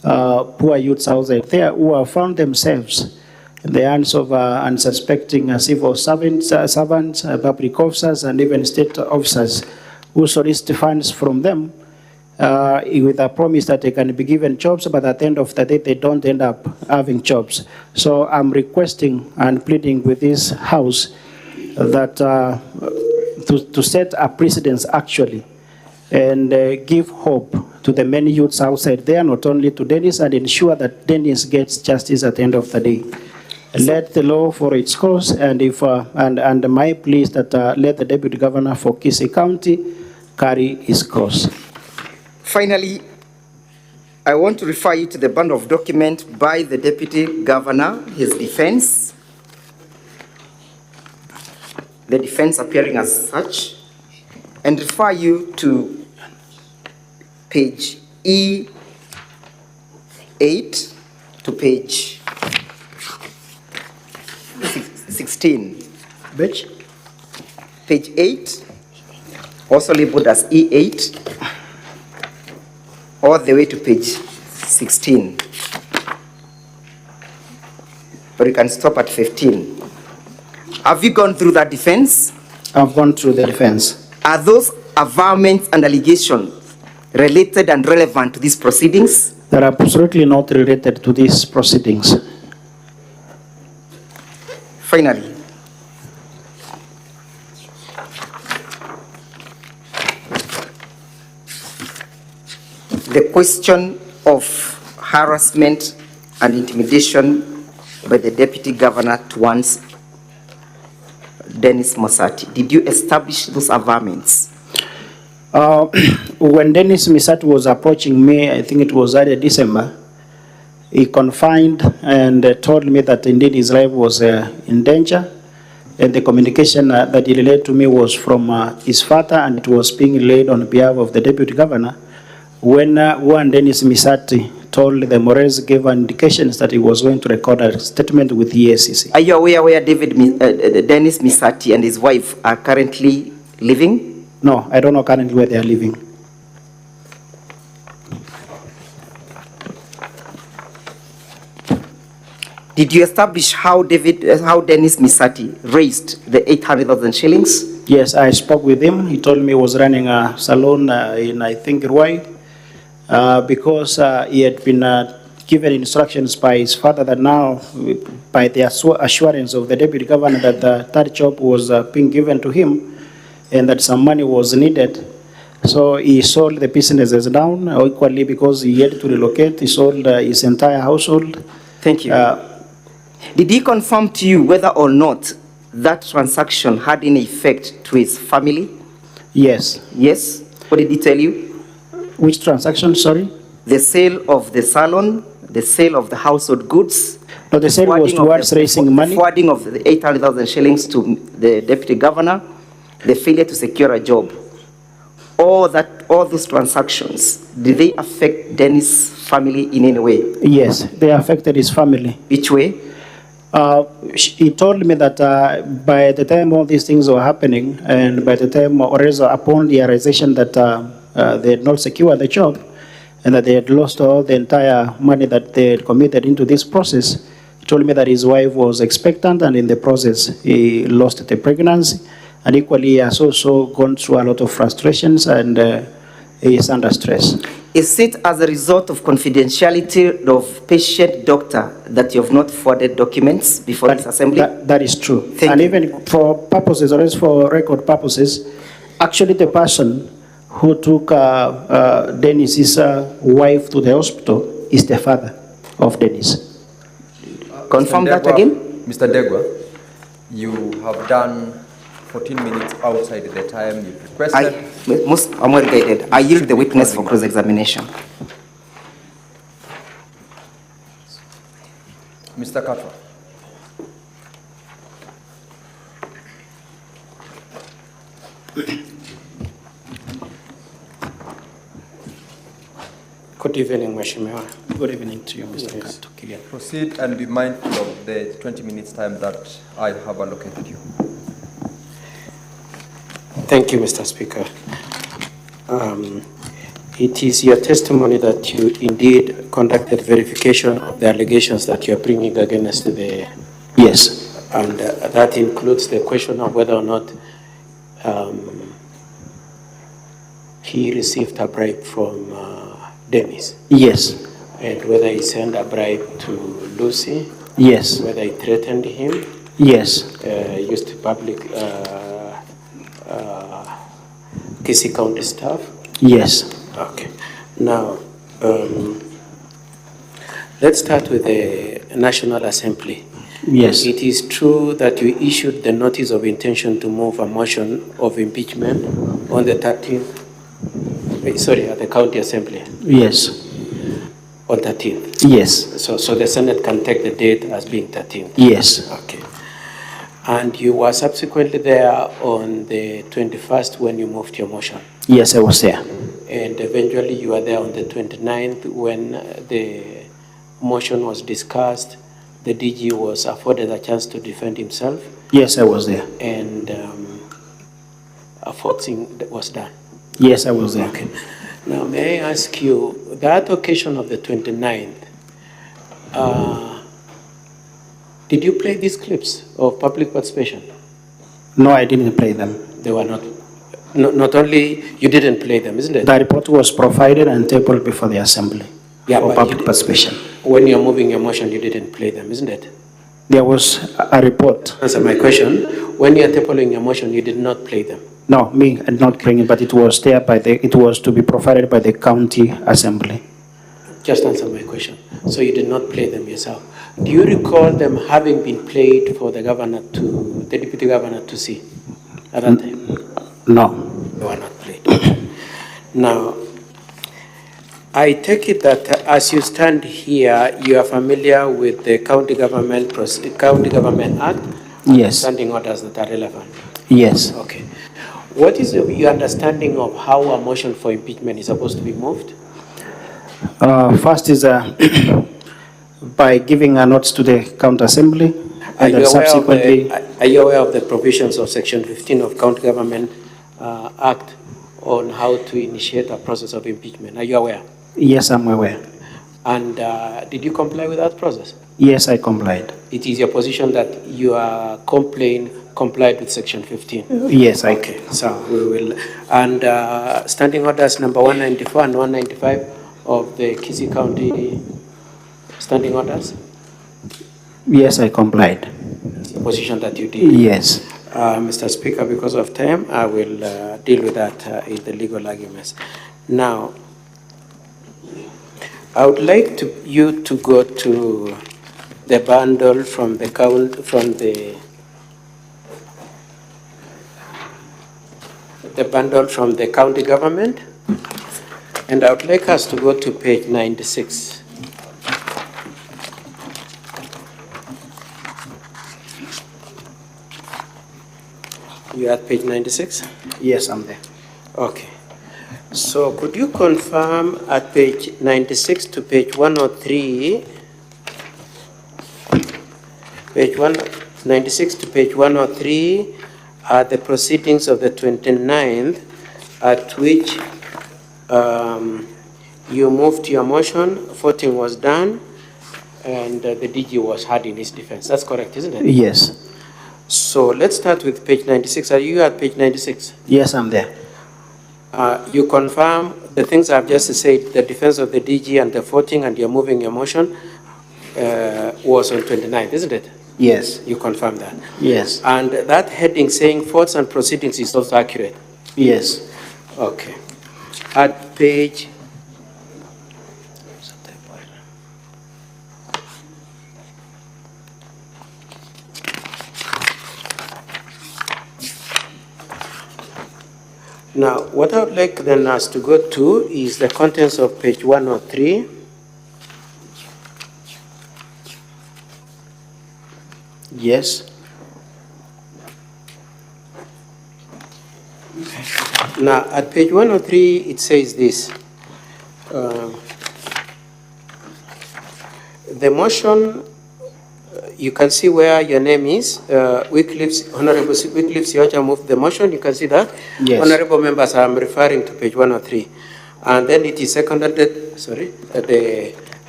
poor youths out there who have found themselves in the hands of unsuspecting civil servants, public officers, and even state officers who solicit funds from them with a promise that they can be given jobs, but at the end of the day, they don't end up having jobs. So I'm requesting and pleading with this House that to set a precedence actually and give hope to the many youths outside there, not only to Dennis, and ensure that Dennis gets justice at the end of the day. Let the law for its course, and if and my plea is that let the deputy governor for Kisii County carry his course. Finally, I want to refer you to the bundle of document by the deputy governor, his defense. The defense appearing as such, and refer you to page E8 to page 16. Which? Page 8, also labeled as E8, all the way to page 16. Or you can stop at 15. Have you gone through that defense? I've gone through the defense. Are those averments and allegations related and relevant to these proceedings? They're absolutely not related to these proceedings. Finally, the question of harassment and intimidation by the deputy governor towards Dennis Misati. Did you establish those averments? When Dennis Misati was approaching me, I think it was early December, he confided and told me that indeed his life was in danger. And the communication that he relayed to me was from his father, and it was being relayed on behalf of the deputy governor. When one Dennis Misati told the Morez gave indications that he was going to record a statement with the EACC. Are you aware where Dennis Misati and his wife are currently living? No, I don't know currently where they are living. Did you establish how Dennis Misati raised the 800,000 shillings? Yes, I spoke with him. He told me he was running a salon in, I think, Ruai, because he had been given instructions by his father that now, by the assurance of the deputy governor that the third job was being given to him and that some money was needed. So he sold the businesses down, equally because he had to relocate. He sold his entire household. Thank you. Did he confirm to you whether or not that transaction had any effect to his family? Yes. Yes? What did he tell you? Which transaction, sorry? The sale of the salon, the sale of the household goods. No, the sale was towards raising money. The forwarding of the 800,000 shillings to the deputy governor, the failure to secure a job. All those transactions, did they affect Dennis' family in any way? Yes, they affected his family. Which way? He told me that by the time all these things were happening, and by the time, or upon the realization that they had not secured the job, and that they had lost all the entire money that they had committed into this process, he told me that his wife was expectant, and in the process, he lost the pregnancy, and equally, he has also gone through a lot of frustrations, and he is under stress. Is it as a result of confidentiality of patient doctor that you have not forwarded documents before this assembly? That is true. Even for purposes, or else for record purposes, actually the person who took Dennis's wife to the hospital is the father of Dennis. Confirm that again? Mr. Degwa, you have done 14 minutes outside the time you requested. I'm well guided. I yield the witness for cross-examination. Mr. Katwa. Good evening, Mheshimiwa. Good evening to you, Mr. Kato. Proceed and be mindful of the 20 minutes time that I have allocated you. Thank you, Mr. Speaker. It is your testimony that you indeed conducted verification of the allegations that you are bringing against the... Yes. And that includes the question of whether or not he received a bribe from Dennis. Yes. And whether he sent a bribe to Lucy. Yes. Whether he threatened him. Yes. Used public Kisii County staff. Yes. Okay. Now, let's start with the National Assembly. Yes. It is true that you issued the notice of intention to move a motion of impeachment on the 13th, at the County Assembly. Yes. On 13th. Yes. So the Senate can take the date as being 13th. Yes. Okay. And you were subsequently there on the 21st when you moved your motion. Yes, I was there. And eventually you were there on the 29th when the motion was discussed. The DG was afforded a chance to defend himself. Yes, I was there. And a voting was done. Yes, I was there. Okay. Now, may I ask you, that occasion of the 29th, did you play these clips of public participation? No, I didn't play them. They were not only you didn't play them, isn't it? The report was provided and tabled before the assembly for public participation. When you're moving your motion, you didn't play them, isn't it? There was a report. Answer my question. When you're tabling your motion, you did not play them. No, me, I did not bring it, but it was there it was to be provided by the county assembly. Just answer my question. So you did not play them yourself. Do you recall them having been played for the deputy governor to see at that time? No. They were not played. Now, I take it that as you stand here, you are familiar with the County Government Act? Yes. Standing orders that are relevant? Yes. Okay. What is your understanding of how a motion for impeachment is supposed to be moved? First is by giving a notice to the county assembly, Are and then subsequently. Are you aware of the provisions of Section 15 of County Government Act on how to initiate a process of impeachment? Are you aware? Yes, I'm aware. And did you comply with that process? Yes, I complied. It is your position that your complaint complied with Section 15? Yes, I. Okay, so we will. And standing orders number 194 and 195 of the Kisii County standing orders? Yes, I complied. Position that you did? Yes. Mr. Speaker, because of time, I will deal with that in the legal arguments. Now, I would like you to go to the bundle from the bundle from the county government, and I would like us to go to page 96. You at page 96? Yes, I'm there. Okay. So could you confirm at page 96 to page 103, page 96 to page 103 are the proceedings of the 29th at which you moved your motion, voting was done, and the DG was heard in his defense. That's correct, isn't it? Yes. So let's start with page 96. Are you at page 96? Yes, I'm there. You confirm the things I've just said, the defense of the DG and the voting, and you're moving your motion was on 29th, isn't it? Yes. You confirm that? Yes. And that heading saying votes and proceedings is also accurate? Yes. Okay. At page Now, what I would like then us to go to is the contents of page 103. Yes. Now, at page 103, it says this. The motion, you can see where your name is. Honorable Wycliffe Siocha moved the motion. You can see that. Yes. Honorable members, I'm referring to page 103. And then it is seconded,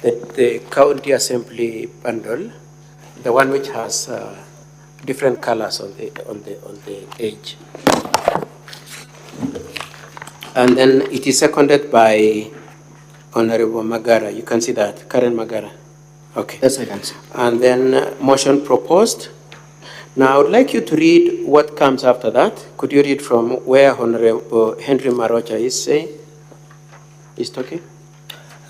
the county assembly bundle, the one which has different colors on the edge. And then it is seconded by Honorable Magara. You can see that, Karen Magara. Okay. Yes, I can see. And then motion proposed. Now I would like you to read what comes after that. Could you read from where Honorable Henry Marocha is saying? Is talking?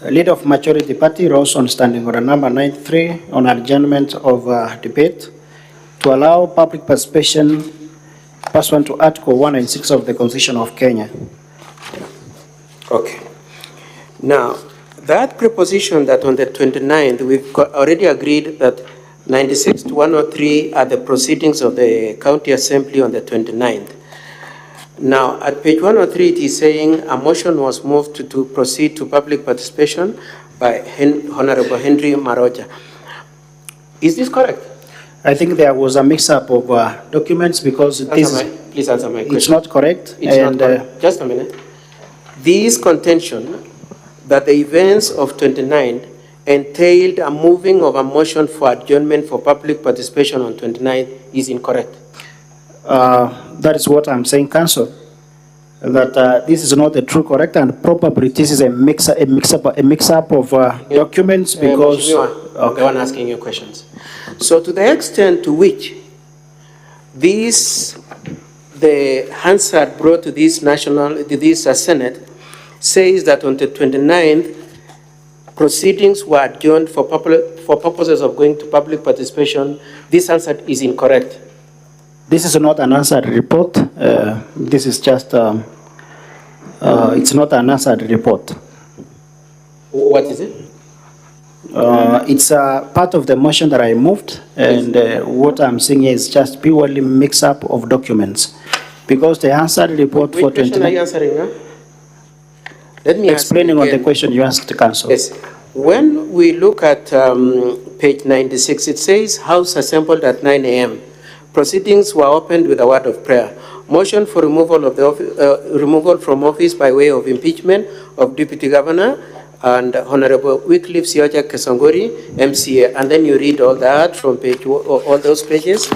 Leader of Majority Party rose on standing order number 93 on adjournment of debate to allow public participation pursuant to Article 196 of the Constitution of Kenya. Okay. Now, that preposition that on the 29th, we've already agreed that 96 to 103 are the proceedings of the county assembly on the 29th. Now, at page 103, it is saying a motion was moved to proceed to public participation by Honorable Henry Maroja. Is this correct? I think there was a mix-up of documents because Please answer my question. It's not correct. It's not correct. Just a minute. This contention that the events of 29 entailed a moving of a motion for adjournment for public participation on 29 is incorrect. That is what I'm saying, Council. That this is not the true correct, and probably this is a mix-up of documents because. The one asking you questions. So, to the extent to which the Hansard brought to this Senate says that on the 29th, proceedings were adjourned for purposes of going to public participation, this answer is incorrect. This is not an answered report. This is just, it's not an answered report. What is it? It's a part of the motion that I moved, and what I'm saying is just purely mix-up of documents. Because the answered report for 29... Which question are you answering, huh? Let me explaining ask on the again. question you asked, Council. Yes. When we look at page 96, it says House assembled at 9 a.m. Proceedings were opened with a word of prayer. Motion for removal of the removal from office by way of impeachment of Deputy Governor and Honorable Wycliffe Sioja Kesongori, MCA. And then you read all that from page, all those pages.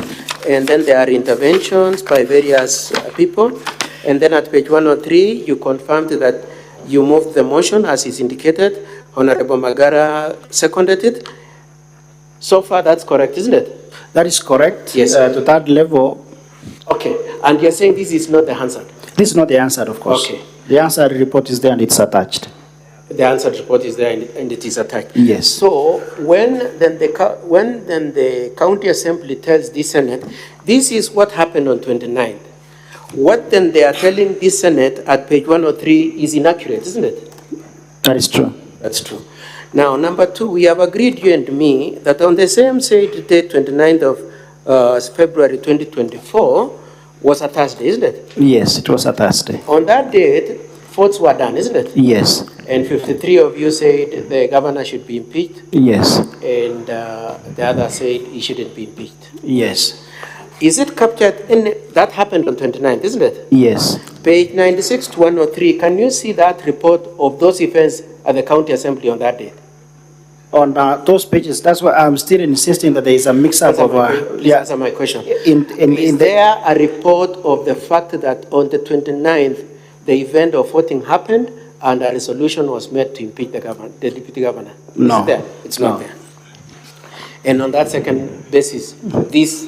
And then there are interventions by various people. And then at page 103, you confirmed that you moved the motion as is indicated. Honorable Magara seconded it. So far, that's correct, isn't it? That is correct. Yes. To that level. Okay. And you're saying this is not the answer? This is not the answer, of course. Okay. The answer report is there and it's attached. The answer report is there and it is attached. Yes. So when the county assembly tells the Senate, this is what happened on 29th. What then they are telling the Senate at page 103 is inaccurate, isn't it? That is true. That's true. Now, number two, we have agreed, you and me, that on the same said date, 29th of February 2024, was a Thursday, isn't it? Yes, it was a Thursday. On that date, votes were done, isn't it? Yes. And 53 of you said the governor should be impeached. Yes. And the other said he shouldn't be impeached. Yes. Is it captured in, that happened on 29th, isn't it? Yes. Page 96 to 103, can you see that report of those events at the county assembly on that date? On those pages, that's why I'm still insisting that there is a mix-up of... Please answer my question. Is there a report of the fact that on the 29th, the event of voting happened and a resolution was made to impeach the governor, the deputy governor? No. Is it there? It's not there. And on that second basis, this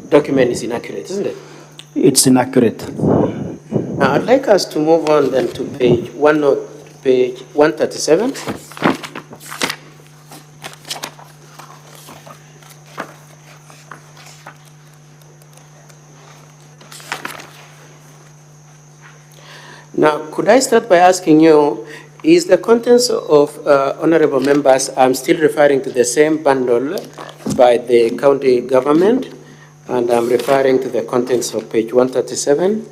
document is inaccurate, isn't it? It's inaccurate. Now, I'd like us to move on then to page 137. Now, could I start by asking you, is the contents of honorable members, I'm still referring to the same bundle by the county government, and I'm referring to the contents of page 137.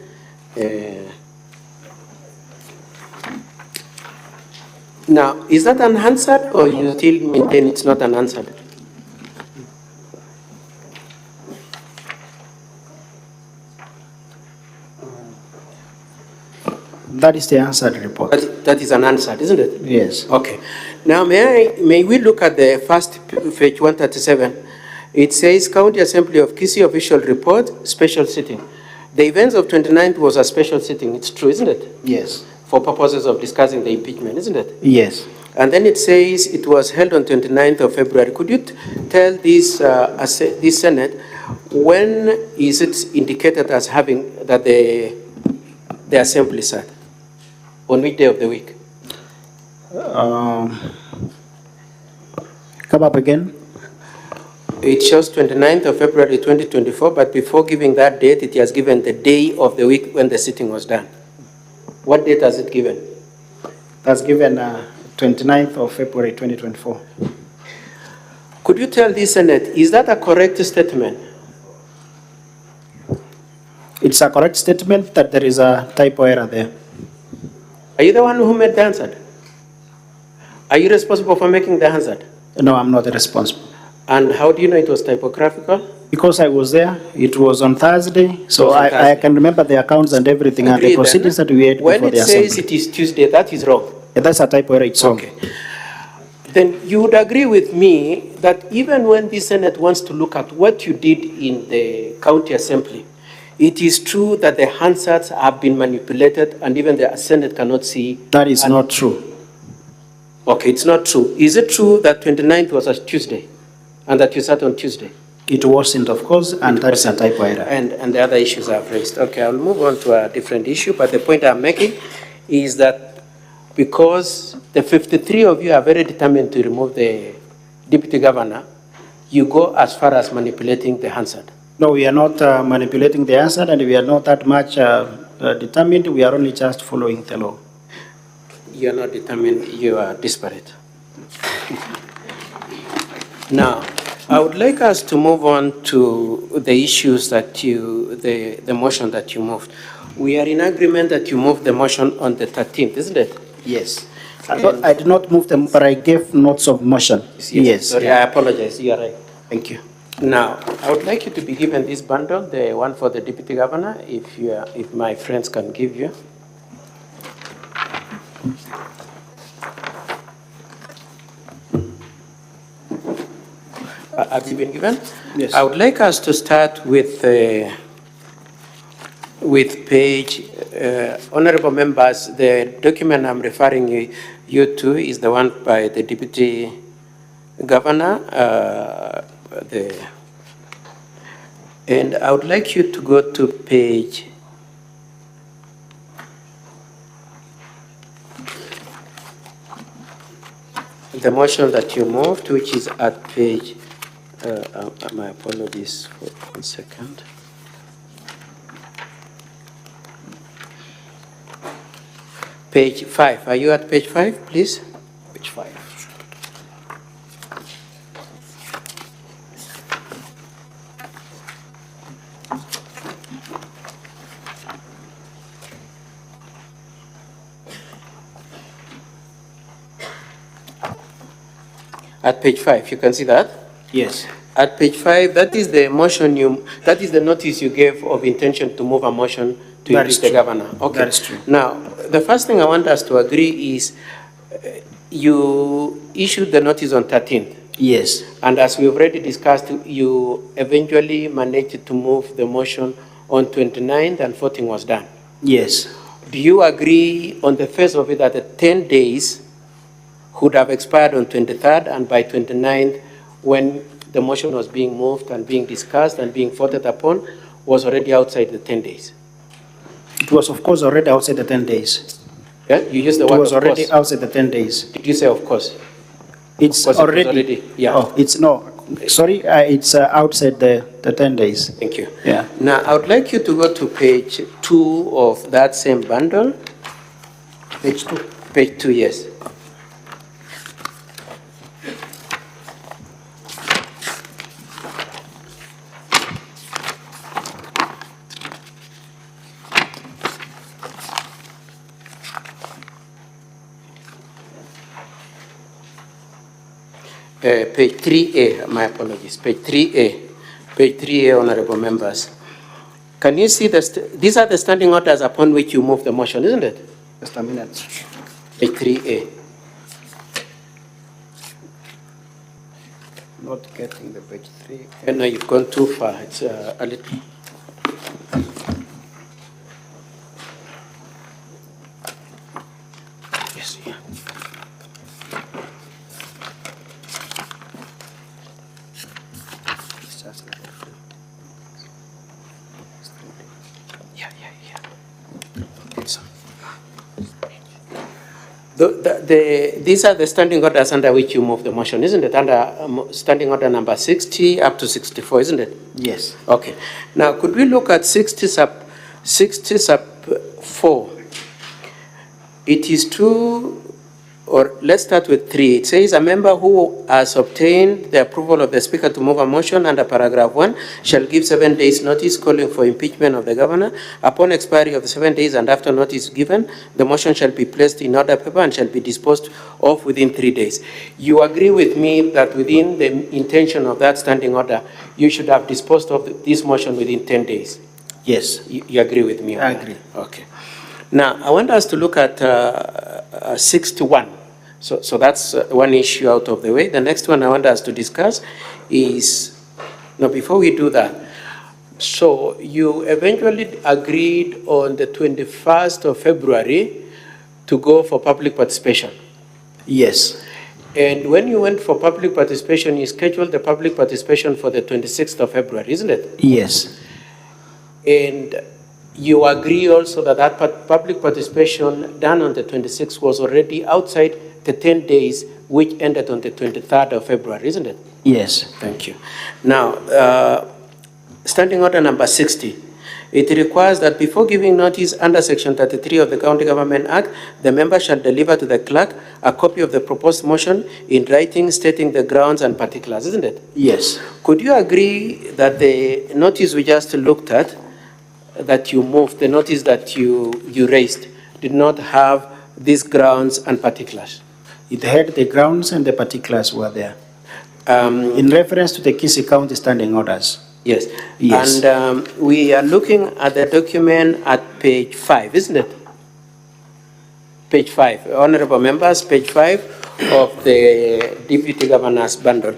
Now, is that unanswered, or you still maintain it's not unanswered? That is the answered report. That is unanswered, isn't it? Yes. Okay. Now, may we look at the first page 137? It says, County Assembly of Kisii official report, special sitting. The events of 29th was a special sitting. It's true, isn't it? Yes. For purposes of discussing the impeachment, isn't it? Yes. And then it says it was held on 29th of February. Could you tell this Senate, when is it indicated as having that the assembly sat? On which day of the week? Come up again. It shows 29th of February 2024, but before giving that date, it has given the day of the week when the sitting was done. What date has it given? That's given 29th of February 2024. Could you tell the Senate, is that a correct statement? It's a correct statement that there is a typo error there. Are you the one who made the answer? Are you responsible for making the answer? No, I'm not responsible. And how do you know it was typographical? Because I was there. It was on Thursday, so I can remember the accounts and everything and the proceedings that we had before the assembly. When it says it is Tuesday, that is wrong. That's a typo error, it's wrong. Okay. Then you would agree with me that even when the Senate wants to look at what you did in the county assembly, it is true that the Hansards have been manipulated and even the Senate cannot see. That is not true. Okay, it's not true. Is it true that 29th was a Tuesday and that you sat on Tuesday? It wasn't, of course, and that's a typo error. And the other issues I've raised. Okay, I'll move on to a different issue, but the point I'm making is that because the 53 of you are very determined to remove the deputy governor, you go as far as manipulating the Hansard. No, we are not manipulating the answer, and we are not that much determined. We are only just following the law. You are not determined, you are disparate. Now, I would like us to move on to the issues that the motion that you moved. We are in agreement that you moved the motion on the 13th, isn't it? Yes. I did not move them, but I gave notes of motion. Yes. Sorry, I apologize. You are right. Thank you. Now, I would like you to be given this bundle, the one for the Deputy Governor, if my friends can give you. Have you been given? Yes. I would like us to start with page, honorable members, the document I'm referring you to is the one by the Deputy Governor, and I would like you to go to page the motion that you moved, which is at page, my apologies for 1 second. Page 5. Are you at page 5, please? Page 5. At page 5, you can see that? Yes. At page 5, that is the motion that is the notice you gave of intention to move a motion to impeach the governor. Okay. That is true. Now, the first thing I want us to agree is you issued the notice on 13th. Yes. And as we already discussed, you eventually managed to move the motion on 29th and voting was done. Yes. Do you agree on the face of it that the 10 days would have expired on 23rd and by 29th, when the motion was being moved and being discussed and being voted upon, was already outside the 10 days? It was, of course, already outside the 10 days. Yeah, you used the word It was of already course. outside the 10 days. Did you say of course? It's Of course, it was already, yeah. Oh, it's no. Sorry, it's outside the 10 days. Thank you. Yeah. Now, I would like you to go to page 2 of that same bundle. Page 2? Page 2, yes. Page 3A, my apologies, page 3A. Page 3A, honorable members. Can you see these are the standing orders upon which you move the motion, isn't it? Just a minute. Page 3A. Not getting the page 3. No, you've gone too far. It's a little. Yes, yeah. These are the standing orders under which you move the motion, isn't it? Under standing order number 60 up to 64, isn't it? Yes. Okay. Now, could we look at 60 sub 4? It is true, or let's start with 3. It says a member who has obtained the approval of the Speaker to move a motion under paragraph 1 shall give 7 days notice calling for impeachment of the governor. Upon expiry of the 7 days and after notice given, the motion shall be placed in order paper and shall be disposed of within 3 days. You agree with me that within the intention of that standing order, you should have disposed of this motion within 10 days? Yes. You agree with me on I that? agree. Okay. Now, I want us to look at 61. So that's one issue out of the way. The next one I want us to discuss is, now before we do that, so you eventually agreed on the 21st of February to go for public participation. Yes. And when you went for public participation, you scheduled the public participation for the 26th of February, isn't it? Yes. And you agree also that that public participation done on the 26th was already outside the 10 days which ended on the 23rd of February, isn't it? Yes. Thank you. Now, standing order number 60. It requires that before giving notice under Section 33 of the County Government Act, the member shall deliver to the clerk a copy of the proposed motion in writing stating the grounds and particulars, isn't it? Yes. Could you agree that the notice we just looked at, that you moved, the notice that you raised, did not have these grounds and particulars? It had the grounds and the particulars were there. In reference to the Kisii County standing orders. Yes. Yes. And we are looking at the document at page 5, isn't it? Page 5. Honorable members, page 5 of the Deputy Governor's bundle.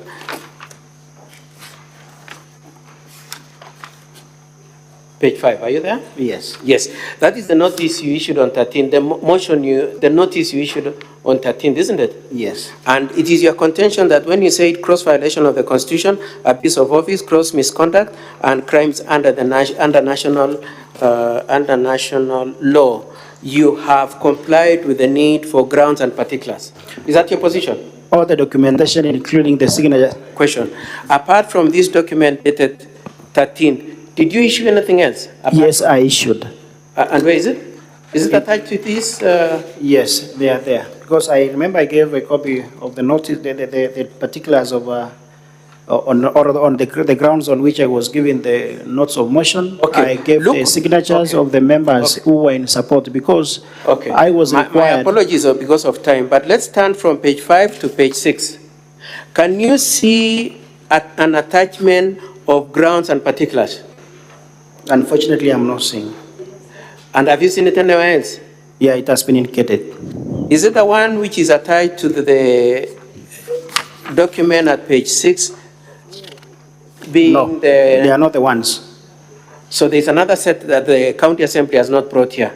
Page 5, are you there? Yes. Yes. That is the notice you issued on 13th. The notice you issued on 13th, isn't it? Yes. And it is your contention that when you say cross violation of the Constitution, abuse of office, gross misconduct, and crimes under national law, you have complied with the need for grounds and particulars. Is that your position? All the documentation, including the signature. Question. Apart from this document dated 13th, did you issue anything else? Yes, I issued. And where is it? Is it attached to this? Yes, they are there. Because I remember I gave a copy of the notice, the particulars of, on the grounds on which I was given the notes of motion. Okay. I gave the signatures of the members who were in support because I was required. My apologies because of time, but let's turn from page 5 to page 6. Can you see an attachment of grounds and particulars? Unfortunately, I'm not seeing. And have you seen it anywhere else? Yeah, it has been indicated. Is it the one which is attached to the document at page 6? No, they are not the ones. So there's another set that the County Assembly has not brought here?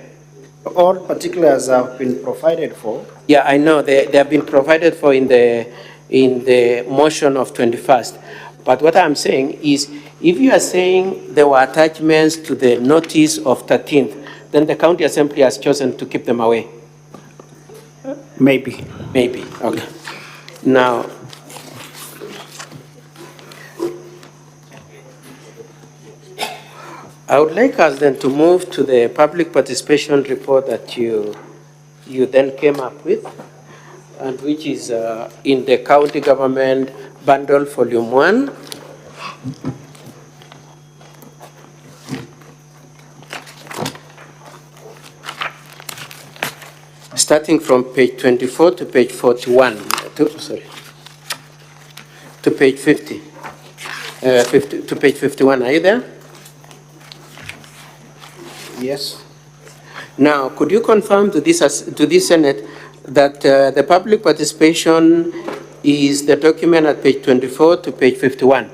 All particulars have been provided for. Yeah, I know. They have been provided for in the motion of 21st. But what I'm saying is, if you are saying there were attachments to the notice of 13th, then the County Assembly has chosen to keep them away? Maybe. Maybe, okay. Now, I would like us then to move to the public participation report that you then came up with, and which is in the County Government Bundle, Volume 1. Starting from page 24 to page 41, to page 50, to page 51. Are you there? Yes. Now, could you confirm to this Senate that the public participation is the document at page 24 to page 51?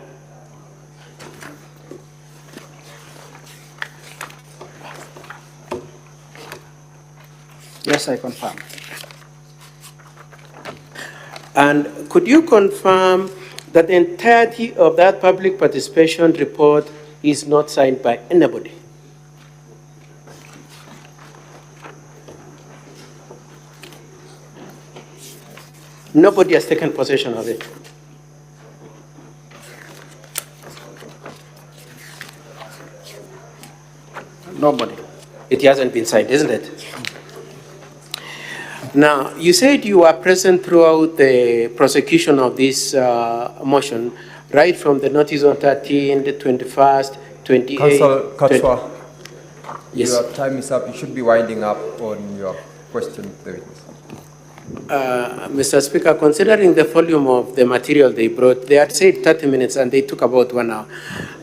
Yes, I confirm. And could you confirm that the entirety of that public participation report is not signed by anybody? Nobody has taken possession of it. Nobody. It hasn't been signed, isn't it? Now, you said you were present throughout the prosecution of this motion, right from the notice on 13, the 21st, 28th. Council Katwa, yes. Your time is up. You should be winding up on your question to the witness. Mr. Speaker, considering the volume of the material they brought, they had said 30 minutes and they took about 1 hour.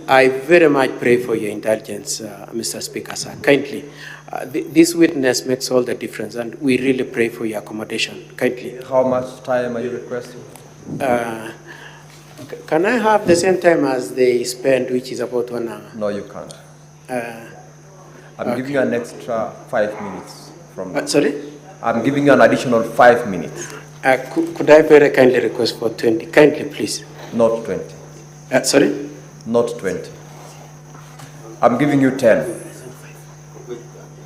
I very much pray for your indulgence, Mr. Speaker, sir. Kindly. This witness makes all the difference, and we really pray for your accommodation. Kindly. How much time are you requesting? Can I have the same time as they spend, which is about 1 hour? No, you can't. I'm giving you an extra 5 minutes from. Sorry? I'm giving you an additional 5 minutes. Could I very kindly request for 20? Kindly, please. Not 20. Sorry? Not 20. I'm giving you 10.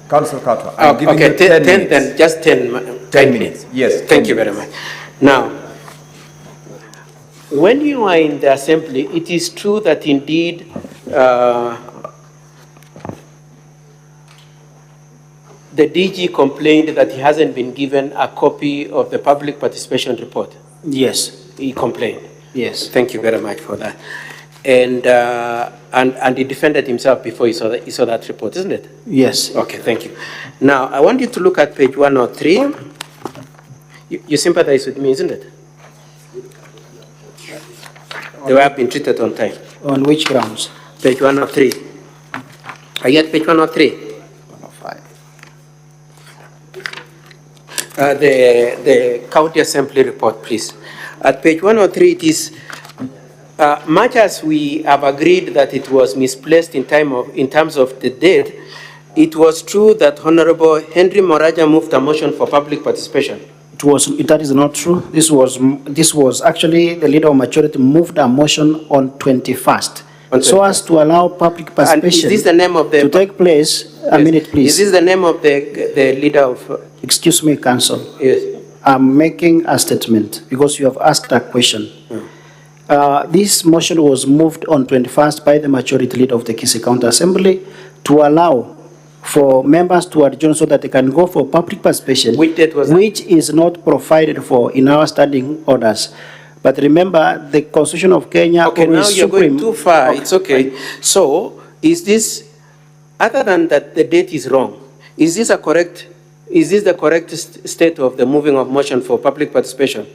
Council Katwa, I'm giving you 10 minutes. Then just 10 minutes. Yes. Thank you very much. Now, when you are in the assembly, it is true that indeed the DG complained that he hasn't been given a copy of the public participation report. Yes. He complained. Yes. Thank you very much for that. And he defended himself before he saw that report, isn't it? Yes. Okay, thank you. Now, I want you to look at page 103. You sympathize with me, isn't it? They have been treated on time. On which grounds? Page 103. Are you at page 103? 105. The county assembly report, please. At page 103, it is, much as we have agreed that it was misplaced in terms of the date, it was true that Honorable Henry Moraja moved a motion for public participation. That is not true. This was actually the leader of majority moved a motion on 21st. So as to allow public participation to take place. A minute, please. Is this the name of the leader of? Excuse me, Council. Yes. I'm making a statement because you have asked a question. This motion was moved on 21st by the majority leader of the Kisii County Assembly to allow for members to adjourn so that they can go for public participation, which is not provided for in our standing orders. But remember, the Constitution of Kenya. Okay, now you're going too far. Okay. It's okay. So, is this, other than that the date is wrong, is this the correct state of the moving of motion for public participation?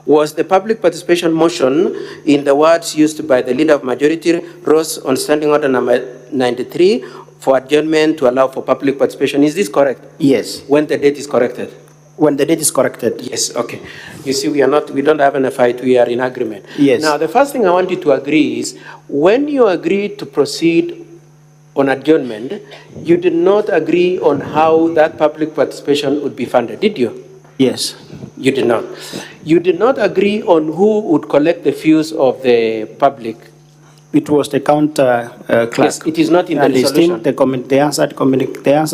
Was the public participation motion, in the words used by the leader of majority, rose on standing order number 93 for adjournment to allow for public participation? Is this correct? Yes. When the date is corrected? When the date is corrected. Yes, okay. You see, we don't have a fight, we are in agreement. Yes. Now, the first thing I want you to agree is, when you agreed to proceed on adjournment, you did not agree on how that public participation would be funded, did you? Yes. You did not. You did not agree on who would collect the views of the public. It was the counter clerk. Yes, it is not in the resolution. The answer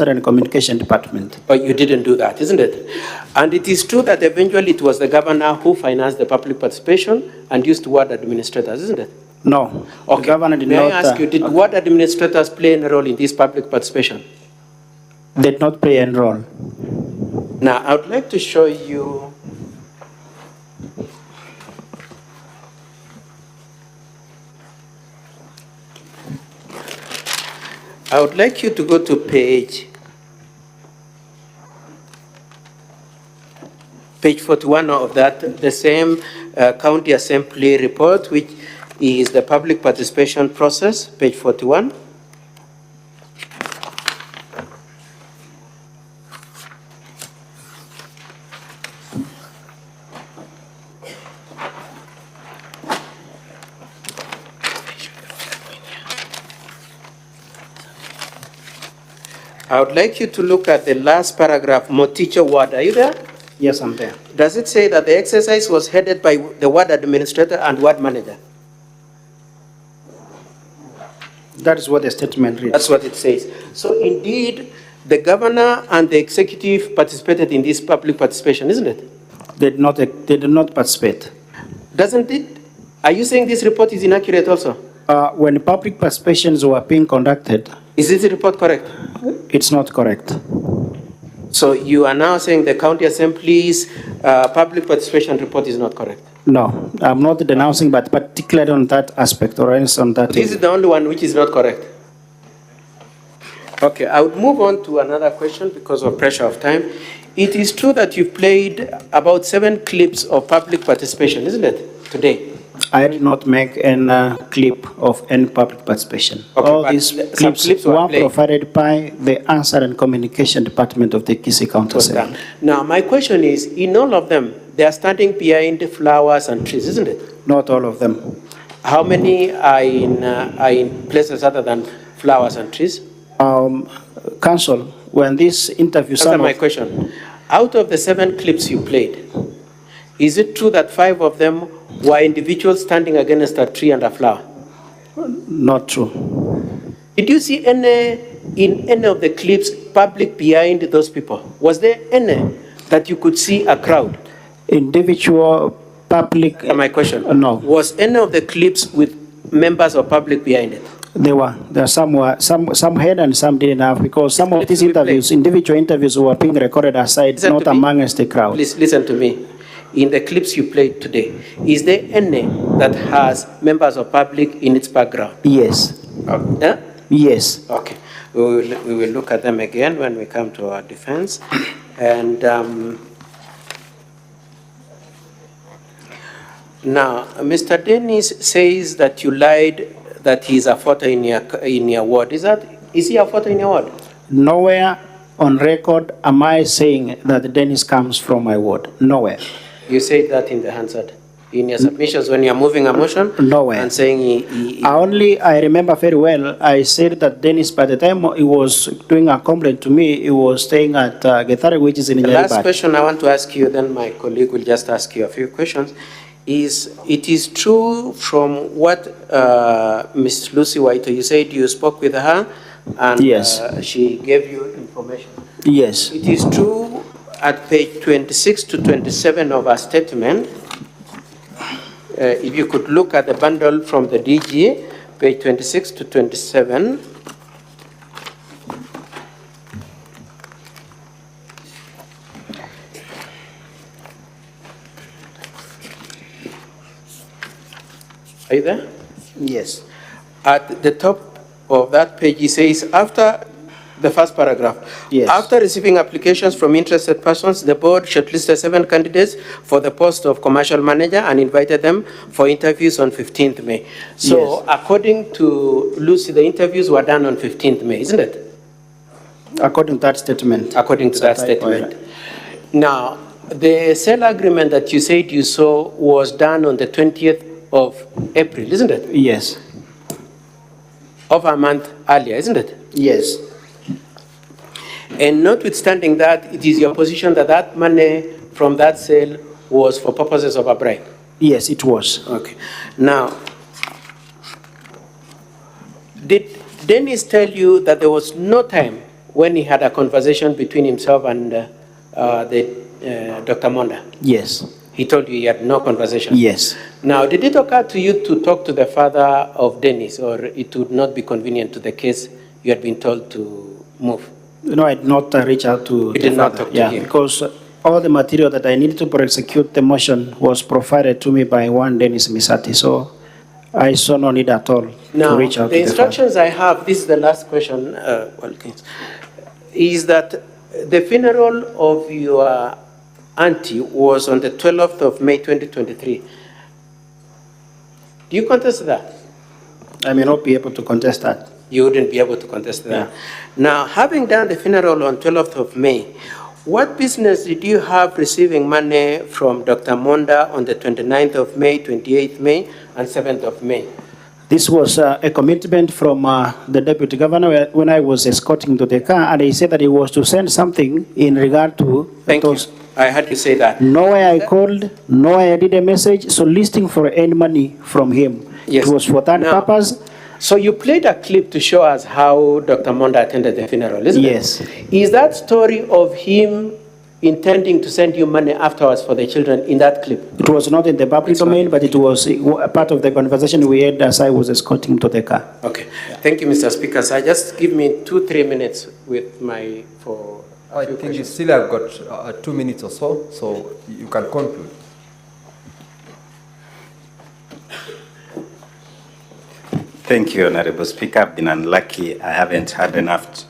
and communication department. But you didn't do that, isn't it? And it is true that eventually it was the governor who financed the public participation and used ward administrators, isn't it? No. Okay. The governor did May not. I ask you, did ward administrators play a role in this public participation? Did not play a role. Now, I would like to show you I would like you to go to page 41 of that, the same county assembly report, which is the public participation process, page 41. I would like you to look at the last paragraph, Moticho Ward. Are you there? Yes, I'm there. Does it say that the exercise was headed by the ward administrator and ward manager? That is what the statement reads. That's what it says. So indeed, the governor and the executive participated in this public participation, isn't it? They did not participate. Doesn't it? Are you saying this report is inaccurate also? When public participations were being conducted. Is this report correct? It's not correct. So you are now saying the county assembly's public participation report is not correct? No, I'm not denouncing, but particularly on that aspect or on that. This is the only one which is not correct. Okay, I would move on to another question because of pressure of time. It is true that you played about 7 clips of public participation, isn't it, today? I did not make any clip of any public participation. Okay, all these clips were provided by the Answer and Communication Department of the Kisii County Assembly. Now, my question is, in all of them, they are standing behind flowers and trees, isn't it? Not all of them. How many are in places other than flowers and trees? Council, when this interview... Answer my question. Out of the 7 clips you played, is it true that 5 of them were individuals standing against a tree and a flower? Not true. Did you see in any of the clips public behind those people? Was there any that you could see a crowd? Individual public... My question. No. Was any of the clips with members of public behind it? There were some had and some didn't have, because some of these interviews, individual interviews, were being recorded aside, not amongst the crowd. Please listen to me. in the clips you played today, is there any that has members of public in its background? Yes. Yes. Okay. We will look at them again when we come to our defense. And now, Mr. Dennis says that you lied that he's a photo in your ward. Is he a photo in your ward? Nowhere on record am I saying that Dennis comes from my ward. Nowhere. You said that in the Hansard. In your submissions when you're moving a motion? Nowhere. And saying I remember very well, I said that Dennis, by the time he was doing a complaint to me, he was staying at Gethari, which is in the Nyaribari. last question I want to ask you, then my colleague will just ask you a few questions, is it is true from what Ms. Lucy White, you said you spoke with her and yes. She gave you information? Yes. It is true at page 26 to 27 of her statement. If you could look at the bundle from the DG, page 26 to 27. Are you there? Yes. At the top of that page, it says, after the first paragraph, yes. After receiving applications from interested persons, the board shortlisted 7 candidates for the post of commercial manager and invited them for interviews on 15th May. So yes. According to Lucy, the interviews were done on 15th May, isn't it? According to that statement. According to that statement. Now, the sale agreement that you said you saw was done on the 20th of April, isn't it? Yes. Of a month earlier, isn't it? Yes. And notwithstanding that, it is your position that that money from that sale was for purposes of a bribe? Yes, it was. Okay. Now, did Dennis tell you that there was no time when he had a conversation between himself and Dr. Monda? Yes. He told you he had no conversation? Yes. Now, did it occur to you to talk to the father of Dennis, or it would not be convenient to the case you had been told to move? No, I did not reach out to you did not talk to him? Because all the material that I needed to prosecute the motion was provided to me by one Dennis Misati, so I saw no need at all now, to reach out to the instructions I have, this is the last question, is that the funeral of your auntie was on the 12th of May 2023. Do you contest that? I may not be able to contest that. You wouldn't be able to contest that. Yeah. Now, having done the funeral on 12th of May, what business did you have receiving money from Dr. Monda on the 29th of May, 28th May, and 7th of May? This was a commitment from the deputy governor when I was escorting to the car, and he said that he was to send something in regard to Thank you. I had to say that. Nowhere I called, nowhere I did a message soliciting for any money from him. Yes. It was for that purpose. So you played a clip to show us how Dr. Monda attended the funeral, isn't it? Yes. Is that story of him intending to send you money afterwards for the children in that clip? It was not in the public domain, but it was a part of the conversation we had as I was escorting to the car. Okay. Yeah. Thank you, Mr. Speaker. So just give me 2-3 minutes with my I think you still have got 2 minutes or so you can conclude. Thank you, Honorable Speaker. I've been unlucky. I haven't had enough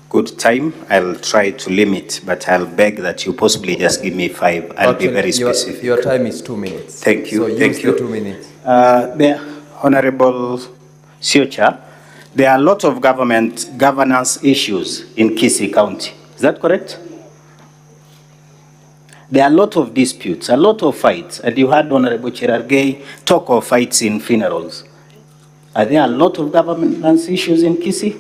good time. I'll try to limit, but I'll beg that you possibly just give me 5. I'll be very specific. Your time is 2 minutes. Thank you. So Thank you. The 2 minutes. Honorable Siocha, there are a lot of governance issues in Kisii County. Is that correct? There are a lot of disputes, a lot of fights, and you heard Honorable Cherargei talk of fights in funerals. Are there a lot of governance issues in Kisii?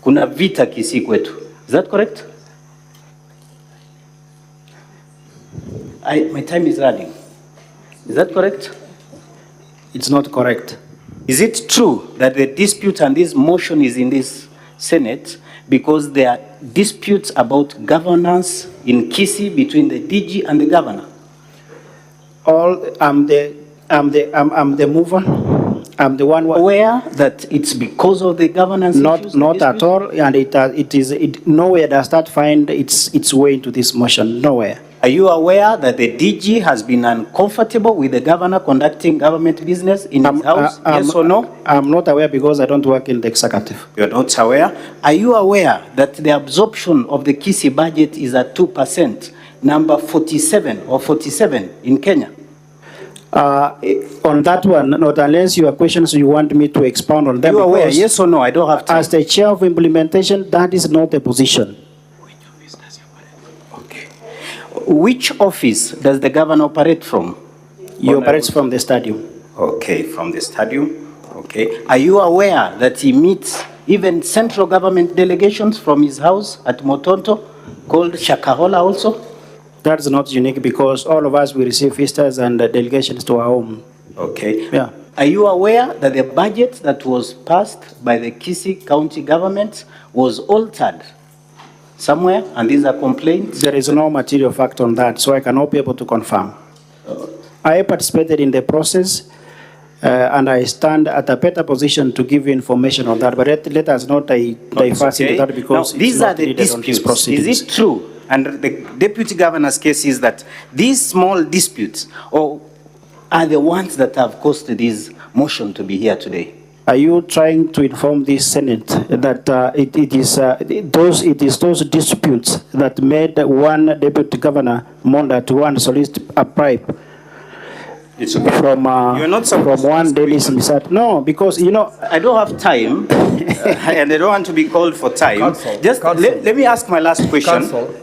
Kuna vita Kisii kwetu. Is that correct? My time is running. Is that correct? It's not correct. Is it true that the dispute and this motion is in this Senate because there are disputes about governance in Kisii between the DG and the governor? I'm the mover. I'm the one aware that it's because of the governance issues? Not at all, and nowhere does that find its way into this motion. Nowhere. Are you aware that the DG has been uncomfortable with the governor conducting government business in his house? Yes or no? I'm not aware because I don't work in the executive. You're not aware? Are you aware that the absorption of the Kisii budget is at 2%, number 47 or 47 in Kenya? On that one, not unless your questions you want me to expound on them. You aware, yes or no? I don't have time. As the chair of implementation, that is not a position. Which office does the governor operate from? He operates from the stadium. Okay, from the stadium. Okay. Are you aware that he meets even central government delegations from his house at Motonto, called Shakahola also? That's not unique because all of us, we receive visitors and delegations to our home. Okay. Yeah. Are you aware that the budget that was passed by the Kisii county government was altered somewhere, and these are complaints? There is no material fact on that, so I cannot be able to confirm. I participated in the process, and I stand at a better position to give you information on that, but let us not diverse into that because now, these are the disputes. Is it true? And the deputy governor's case is that these small disputes are the ones that have caused this motion to be here today. Are you trying to inform the Senate that it is those disputes that made one deputy governor, Monda, to want to solicit a bribe from one daily citizen? No, because, you know... I don't have time, and I don't want to be called for time. Let me ask my last question. Counsel,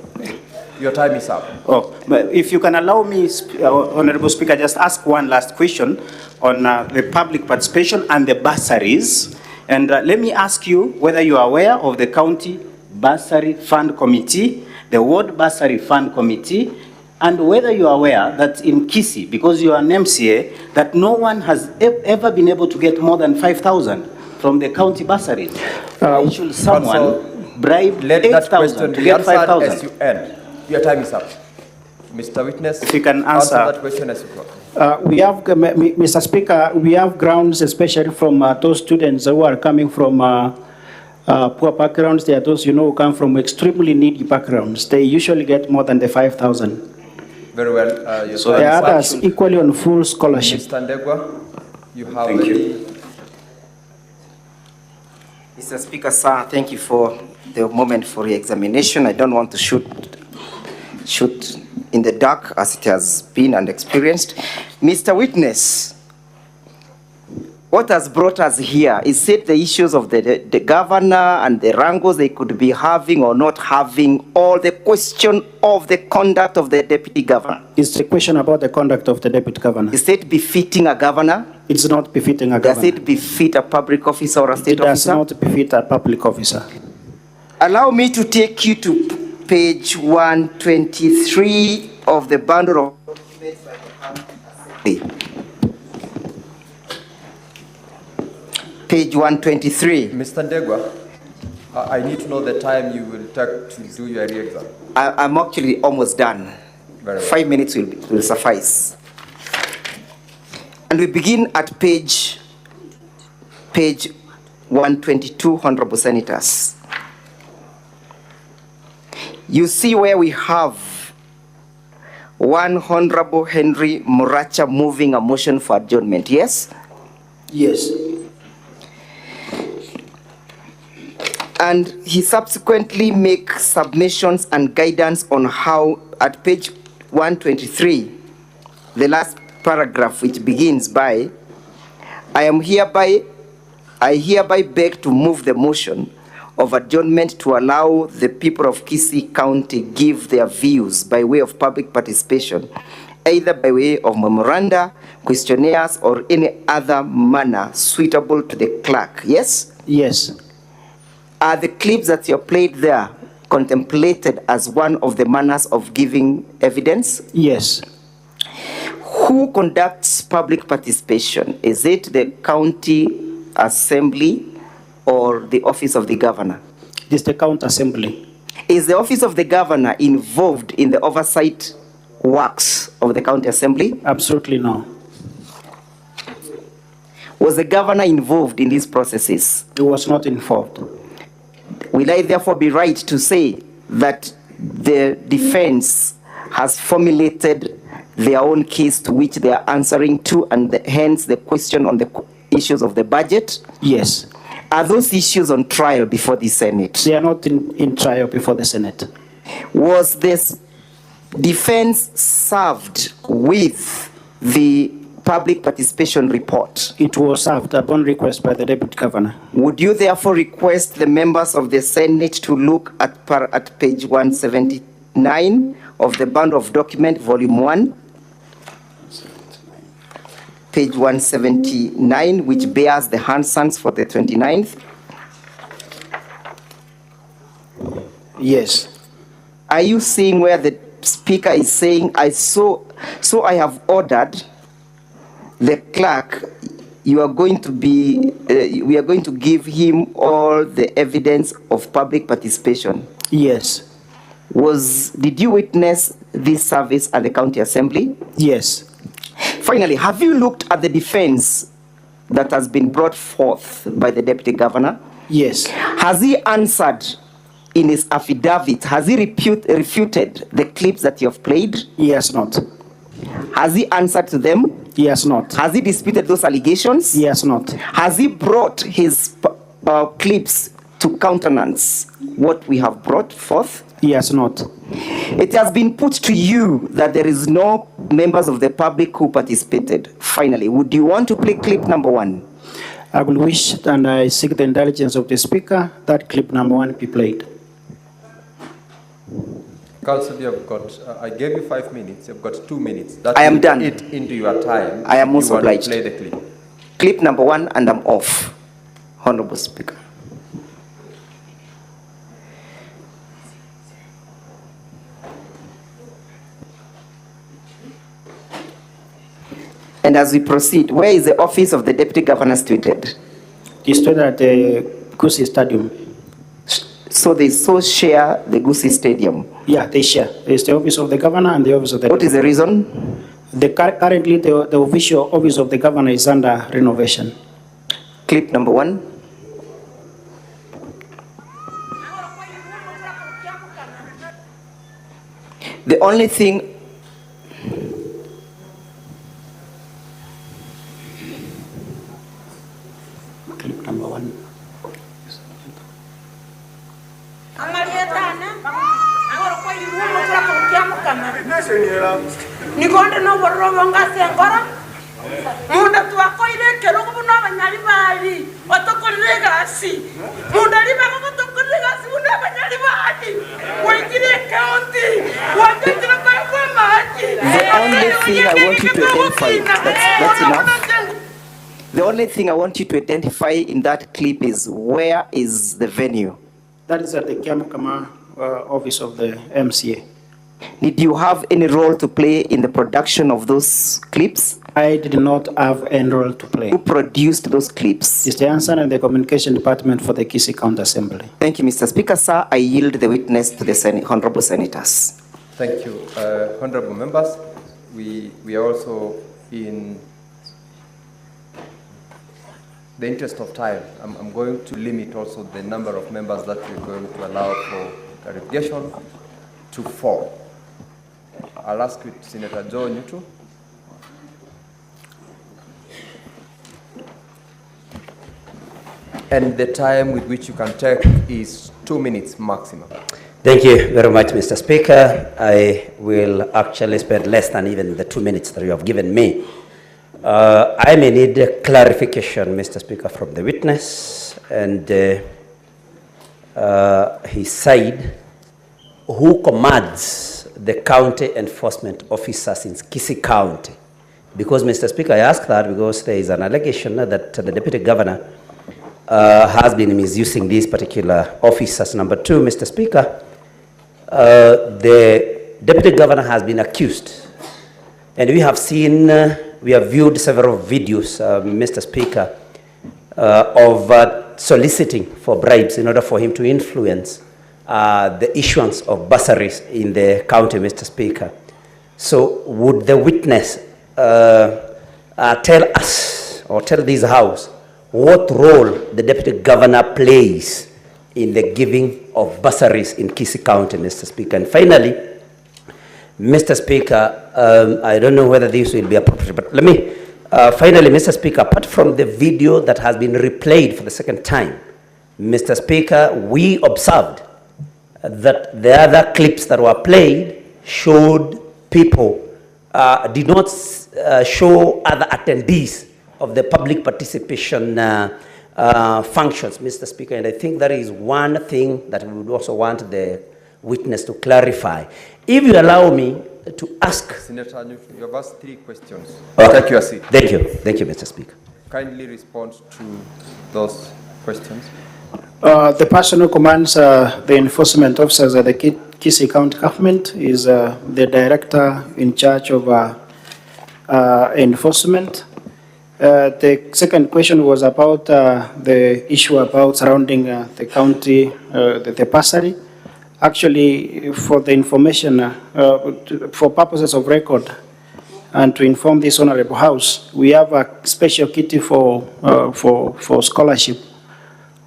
your time is up. Oh, but if you can allow me, Honorable Speaker, just ask one last question on the public participation and the bursaries. And let me ask you whether you are aware of the County Bursary Fund Committee, the Ward Bursary Fund Committee, and whether you are aware that in Kisii, because you are an MCA, that no one has ever been able to get more than 5,000 from the county bursaries. Should someone bribe 8,000 to get 5,000? As you end. Your time is up. Mr. Witness, if you can answer that question as you go. We have, Mr. Speaker, we have grounds, especially from those students who are coming from poor backgrounds. There are those, you know, who come from extremely needy backgrounds. They usually get more than the 5,000. Very well. So the others equally on full scholarship. Mr. Ndegwa, you have Thank you. Mr. Speaker, sir, thank you for the moment for re-examination. I don't want to shoot in the dark as it has been and experienced. Mr. Witness, what has brought us here is it the issues of the governor and the wrangles they could be having or not having, or the question of the conduct of the deputy governor? It's the question about the conduct of the deputy governor. Is it befitting a governor? It's not befitting a governor. Does it befit a public officer or a state officer? It does not befit a public officer. Allow me to take you to page 123 of the bundle of documents by the Assembly. Page 123. Mr. Ndegwa, I need to know the time you will take to do your re-exam. I'm actually almost done. Very well. 5 minutes will suffice. And we begin at page 122, Honorable Senators. You see where we have one Honorable Henry Muracha moving a motion for adjournment, yes? Yes. And he subsequently makes submissions and guidance on how, at page 123, the last paragraph which begins by, I hereby beg to move the motion of adjournment to allow the people of Kisii County give their views by way of public participation, either by way of memoranda, questionnaires, or any other manner suitable to the clerk. Yes? Yes. Are the clips that you played there contemplated as one of the manners of giving evidence? Yes. Who conducts public participation? Is it the county assembly or the office of the governor? It is the county assembly. Is the office of the governor involved in the oversight works of the county assembly? Absolutely no. Was the governor involved in these processes? He was not involved. Will I therefore be right to say that the defense has formulated their own case to which they are answering to, and hence the question on the issues of the budget? Yes. Are those issues on trial before the Senate? They are not in trial before the Senate. Was this defense served with the public participation report? It was served upon request by the Deputy Governor. Would you therefore request the members of the Senate to look at page 179 of the bundle of document, volume 1? Page 179, which bears the Hansons for the 29th. Yes. Are you seeing where the Speaker is saying, I have ordered the clerk, we are going to give him all the evidence of public participation? Yes. Did you witness this service at the County Assembly? Yes. Finally, have you looked at the defense that has been brought forth by the Deputy Governor? Yes. Has he answered in his affidavit, has he refuted the clips that you have played? He has not. Has he answered to them? He has not. Has he disputed those allegations? He has not. Has he brought his clips to countenance what we have brought forth? He has not. It has been put to you that there is no members of the public who participated. Finally, would you want to play clip number 1? I will wish and I seek the indulgence of the Speaker that clip number 1 be played. Council, you have got, I gave you 5 minutes, you've got 2 minutes. I am done. It into your time. I am also obliged. Play the clip. Clip number 1 and I'm off. Honorable Speaker. And as we proceed, where is the office of the Deputy Governor situated? It's situated at the Kisii Stadium. So they share the Kisii Stadium? Yeah, they share. There's the office of the Governor and the office of the... What is the reason? Currently, the official office of the Governor is under renovation. Clip number 1. The only thing... Clip number 1. Nikonde no borobonga sengora munda twakoire kerogo buna banyali bali otokorire gasi munda liba ko tokorire gasi buna banyali bali wengire county wajira kwa maji. The only thing I want you to identify, that's enough. The only thing I want you to identify in that clip is where is the venue? That is at the Kiamakama office of the MCA. Did you have any role to play in the production of those clips? I did not have any role to play. Who produced those clips? It's the answer and the communication department for the Kisii County Assembly. Thank you, Mr. Speaker. Sir, I yield the witness to the honorable senators. Thank you. Honorable members, we are also in the interest of time. I'm going to limit also the number of members that we're going to allow for clarification to 4. I'll ask you, Senator Joe Newton. And the time with which you can take is 2 minutes maximum. Thank you very much, Mr. Speaker. I will actually spend less than even the 2 minutes that you have given me. I may need a clarification, Mr. Speaker, from the witness. And he said, who commands the county enforcement officers in Kisii County? Because, Mr. Speaker, I ask that because there is an allegation that the Deputy Governor has been misusing these particular officers. Number 2, Mr. Speaker, the Deputy Governor has been accused. And we have seen, we have viewed several videos, Mr. Speaker, of soliciting for bribes in order for him to influence the issuance of bursaries in the county, Mr. Speaker. So would the witness tell us or tell this House what role the Deputy Governor plays in the giving of bursaries in Kisii County, Mr. Speaker? And finally, Mr. Speaker, I don't know whether this will be appropriate, but let me, finally, Mr. Speaker, apart from the video that has been replayed for the second time, Mr. Speaker, we observed that the other clips that were played showed people, did not show other attendees of the public participation functions, Mr. Speaker, and I think that is one thing that we would also want the witness to clarify. If you allow me to ask... Senator, you have asked 3 questions. Okay. Take your seat. Thank you, Mr. Speaker. Kindly respond to those questions. The person who commands the enforcement officers at the Kisii County Government is the director in charge of enforcement. The second question was about the issue about surrounding the county, the bursary. Actually, for the information, for purposes of record, and to inform this Honorable House, we have a special kitty for scholarship,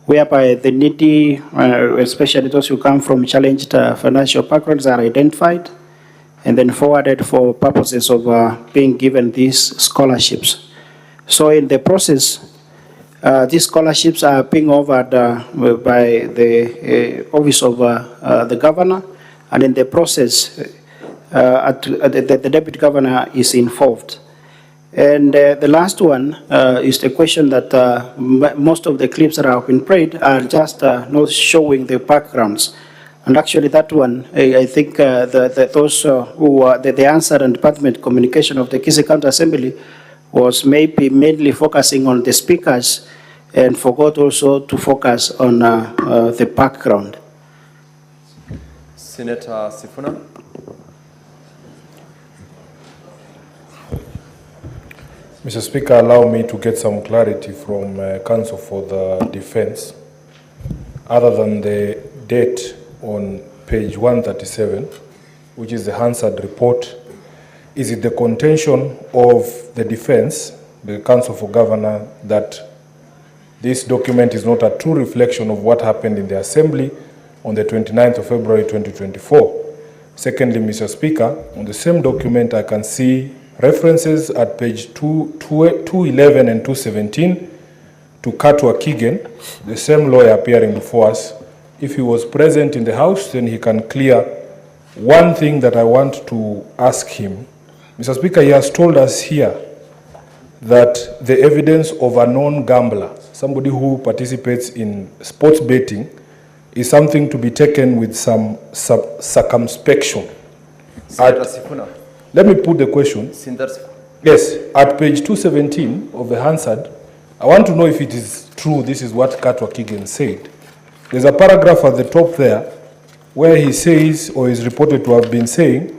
whereby the needy, especially those who come from challenged financial backgrounds, are identified and then forwarded for purposes of being given these scholarships. So in the process, these scholarships are being offered by the office of the governor, and in the process, the deputy governor is involved. And the last one is the question that most of the clips that have been played are just not showing the backgrounds. And actually that one, I think those who the answer and department communication of the Kisii County Assembly was maybe mainly focusing on the speakers and forgot also to focus on the background. Senator Sifuna. Mr. Speaker, allow me to get some clarity from Counsel for the Defense. Other than the date on page 137, which is the Hansard report, is it the contention of the defense, the Counsel for Governor, that this document is not a true reflection of what happened in the Assembly on the 29th of February 2024? Secondly, Mr. Speaker, on the same document I can see references at page 211 and 217 to Katwa Kigen, the same lawyer appearing before us. If he was present in the House, then he can clear one thing that I want to ask him. Mr. Speaker, he has told us here that the evidence of a non-gambler, somebody who participates in sports betting, is something to be taken with some circumspection. Let me put the question. Yes, at page 217 of the Hansard, I want to know if it is true this is what Katwa Kigen said. There's a paragraph at the top there where he says, or is reported to have been saying,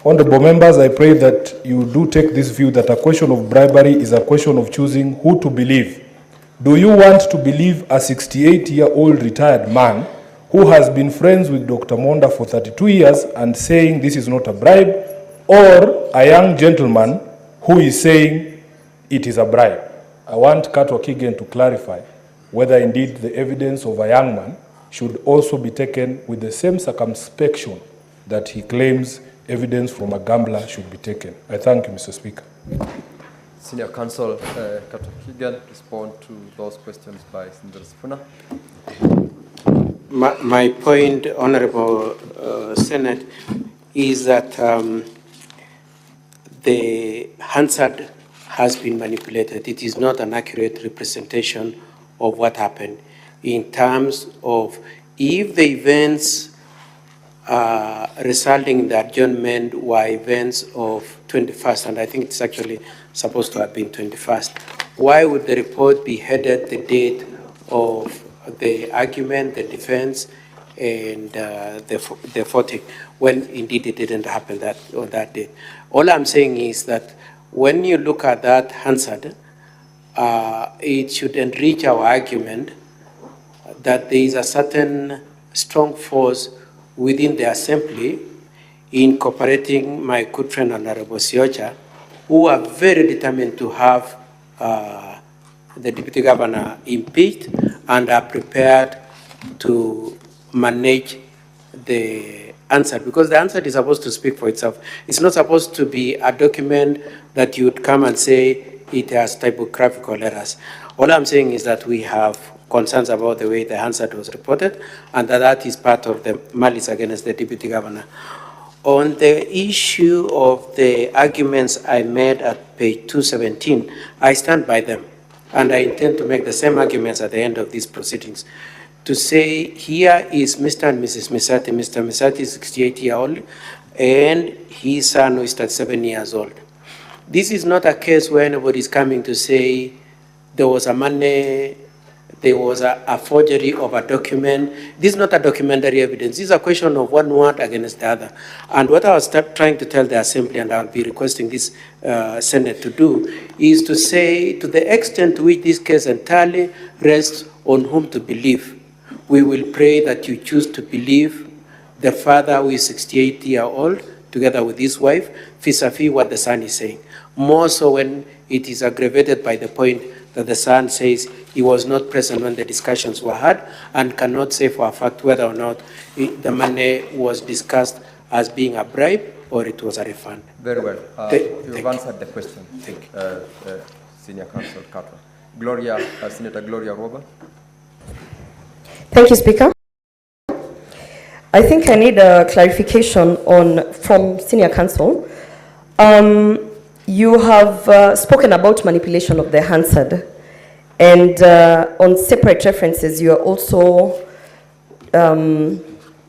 Honorable members, I pray that you do take this view that a question of bribery is a question of choosing who to believe. Do you want to believe a 68-year-old retired man who has been friends with Dr. Monda for 32 years and saying this is not a bribe, or a young gentleman who is saying it is a bribe? I want Katwa Kigen to clarify whether indeed the evidence of a young man should also be taken with the same circumspection that he claims evidence from a gambler should be taken. I thank you, Mr. Speaker. Senior Counsel Katwa Kigen, respond to those questions by Senator Sifuna. My point, Honorable Senate, is that the Hansard has been manipulated. It is not an accurate representation of what happened in terms of if the events resulting in the adjournment were events of 21st, and I think it's actually supposed to have been 21st. Why would the report be headed the date of the argument, the defense, and the voting, when indeed it didn't happen on that day? All I'm saying is that when you look at that Hansard, it should enrich our argument that there is a certain strong force within the Assembly incorporating my good friend Honorable Siocha, who are very determined to have the Deputy Governor impeached and are prepared to manage the answered, because the answer is supposed to speak for itself. It's not supposed to be a document that you would come and say it has typographical errors. All I'm saying is that we have concerns about the way the Hansard was reported, and that is part of the malice against the Deputy Governor. On the issue of the arguments I made at page 217, I stand by them, and I intend to make the same arguments at the end of these proceedings. To say here is Mr. and Mrs. Misati. Mr. Misati is 68 years old, and his son who is 37 years old. This is not a case where anybody is coming to say there was a money, there was a forgery of a document. This is not a documentary evidence. This is a question of one word against the other. And what I was trying to tell the Assembly, and I'll be requesting this Senate to do, is to say to the extent to which this case entirely rests on whom to believe, we will pray that you choose to believe the father who is 68 years old, together with his wife, vis-a-vis what the son is saying. More so when it is aggravated by the point that the son says he was not present when the discussions were had and cannot say for a fact whether or not the money was discussed as being a bribe or it was a refund. Very well. You've answered the question. Thank you. Senior Counsel Carter. Senator Gloria Roba. Thank you, Speaker. I think I need a clarification from Senior Counsel. You have spoken about manipulation of the Hansard, and on separate references, you are also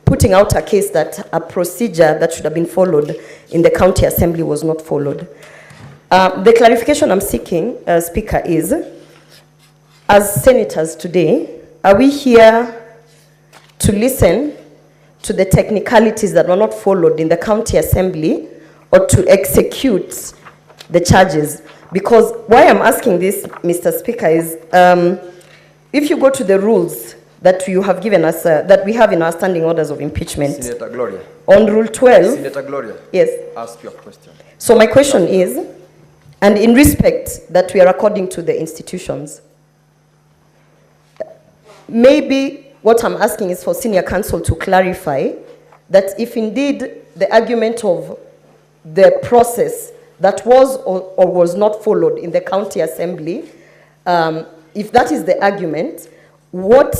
putting out a case that a procedure that should have been followed in the County Assembly was not followed. The clarification I'm seeking, Speaker, is, as senators today, are we here to listen to the technicalities that were not followed in the County Assembly or to execute the charges? Because why I'm asking this, Mr. Speaker, is if you go to the rules that you have given us, that we have in our standing orders of impeachment. Senator Gloria. On Rule 12. Senator Gloria. Yes. Ask your question. So my question is, and in respect that we are according to the institutions, maybe what I'm asking is for Senior Counsel to clarify that if indeed the argument of the process that was or was not followed in the County Assembly, if that is the argument, what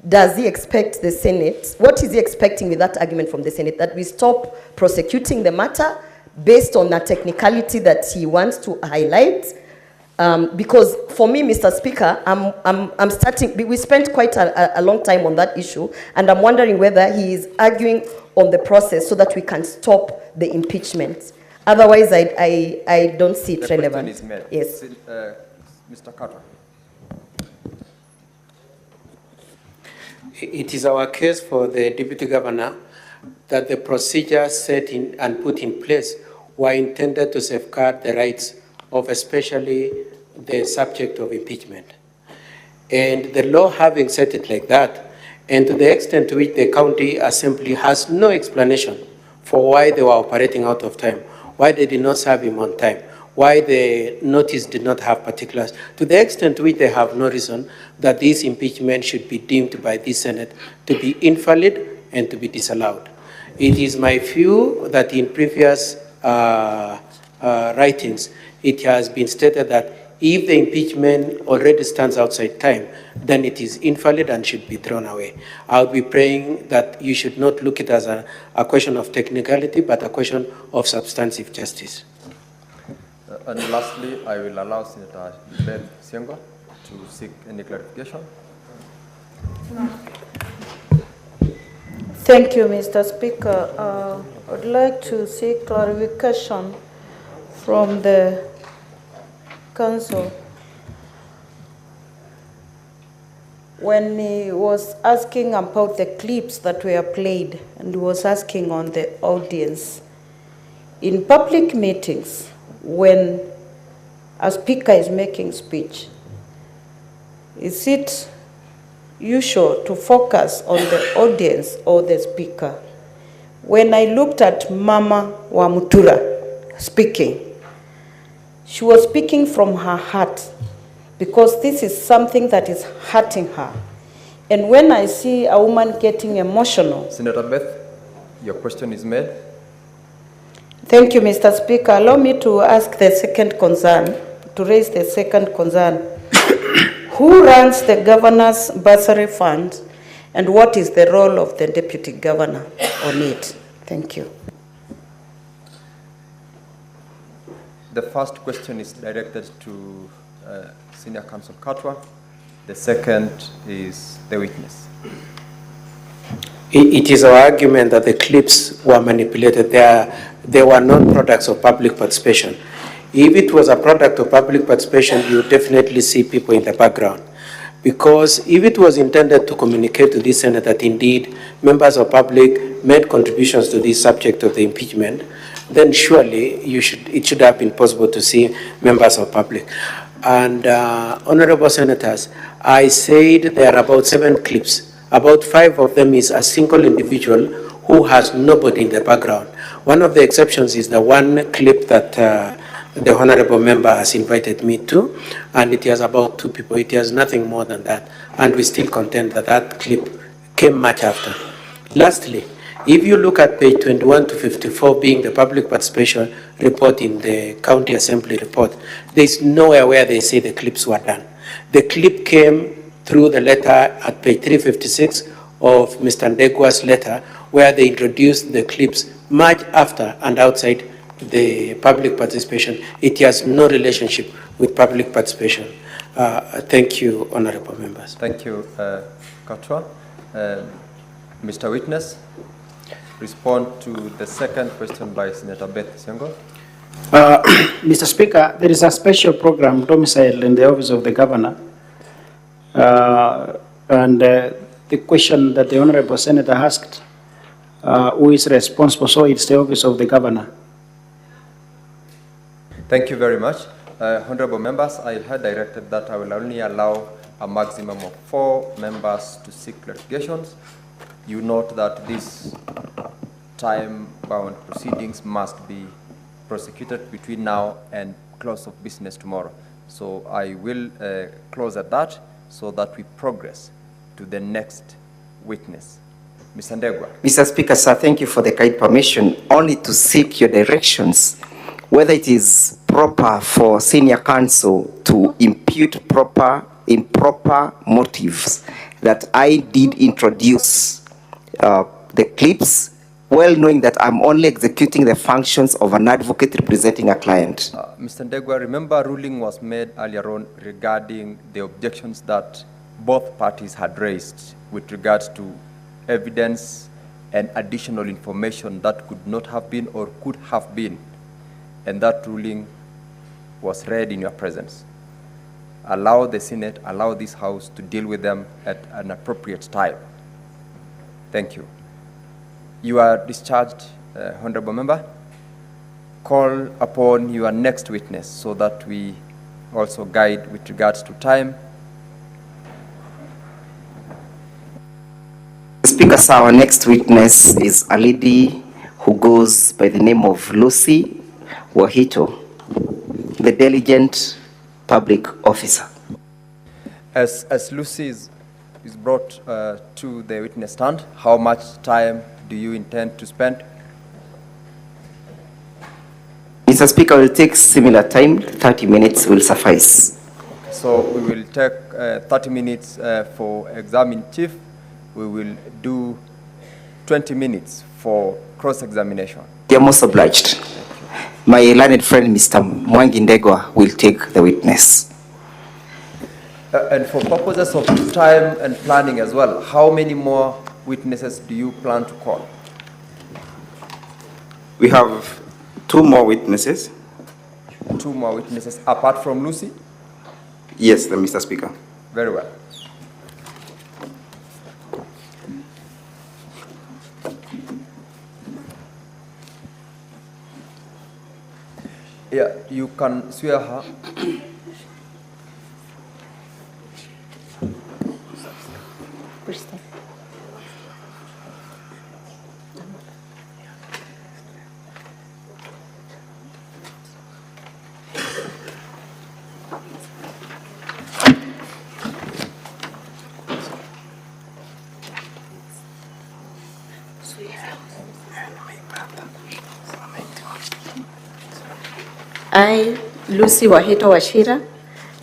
does he expect the Senate, what is he expecting with that argument from the Senate? That we stop prosecuting the matter based on a technicality that he wants to highlight? Because for me, Mr. Speaker, I'm starting, we spent quite a long time on that issue, and I'm wondering whether he is arguing on the process so that we can stop the impeachment. Otherwise, I don't see it relevant. Question is made. Yes. Mr. Carter. It is our case for the Deputy Governor that the procedures set in and put in place were intended to safeguard the rights of especially the subject of impeachment. And the law having set it like that, and to the extent to which the County Assembly has no explanation for why they were operating out of time, why they did not serve him on time, why the notice did not have particulars, to the extent to which they have no reason that this impeachment should be deemed by this Senate to be invalid and to be disallowed. It is my view that in previous writings, it has been stated that if the impeachment already stands outside time, then it is invalid and should be thrown away. I'll be praying that you should not look at it as a question of technicality, but a question of substantive justice. And lastly, I will allow Senator Ben Siengo to seek any clarification. Thank you, Mr. Speaker. I'd like to seek clarification from the Council. When he was asking about the clips that were played, and he was asking on the audience, in public meetings, when a speaker is making speech, is it usual to focus on the audience or the speaker? When I looked at Mama Wamutura speaking, she was speaking from her heart, because this is something that is hurting her. And when I see a woman getting emotional, Senator Beth, Your question is made. Thank you, Mr. Speaker. Allow me to ask the second concern, to raise the second concern. Who runs the governor's bursary fund, and what is the role of the deputy governor on it? Thank you. The first question is directed to Senior Counsel Katwa. The second is the witness. It is our argument that the clips were manipulated. They were not products of public participation. If it was a product of public participation, you would definitely see people in the background. Because if it was intended to communicate to the Senate that indeed members of public made contributions to this subject of the impeachment, then surely it should have been possible to see members of public. And honorable senators, I said there are about 7 clips. About 5 of them is a single individual who has nobody in the background. One of the exceptions is the one clip that the honorable member has invited me to, and it has about 2 people. It has nothing more than that, and we still contend that that clip came much after. Lastly, if you look at page 21 to 54 being the public participation report in the county assembly report, there is nowhere where they say the clips were done. The clip came through the letter at page 356 of Mr. Ndegwa's letter, where they introduced the clips much after and outside the public participation. It has no relationship with public participation. Thank you, honorable members. Thank you, Katwa. Mr. Witness, respond to the second question by Senator Beth Sengo. Mr. Speaker, there is a special program domiciled in the office of the governor. And the question that the honorable senator asked, who is responsible, so it's the office of the governor. Thank you very much. Honorable members, I had directed that I will only allow a maximum of 4 members to seek clarifications. You note that these time-bound proceedings must be prosecuted between now and close of business tomorrow. So I will close at that so that we progress to the next witness. Mr. Ndegwa. Mr. Speaker, sir, thank you for the kind permission, only to seek your directions whether it is proper for senior counsel to impute improper motives that I did introduce the clips, well knowing that I'm only executing the functions of an advocate representing a client. Mr. Ndegwa, remember a ruling was made earlier on regarding the objections that both parties had raised with regards to evidence and additional information that could not have been or could have been. And that ruling was read in your presence. Allow the Senate, allow this House to deal with them at an appropriate time. Thank you. You are discharged, Honorable Member. Call upon your next witness so that we also guide with regards to time. Speaker, sir, our next witness is a lady who goes by the name of Lucy Wahito, the diligent public officer. As Lucy is brought to the witness stand, how much time do you intend to spend? Mr. Speaker, will take similar time. 30 minutes will suffice. So we will take 30 minutes for examine chief. We will do 20 minutes for cross-examination. You're most obliged. My learned friend, Mr. Mwangi Ndegwa, will take the witness. And for purposes of time and planning as well, how many more witnesses do you plan to call? We have 2 more witnesses. 2 more witnesses apart from Lucy? Yes, Mr. Speaker. Very well. Yeah, you can swear her. I, Lucy Wahito Washira,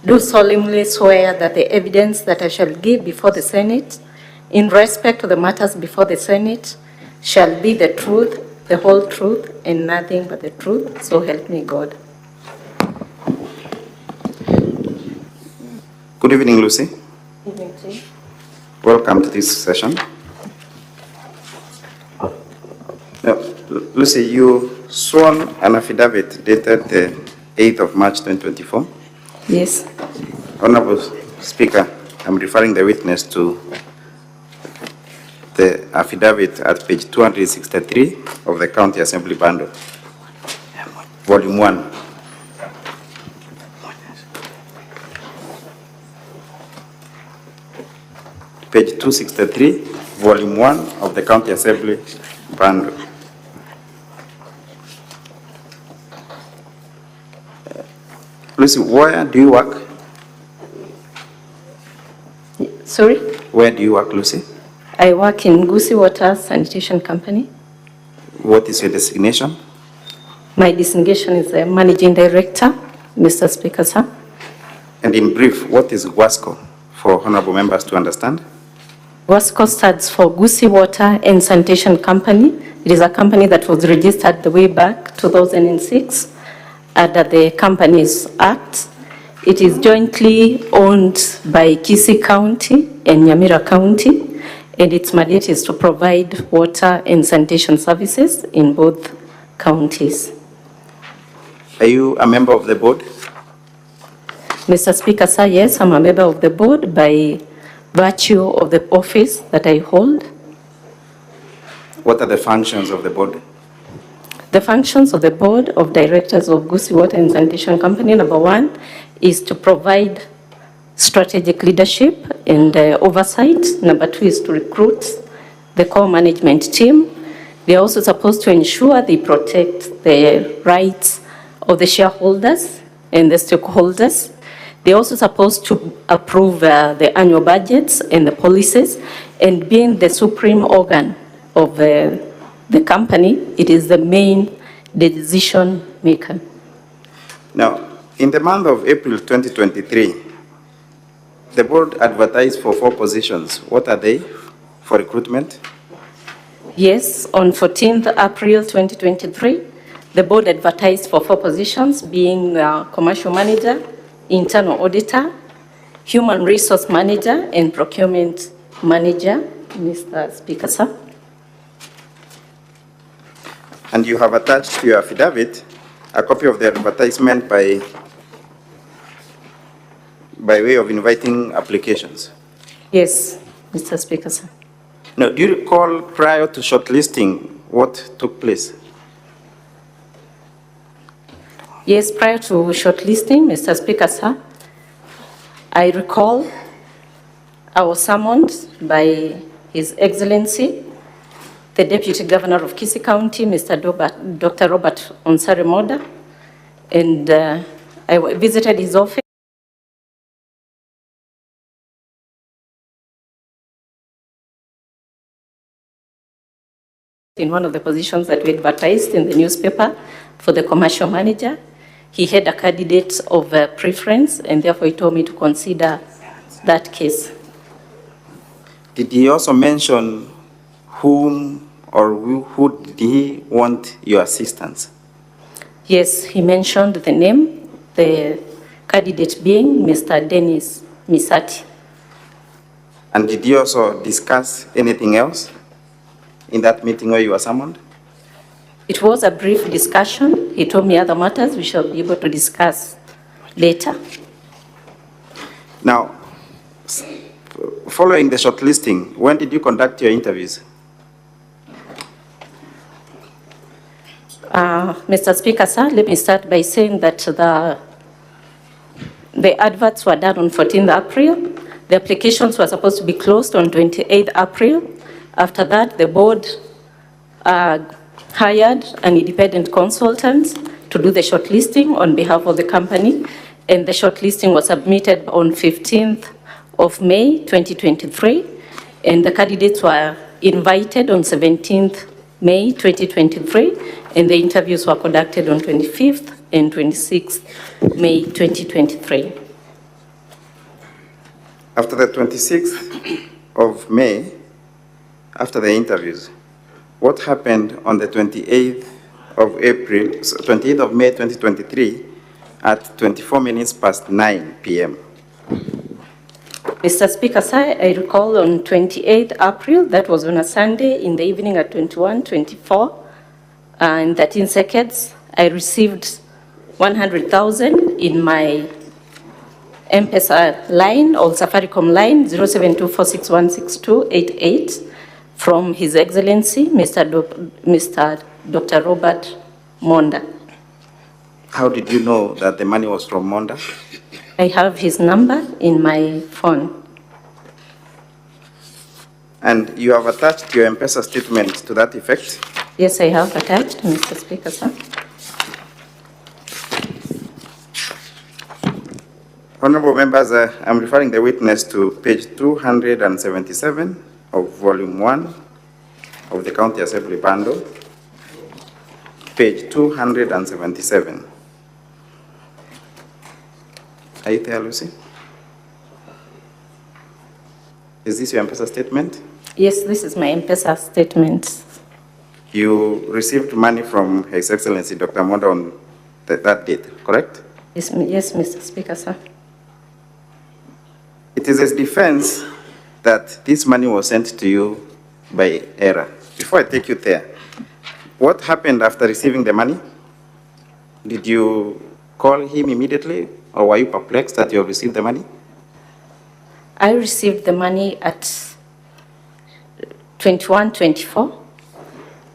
do solemnly swear that the evidence that I shall give before the Senate in respect to the matters before the Senate shall be the truth, the whole truth, and nothing but the truth. So help me God. Good evening, Lucy. Evening, Chief. Welcome to this session. Now, Lucy, you sworn an affidavit dated the 8th of March 2024. Yes. Honorable Speaker, I'm referring the witness to the affidavit at page 263 of the County Assembly Bundle, Volume 1. Page 263, Volume 1 of the County Assembly Bundle. Lucy, where do you work? Sorry? Where do you work, Lucy? I work in Kisii Water Sanitation Company. What is your designation? My designation is a Managing Director, Mr. Speaker, sir. And in brief, what is WASCO for honorable members to understand? WASCO stands for Kisii Water and Sanitation Company. It is a company that was registered the way back 2006 under the Companies Act. It is jointly owned by Kisii County and Nyamira County, and its mandate is to provide water and sanitation services in both counties. Are you a member of the board? Mr. Speaker, sir, yes, I'm a member of the board by virtue of the office that I hold. What are the functions of the board? The functions of the board of directors of Kisii Water and Sanitation Company, number one, is to provide strategic leadership and oversight. Number two is to recruit the core management team. They are also supposed to ensure they protect the rights of the shareholders and the stakeholders. They're also supposed to approve the annual budgets and the policies, and being the supreme organ of the company, it is the main decision maker. Now, in the month of April 2023, the board advertised for 4 positions. What are they for recruitment? Yes, on 14th April 2023, the board advertised for 4 positions, being commercial manager, internal auditor, human resource manager, and procurement manager, Mr. Speaker, sir. And you have attached to your affidavit a copy of the advertisement by way of inviting applications. Yes, Mr. Speaker, sir. Now, do you recall prior to shortlisting what took place? Yes, prior to shortlisting, Mr. Speaker, sir, I recall I was summoned by His Excellency, the Deputy Governor of Kisii County, Dr. Robert Onsare Monda, and I visited his office. In one of the positions that we advertised in the newspaper for the commercial manager, he had a candidate of preference, and therefore he told me to consider that case. Did he also mention whom or who did he want your assistance? Yes, he mentioned the name, the candidate being Mr. Dennis Misati. And did you also discuss anything else in that meeting where you were summoned? It was a brief discussion. He told me other matters we shall be able to discuss later. Now, following the shortlisting, when did you conduct your interviews? Mr. Speaker, sir, let me start by saying that the adverts were done on 14th April. The applications were supposed to be closed on 28th April. After that, the board hired an independent consultant to do the shortlisting on behalf of the company, and the shortlisting was submitted on 15th of May 2023, and the candidates were invited on 17th May 2023, and the interviews were conducted on 25th and 26 May 2023. After the 26th of May, after the interviews, what happened on the 28th of April, 28th of May 2023 at 24 minutes past 9 p.m.? Mr. Speaker, sir, I recall on 28th April, that was on a Sunday in the evening at 21:24 and 13 seconds, I received 100,000 in my M-Pesa line or Safaricom line 0724616288 from His Excellency Mr. Dr. Robert Monda. How did you know that the money was from Monda? I have his number in my phone. And you have attached your M-Pesa statement to that effect? Yes, I have attached, Mr. Speaker, sir. Honorable members, I'm referring the witness to page 277 of volume 1 of the County Assembly bundle, page 277. Are you there, Lucy? Is this your M-Pesa statement? Yes, this is my M-Pesa statement. You received money from His Excellency Dr. Monda on that date, correct? Yes, Mr. Speaker, sir. It is his defense that this money was sent to you by error. Before I take you there, what happened after receiving the money? Did you call him immediately, or were you perplexed that you have received the money? I received the money at 21:24,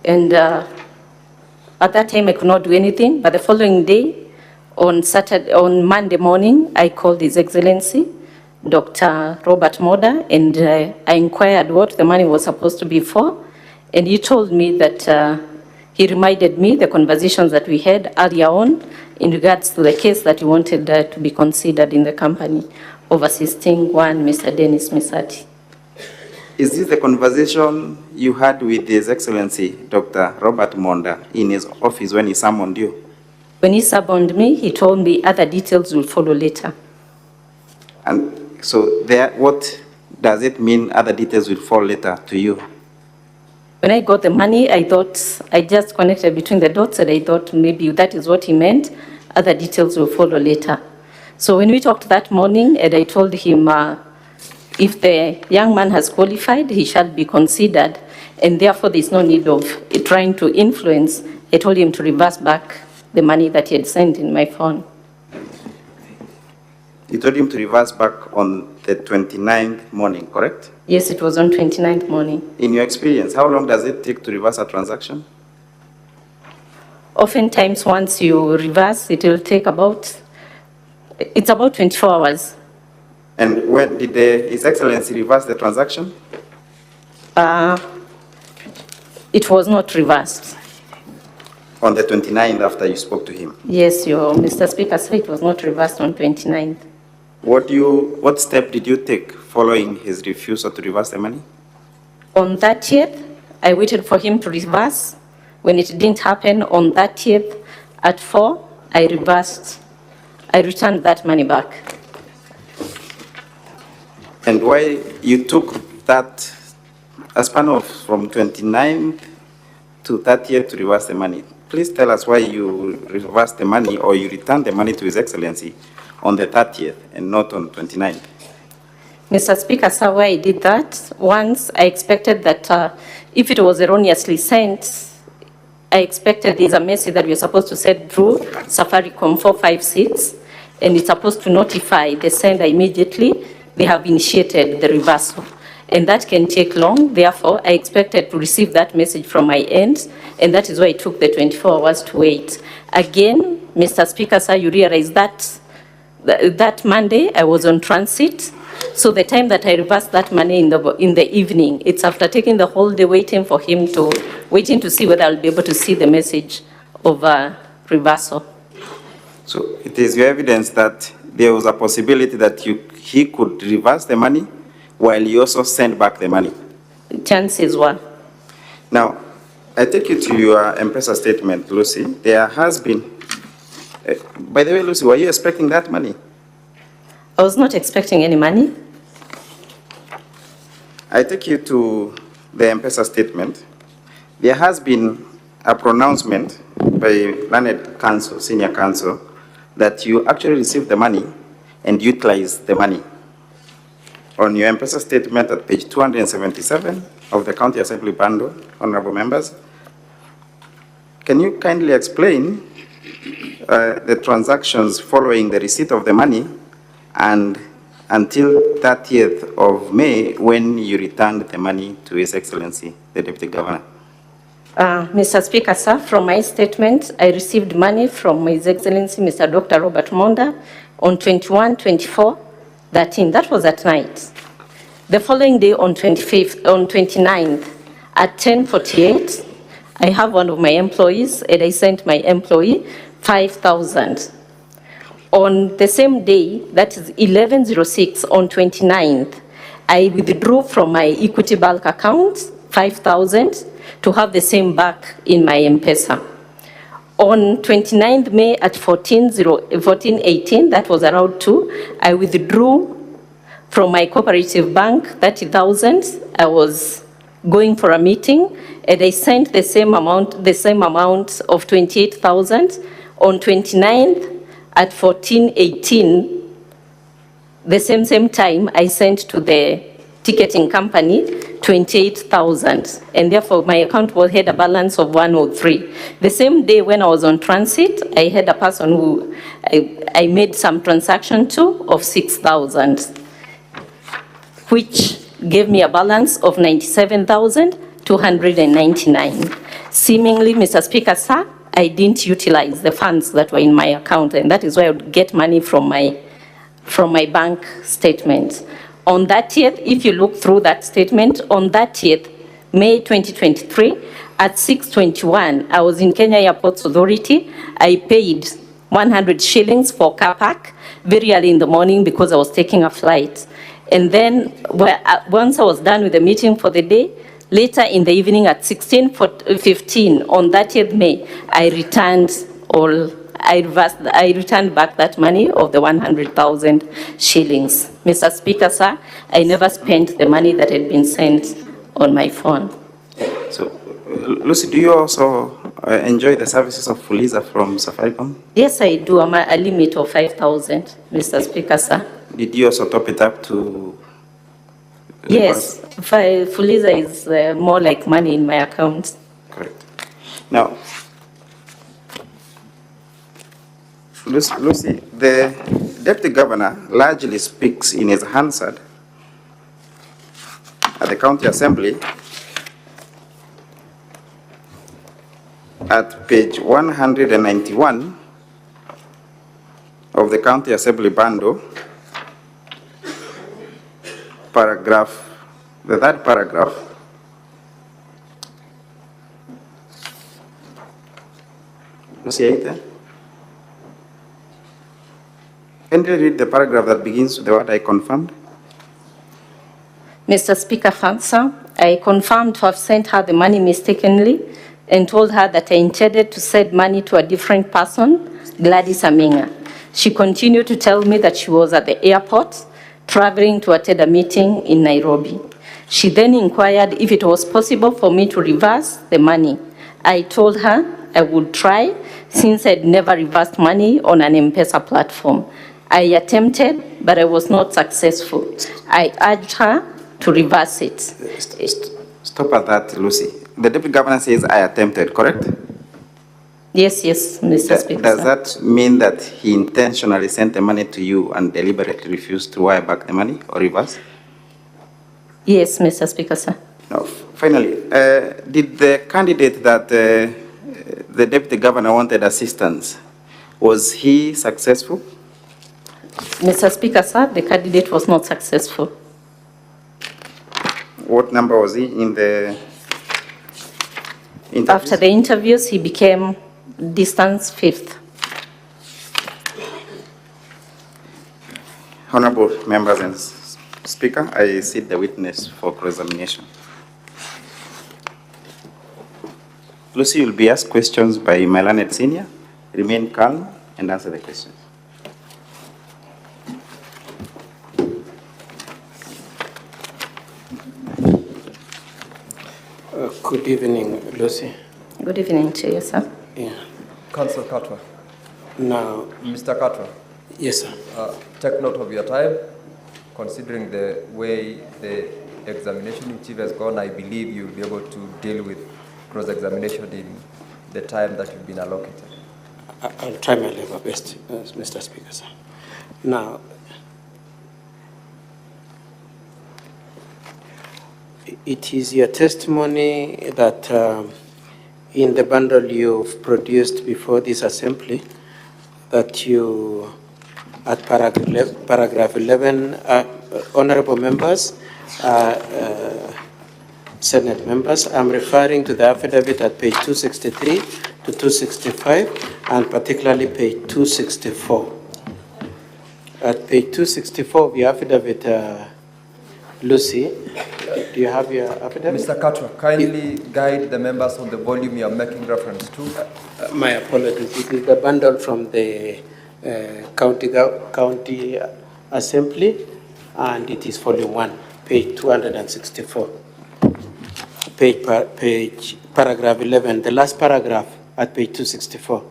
and at that time I could not do anything. But the following day, on Monday morning, I called His Excellency Dr. Robert Monda, and I inquired what the money was supposed to be for, and he told me that he reminded me the conversations that we had earlier on in regards to the case that he wanted to be considered in the company of assisting one Mr. Dennis Misati. Is this the conversation you had with His Excellency Dr. Robert Monda in his office when he summoned you? When he summoned me, he told me other details will follow later. And so what does it mean other details will follow later to you? When I got the money, I thought, I just connected between the dots, and I thought maybe that is what he meant. Other details will follow later. So when we talked that morning, and I told him if the young man has qualified, he shall be considered, and therefore there's no need of trying to influence. I told him to reverse back the money that he had sent in my phone. You told him to reverse back on the 29th morning, correct? Yes, it was on 29th morning. In your experience, how long does it take to reverse a transaction? Oftentimes, once you reverse, it will take it's about 24 hours. And when did His Excellency reverse the transaction? It was not reversed. On the 29th after you spoke to him? Yes, Mr. Speaker, so it was not reversed on 29th. What step did you take following his refusal to reverse the money? On 30th, I waited for him to reverse. When it didn't happen on 30th at 4, I returned that money back. And why you took that a span of from 29th to 30th to reverse the money? Please tell us why you reversed the money or you returned the money to His Excellency on the 30th and not on 29th. Mr. Speaker, sir, why I did that, once I expected that if it was erroneously sent, I expected there's a message that we're supposed to send through Safaricom 456, and it's supposed to notify the sender immediately they have initiated the reversal. And that can take long. Therefore, I expected to receive that message from my end, and that is why it took the 24 hours to wait. Again, Mr. Speaker, sir, you realize that that Monday I was on transit. So the time that I reversed that money in the evening, it's after taking the whole day waiting to see whether I'll be able to see the message of reversal. So it is your evidence that there was a possibility that he could reverse the money while you also send back the money? Chances were. Now, I take you to your M-Pesa statement, Lucy. There has been By the way, Lucy, were you expecting that money? I was not expecting any money. I take you to the M-Pesa statement. There has been a pronouncement by learned counsel, senior counsel, that you actually received the money and utilized the money. On your M-Pesa statement at page 277 of the County Assembly bundle, honorable members, can you kindly explain the transactions following the receipt of the money and until 30th of May when you returned the money to His Excellency, the Deputy Governor? Mr. Speaker, sir, from my statement, I received money from His Excellency, Mr. Dr. Robert Monda, on 21, 24, 13. That was at night. The following day, on 29th, at 10:48, I have one of my employees, and I sent my employee 5,000. On the same day, that is 11:06, on 29th, I withdrew from my Equity Bulk account 5,000 to have the same back in my M-Pesa. On 29th May at 14:18, that was around 2, I withdrew from my cooperative bank 30,000. I was going for a meeting, and I sent the same amount of 28,000. On 29th at 14:18, the same time, I sent to the ticketing company 28,000, and therefore my account had a balance of 103. The same day when I was on transit, I had a person who I made some transaction to of 6,000, which gave me a balance of 97,299. Seemingly, Mr. Speaker, sir, I didn't utilize the funds that were in my account, and that is why I would get money from my bank statement. On 30th, if you look through that statement, on 30th May 2023, at 6:21, I was in Kenya Airports Authority. I paid 100 shillings for car park very early in the morning because I was taking a flight. And then once I was done with the meeting for the day, later in the evening at 16:15 on 30th May, I returned back that money of the 100,000 shillings. Mr. Speaker, sir, I never spent the money that had been sent on my phone. So, Lucy, do you also enjoy the services of Fuliza from Safaricom? Yes, I do. I'm a limit of 5,000, Mr. Speaker, sir. Did you also top it up to? Yes, Fuliza is more like money in my account. Correct. Now, Lucy, the Deputy Governor largely speaks in his Hansard at the County Assembly at page 191 of the County Assembly bundle, the third paragraph. Lucy, can you read the paragraph that begins with the word "I confirmed"? Mr. Speaker, sir, I confirmed to have sent her the money mistakenly and told her that I intended to send money to a different person, Gladys Aminga. She continued to tell me that she was at the airport traveling to attend a meeting in Nairobi. She then inquired if it was possible for me to reverse the money. I told her I would try since I'd never reversed money on an M-Pesa platform. I attempted, but I was not successful. I urged her to reverse it. Stop at that, Lucy. The Deputy Governor says I attempted, correct? Yes, Mr. Speaker. Does that mean that he intentionally sent the money to you and deliberately refused to wire back the money or reverse? Yes, Mr. Speaker, sir. Now, finally, did the candidate that the Deputy Governor wanted assistance, was he successful? Mr. Speaker, sir, the candidate was not successful. What number was he in the interviews? After the interviews, he became distance 5th. Honorable members and Speaker, I cede the witness for cross-examination. Lucy, you'll be asked questions by my learned senior. Remain calm and answer the question. Good evening, Lucy. Good evening to you, sir. Yeah. Councillor Katwa. Now, Mr. Katwa. Yes, sir. Take note of your time. Considering the way the examination in chief has gone, I believe you'll be able to deal with cross-examination in the time that you've been allocated. I'll try my level best, Mr. Speaker, sir. Now, it is your testimony that in the bundle you've produced before this assembly that you, at paragraph 11, honorable members, Senate members, I'm referring to the affidavit at page 263 to 265, and particularly page 264. At page 264 of the affidavit, Lucy, do you have your affidavit? Mr. Katwa, kindly guide the members on the volume you are making reference to. My apologies. It is the bundle from the county assembly, and it is volume 1, page 264. Paragraph 11, the last paragraph at page 264.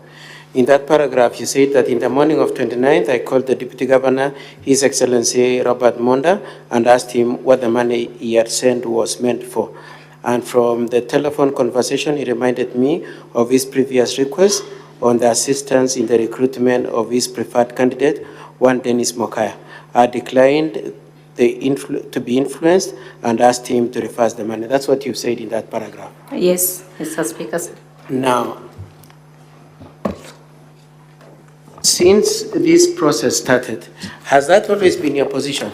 In that paragraph, you said that in the morning of 29th, I called the Deputy Governor, His Excellency Robert Monda, and asked him what the money he had sent was meant for. And from the telephone conversation, he reminded me of his previous request on the assistance in the recruitment of his preferred candidate, one Dennis Mokaya. I declined to be influenced and asked him to reverse the money. That's what you said in that paragraph. Yes, Mr. Speaker. Now, since this process started, has that always been your position?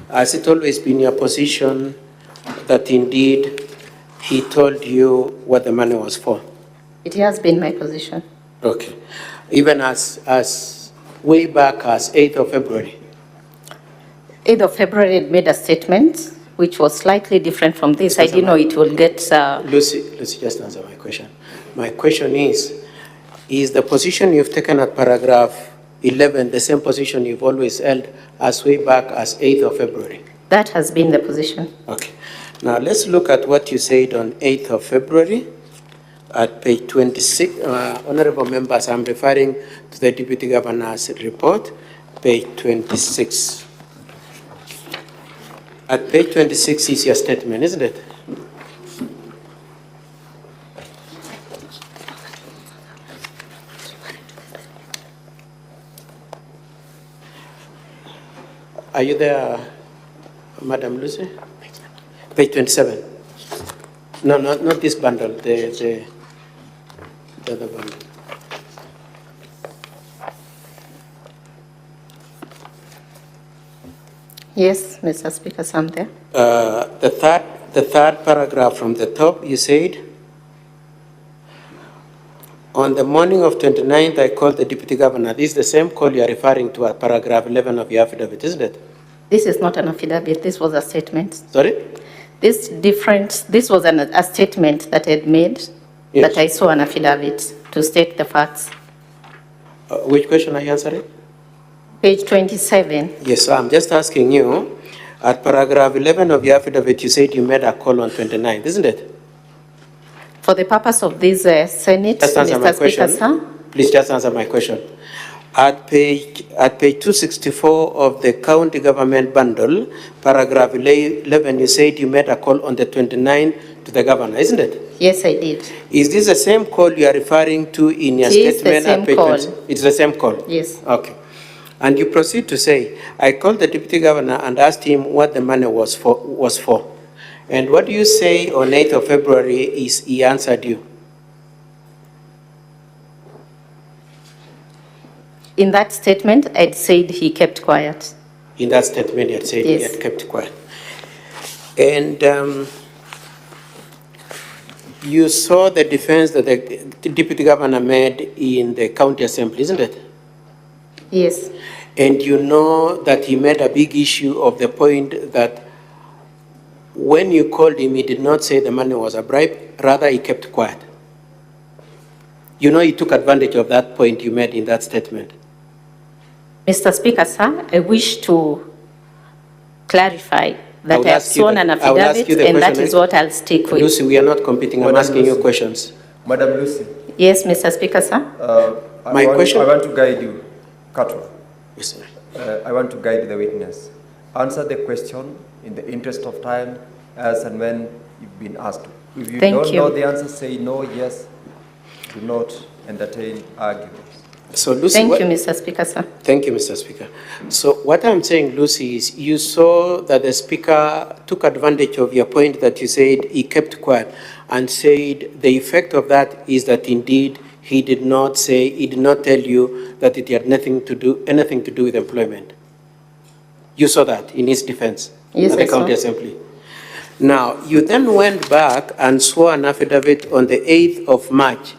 Has it always been your position that indeed he told you what the money was for? It has been my position. Okay. Even as way back as 8th of February? 8th of February, it made a statement which was slightly different from this. I didn't know it will get... Lucy, just answer my question. My question is the position you've taken at paragraph 11 the same position you've always held as way back as 8th of February? That has been the position. Okay. Now let's look at what you said on 8th of February at page 26. Honorable members, I'm referring to the Deputy Governor's report, page 26. At page 26 is your statement, isn't it? Are you there, Madam Lucy? Page 27. No, not this bundle, the other bundle. Yes, Mr. Speaker, I'm there. The third paragraph from the top, you said, on the morning of 29th, I called the Deputy Governor. This is the same call you are referring to at paragraph 11 of your affidavit, isn't it? This is not an affidavit. This was a statement. Sorry? This was a statement that I had made, Yes. that I saw an affidavit to state the facts. Which question are you answering? Page 27. Yes, so I'm just asking you, at paragraph 11 of your affidavit, you said you made a call on 29th, isn't it? For the purpose of this Senate, Just answer my Mr. Speaker, question. sir. Please just answer my question. At page 264 of the county government bundle, paragraph 11, you said you made a call on the 29th to the governor, isn't it? Yes, I did. Is this the same call you are referring to in your It is the statement? same at page call. 20? It's the same call? Yes. Okay. And you proceed to say, I called the deputy governor and asked him what the money was for. And what do you say on 8th of February is he answered you? In that statement, I'd said he kept quiet. In that statement, you had said he Yes. had kept quiet. And you saw the defense that the deputy governor made in the county assembly, isn't it? Yes. And you know that he made a big issue of the point that when you called him, he did not say the money was a bribe, rather he kept quiet. You know, he took advantage of that point you made in that statement. Mr. Speaker, sir, I wish to clarify that I have sworn an affidavit, and that is what I'll stick with. Lucy, we are not competing. I'm asking you questions. Madam Lucy. Yes, Mr. Speaker, sir. I want to guide you, Katwa. Yes, sir. I want to guide the witness. Answer the question in the interest of time, as and when you've been asked. If you don't know the answer, say no, yes. Do not entertain arguments. So, Lucy, Thank you, Mr. Speaker, sir. Thank you, Mr. Speaker. So what I'm saying, Lucy, is you saw that the Speaker took advantage of your point that you said he kept quiet and said the effect of that is that indeed he did not tell you that it had anything to do with employment. You saw that in his defense at the County Assembly. Now, you then went back and swore an affidavit on the 8th of March.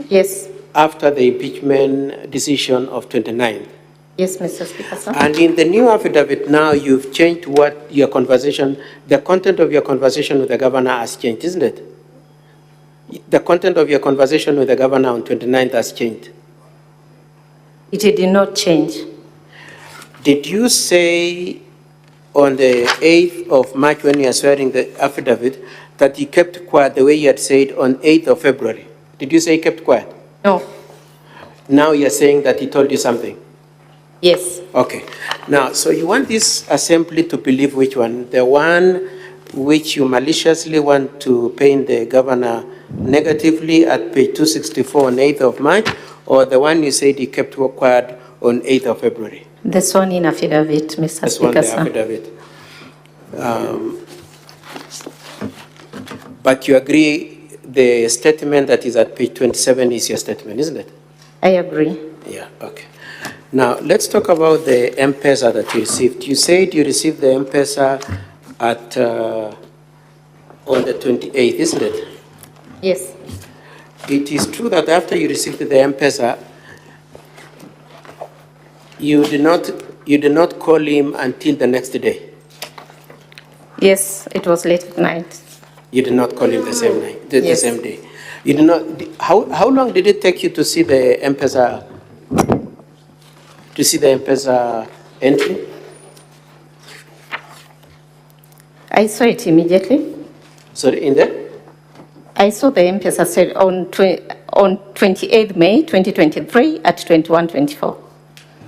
Yes. After the impeachment decision of 29th. Yes, Mr. Speaker, sir. And in the new affidavit now, you've changed what your conversation, the content of your conversation with the governor has changed, isn't it? The content of your conversation with the governor on 29th has changed. It did not change. Did you say on the 8th of March when you are swearing the affidavit that you kept quiet the way you had said on 8th of February? Did you say he kept quiet? No. Now you're saying that he told you something? Yes. Okay. Now, so you want this assembly to believe which one? The one which you maliciously want to paint the governor negatively at page 264 on 8th of March, or the one you said he kept quiet on 8th of February? The sworn in affidavit, Mr. Speaker, sir. Affidavit. But you agree the statement that is at page 27 is your statement, isn't it? I agree. Yeah, okay. Now, let's talk about the M-Pesa that you received. You said you received the M-Pesa at, on the 28th, isn't it? Yes. It is true that after you received the M-Pesa, you did not call him until the next day. Yes, it was late at night. You did not call him the same night, the same day. You did not. How long did it take you to see the M-Pesa? To see the M-Pesa entry? I saw it immediately. Sorry, in there? I saw the M-Pesa said on 28th May 2023 at 21:24.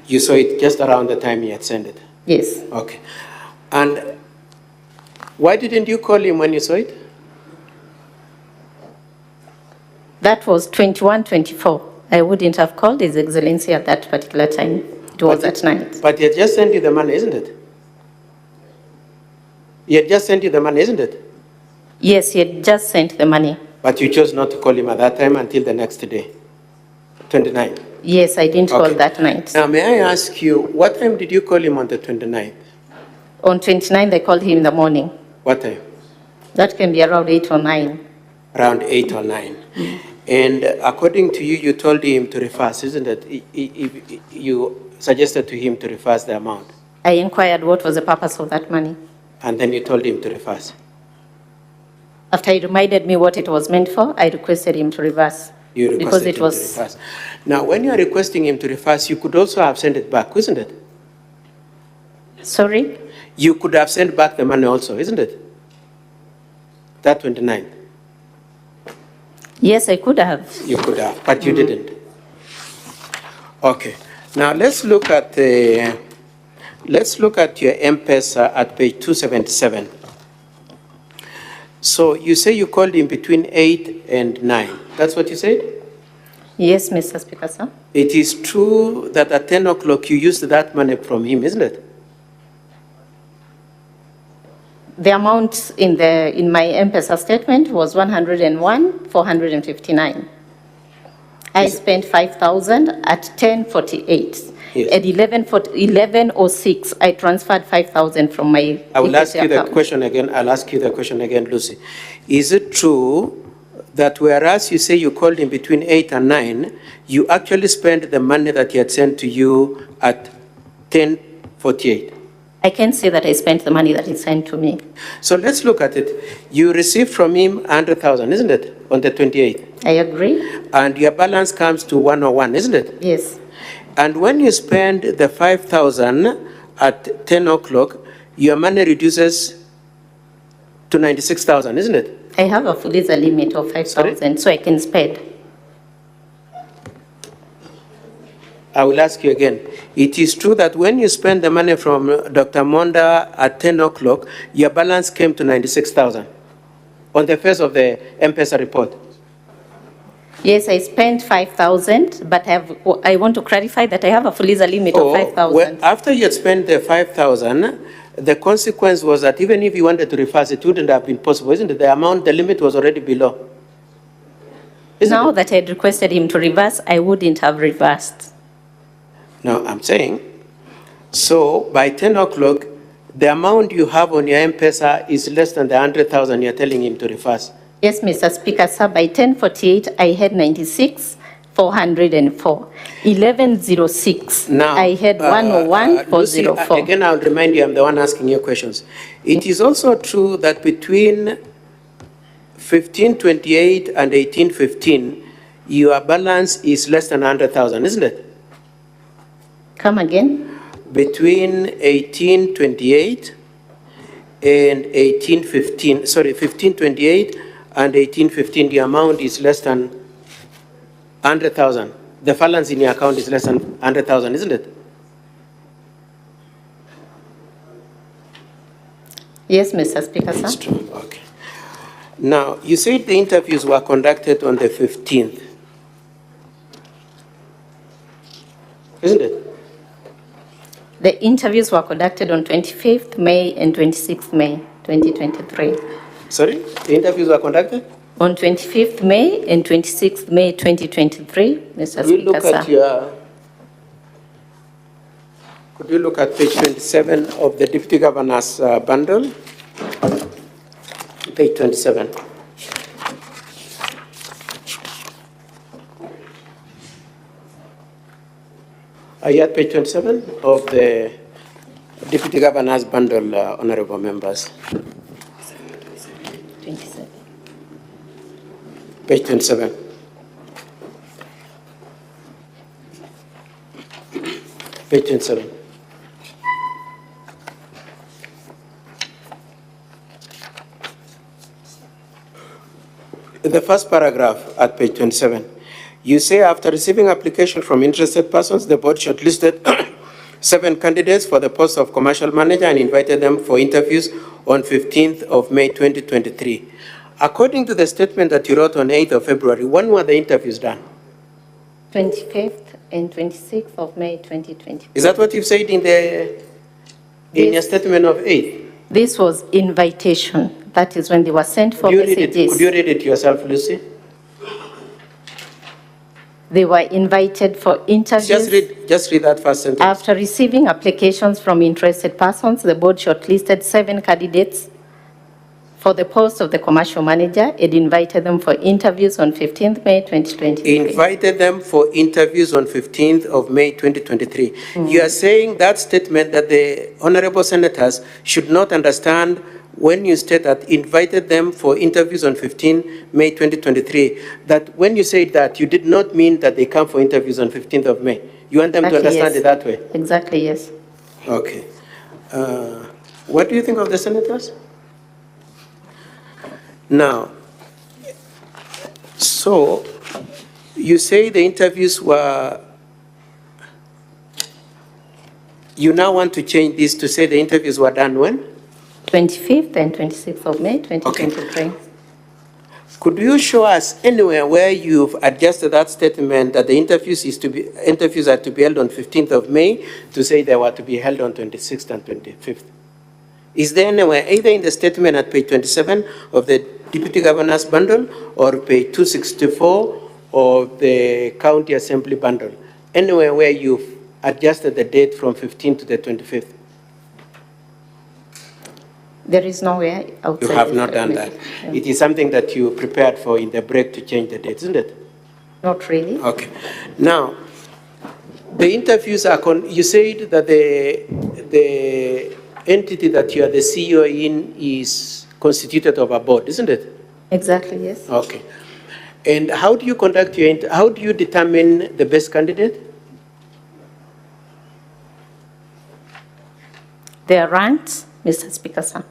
You saw it just around the time he had sent it? Yes. Okay. And why didn't you call him when you saw it? That was 21:24. I wouldn't have called His Excellency at that particular time. It was at night. But he had just sent you the money, isn't it? He had just sent you the money, isn't it? Yes, he had just sent the money. But you chose not to call him at that time until the next day, 29. Yes, I didn't call that night. Now, may I ask you, what time did you call him on the 29th? On 29th, I called him in the morning. What time? That can be around 8 or 9. Around 8 or 9. And according to you, you told him to reverse, isn't it? You suggested to him to reverse the amount. I inquired what was the purpose of that money. And then you told him to reverse. After he reminded me what it was meant for, I requested him to reverse. You requested because it him was to reverse. Now, when you are requesting him to reverse, you could also have sent it back, isn't it? Sorry? You could have sent back the money also, isn't it? That 29th. Yes, I could have. You could have, but you didn't. Okay. Now let's look at your M-Pesa at page 277. So you say you called him between 8 and 9. That's what you said? Yes, Mr. Speaker, sir. It is true that at 10 o'clock you used that money from him, isn't it? The amount in my M-Pesa statement was 101,459. I spent 5,000 at 10:48. Yes. At 11:06, I transferred 5,000 from my I will ask you the account. question again. I'll ask you the question again, Lucy. Is it true that whereas you say you called him between 8 and 9, you actually spent the money that he had sent to you at 10:48? I can say that I spent the money that he sent to me. So let's look at it. You received from him 100,000, isn't it? On the 28th? I agree. And your balance comes to 101, isn't it? Yes. And when you spend the 5,000 at 10 o'clock, your money reduces to 96,000, isn't it? I have a fuliza limit of 5,000, so I can spend. I will ask you again. It is true that when you spend the money from Dr. Monda at 10 o'clock, your balance came to 96,000 on the face of the M-Pesa report. Yes, I spent 5,000, but I want to clarify that I have a fuliza limit of 5,000. Well, after you had spent the 5,000, the consequence was that even if you wanted to reverse, it wouldn't have been possible, isn't it? The amount, the limit was already below. Now that I had requested him to reverse, I wouldn't have reversed. No, I'm saying, so by 10 o'clock, the amount you have on your M-Pesa is less than the 100,000 you're telling him to reverse. Yes, Mr. Speaker, sir, by 10:48, I had 96,404. 11:06, Now, I had 101,404. Again, I'll remind you, I'm the one asking you questions. It is also true that between 1528 and 1815, your balance is less than 100,000, isn't it? Come again? Between 1828 and 1815, sorry, 1528 and 1815, the amount is less than 100,000. The balance in your account is less than 100,000, isn't it? Yes, Mr. Speaker, sir. That's true. Okay. Now, you said the interviews were conducted on the 15th, isn't it? The interviews were conducted on 25th May and 26th May, 2023. Sorry? The interviews were conducted? On 25th May and 26th May, 2023, Mr. Could you Speaker, look sir. at could you look at page 27 of the Deputy Governor's bundle? Page 27. Are you at page 27 of the Deputy Governor's bundle, honorable members? 27. Page 27. Page 27. The first paragraph at page 27. You say, after receiving application from interested persons, the board shortlisted 7 candidates for the post of commercial manager and invited them for interviews on 15th of May 2023. According to the statement that you wrote on 8th of February, when were the interviews done? 25th and 26th of May 2020. Is that what you've said in your statement of 8th? This was invitation. That is when they were sent for messages. Could you read it yourself, Lucy? They were invited for interviews. Just read that first sentence. After receiving applications from interested persons, the board shortlisted 7 candidates for the post of the commercial manager and invited them for interviews on 15th May 2023. Invited them for interviews on 15th of May 2023. You are saying that statement that the honorable senators should not understand when you state that invited them for interviews on 15 May 2023, that when you say that, you did not mean that they come for interviews on 15th of May. You want them to understand it that way? Exactly, yes. Okay. What do you think of the senators? Now, so you say the interviews were, you now want to change this to say the interviews were done when? 25th and 26th of May 2023. Okay. Could you show us anywhere where you've adjusted that statement that the interviews are to be held on 15th of May to say they were to be held on 26th and 25th? Is there anywhere, either in the statement at page 27 of the Deputy Governor's bundle or page 264 of the County Assembly bundle, anywhere where you've adjusted the date from 15th to the 25th? There is nowhere outside. You have not done that. Yeah. It is something that you prepared for in the break to change the date, isn't it? Not really. Okay. Now, the interviews are, you said that the entity that you are the CEO in is constituted of a board, isn't it? Exactly, yes. Okay. And how do you conduct how do you determine the best candidate? They are ranked, Mr. Speaker, sir.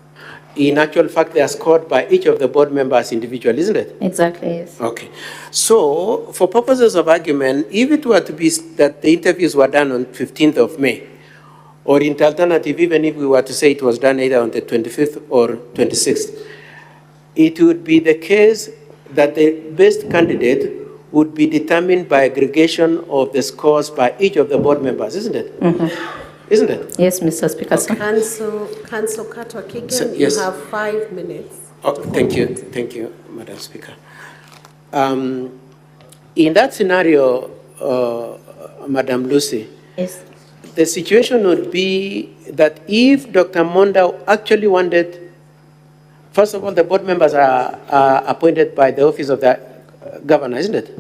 In actual fact, they are scored by each of the board members individually, isn't it? Exactly, yes. Okay. So, for purposes of argument, if it were to be that the interviews were done on 15th of May, or in alternative, even if we were to say it was done either on the 25th or 26th, it would be the case that the best candidate would be determined by aggregation of the scores by each of the board members, isn't it? Mm-hmm. Isn't it? Yes, Mr. Speaker, sir. Council Katwa Kigen, So, yes. you have 5 minutes. Oh, thank you, Madam Speaker. In that scenario, Madam Lucy, yes, the situation would be that if Dr. Monda actually wanted, first of all, the board members are appointed by the office of the governor, isn't it?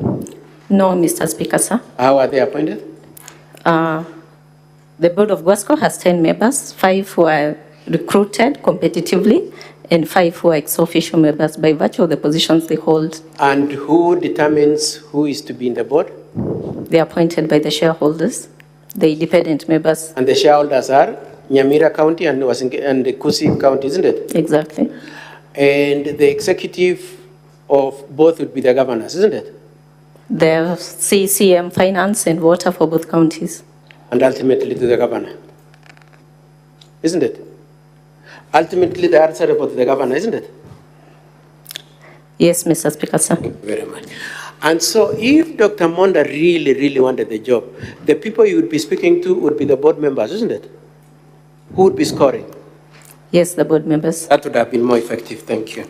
No, Mr. Speaker, sir. How are they appointed? The Board of GWASCO has 10 members, 5 who are recruited competitively, and 5 who are ex-officio members by virtue of the positions they hold. And who determines who is to be in the board? They are appointed by the shareholders, the independent members. And the shareholders are Nyamira County and the Kisii County, isn't it? Exactly. And the executive of both would be the governors, isn't it? The CCM, finance, and water for both counties. And ultimately to the governor, isn't it? Ultimately, the answerable to the governor, isn't it? Yes, Mr. Speaker, sir. Thank you very much. And so if Dr. Monda really wanted the job, the people you would be speaking to would be the board members, isn't it? Who would be scoring? Yes, the board members. That would have been more effective. Thank you.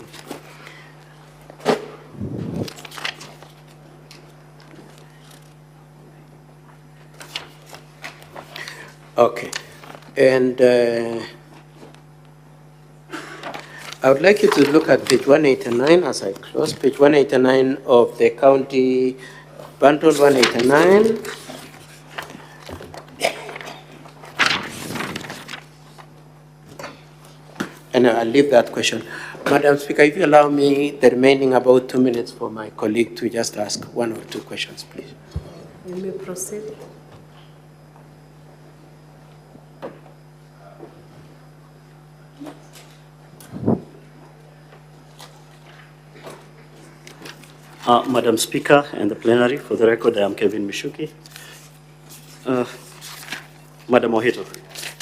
Okay. And I would like you to look at page 189 as I close. Page 189 of the county bundle 189. And I'll leave that question. Madam Speaker, if you allow me the remaining about 2 minutes for my colleague to just ask 1 or 2 questions, please. You may proceed. Madam Speaker and the plenary, for the record, I am Kevin Mishuki. Madam Ohito,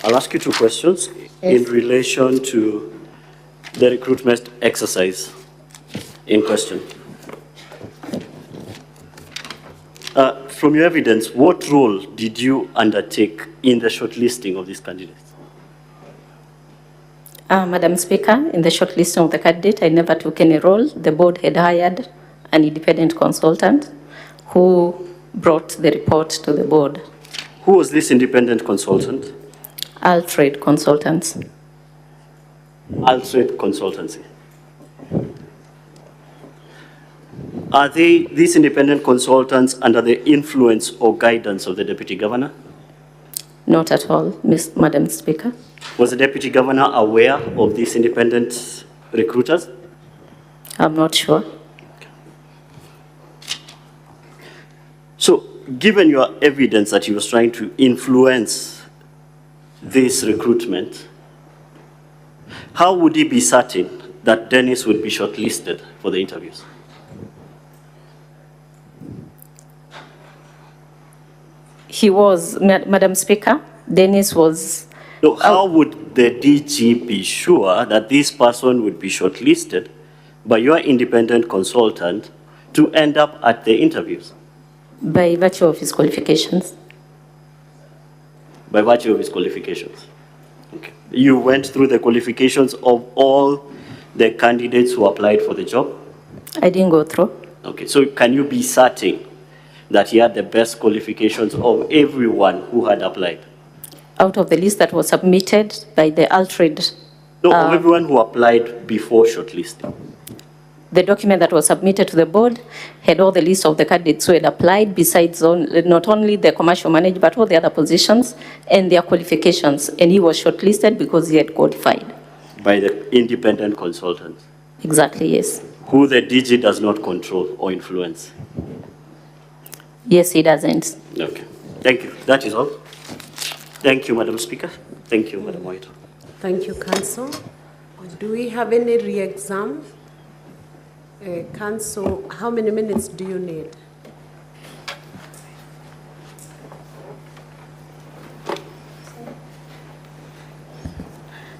I'll ask you 2 questions in relation to the recruitment exercise in question. From your evidence, what role did you undertake in the shortlisting of these candidates? Madam Speaker, in the shortlisting of the candidate, I never took any role. The board had hired an independent consultant who brought the report to the board. Who was this independent consultant? Alfred Consultants. Alfred Consultancy. Are these independent consultants under the influence or guidance of the Deputy Governor? Not at all, Madam Speaker. Was the Deputy Governor aware of these independent recruiters? I'm not sure. So, given your evidence that he was trying to influence this recruitment, how would he be certain that Dennis would be shortlisted for the interviews? He was, Madam Speaker, Dennis was... So how would the DG be sure that this person would be shortlisted by your independent consultant to end up at the interviews? By virtue of his qualifications. By virtue of his qualifications. Okay. You went through the qualifications of all the candidates who applied for the job? I didn't go through. Okay, so can you be certain that he had the best qualifications of everyone who had applied? Out of the list that was submitted by the Alfred... No, of everyone who applied before shortlisting. The document that was submitted to the board had all the list of the candidates who had applied, besides not only the commercial manager, but all the other positions and their qualifications. And he was shortlisted because he had qualified. By the independent consultants? Exactly, yes. who the DG does not control or influence? Yes, he doesn't. Okay. Thank you. That is all. Thank you, Madam Speaker. Thank you, Madam White. Thank you, Council. Do we have any re-exam? Council, how many minutes do you need?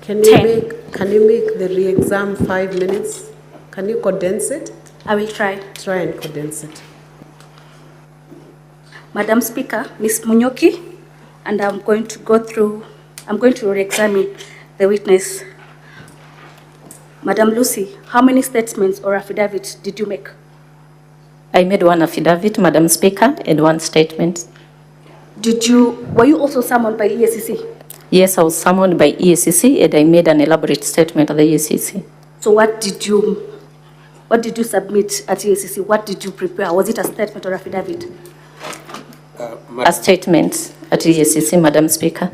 Can you make the re-exam 5 minutes? Can you condense it? I will try. Try and condense it. Madam Speaker, Ms. Munyoki, and I'm going to re-examine the witness. Madam Lucy, how many statements or affidavits did you make? I made one affidavit, Madam Speaker, and one statement. Were you also summoned by EACC? Yes, I was summoned by EACC and I made an elaborate statement at the EACC. So what did you submit at EACC? What did you prepare? Was it a statement or affidavit? A statement at EACC, Madam Speaker.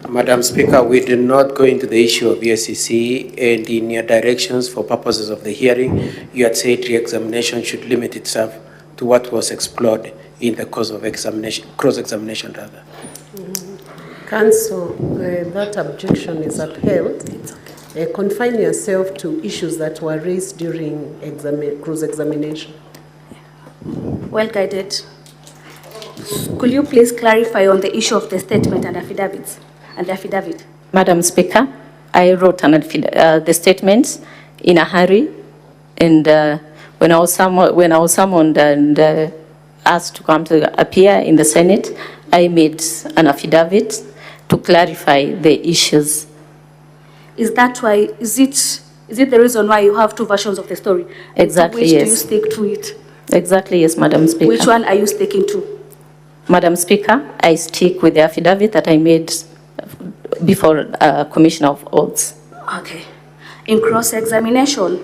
Madam Speaker, we did not go into the issue of EACC, and in your directions for purposes of the hearing, you had said re-examination should limit itself to what was explored in the course of examination, cross-examination rather. Council, that objection is upheld. Confine yourself to issues that were raised during cross-examination. Well guided. Could you please clarify on the issue of the statement and affidavits? And the affidavit? Madam Speaker, I wrote the statements in a hurry, and when I was summoned and asked to come to appear in the Senate, I made an affidavit to clarify the issues. Is that why? Is it the reason why you have two versions of the story? Exactly. Which yes. do you stick to it? Exactly, yes, Madam Speaker. Which one are you sticking to? Madam Speaker, I stick with the affidavit that I made before Commissioner of Oaths. Okay. In cross-examination,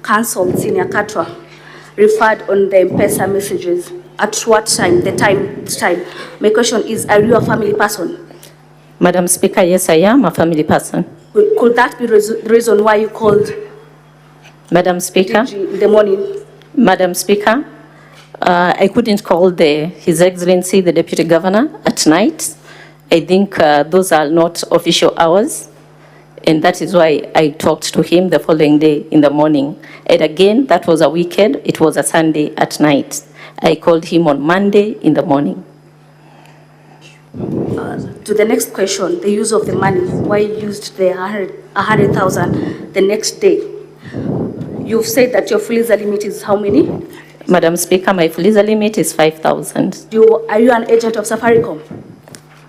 Counsel Senior Katwa referred on the M-Pesa messages. At what time? The time. My question is, are you a family person? Madam Speaker, yes, I am a family person. Could that be the reason why you called Madam Speaker? in the morning? Madam Speaker, I couldn't call His Excellency, the Deputy Governor, at night. I think those are not official hours, and that is why I talked to him the following day in the morning. And again, that was a weekend. It was a Sunday at night. I called him on Monday in the morning. To the next question, the use of the money. Why you used the 100,000 the next day? You've said that your freezer limit is how many? Madam Speaker, my freezer limit is 5,000. Are you an agent of Safaricom?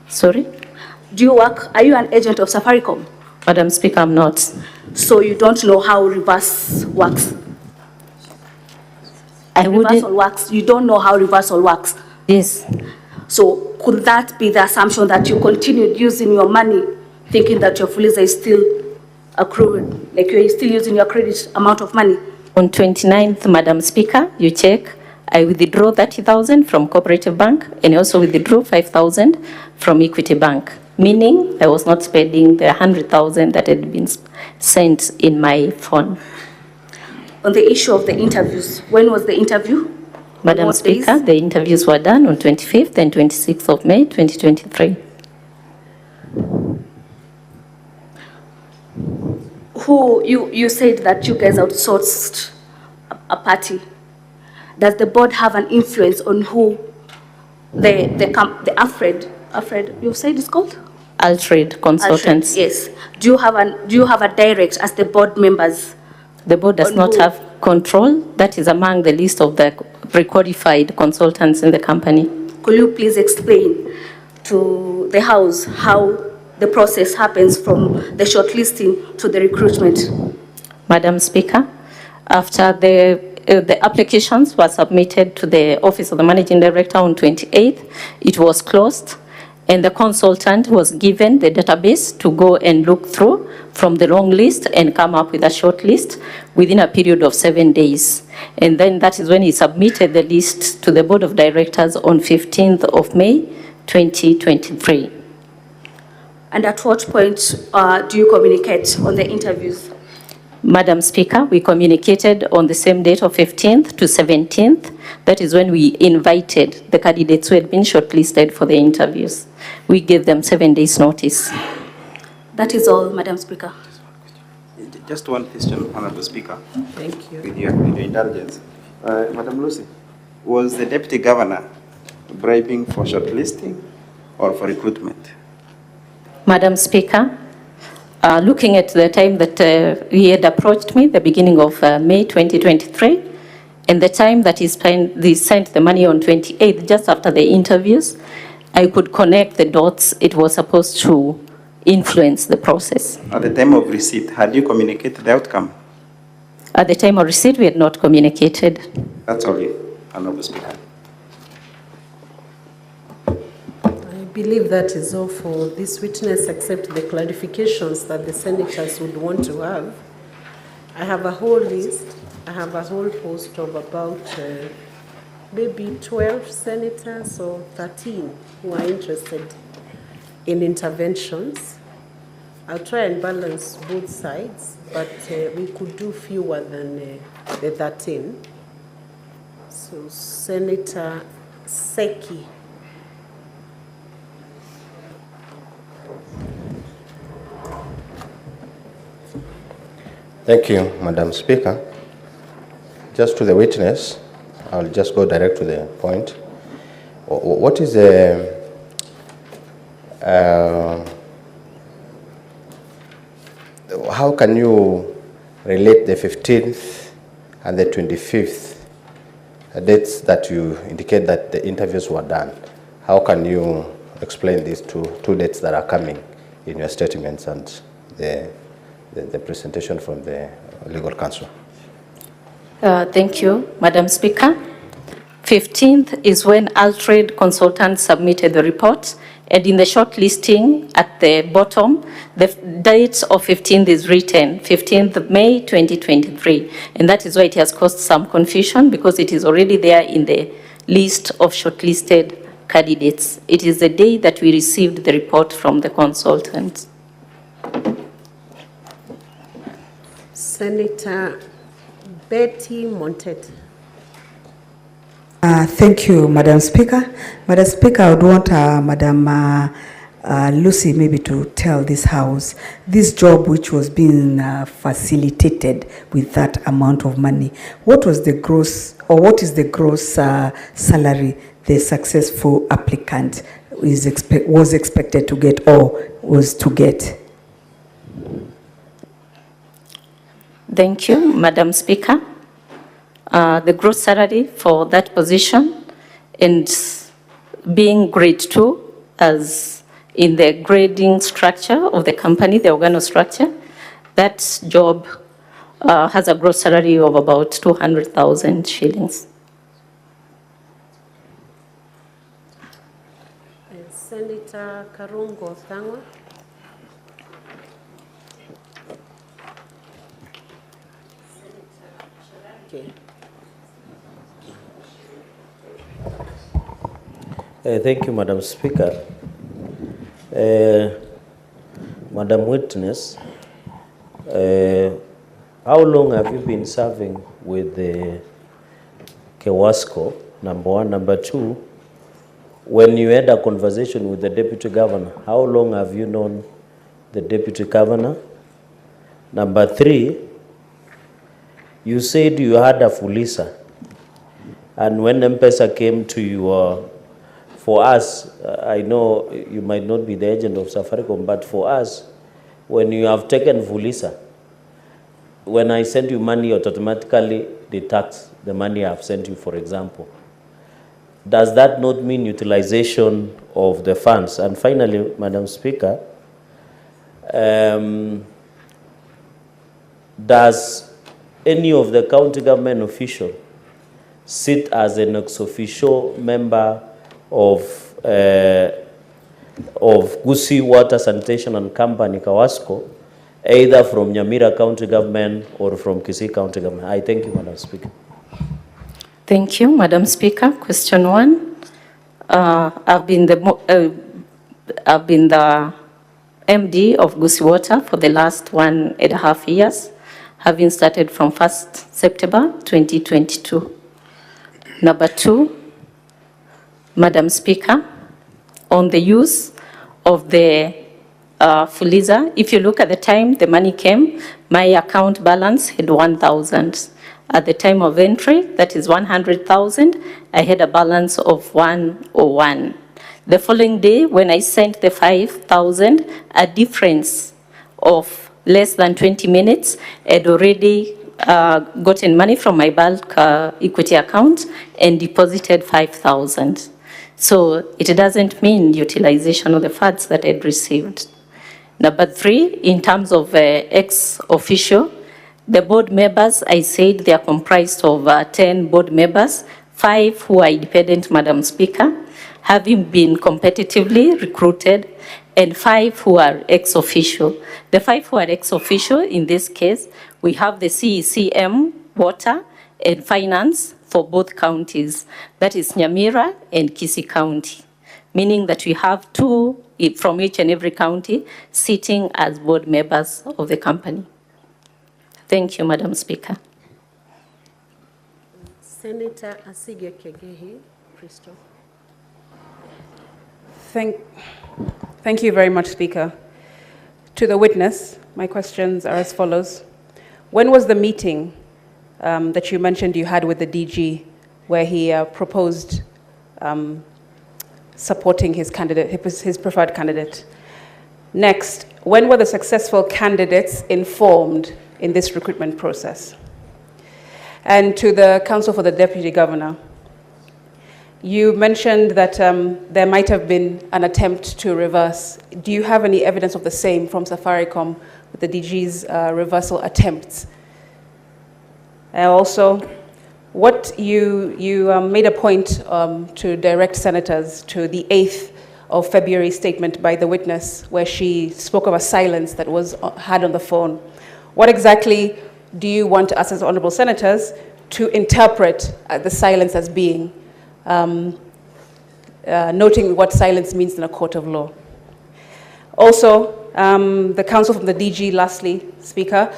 Sorry? Are you an agent of Safaricom? Madam Speaker, I'm not. So you don't know how reverse works? Reversal works. You don't know how reversal works? Yes. So could that be the assumption that you continued using your money thinking that your freezer is still accruing, like you're still using your credit amount of money? On 29th, Madam Speaker, you check, I withdraw 30,000 from Cooperative Bank and I also withdrew 5,000 from Equity Bank, meaning I was not spending the 100,000 that had been sent in my phone. On the issue of the interviews, when was the interview? Madam Speaker, the interviews were done on 25th and 26th of May, 2023. You said that you guys outsourced a party. Does the board have an influence on who the Alfred, you said it's called? Alfred Consultants. Yes. Do you have a direct as the board members? The board does not have control. That is among the list of the pre-qualified consultants in the company. Could you please explain to the House how the process happens from the shortlisting to the recruitment? Madam Speaker, after the applications were submitted to the Office of the Managing Director on 28th, it was closed, and the consultant was given the database to go and look through from the long list and come up with a short list within a period of 7 days. And then that is when he submitted the list to the Board of Directors on 15th of May, 2023. And at what point do you communicate on the interviews? Madam Speaker, we communicated on the same date of 15th to 17th. That is when we invited the candidates who had been shortlisted for the interviews. We gave them 7 days notice. That is all, Madam Speaker. Just one question, Honorable Speaker. Thank you. With your indulgence. Madam Lucy, was the Deputy Governor bribing for shortlisting or for recruitment? Madam Speaker, looking at the time that he had approached me, the beginning of May 2023, and the time that he sent the money on 28th, just after the interviews, I could connect the dots. It was supposed to influence the process. At the time of receipt, had you communicated the outcome? At the time of receipt, we had not communicated. That's all, Honorable Speaker. I believe that is all for this witness, except the clarifications that the senators would want to have. I have a whole list. I have a whole host of about maybe 12 senators or 13 who are interested in interventions. I'll try and balance both sides, but we could do fewer than the 13. So Senator Seki. Thank you, Madam Speaker. Just to the witness, I'll just go direct to the point. What is the how can you relate the 15th and the 25th dates that you indicate that the interviews were done? How can you explain these two dates that are coming in your statements and the presentation from the legal counsel? Thank you, Madam Speaker. 15th is when Altrade Consultants submitted the report, and in the short listing at the bottom, the date of 15th is written, 15th of May 2023, and that is why it has caused some confusion because it is already there in the list of shortlisted candidates. It is the day that we received the report from the consultants. Senator Betty Montet. Thank you, Madam Speaker. Madam Speaker, I would want Madam Lucy maybe to tell this House, this job which was being facilitated with that amount of money, what was the gross, or what is the gross salary the successful applicant was expected to get or was to get? Thank you, Madam Speaker. The gross salary for that position, and being grade 2 as in the grading structure of the company, the organo structure, that job has a gross salary of about 200,000 shillings. Senator Karungo Thangwa. Okay. Thank you, Madam Speaker. Madam Witness, how long have you been serving with the Kewasco, number one? Number two, when you had a conversation with the Deputy Governor, how long have you known the Deputy Governor? Number three, you said you had a Fulisa, and when M-Pesa came to you, for us, I know you might not be the agent of Safaricom, but for us, when you have taken Fulisa, when I send you money, it automatically deducts the money I have sent you, for example. Does that not mean utilization of the funds? And finally, Madam Speaker, does any of the county government official sit as an ex-officio member of Kisii Water Sanitation and Company, Kawasco, either from Nyamira County Government or from Kisii County Government? I thank you, Madam Speaker. Thank you, Madam Speaker. Question 1. I've been the MD of Kisii Water for the last 1.5 years. having started from 1st September 2022. Number 2, Madam Speaker, on the use of the Fuliza, if you look at the time the money came, my account balance had 1,000. At the time of entry, that is 100,000, I had a balance of 101. The following day, when I sent the 5,000, a difference of less than 20 minutes, I'd already gotten money from my bulk equity account and deposited 5,000. So it doesn't mean utilization of the funds that I'd received. Number 3, in terms of ex officio, the board members, I said they are comprised of 10 board members, 5 who are independent, Madam Speaker, having been competitively recruited, and 5 who are ex officio. The 5 who are ex officio, in this case, we have the CECM, Water, and Finance for both counties. That is Nyamira and Kisii County, meaning that we have 2 from each and every county sitting as board members of the company. Thank you, Madam Speaker. Senator Asige Kegehi, Christo. Thank you very much, Speaker. To the witness, my questions are as follows. When was the meeting that you mentioned you had with the DG where he proposed supporting his candidate, his preferred candidate? Next, when were the successful candidates informed in this recruitment process? And to the Council for the Deputy Governor, you mentioned that there might have been an attempt to reverse. Do you have any evidence of the same from Safaricom with the DG's reversal attempts? Also, what you made a point to direct senators to the 8th of February statement by the witness where she spoke of a silence that was had on the phone. What exactly do you want us as honorable senators to interpret the silence as being, noting what silence means in a court of law? Also, the counsel from the DG, lastly, Speaker,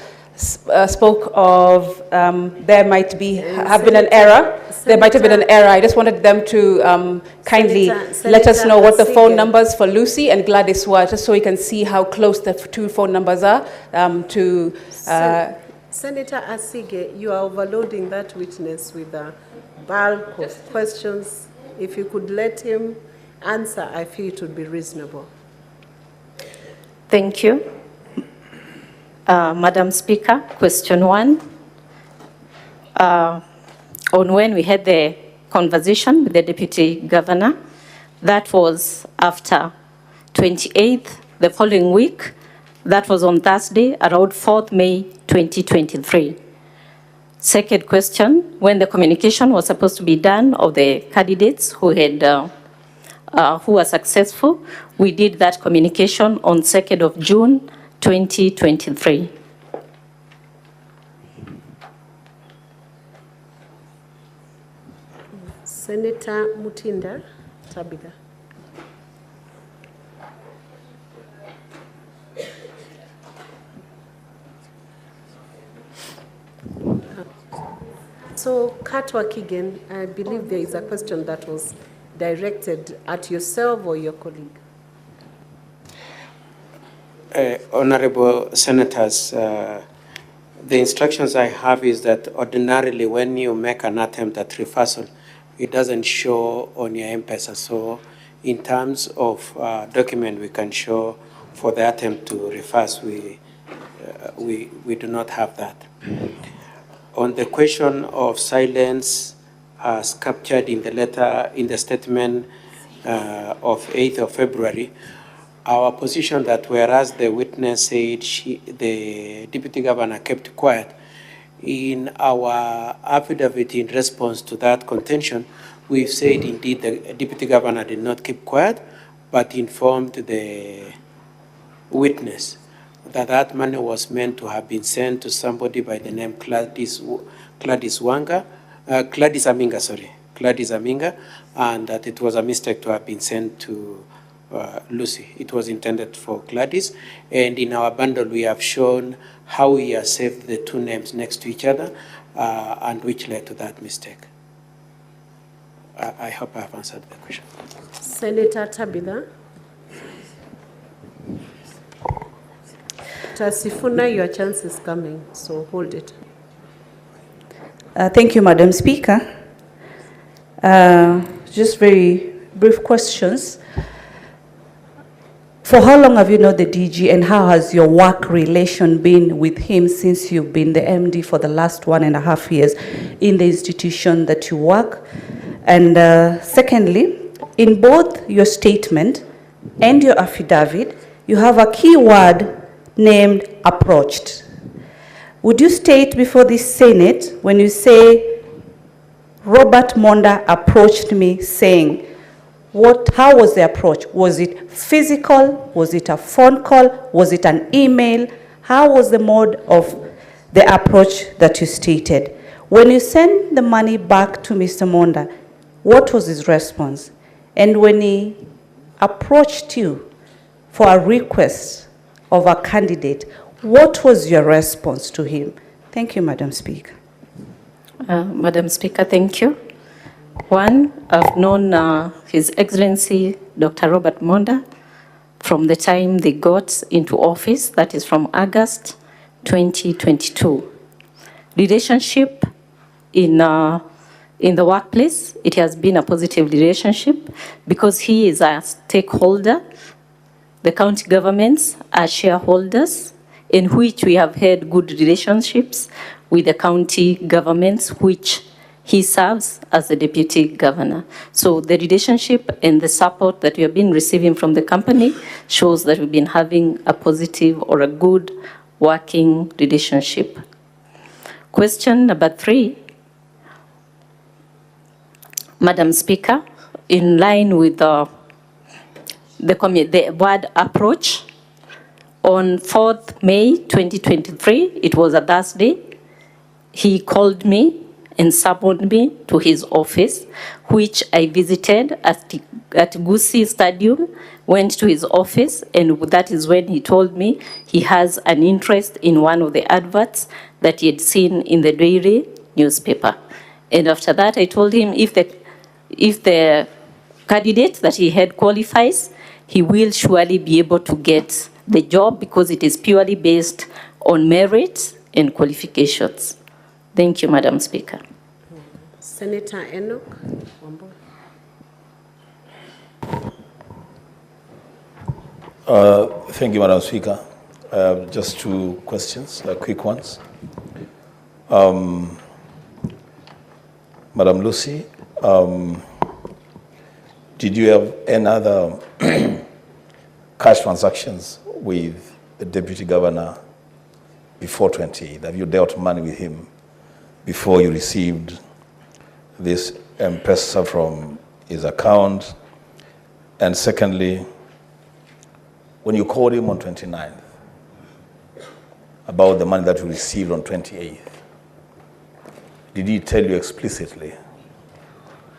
spoke of there might have been an error. There might have been an error. I just wanted them to kindly let us know what the phone numbers for Lucy and Gladys were, just so we can see how close the 2 phone numbers are to... Senator Asige, you are overloading that witness with a bulk of questions. If you could let him answer, I feel it would be reasonable. Thank you. Madam Speaker, question 1. On when we had the conversation with the Deputy Governor, that was after 28th, the following week. That was on Thursday, around 4th May 2023. Second question, when the communication was supposed to be done of the candidates who were successful, we did that communication on 2nd of June 2023. Senator Mutinda Tabitha. So, Katwa Kigen, I believe there is a question that was directed at yourself or your colleague. Honorable Senators, the instructions I have is that ordinarily when you make an attempt at reversal, it doesn't show on your M-Pesa. So in terms of document we can show for the attempt to reverse, we do not have that. On the question of silence as captured in the letter, in the statement of 8th of February, our position that whereas the witness said the Deputy Governor kept quiet, in our affidavit in response to that contention, we've said indeed the Deputy Governor did not keep quiet, but informed the witness that that money was meant to have been sent to somebody by the name Gladys Aminga, and that it was a mistake to have been sent to Lucy. It was intended for Gladys. And in our bundle, we have shown how we have saved the two names next to each other and which led to that mistake. I hope I have answered the question. Senator Tabitha. Tasifuna, your chance is coming, so hold it. Thank you, Madam Speaker. Just very brief questions. For how long have you known the DG, and how has your work relation been with him since you've been the MD for the last 1.5 years in the institution that you work? And secondly, in both your statement and your affidavit, you have a key word named approached. Would you state before the Senate when you say Robert Monda approached me saying, how was the approach? Was it physical? Was it a phone call? Was it an email? How was the mode of the approach that you stated? When you sent the money back to Mr. Monda, what was his response? And when he approached you for a request of a candidate, what was your response to him? Thank you, Madam Speaker. Madam Speaker, thank you. One, I've known His Excellency Dr. Robert Monda from the time they got into office, that is from August 2022. Relationship in the workplace, it has been a positive relationship because he is a stakeholder. The county governments are shareholders in which we have had good relationships with the county governments, which he serves as the deputy governor. So the relationship and the support that we have been receiving from the company shows that we've been having a positive or a good working relationship. Question number 3. Madam Speaker, in line with the word approach, on 4th May 2023, it was a Thursday, he called me and summoned me to his office, which I visited at Kisii Stadium, went to his office, and that is when he told me he has an interest in one of the adverts that he had seen in the daily newspaper. And after that, I told him if the candidate that he had qualifies, he will surely be able to get the job because it is purely based on merit and qualifications. Thank you, Madam Speaker. Senator Enoch Wambua. Thank you, Madam Speaker. Just 2 questions, quick ones. Madam Lucy, did you have any other cash transactions with the Deputy Governor before 28? Have you dealt money with him before you received this M-Pesa from his account? And secondly, when you called him on 29th about the money that you received on 28th, did he tell you explicitly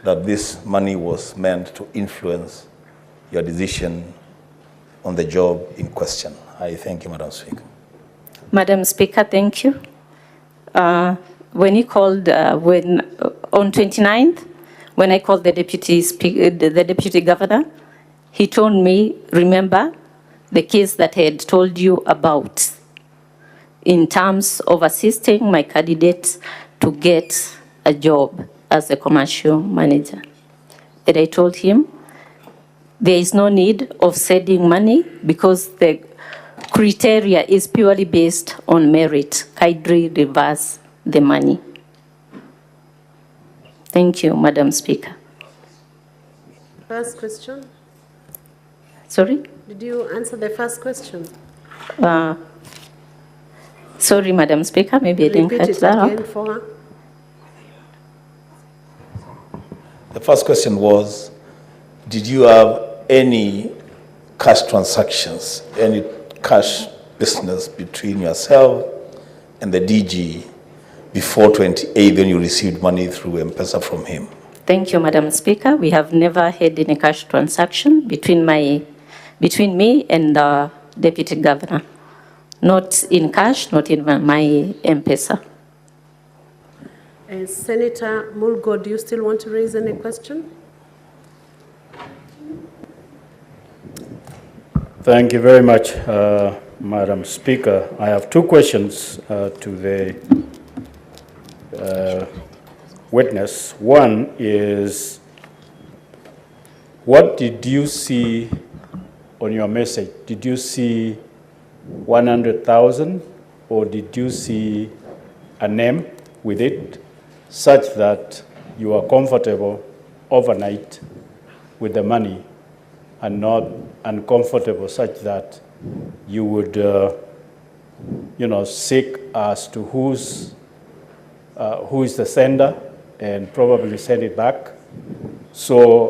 that this money was meant to influence your decision on the job in question? I thank you, Madam Speaker. Madam Speaker, thank you. When he called, on 29th, when I called the deputy governor, he told me, remember the case that I had told you about in terms of assisting my candidates to get a job as a commercial manager. And I told him there is no need of sending money because the criteria is purely based on merit. Kindly reverse the money. Thank you, Madam Speaker. First question. Sorry? Did you answer the first question? Sorry, Madam Speaker, maybe I didn't catch that up. For her. The first question was, did you have any cash transactions, any cash business between yourself and the DG before 28 when you received money through M-Pesa from him? Thank you, Madam Speaker. We have never had any cash transaction between my between me and the deputy governor. Not in cash, not in my M-Pesa. Senator Mulgo, do you still want to raise any question? Thank you very much, Madam Speaker. I have two questions to the witness. One is, what did you see on your message? Did you see 100,000 or did you see a name with it such that you are comfortable overnight with the money and not uncomfortable such that you would, seek as to who is the sender and probably send it back? So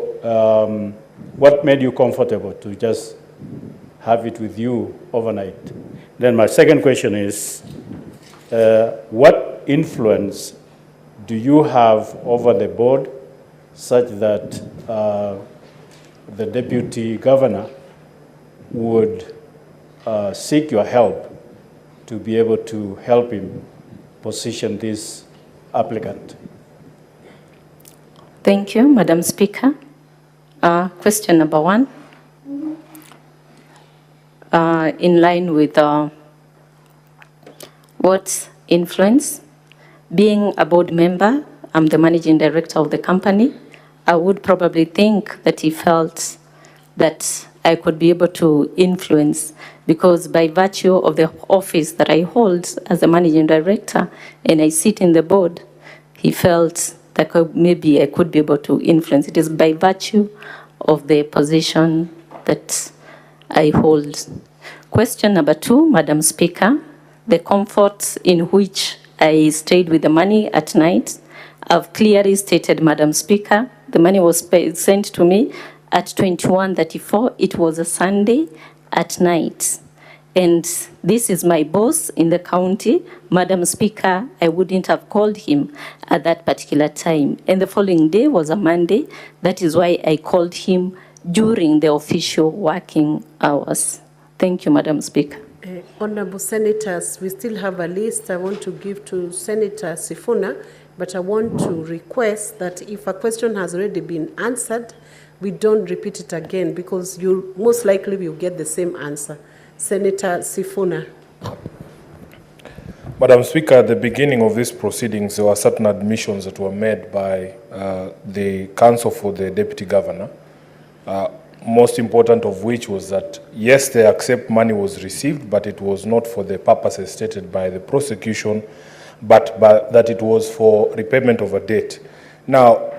what made you comfortable to just have it with you overnight? Then my second question is, what influence do you have over the board such that the deputy governor would seek your help to be able to help him position this applicant? Thank you, Madam Speaker. Question number one. In line with what influence, being a board member, I'm the managing director of the company, I would probably think that he felt that I could be able to influence, because by virtue of the office that I hold as a managing director and I sit in the board, he felt that maybe I could be able to influence. It is by virtue of the position that I hold. Question number two, Madam Speaker, the comfort in which I stayed with the money at night. I've clearly stated, Madam Speaker, the money was sent to me at 21:34. It was a Sunday at night. And this is my boss in the county. Madam Speaker, I wouldn't have called him at that particular time. And the following day was a Monday. That is why I called him during the official working hours. Thank you, Madam Speaker. Honorable Senators, we still have a list I want to give to Senator Sifuna, but I want to request that if a question has already been answered, we don't repeat it again, because you most likely will get the same answer. Senator Sifuna. Madam Speaker, at the beginning of these proceedings, there were certain admissions that were made by the counsel for the deputy governor. Most important of which was that, yes, the accept money was received, but it was not for the purposes stated by the prosecution, but that it was for repayment of a debt. Now,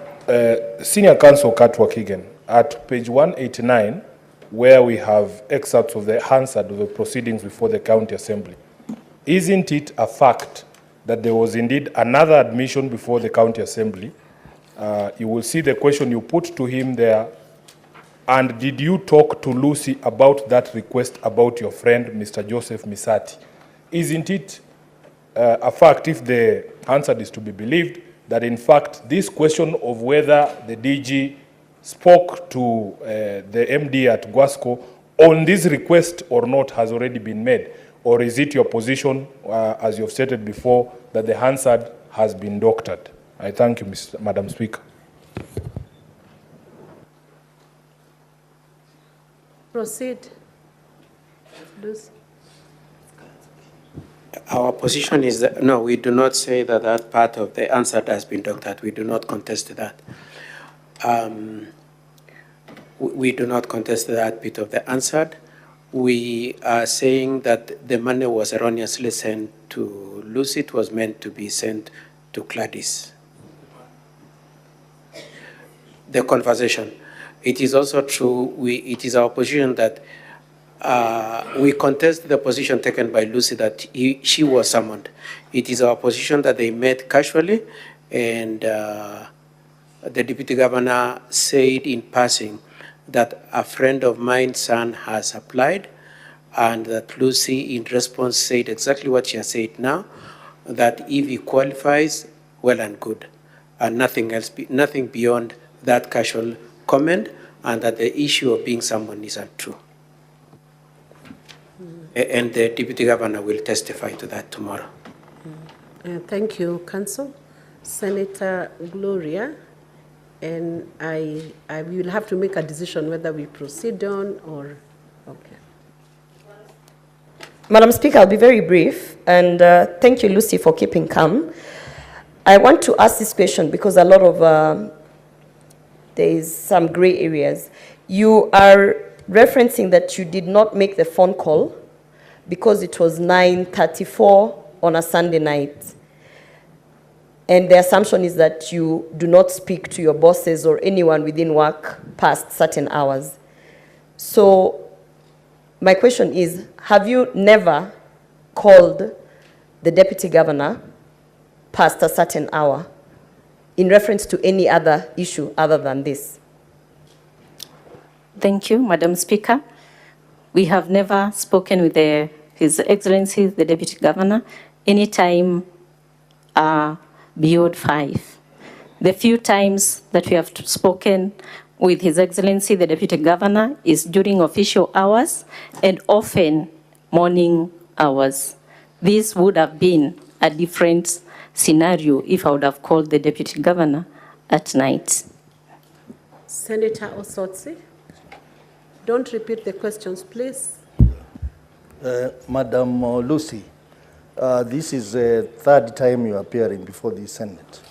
Senior Counsel Katwa Kigen, at page 189, where we have excerpts of the answer to the proceedings before the county assembly, isn't it a fact that there was indeed another admission before the county assembly? You will see the question you put to him there. And did you talk to Lucy about that request about your friend, Mr. Joseph Misati? Isn't it a fact, if the answer is to be believed, that in fact this question of whether the DG spoke to the MD at Guasco on this request or not has already been made? Or is it your position, as you've stated before, that the answer has been doctored? I thank you, Madam Speaker. Proceed. Our position is that, no, we do not say that that part of the answer has been doctored. We do not contest that. We do not contest that bit of the answer. We are saying that the money was erroneously sent to Lucy. It was meant to be sent to Gladys. The conversation. It is also true, it is our position that we contest the position taken by Lucy that she was summoned. It is our position that they met casually, and the deputy governor said in passing that a friend of mine's son has applied, and that Lucy in response said exactly what she has said now, that if he qualifies, well and good, and nothing else, nothing beyond that casual comment, and that the issue of being someone is untrue. And the Deputy Governor will testify to that tomorrow. Thank you, Council. Senator Gloria, and I will have to make a decision whether we proceed on or, okay. Madam Speaker, I'll be very brief, and thank you, Lucy, for keeping calm. I want to ask this question because a lot of, there is some gray areas. You are referencing that you did not make the phone call because it was 9:34 on a Sunday night. And the assumption is that you do not speak to your bosses or anyone within work past certain hours. So my question is, have you never called the Deputy Governor past a certain hour in reference to any other issue other than this? Thank you, Madam Speaker. We have never spoken with His Excellency, the Deputy Governor, anytime beyond 5. The few times that we have spoken with His Excellency, the Deputy Governor, is during official hours and often morning hours. This would have been a different scenario if I would have called the Deputy Governor at night. Senator Osotsi, don't repeat the questions, please. Madam Lucy, this is the third time you are appearing before the Senate.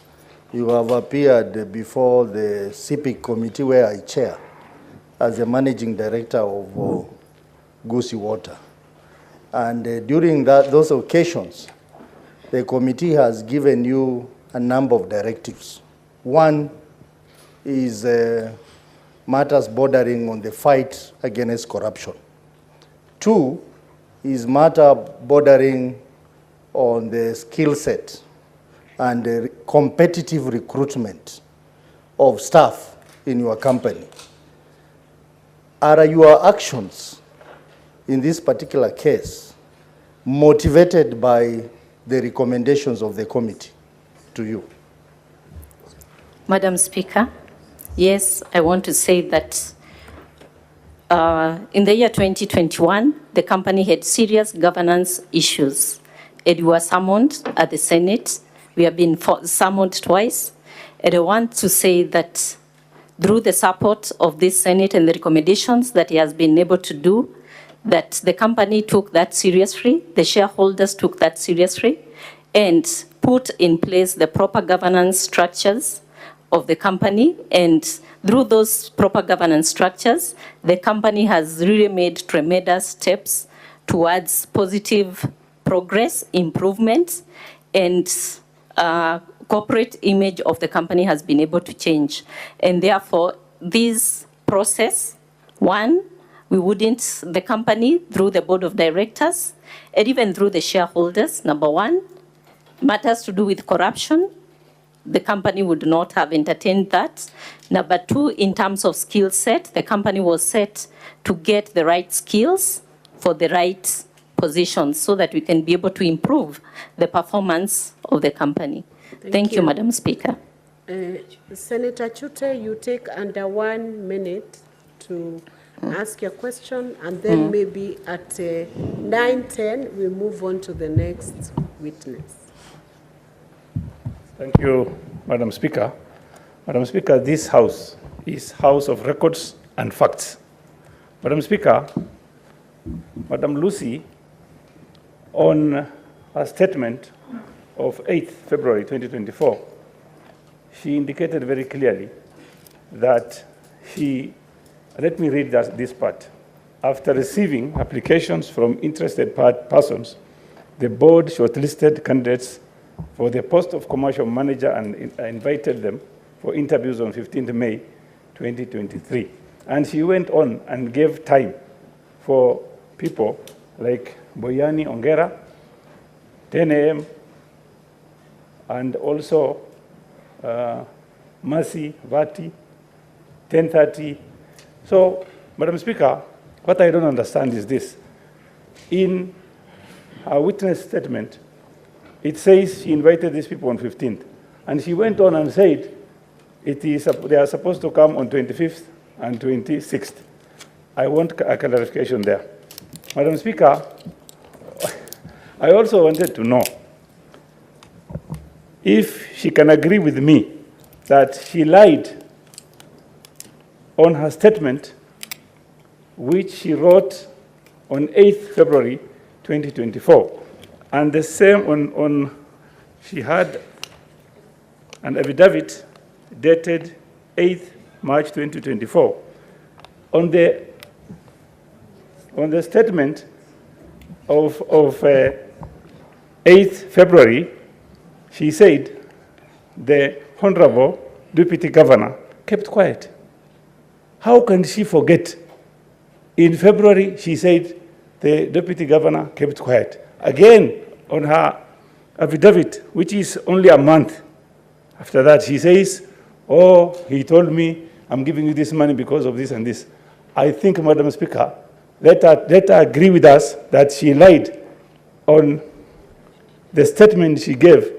You have appeared before the CPIC committee where I chair as the managing director of Kisii Water. And during those occasions, the committee has given you a number of directives. One is matters bordering on the fight against corruption. Two is matter bordering on the skill set and the competitive recruitment of staff in your company. Are your actions in this particular case motivated by the recommendations of the committee to you? Madam Speaker, yes, I want to say that in the year 2021, the company had serious governance issues. It was summoned at the Senate. We have been summoned twice. And I want to say that through the support of this Senate and the recommendations that he has been able to do, that the company took that seriously, the shareholders took that seriously, and put in place the proper governance structures of the company. And through those proper governance structures, the company has really made tremendous steps towards positive progress, improvement, and corporate image of the company has been able to change. And therefore, this process, one, the company, through the board of directors, and even through the shareholders, number one, matters to do with corruption, the company would not have entertained that. Number two, in terms of skill set, the company was set to get the right skills for the right positions so that we can be able to improve the performance of the company. Thank you, Madam Speaker. Senator Chute, you take under 1 minute to ask your question, and then maybe at 9:10 we move on to the next witness. Thank you, Madam Speaker. Madam Speaker, this House is House of Records and Facts. Madam Speaker, Madam Lucy, on a statement of 8th February 2024, she indicated very clearly that let me read this part. After receiving applications from interested persons, the board shortlisted candidates for the post of commercial manager and invited them for interviews on 15th May 2023. And she went on and gave time for people like Boyani Ongera, 10 a.m., and also Mercy Vati, 10:30. So, Madam Speaker, what I don't understand is this. In her witness statement, it says she invited these people on 15th. And she went on and said they are supposed to come on 25th and 26th. I want a clarification there. Madam Speaker, I also wanted to know if she can agree with me that she lied on her statement, which she wrote on 8th February 2024. And the same on she had an affidavit dated 8th March 2024. On the statement of 8th February, she said the Honorable Deputy Governor kept quiet. How can she forget? In February, she said the Deputy Governor kept quiet. Again, on her affidavit, which is only a month after that, she says, oh, he told me I'm giving you this money because of this and this. I think, Madam Speaker, let her agree with us that she lied on the statement she gave,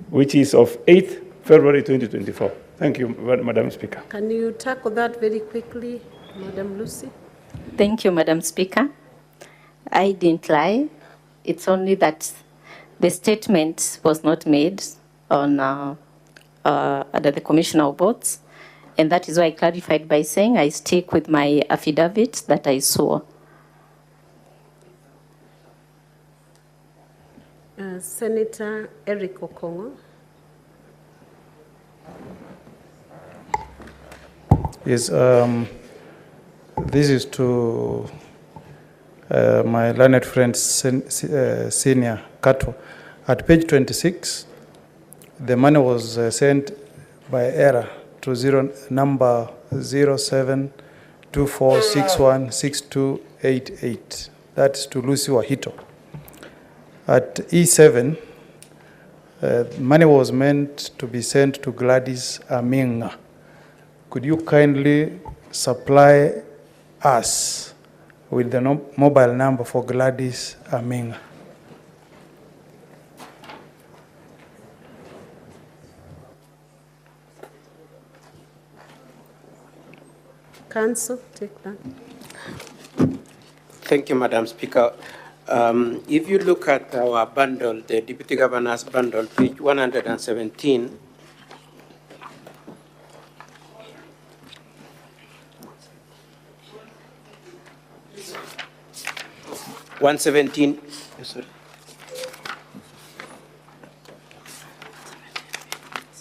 which is of 8th February 2024. Thank you, Madam Speaker. Can you tackle that very quickly, Madam Lucy? Thank you, Madam Speaker. I didn't lie. It's only that the statement was not made on under the Commissioner of Boards, and that is why I clarified by saying I stick with my affidavit that I saw. Senator Eric Okongo. Yes, this is to my learned friend, Senior Kato. At page 26, the money was sent by error to number 0724616288. That's to Lucy Wahito. At E7, money was meant to be sent to Gladys Aminga. Could you kindly supply us with the mobile number for Gladys Aminga? Council, take that. Thank you, Madam Speaker. If you look at our bundle, the Deputy Governor's bundle, page 117,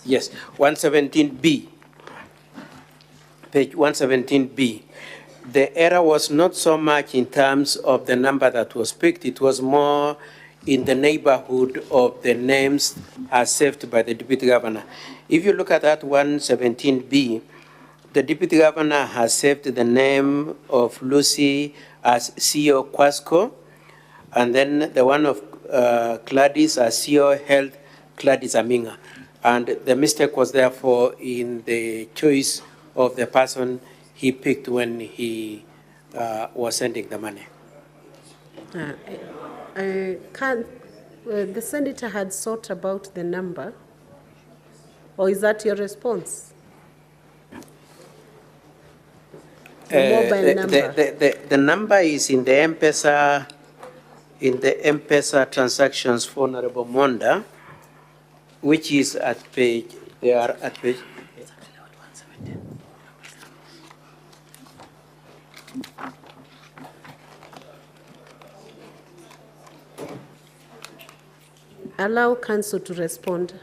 yes, 117B, page 117B. The error was not so much in terms of the number that was picked, it was more in the neighborhood of the names as saved by the Deputy Governor. If you look at that 117B, the Deputy Governor has saved the name of Lucy as CEO Kwasco, and then the one of Gladys as CEO Health Gladys Aminga. And the mistake was therefore in the choice of the person he picked when he was sending the money. The senator had thought about the number, or is that your response? The number is in the M-Pesa transactions for Honorable Monda, which is at page, they are at page. Allow Council to respond.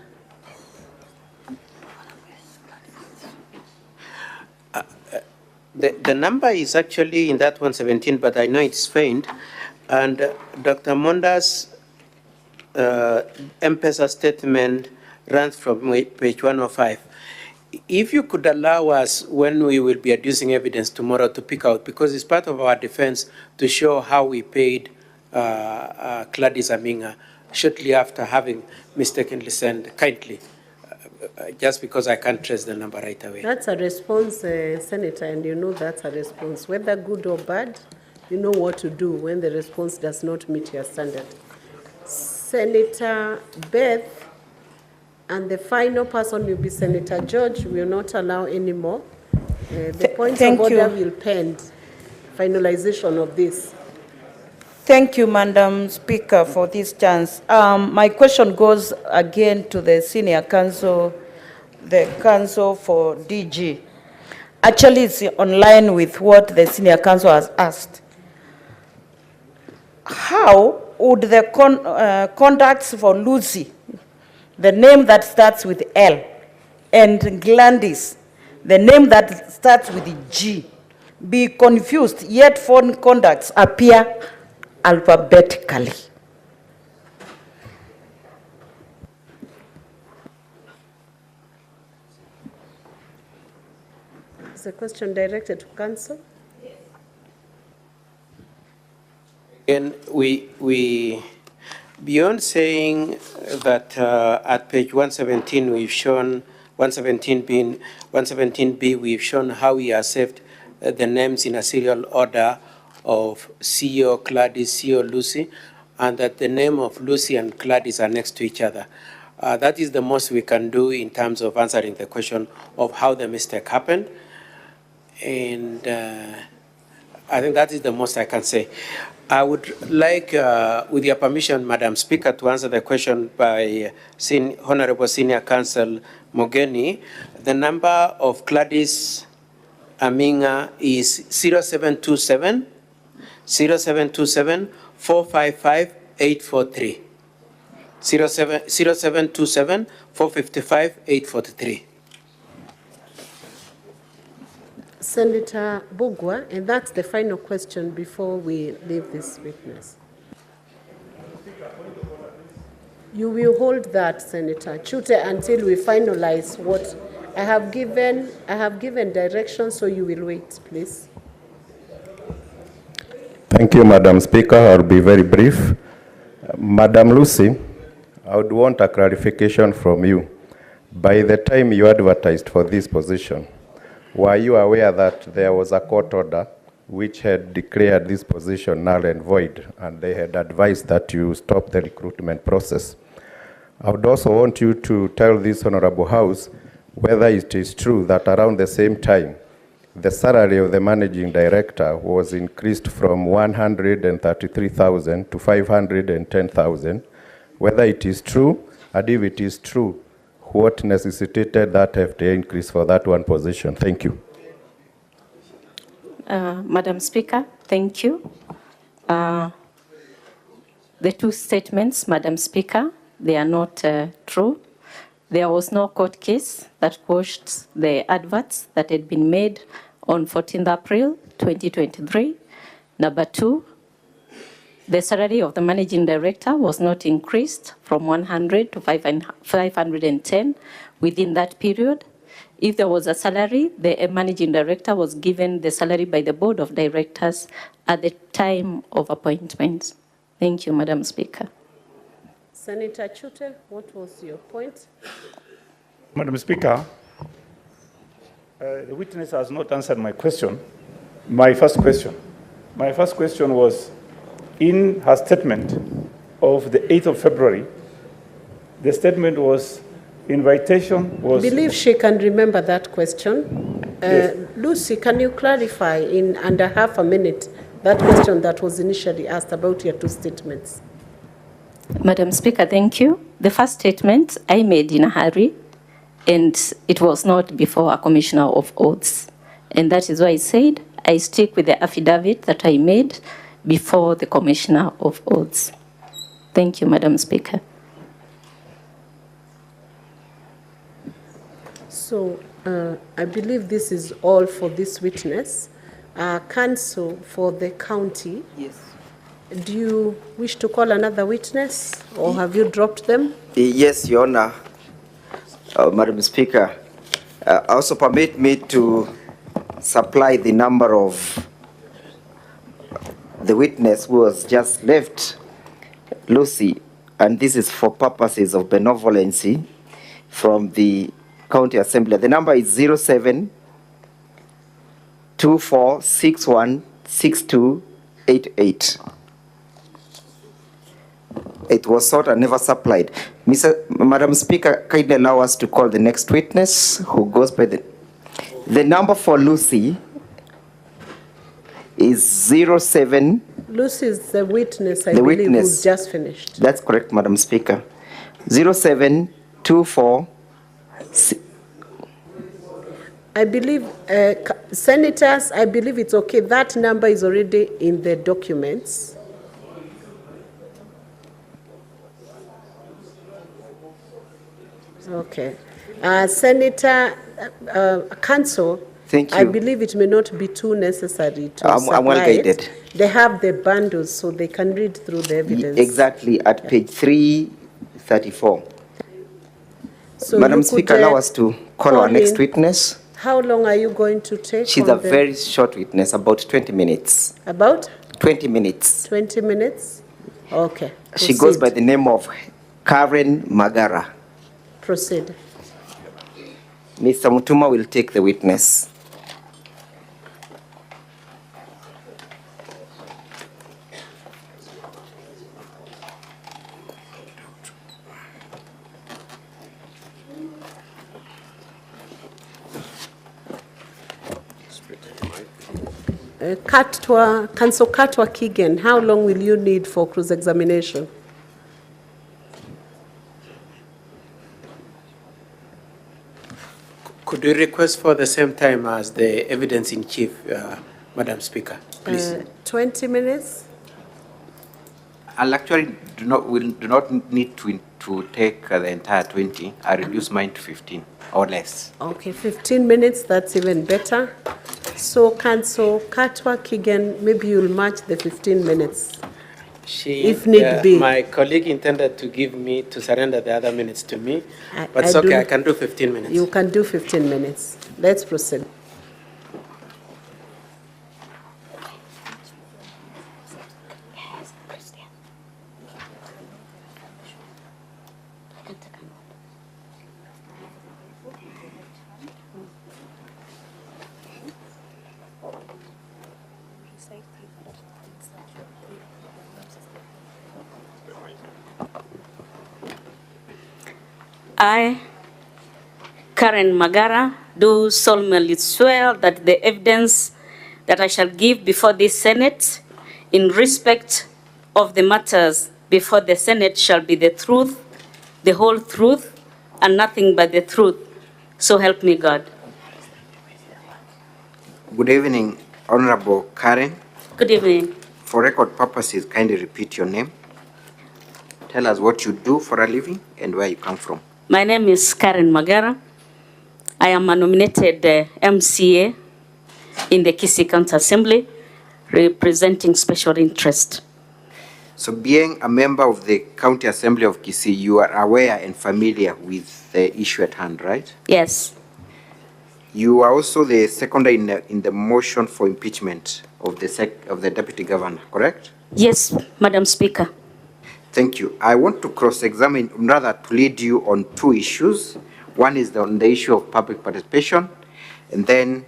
The number is actually in that 117, but I know it's faint. And Dr. Monda's M-Pesa statement runs from page 105. If you could allow us, when we will be adducing evidence tomorrow, to pick out, because it's part of our defense to show how we paid Gladys Aminga shortly after having mistakenly sent, kindly, just because I can't trace the number right away. That's a response, Senator, and you know that's a response. Whether good or bad, you know what to do when the response does not meet your standard. Senator Beth, and the final person will be Senator George. We will not allow any more. The point of order will pend finalization of this. Thank you, Madam Speaker, for this chance. My question goes again to the senior counsel, the counsel for DG. Actually, it's in line with what the senior counsel has asked. How would the contacts for Lucy, the name that starts with L, and Gladys, the name that starts with G, be confused, yet phone contacts appear alphabetically? Is the question directed to council? And we beyond saying that at page 117 we've shown 117B we've shown how we have saved the names in a serial order of CEO Gladys, CEO Lucy, and that the name of Lucy and Gladys are next to each other. That is the most we can do in terms of answering the question of how the mistake happened. And I think that is the most I can say. I would like, with your permission, Madam Speaker, to answer the question by Honorable Senior Counsel Mogeni. The number of Gladys Aminga is 0727 455 843. 0727 455 843. Senator Bugwa, and that's the final question before we leave this witness. You will hold that, Senator Chute, until we finalize what I have given direction, so you will wait, please. Thank you, Madam Speaker. I'll be very brief. Madam Lucy, I would want a clarification from you. By the time you advertised for this position, were you aware that there was a court order which had declared this position null and void, and they had advised that you stop the recruitment process? I would also want you to tell this Honorable House whether it is true that around the same time, the salary of the managing director was increased from 133,000 to 510,000, whether it is true, and if it is true, what necessitated that FTA increase for that one position? Thank you. Madam Speaker, thank you. The two statements, Madam Speaker, they are not true. There was no court case that quashed the adverts that had been made on 14th April 2023. Number two, the salary of the managing director was not increased from 100 to 510 within that period. If there was a salary, the managing director was given the salary by the board of directors at the time of appointment. Thank you, Madam Speaker. Senator Chute, what was your point? Madam Speaker, the witness has not answered my question. My first question was, in her statement of the 8th of February, the statement was, invitation was... I believe she can remember that question. Yes. Lucy, can you clarify in under half a minute that question that was initially asked about your two statements? Madam Speaker, thank you. The first statement I made in a hurry, and it was not before a commissioner of oaths. And that is why I said I stick with the affidavit that I made before the commissioner of oaths. Thank you, Madam Speaker. So I believe this is all for this witness. Counsel for the county. Yes. Do you wish to call another witness, or have you dropped them? Yes, Your Honor. Madam Speaker, also permit me to supply the number of the witness who was just left, Lucy, and this is for purposes of benevolency from the County Assembly. The number is 0724616288. It was sought and never supplied. Madam Speaker, kindly allow us to call the next witness who goes by the number for Lucy is 07 Lucy is the witness, I The believe, witness. who's just finished. That's correct, Madam Speaker. 0724. I believe, senators, I believe it's okay. That number is already in the documents. Okay. Senator, Council, Thank you. I believe it may not be too necessary to I'm well supply it. guided. They have the bundles, so they can read through the evidence. Exactly, at page 334. So Madam you could, Speaker, allow us to call our next witness. How long are you going to take? She's on a the- very short witness, about 20 minutes. About 20 minutes. 20 minutes? Okay. She goes Proceed. by the name of Karen Magara. Proceed. Mr. Mutuma will take the witness. Council Katwa Kigen, how long will you need for cross-examination? Could we request for the same time as the evidence in chief, Madam Speaker, please? 20 minutes? I'll actually do not need to take the entire 20. I reduce mine to 15 or less. Okay, 15 minutes, that's even better. So Council Katwa Kigen, maybe you'll match the 15 minutes. If need be. My colleague intended to surrender the other minutes to me, but it's I okay, do- I can do 15 minutes. You can do 15 minutes. Let's proceed. I, Karen Magara, do solemnly swear that the evidence that I shall give before this Senate in respect of the matters before the Senate shall be the truth, the whole truth, and nothing but the truth. So help me God. Good evening, Honorable Karen. Good evening. For record purposes, kindly repeat your name. Tell us what you do for a living and where you come from. My name is Karen Magara. I am a nominated MCA in the Kisii County Assembly, representing special interest. So being a member of the County Assembly of Kisii, you are aware and familiar with the issue at hand, right? Yes. You are also the seconder in the motion for impeachment of the Deputy Governor, correct? Yes, Madam Speaker. Thank you. I want to cross-examine, rather to lead you on two issues. One is on the issue of public participation, and then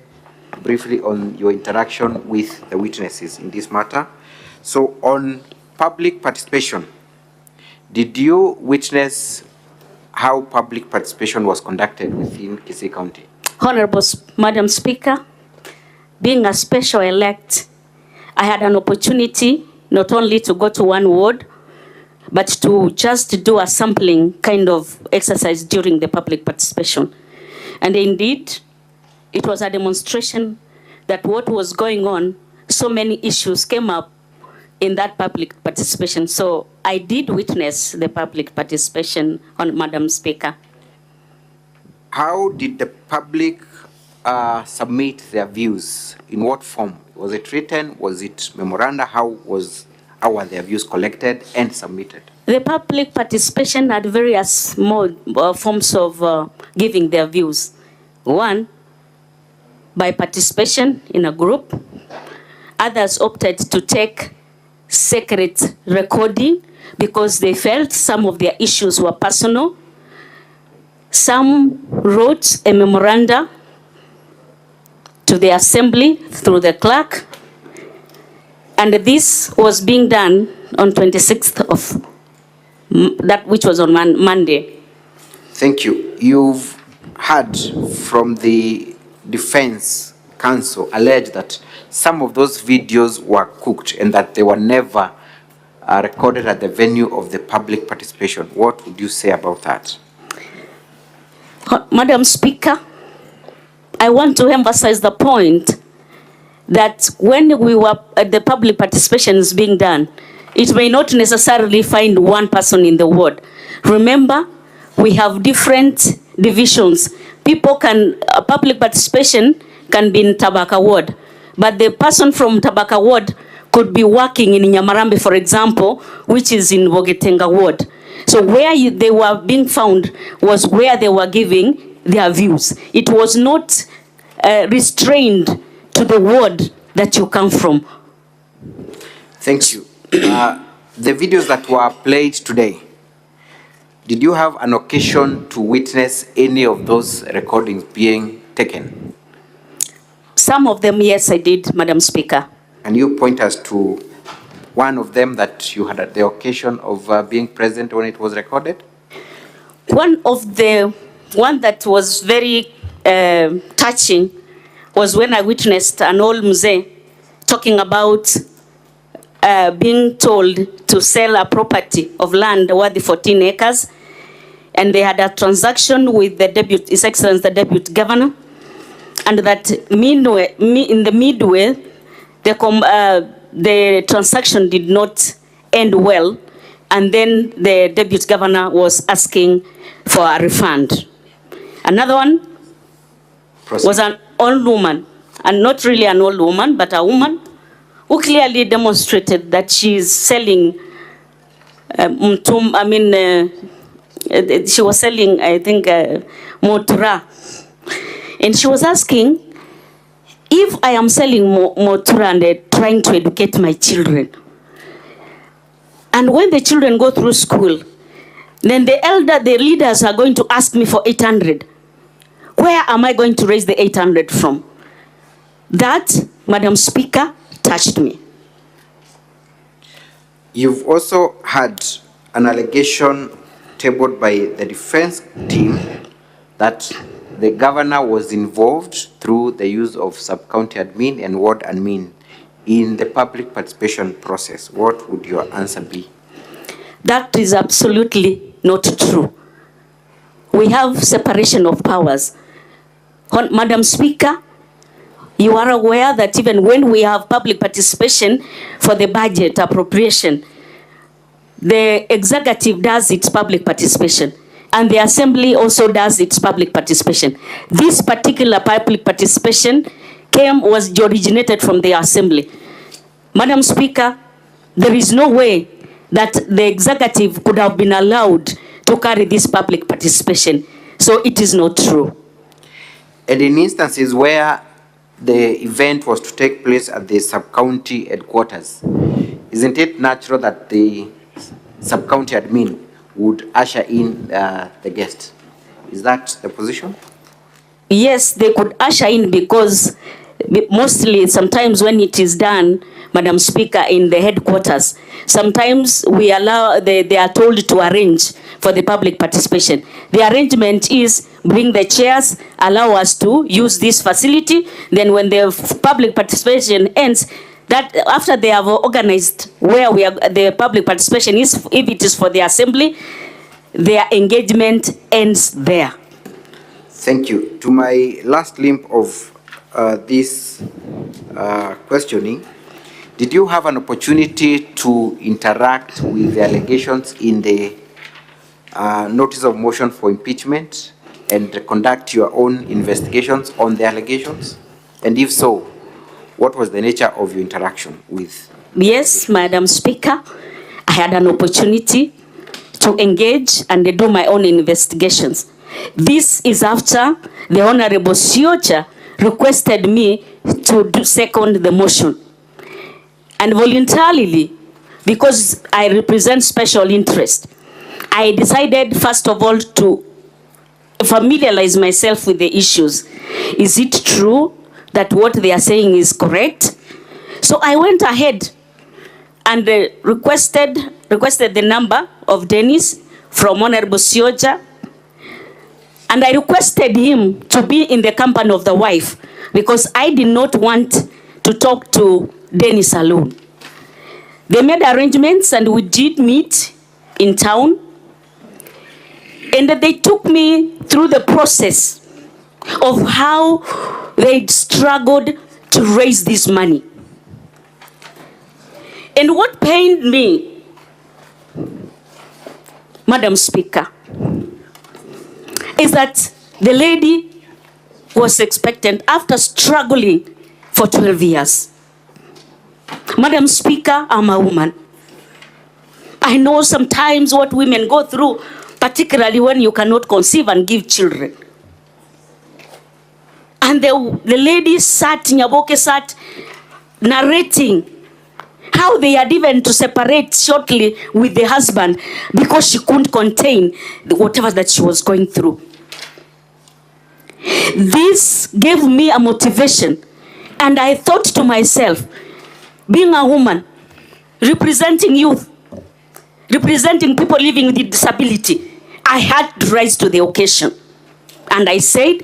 briefly on your interaction with the witnesses in this matter. So on public participation, did you witness how public participation was conducted within Kisii County? Honorable Madam Speaker, being a special elect, I had an opportunity not only to go to one ward, but to just do a sampling kind of exercise during the public participation. And indeed, it was a demonstration that what was going on, so many issues came up in that public participation. So I did witness the public participation, on Madam Speaker. How did the public submit their views? In what form? Was it written? Was it memoranda? How were their views collected and submitted? The public participation had various forms of giving their views. One, by participation in a group. Others opted to take secret recording because they felt some of their issues were personal. Some wrote a memoranda to the assembly through the clerk, and this was being done on 26th of that, which was on Monday. Thank you. You've heard from the defense counsel alleged that some of those videos were cooked and that they were never recorded at the venue of the public participation. What would you say about that? Madam Speaker, I want to emphasize the point that when we were the public participation is being done, it may not necessarily find one person in the ward. Remember, we have different divisions. Public participation can be in Tabaka ward, but the person from Tabaka ward could be working in Nyamarambe, for example, which is in Bogetenga ward. So where they were being found was where they were giving their views. It was not restrained to the ward that you come from. Thank you. The videos that were played today, did you have an occasion to witness any of those recordings being taken? Some of them, yes, I did, Madam Speaker. And you point us to one of them that you had at the occasion of being present when it was recorded? One that was very touching was when I witnessed an old mzee talking about being told to sell a property of land worth 14 acres. And they had a transaction with His Excellency, the Deputy Governor. And that in the midway, the transaction did not end well. And then the Deputy Governor was asking for a refund. Another one was an old woman, and not really an old woman, but a woman who clearly demonstrated that she is selling, she was selling, I think, motura. And she was asking, if I am selling motura and trying to educate my children, and when the children go through school, then the leaders are going to ask me for 800. Where am I going to raise the 800 from? That, Madam Speaker, touched me. You've also had an allegation tabled by the defense team that the governor was involved through the use of sub-county admin and ward admin in the public participation process. What would your answer be? That is absolutely not true. We have separation of powers. Madam Speaker, you are aware that even when we have public participation for the budget appropriation, the executive does its public participation and the assembly also does its public participation. This particular public participation was originated from the assembly. Madam Speaker, there is no way that the executive could have been allowed to carry this public participation. So it is not true. And in instances where the event was to take place at the sub-county headquarters, isn't it natural that the sub-county admin would usher in the guest? Is that the position? Yes, they could usher in because mostly sometimes when it is done, Madam Speaker, in the headquarters, sometimes we allow, they are told to arrange for the public participation. The arrangement is bring the chairs, allow us to use this facility. Then when the public participation ends, that after they have organized where the public participation is, if it is for the assembly, their engagement ends there. Thank you. To my last limb of this questioning, did you have an opportunity to interact with the allegations in the notice of motion for impeachment and conduct your own investigations on the allegations? And if so, what was the nature of your interaction with? Yes, Madam Speaker, I had an opportunity to engage and do my own investigations. This is after the Honorable Siocha requested me to second the motion. And voluntarily, because I represent special interest, I decided first of all to familiarize myself with the issues. Is it true that what they are saying is correct? So I went ahead and requested the number of Dennis from Honorable Siocha, and I requested him to be in the company of the wife because I did not want to talk to Dennis alone. They made arrangements and we did meet in town. And they took me through the process of how they struggled to raise this money. And what pained me, Madam Speaker, is that the lady was expectant after struggling for 12 years. Madam Speaker, I'm a woman. I know sometimes what women go through, particularly when you cannot conceive and give children. And the lady Nyaboke sat narrating how they had even to separate shortly with the husband because she couldn't contain whatever that she was going through. This gave me a motivation, and I thought to myself, being a woman, representing youth, representing people living with disability, I had to rise to the occasion. And I said,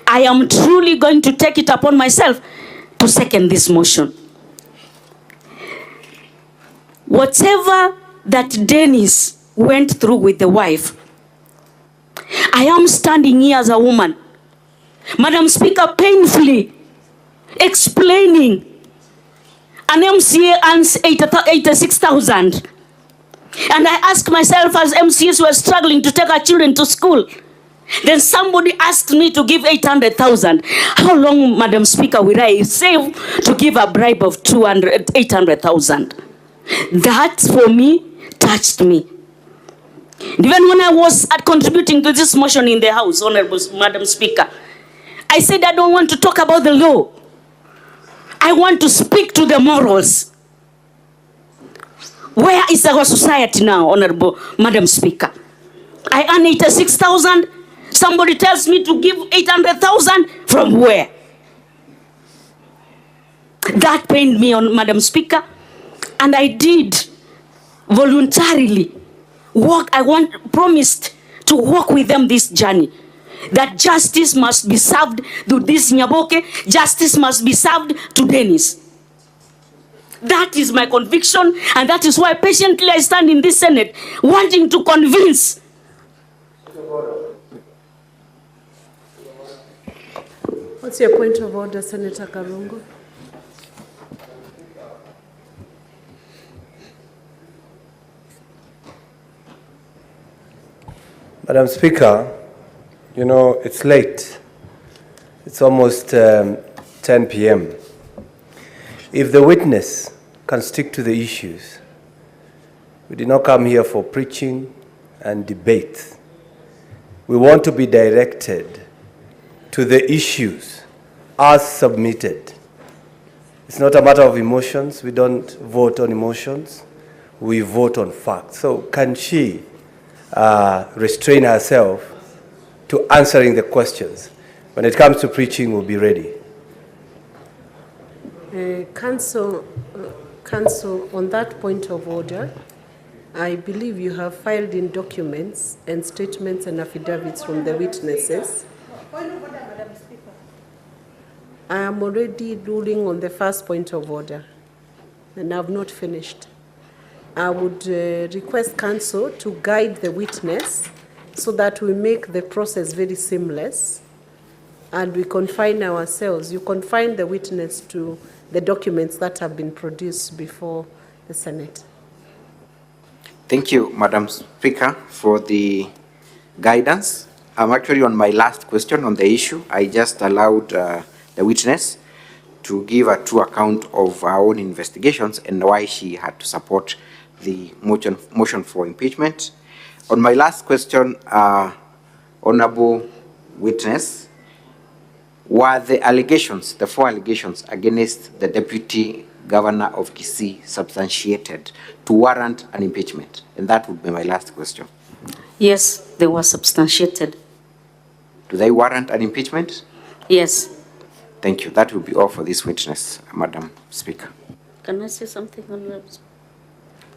I am truly going to take it upon myself to second this motion. Whatever that Dennis went through with the wife, I am standing here as a woman, Madam Speaker, painfully explaining an MCA earns 86,000. And I asked myself, as MCAs were struggling to take our children to school, then somebody asked me to give 800,000. How long, Madam Speaker, will I save to give a bribe of 800,000? That, for me, touched me. Even when I was contributing to this motion in the House, Honorable Madam Speaker, I said I don't want to talk about the law. I want to speak to the morals. Where is our society now, Honorable Madam Speaker? I earn 86,000. Somebody tells me to give 800,000. From where? That pained me, Madam Speaker. And I did voluntarily walk. Promised to walk with them this journey. That justice must be served to this Nyaboke. Justice must be served to Dennis. That is my conviction, and that is why patiently I stand in this Senate, wanting to convince. What's your point of order, Senator Karungo? Madam Speaker, you know, it's late. It's almost 10 p.m. If the witness can stick to the issues, we did not come here for preaching and debate. We want to be directed to the issues as submitted. It's not a matter of emotions. We don't vote on emotions. We vote on facts. So can she restrain herself to answering the questions? When it comes to preaching, we'll be ready. Council, on that point of order, I believe you have filed in documents and statements and affidavits from the witnesses. I am already ruling on the first point of order, and I have not finished. I would request Council to guide the witness so that we make the process very seamless and we confine ourselves. You confine the witness to the documents that have been produced before the Senate. Thank you, Madam Speaker, for the guidance. I'm actually on my last question on the issue. I just allowed the witness to give a true account of her own investigations and why she had to support the motion for impeachment. On my last question, Honorable Witness, were the allegations, the 4 allegations against the Deputy Governor of Kisii substantiated to warrant an impeachment? And that would be my last question. Yes, they were substantiated. Do they warrant an impeachment? Yes. Thank you. That will be all for this witness, Madam Speaker. Can I say something on that?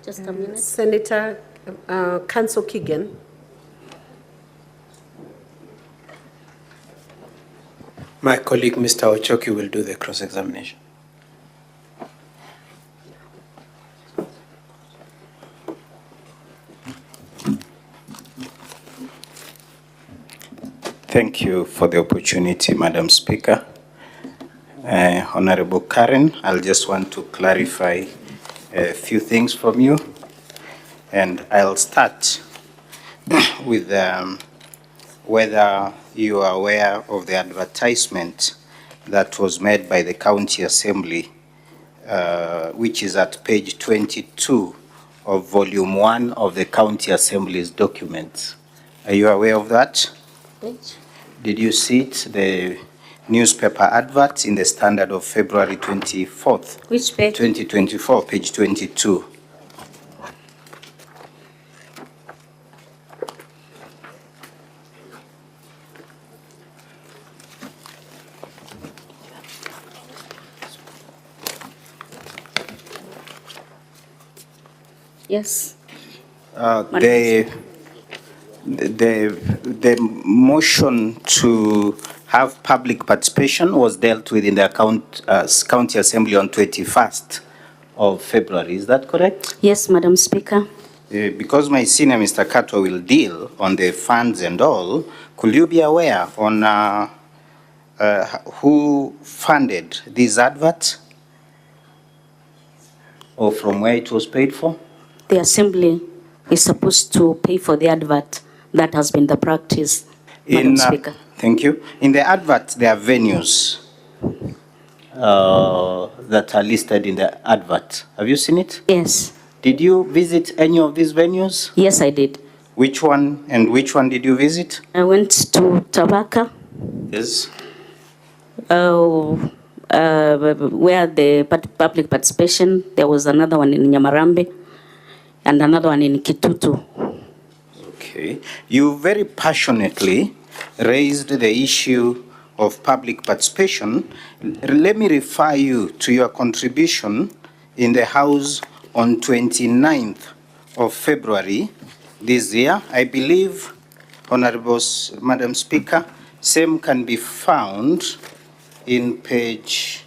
Just a minute. Senator Council Keegan. My colleague, Mr. Ochoki, will do the cross-examination. Thank you for the opportunity, Madam Speaker. Honorable Karen, I'll just want to clarify a few things from you. And I'll start with whether you are aware of the advertisement that was made by the County Assembly, which is at page 22 of volume 1 of the County Assembly's documents. Are you aware of that? Page? Did you see it, the newspaper advert in the Standard of February 24th? Which page? 2024, page 22. Yes. The motion to have public participation was dealt with in the County Assembly on 21st of February. Is that correct? Yes, Madam Speaker. Because my senior, Mr. Kato, will deal on the funds and all, could you be aware on who funded this advert or from where it was paid for? The Assembly is supposed to pay for the advert. That has been the practice, Madam Speaker. Thank you. In the advert, there are venues that are listed in the advert. Have you seen it? Yes. Did you visit any of these venues? Yes, I did. Which one and which one did you visit? I went to Tabaka. Yes. Where the public participation, there was another one in Nyamarambe and another one in Kitutu. Okay. You very passionately raised the issue of public participation. Let me refer you to your contribution in the House on 29th of February this year. I believe, Honorable Madam Speaker, same can be found in page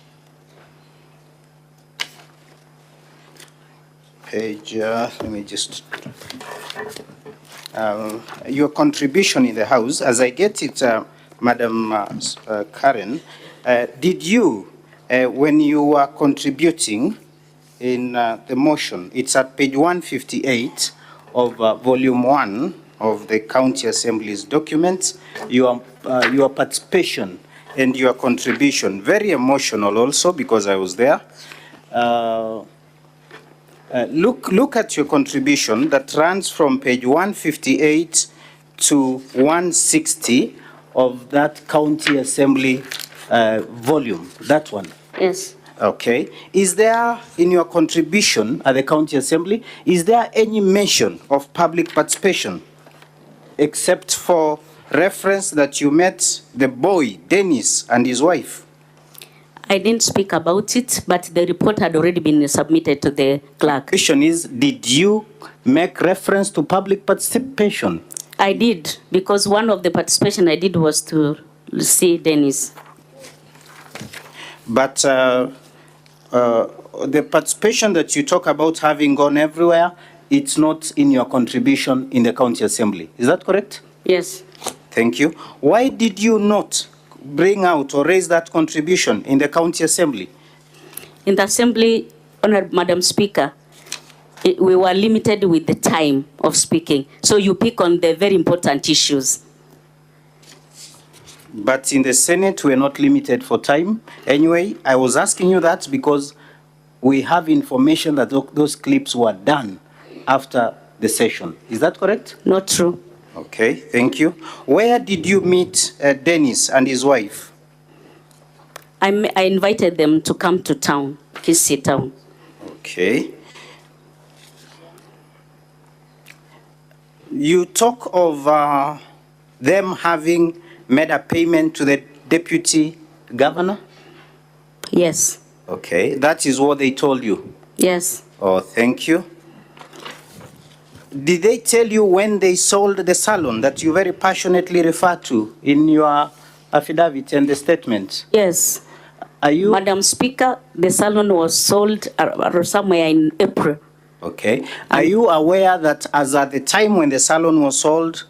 let me just, your contribution in the House, as I get it, Madam Karen, did you, when you were contributing in the motion, it's at page 158 of volume 1 of the County Assembly's documents, your participation and your contribution, very emotional also because I was there. Look at your contribution that runs from page 158 to 160 of that County Assembly volume, that one. Yes. Okay. Is there, in your contribution at the County Assembly, is there any mention of public participation except for reference that you met the boy, Dennis, and his wife? I didn't speak about it, but the report had already been submitted to the clerk. The question is, did you make reference to public participation? I did, because one of the participation I did was to see Dennis. But the participation that you talk about having gone everywhere, it's not in your contribution in the County Assembly. Is that correct? Yes. Thank you. Why did you not bring out or raise that contribution in the County Assembly? In the Assembly, Honourable Madam Speaker, we were limited with the time of speaking. So you pick on the very important issues. But in the Senate, we're not limited for time. Anyway, I was asking you that because we have information that those clips were done after the session. Is that correct? Not true. Okay, thank you. Where did you meet Dennis and his wife? I invited them to come to town, Kisii town. Okay. You talk of them having made a payment to the deputy governor? Yes. Okay, that is what they told you? Yes. Oh, thank you. Did they tell you when they sold the salon that you very passionately refer to in your affidavit and the statement? Yes. Are you? Madam Speaker, the salon was sold somewhere in April. Okay. Are you aware that as at the time when the salon was sold,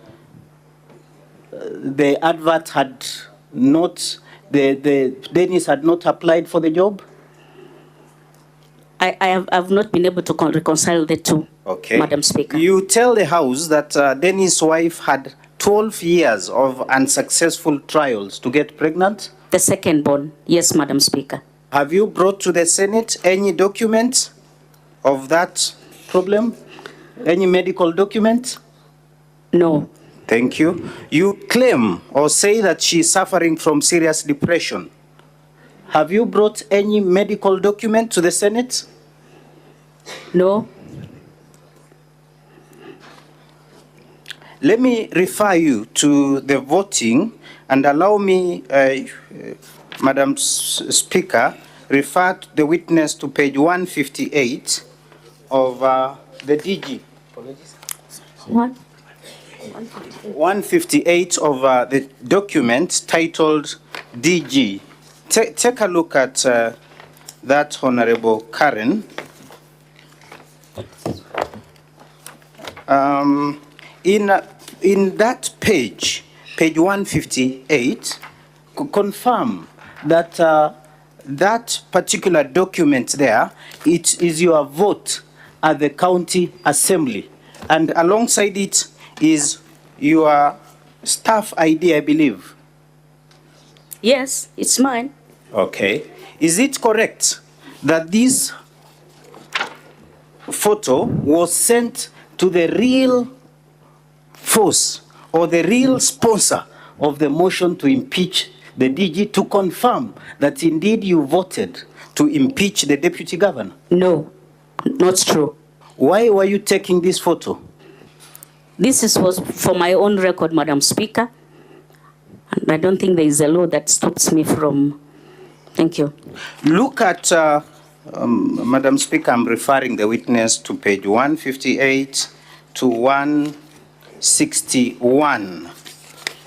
the advert had not, Dennis had not applied for the job? I've not been able to reconcile the two, Okay. Madam Speaker. You tell the House that Dennis' wife had 12 years of unsuccessful trials to get pregnant? The second born, yes, Madam Speaker. Have you brought to the Senate any document of that problem? Any medical document? No. Thank you. You claim or say that she's suffering from serious depression. Have you brought any medical document to the Senate? No. Let me refer you to the voting and allow me, Madam Speaker, refer the witness to page 158 of the DG. What? 158 of the document titled DG. Take a look at that, Honorable Karen. In that page 158, confirm that that particular document there, it is your vote at the county assembly, and alongside it is your staff ID, I believe. Yes, it's mine. Okay. Is it correct that this photo was sent to the real force or the real sponsor of the motion to impeach the DG to confirm that indeed you voted to impeach the deputy governor? No, not true. Why were you taking this photo? This was for my own record, Madam Speaker. And I don't think there is a law that stops me from. Thank you. Look at, Madam Speaker, I'm referring the witness to page 158 to 161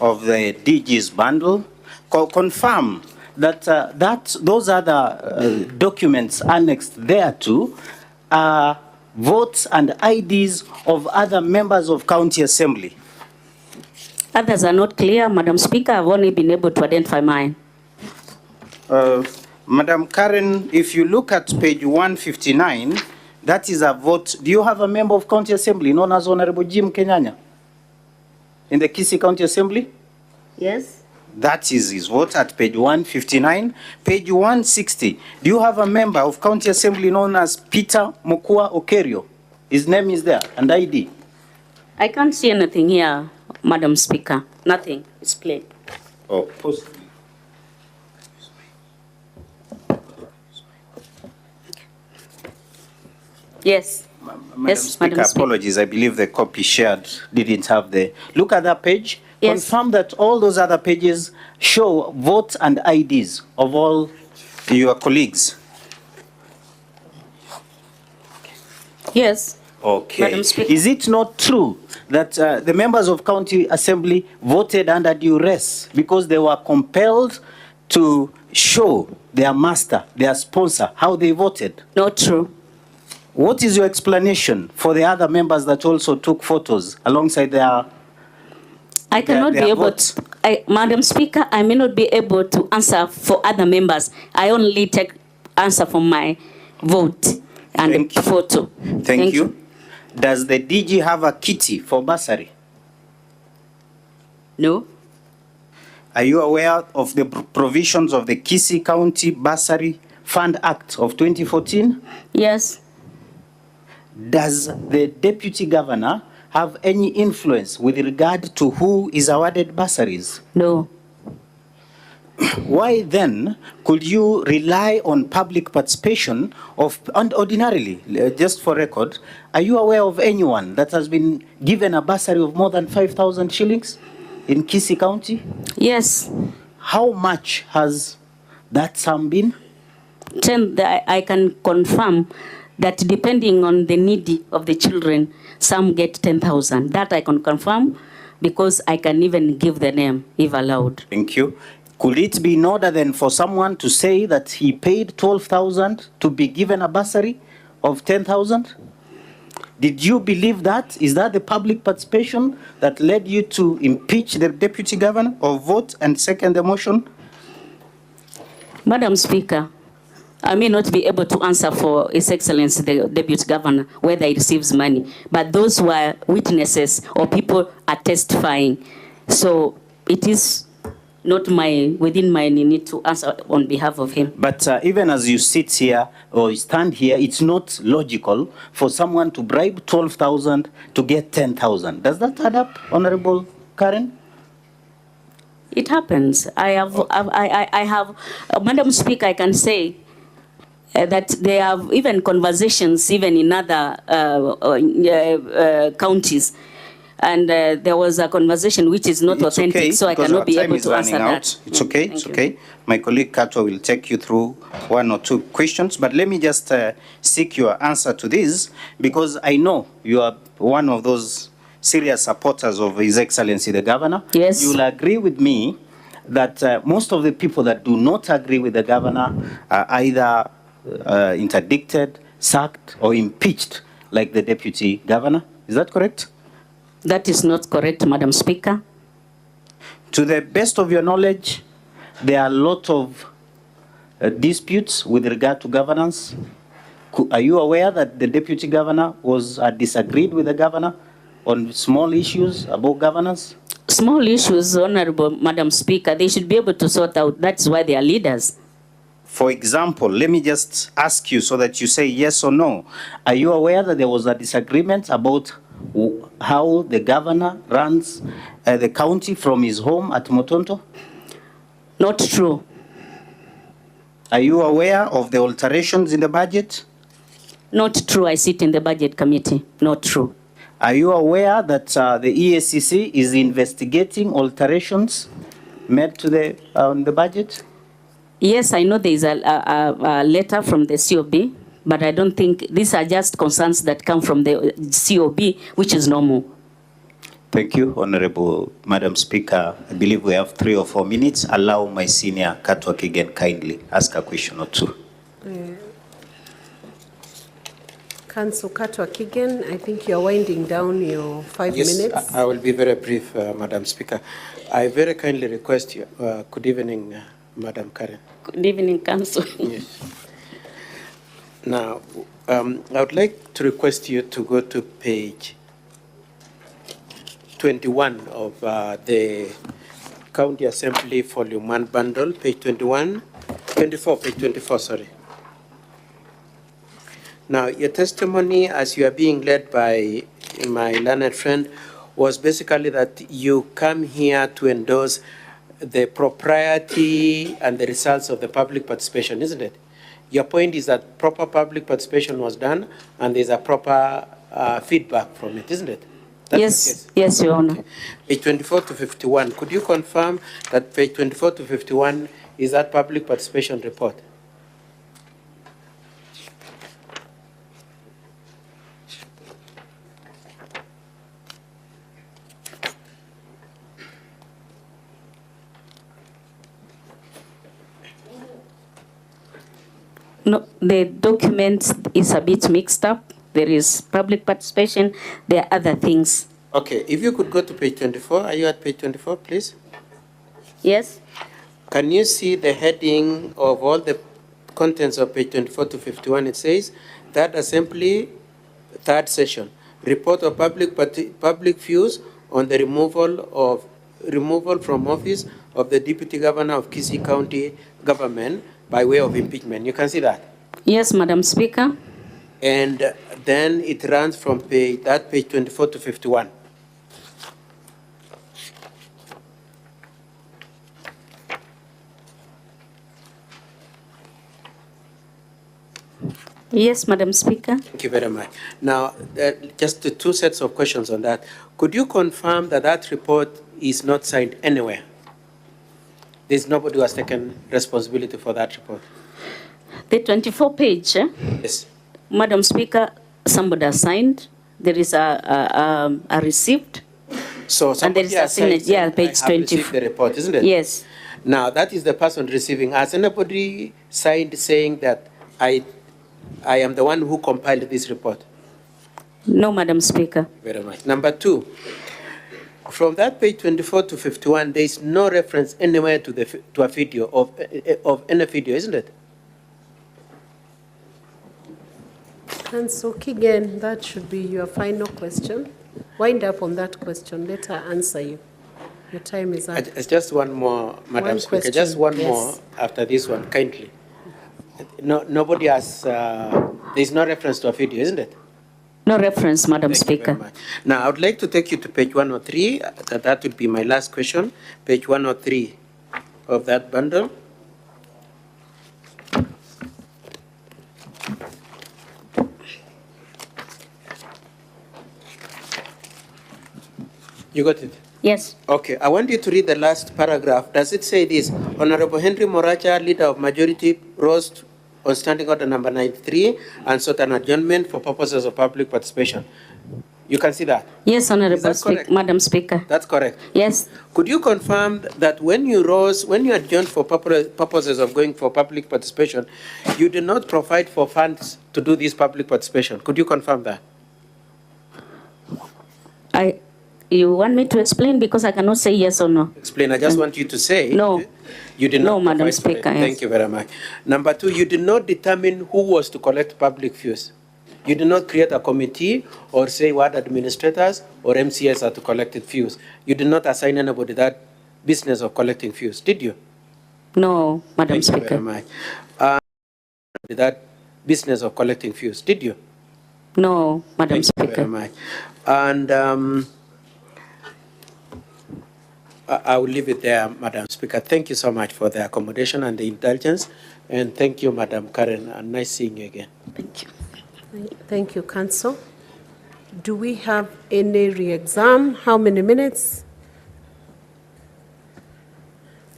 of the DG's bundle. Confirm that those other documents annexed thereto are votes and IDs of other members of county assembly. Others are not clear, Madam Speaker. I've only been able to identify mine. Madam Karen, if you look at page 159, that is a vote. Do you have a member of county assembly known as Honorable Jim Kenyanya in the Kisii County Assembly? Yes. That is his vote at page 159. Page 160, do you have a member of county assembly known as Peter Mokua Okerio? His name is there and ID. I can't see anything here, Madam Speaker. Nothing. It's plain. Oh, post. Yes. Madam Yes, Speaker, Madam Speaker. apologies. I believe the copy shared didn't have the. Look at that page. Yes. Confirm that all those other pages show votes and IDs of all your colleagues. Yes. Okay. Madam Speaker. Is it not true that the members of county assembly voted under duress because they were compelled to show their master, their sponsor, how they voted? Not true. What is your explanation for the other members that also took photos alongside their? I cannot their be able votes? to, Madam Speaker, I may not be able to answer for other members. I only take answer for my vote and the photo. Thank you. Does the DG have a kitty for bursary? No. Are you aware of the provisions of the Kisii County Bursary Fund Act of 2014? Yes. Does the deputy governor have any influence with regard to who is awarded bursaries? No. Why then could you rely on public participation of, and ordinarily, just for record, are you aware of anyone that has been given a bursary of more than 5,000 shillings in Kisii County? Yes. How much has that sum been? I can confirm that depending on the need of the children, some get 10,000. That I can confirm because I can even give the name if allowed. Thank you. Could it be in order then for someone to say that he paid 12,000 to be given a bursary of 10,000? Did you believe that? Is that the public participation that led you to impeach the deputy governor or vote and second the motion? Madam Speaker, I may not be able to answer for His Excellency the Deputy Governor whether he receives money, but those who are witnesses or people are testifying. So it is not within my need to answer on behalf of him. But even as you sit here or you stand here, it's not logical for someone to bribe 12,000 to get 10,000. Does that add up, Honorable Karen? It happens. I have, Madam Speaker, I can say that there are even conversations even in other counties. And there was a conversation which is not authentic, okay, so I cannot be able to answer that. It's okay, it's okay. My colleague Kato will take you through one or two questions, but let me just seek your answer to this, because I know you are one of those serious supporters of His Excellency the Governor. Yes. You will agree with me that most of the people that do not agree with the Governor are either interdicted, sacked, or impeached, like the Deputy Governor. Is that correct? That is not correct, Madam Speaker. To the best of your knowledge, there are a lot of disputes with regard to governance. Are you aware that the Deputy Governor was disagreed with the Governor on small issues about governance? Small issues, Honorable Madam Speaker, they should be able to sort out. That's why they are leaders. For example, let me just ask you so that you say yes or no. Are you aware that there was a disagreement about how the Governor runs the county from his home at Motonto? Not true. Are you aware of the alterations in the budget? Not true. I sit in the budget committee. Not true. Are you aware that the EACC is investigating alterations made to the budget? Yes, I know there is a letter from the COB, but I don't think these are just concerns that come from the COB, which is normal. Thank you, Honorable Madam Speaker. I believe we have 3 or 4 minutes. Allow my senior Katwak again kindly ask a question or two. Council Katwa Kigen, I think you're winding down your 5 minutes. Yes, I will be very brief, Madam Speaker. I very kindly request you, good evening, Madam Karen. Good evening, Council. Yes. Now, I would like to request you to go to page 21 of the County Assembly Volume 1 bundle, page 24, sorry. Now, your testimony, as you are being led by my learned friend, was basically that you come here to endorse the propriety and the results of the public participation, isn't it? Your point is that proper public participation was done and there's a proper feedback from it, isn't it? Yes, yes, Your Honor. Okay. Page 24 to 51, could you confirm that page 24 to 51 is that public participation report? No, the document is a bit mixed up. There is public participation, there are other things. Okay, if you could go to page 24, are you at page 24, please? Yes. Can you see the heading of all the contents of page 24 to 51? It says, Third Assembly, third session, report of public views on the removal from office of the Deputy Governor of Kisii County Government by way of impeachment. You can see that? Yes, Madam Speaker. And then it runs from page 24 to 51. Yes, Madam Speaker. Thank you very much. Now, just the 2 sets of questions on that. Could you confirm that that report is not signed anywhere? There's nobody who has taken responsibility for that report? The 24 page, Yes. Madam Speaker, somebody has signed. There is a receipt. So and there is a signature, yeah, page 20. The report, isn't it? Yes. Now, that is the person receiving. Has anybody signed saying that I am the one who compiled this report? No, Madam Speaker. Very much. Number two, from that page 24 to 51, there is no reference anywhere to a video of any video, isn't it? And so, Kigen, that should be your final question. Wind up on that question. Let her answer you. Your time is up. It's just one more, Madam Speaker. Question, Just one yes. more after this one, kindly. No, nobody has. There's no reference to a video, isn't it? No reference, Madam Speaker. Now, I would like to take you to page 103. That would be my last question. Page 103 of that bundle. You got it? Yes. Okay, I want you to read the last paragraph. Does it say this? Honorable Henry Moracha, leader of majority, rose on standing order number 93 and sought an adjournment for purposes of public participation. You can see that? Yes, Honorable correct? Madam Speaker. That's correct. Yes. Could you confirm that when you adjourned for purposes of going for public participation, you did not provide for funds to do this public participation? Could you confirm that? You want me to explain because I cannot say yes or no? Explain. I just want you to say. No. You did not. No, Madam provide for it. Speaker. Yes. Thank you very much. Number two, you did not determine who was to collect public fees. You did not create a committee or say what administrators or MCS are to collect fees. You did not assign anybody that business of collecting fees, did you? No, Madam Thank you Speaker. very much. That business of collecting fees, did you? No, Madam Thank Speaker. you very much. And I will leave it there, Madam Speaker. Thank you so much for the accommodation and the indulgence. And thank you, Madam Karen. And nice seeing you again. Thank you. Thank you, Council. Do we have any re-exam? How many minutes?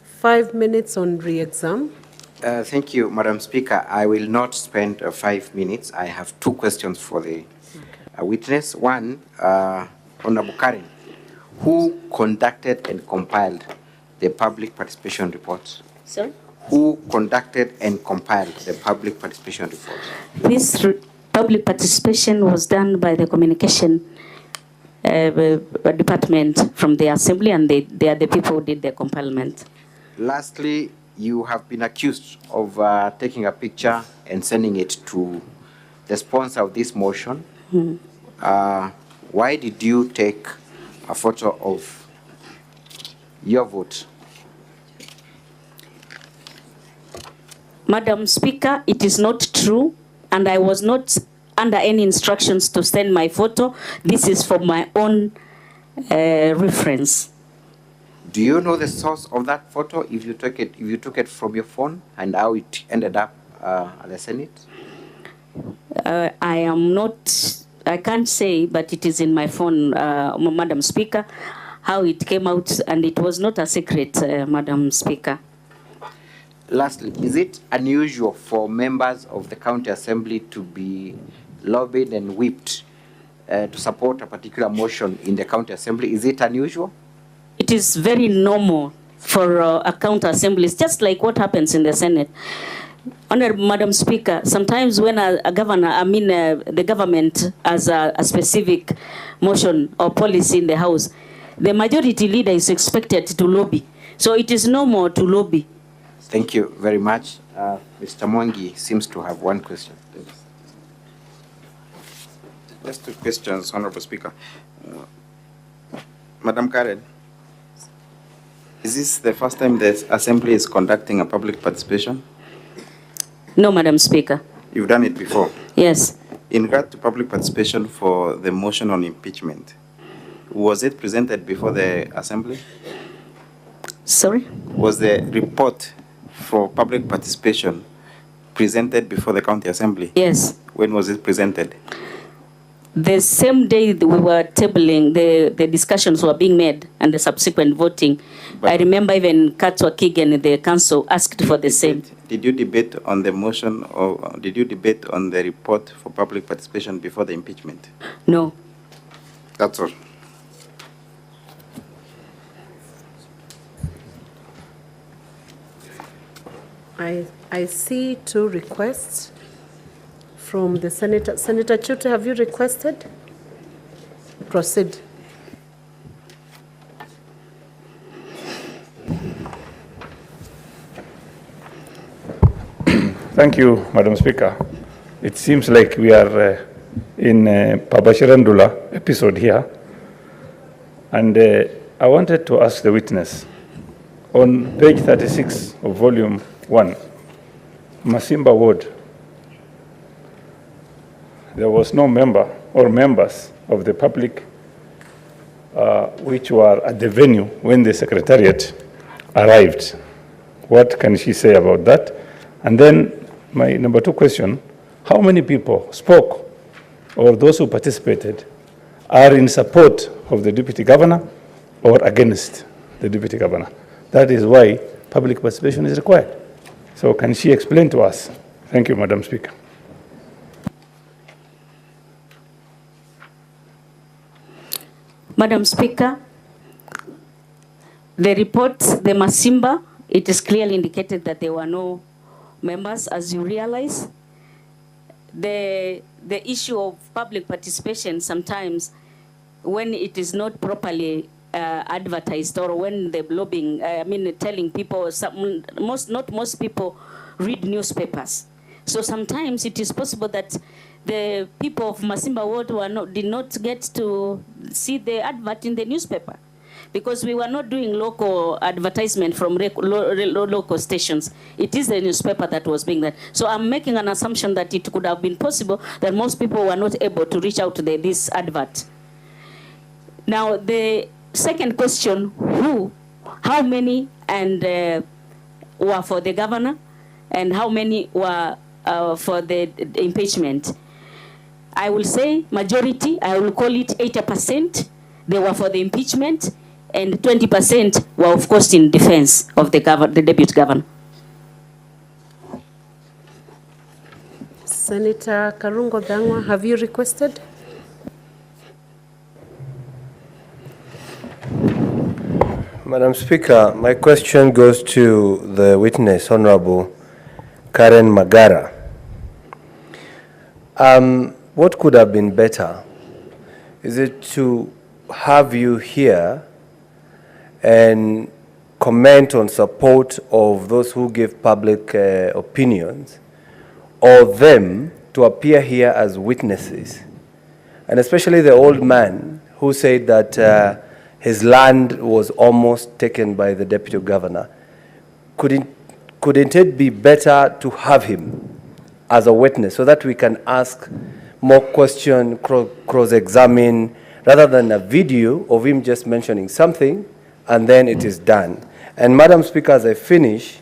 5 minutes on re-exam. Thank you, Madam Speaker. I will not spend 5 minutes. I have two questions for the witness. One, Honorable Karen, who conducted and compiled the public participation report? Sorry? Who conducted and compiled the public participation report? This public participation was done by the communication department from the assembly, and they are the people who did the compilement. Lastly, you have been accused of taking a picture and sending it to the sponsor of this motion. Why did you take a photo of your vote? Madam Speaker, it is not true, and I was not under any instructions to send my photo. This is for my own reference. Do you know the source of that photo? If you took it from your phone, and how it ended up at the Senate? I am not. I can't say, but it is in my phone, Madam Speaker, how it came out, and it was not a secret, Madam Speaker. Lastly, is it unusual for members of the County Assembly to be lobbied and whipped to support a particular motion in the County Assembly? Is it unusual? It is very normal for a county assembly. It's just like what happens in the Senate. Honorable Madam Speaker, sometimes when a governor, the government has a specific motion or policy in the House, the majority leader is expected to lobby. So it is normal to lobby. Thank you very much. Mr. Mwangi seems to have one question. Just two questions, Honorable Speaker. Madam Karen, is this the first time the Assembly is conducting a public participation? No, Madam Speaker. You've done it before? Yes. In regard to public participation for the motion on impeachment, was it presented before the Assembly? Sorry? Was the report for public participation presented before the County Assembly? Yes. When was it presented? The same day that we were tabling, the discussions were being made and the subsequent voting. But I remember even Katwa Kigen, the council, asked for the same. Did you debate on the motion or did you debate on the report for public participation before the impeachment? No. That's all. I see two requests from the Senator. Senator Chute, have you requested? Proceed. Thank you, Madam Speaker. It seems like we are in a Pabashirandula episode here. And I wanted to ask the witness, on page 36 of volume 1, Masimba Ward, there was no member or members of the public which were at the venue when the secretariat arrived. What can she say about that? And then my number 2 question, how many people spoke or those who participated are in support of the deputy governor or against the deputy governor? That is why public participation is required. So can she explain to us? Thank you, Madam Speaker. Madam Speaker, the report, the Masimba, it is clearly indicated that there were no members, as you realize. The issue of public participation sometimes, when it is not properly advertised, or when the lobbying, telling people, not most people read newspapers. So sometimes it is possible that the people of Masimba Ward did not get to see the advert in the newspaper, because we were not doing local advertisement from local stations. It is the newspaper that was being there. So I'm making an assumption that it could have been possible that most people were not able to reach out to this advert. Now, the second question, how many were for the governor, and how many were for the impeachment? I will say majority, I will call it 80%, they were for the impeachment, and 20% were, of course, in defense of the deputy governor. Senator Karungo Dangwa, have you requested? Madam Speaker, my question goes to the witness, Honorable Karen Magara. What could have been better? Is it to have you here and comment on support of those who give public opinions, or them to appear here as witnesses? And especially the old man who said that his land was almost taken by the deputy governor. Couldn't it be better to have him as a witness so that we can ask more questions, cross-examine, rather than a video of him just mentioning something and then it is done? And Madam Speaker, as I finish,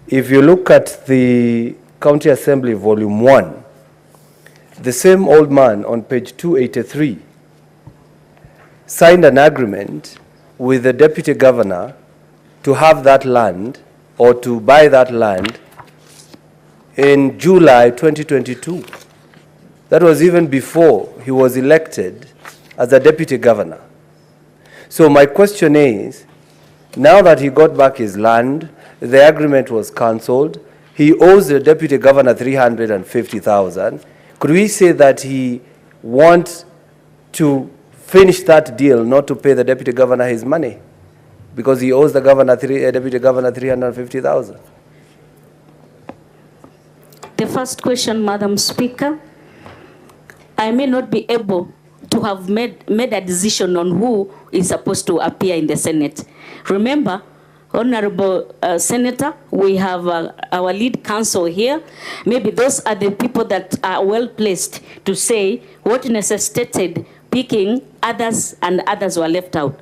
if you look at the County Assembly Volume 1, the same old man on page 283 signed an agreement with the deputy governor to have that land or to buy that land in July 2022. That was even before he was elected as a deputy governor. So my question is, now that he got back his land, the agreement was cancelled, he owes the deputy governor 350,000. Could we say that he wants to finish that deal, not to pay the deputy governor his money, because he owes the deputy governor 350,000? The first question, Madam Speaker, I may not be able to have made a decision on who is supposed to appear in the Senate. Remember, Honorable Senator, we have our lead counsel here. Maybe those are the people that are well placed to say what necessitated picking others, and others were left out.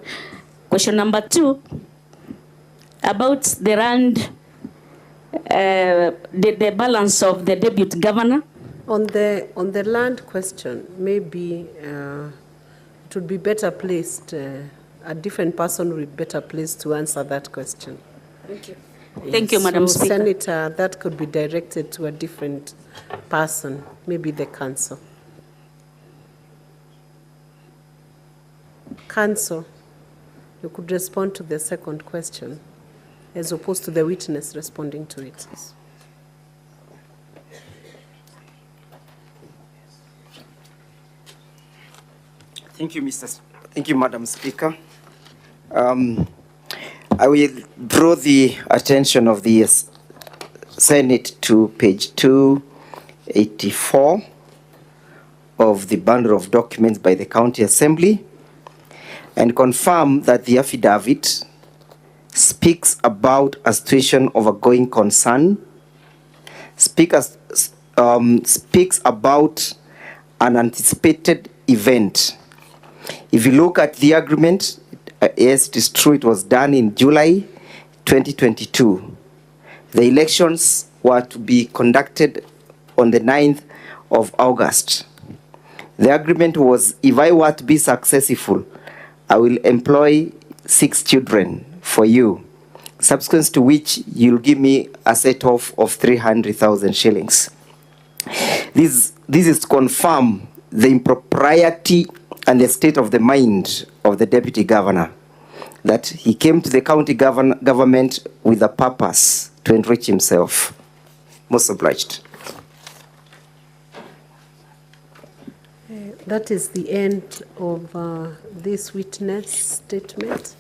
Question number 2, about the land, the balance of the deputy governor. On the land question, maybe it would be better placed, a different person would be better placed to answer that question. Thank you. Thank you, Madam Speaker. Senator, that could be directed to a different person, maybe the council. Council, you could respond to the second question as opposed to the witness responding to it. Thank you, Thank you, Madam Speaker. I will draw the attention of the Senate to page 284 of the bundle of documents by the County Assembly and confirm that the affidavit speaks about a situation of a going concern, speaks about an anticipated event. If you look at the agreement, yes, it is true, it was done in July 2022. The elections were to be conducted on the 9th of August. The agreement was, if I were to be successful, I will employ 6 children for you, subsequent to which you'll give me a set-off of 300,000 shillings. This is to confirm the impropriety and the state of the mind of the Deputy Governor, that he came to the county government with a purpose to enrich himself. Most obliged. That is the end of this witness statement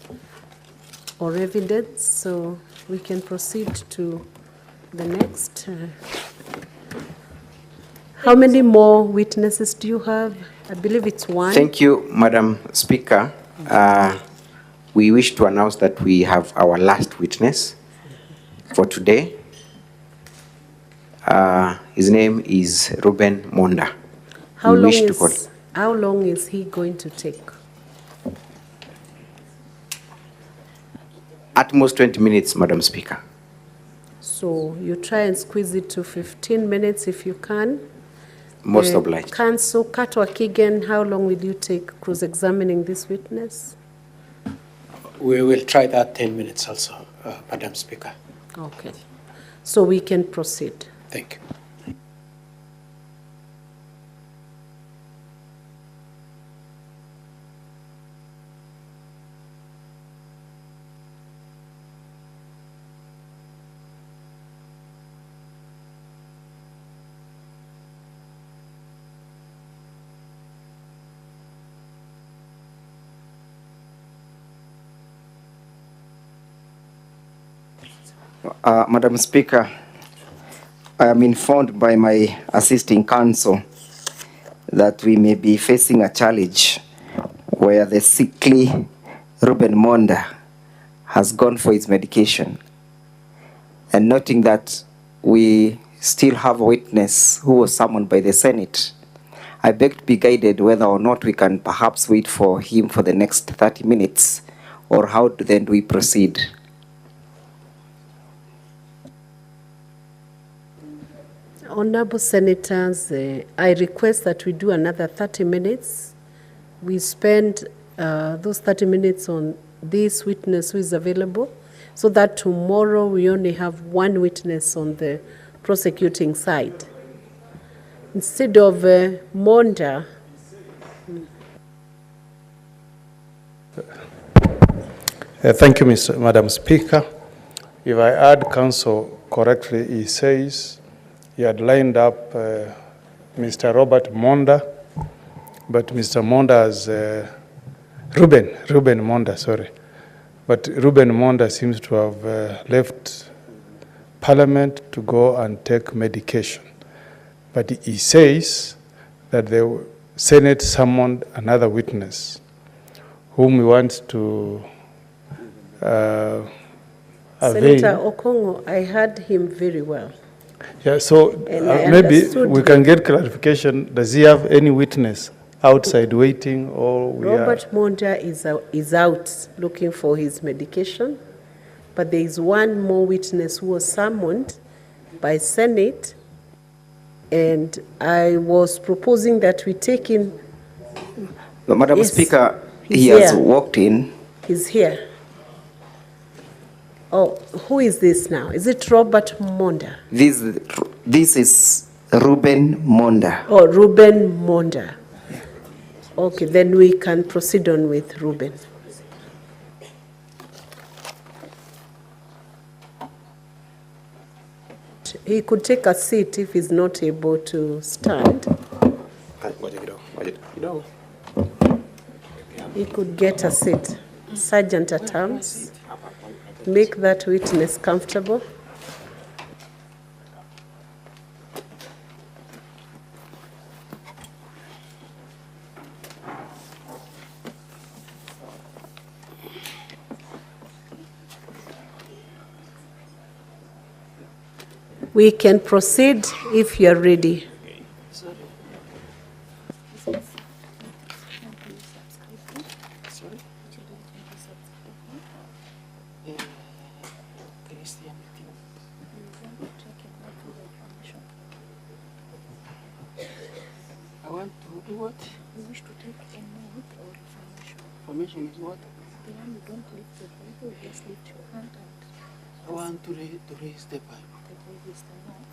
or evidence, so we can proceed to the next. How many more witnesses do you have? I believe it's one. Thank you, Madam Speaker. We wish to announce that we have our last witness for today. His name is Ruben Monda. How long is he going to take? At most 20 minutes, Madam Speaker. So you try and squeeze it to 15 minutes if you can. Most obliged. Counsel Katwa Kigen, how long will you take cross-examining this witness? We will try that 10 minutes also, Madam Speaker. Okay. So we can proceed. Thank you. Madam Speaker, I am informed by my assisting counsel that we may be facing a challenge where the sickly Ruben Monda has gone for his medication. And noting that we still have a witness who was summoned by the Senate, I beg to be guided whether or not we can perhaps wait for him for the next 30 minutes, or how then do we proceed? Honorable Senators, I request that we do another 30 minutes. We spend those 30 minutes on this witness who is available, so that tomorrow we only have one witness on the prosecuting side. Instead of Monda. Thank you, Madam Speaker. If I add counsel correctly, he says he had lined up Mr. Robert Monda, but Mr. Monda has, Ruben Monda, sorry. But Ruben Monda seems to have left Parliament to go and take medication. But he says that the Senate summoned another witness whom he wants to Senator Okongo, I heard him very well. Yeah, so maybe we can get clarification. Does he have any witness outside waiting, or Robert Monda is out looking for his medication, but there is one more witness who was summoned by Senate, and I was proposing that we take in. Madam Speaker, he has walked in. He's here. Oh, who is this now? Is it Robert Monda? This is Ruben Monda. Oh, Ruben Monda. Okay, then we can proceed on with Ruben. He could take a seat if he's not able to stand. he could get a seat. Sergeant at arms, make that witness comfortable. We can proceed if you are ready. I want to do what? You wish to take a note or information. Information is what? The one you don't lift the Bible, you just lift your hand and... I want to raise the Bible. The Bible is the one.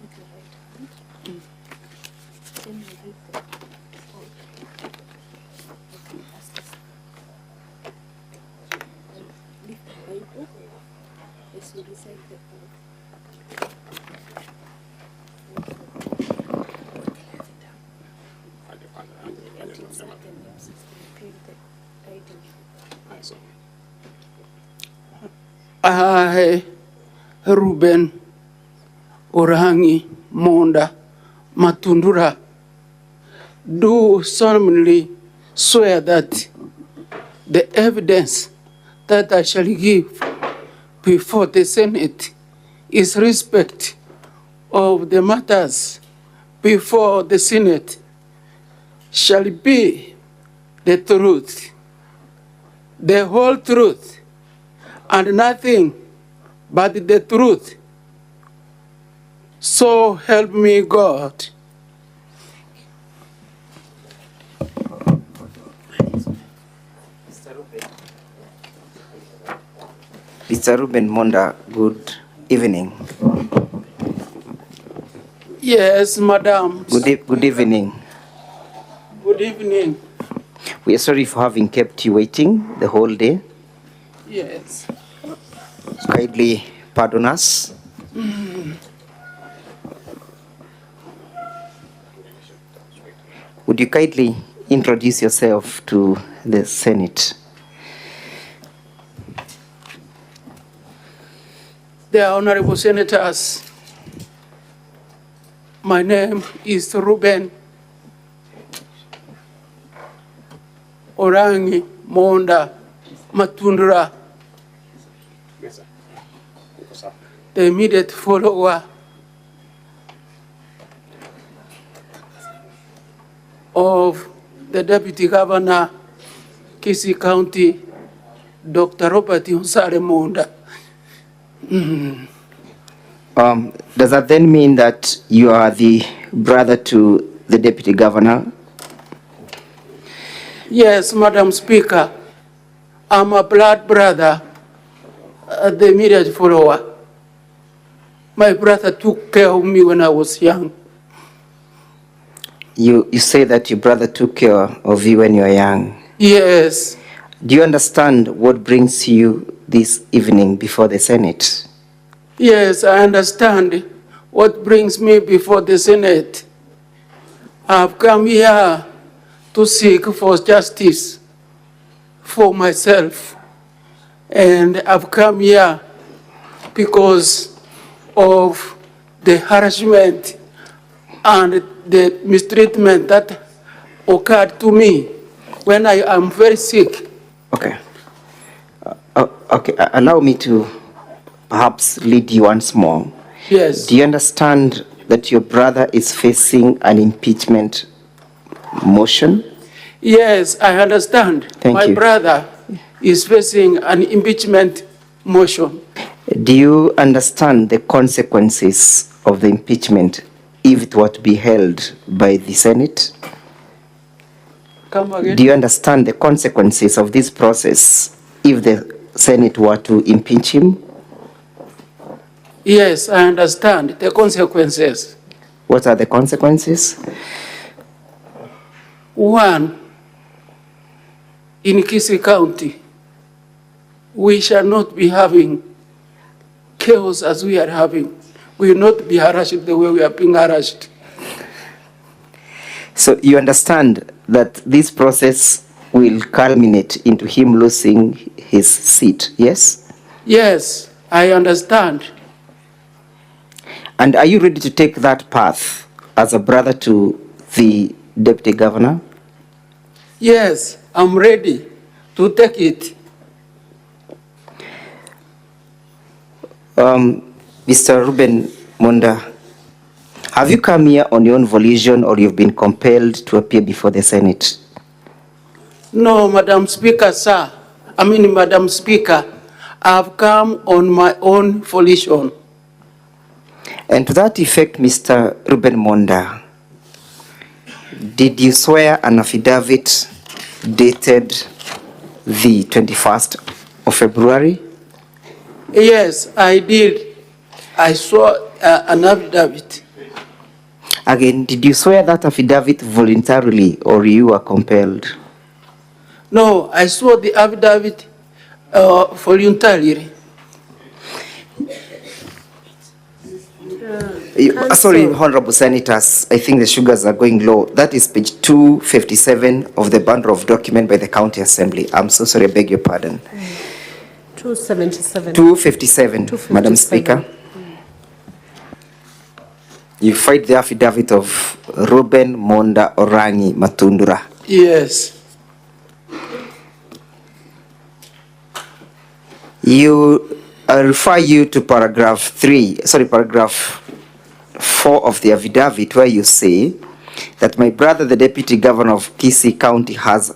With your right hand. Then you read the whole. Okay, ask us. Lift the Bible as you recite the whole. I, Ruben, Orangi, Monda, Matundura, do solemnly swear that the evidence that I shall give before the Senate is respect of the matters before the Senate shall be the truth, the whole truth, and nothing but the truth. So help me God. Mr. Ruben Monda, good evening. Yes, madam. Good evening. Good evening. We are sorry for having kept you waiting the whole day. Yes. Kindly pardon us. Would you kindly introduce yourself to the Senate? The honorable senators, my name is Ruben Orangi Monda Matundura, the immediate follower of the Deputy Governor, Kisii County, Dr. Robert Hunsare Monda. Does that then mean that you are the brother to the Deputy Governor? Yes, Madam Speaker. I'm a blood brother, the immediate follower. My brother took care of me when I was young. You say that your brother took care of you when you were young? Yes. Do you understand what brings you this evening before the Senate? Yes, I understand what brings me before the Senate. I've come here to seek for justice for myself. And I've come here because of the harassment and the mistreatment that occurred to me when I am very sick. Okay. Okay, allow me to perhaps lead you once more. Yes. Do you understand that your brother is facing an impeachment motion? Yes, I understand. Thank My you. brother is facing an impeachment motion. Do you understand the consequences of the impeachment if it were to be held by the Senate? Come again? Do you understand the consequences of this process if the Senate were to impeach him? Yes, I understand the consequences. What are the consequences? One, in Kisii County, we shall not be having chaos as we are having. We will not be harassed the way we are being harassed. So you understand that this process will culminate into him losing his seat, yes? Yes, I understand. And are you ready to take that path as a brother to the deputy governor? Yes, I'm ready to take it. Mr. Ruben Monda, have you come here on your own volition or you've been compelled to appear before the Senate? No, Madam Speaker, sir. Madam Speaker, I've come on my own volition. And to that effect, Mr. Ruben Monda, did you swear an affidavit dated the 21st of February? Yes, I did. I saw an affidavit. Again, did you swear that affidavit voluntarily or you were compelled? No, I saw the affidavit voluntarily. Sorry, Honorable Senators, I think the sugars are going low. That is page 257 of the bundle of document by the County Assembly. I'm so sorry, I beg your pardon. 277. 257, Madam Speaker. You find the affidavit of Ruben Monda Orangi Matundura. Yes. I refer you to paragraph 4 of the affidavit, where you say that my brother, the Deputy Governor of Kisii County, has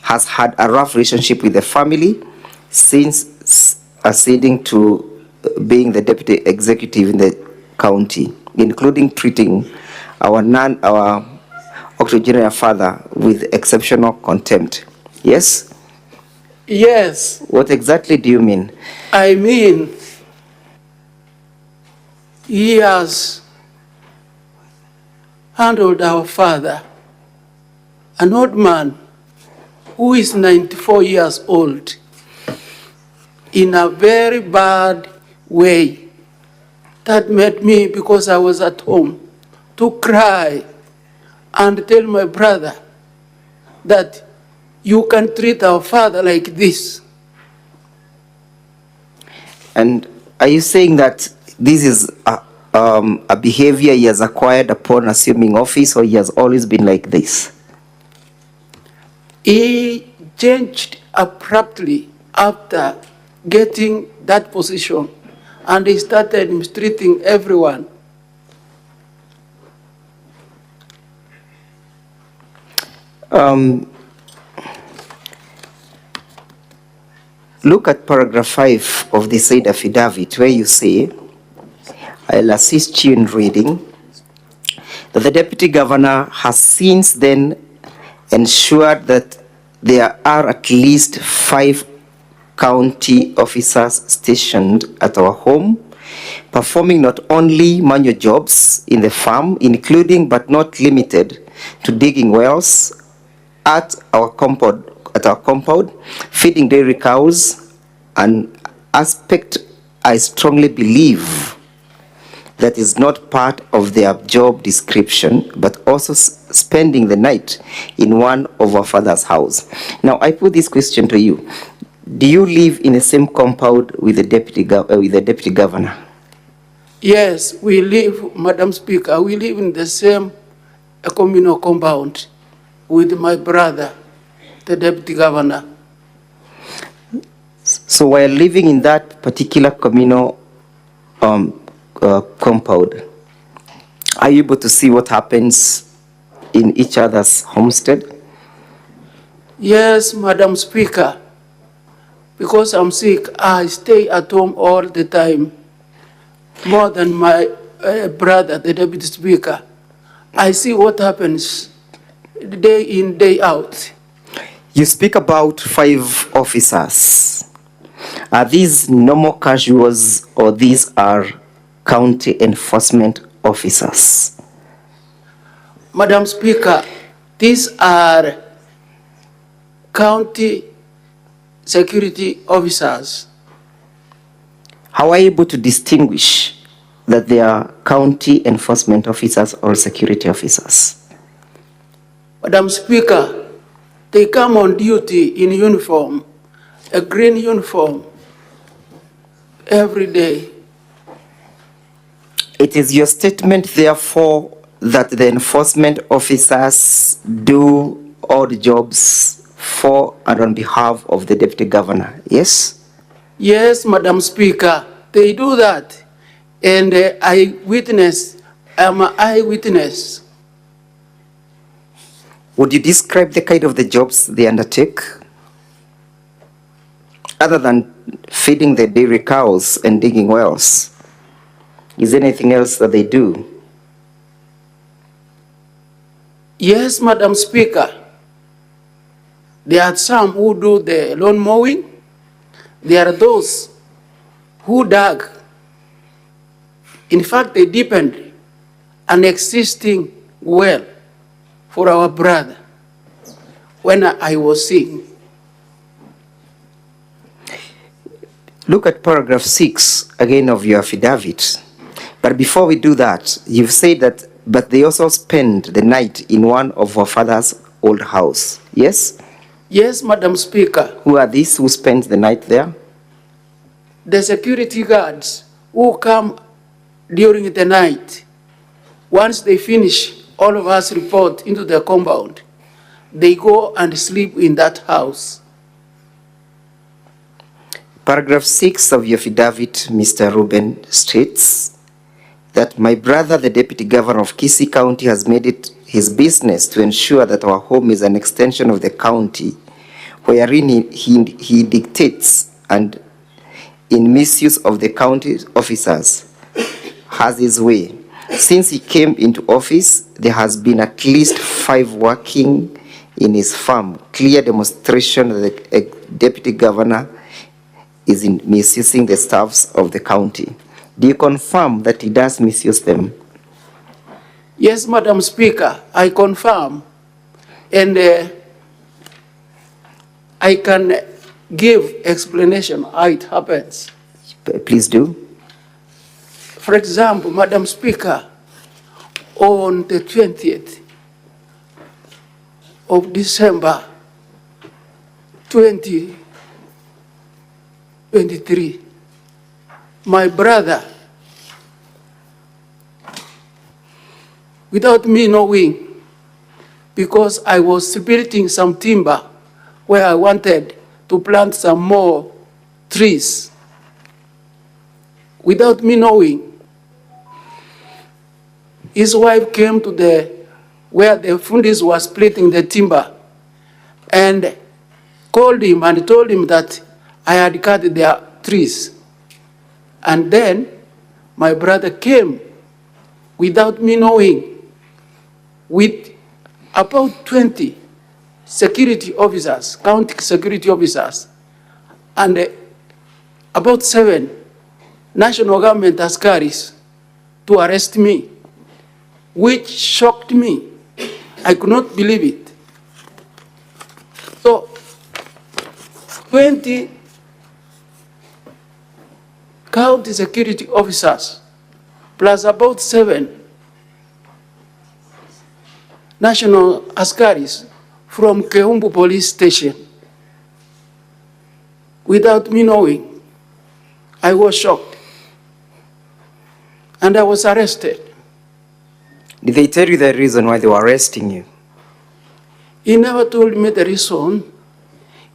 had a rough relationship with the family since acceding to being the Deputy Executive in the county, including treating our octogenarian father with exceptional contempt. Yes? Yes. What exactly do you mean? I mean, he has handled our father, an old man who is 94 years old, in a very bad way. That made me, because I was at home, to cry and tell my brother that you can treat our father like this. And are you saying that this is a behavior he has acquired upon assuming office, or he has always been like this? He changed abruptly after getting that position, and he started mistreating everyone. Look at paragraph 5 of the said affidavit, where you say, I'll assist you in reading, that the Deputy Governor has since then ensured that there are at least 5 county officers stationed at our home, performing not only manual jobs in the farm, including but not limited to digging wells at our compound, feeding dairy cows, an aspect I strongly believe that is not part of their job description, but also spending the night in one of our father's house. Now, I put this question to you. Do you live in the same compound with the deputy governor? Yes, we live, Madam Speaker, we live in the same communal compound with my brother, the deputy governor. So while living in that particular communal compound, are you able to see what happens in each other's homestead? Yes, Madam Speaker. Because I'm sick, I stay at home all the time, more than my brother, the Deputy Speaker. I see what happens day in, day out. You speak about 5 officers. Are these normal casuals, or these are county enforcement officers? Madam Speaker, these are county security officers. How are you able to distinguish that they are county enforcement officers or security officers? Madam Speaker, they come on duty in uniform, a green uniform, every day. It is your statement, therefore, that the enforcement officers do odd jobs for and on behalf of the Deputy Governor, yes? Yes, Madam Speaker, they do that. And I'm an eyewitness. Would you describe the kind of the jobs they undertake? Other than feeding the dairy cows and digging wells, is there anything else that they do? Yes, Madam Speaker. There are some who do the lawn mowing. There are those who dug. In fact, they deepened an existing well for our brother when I was sick. Look at paragraph 6 again of your affidavit. But before we do that, you've said that, but they also spend the night in one of our father's old house, yes? Yes, Madam Speaker. Who are these who spend the night there? The security guards who come during the night. Once they finish, all of us report into the compound. They go and sleep in that house. Paragraph 6 of your affidavit, Mr. Ruben, states that my brother, the Deputy Governor of Kisii County, has made it his business to ensure that our home is an extension of the county, wherein he dictates and, in misuse of the county officers, has his way. Since he came into office, there has been at least 5 working in his farm, clear demonstration that the Deputy Governor is in misusing the staffs of the county. Do you confirm that he does misuse them? Yes, Madam Speaker, I confirm. And I can give explanation how it happens. Please do. For example, Madam Speaker, on the 20th of December 2023, my brother, without me knowing, because I was splitting some timber where I wanted to plant some more trees, without me knowing, his wife came to where the fundis were splitting the timber and called him and told him that I had cut their trees. And then my brother came without me knowing with about 20 security officers, county security officers, and about 7 national government askaris to arrest me, which shocked me. I could not believe it. So 20 county security officers plus about 7 national askaris from Keumbu police station. Without me knowing, I was shocked and I was arrested. Did they tell you the reason why they were arresting you? He never told me the reason.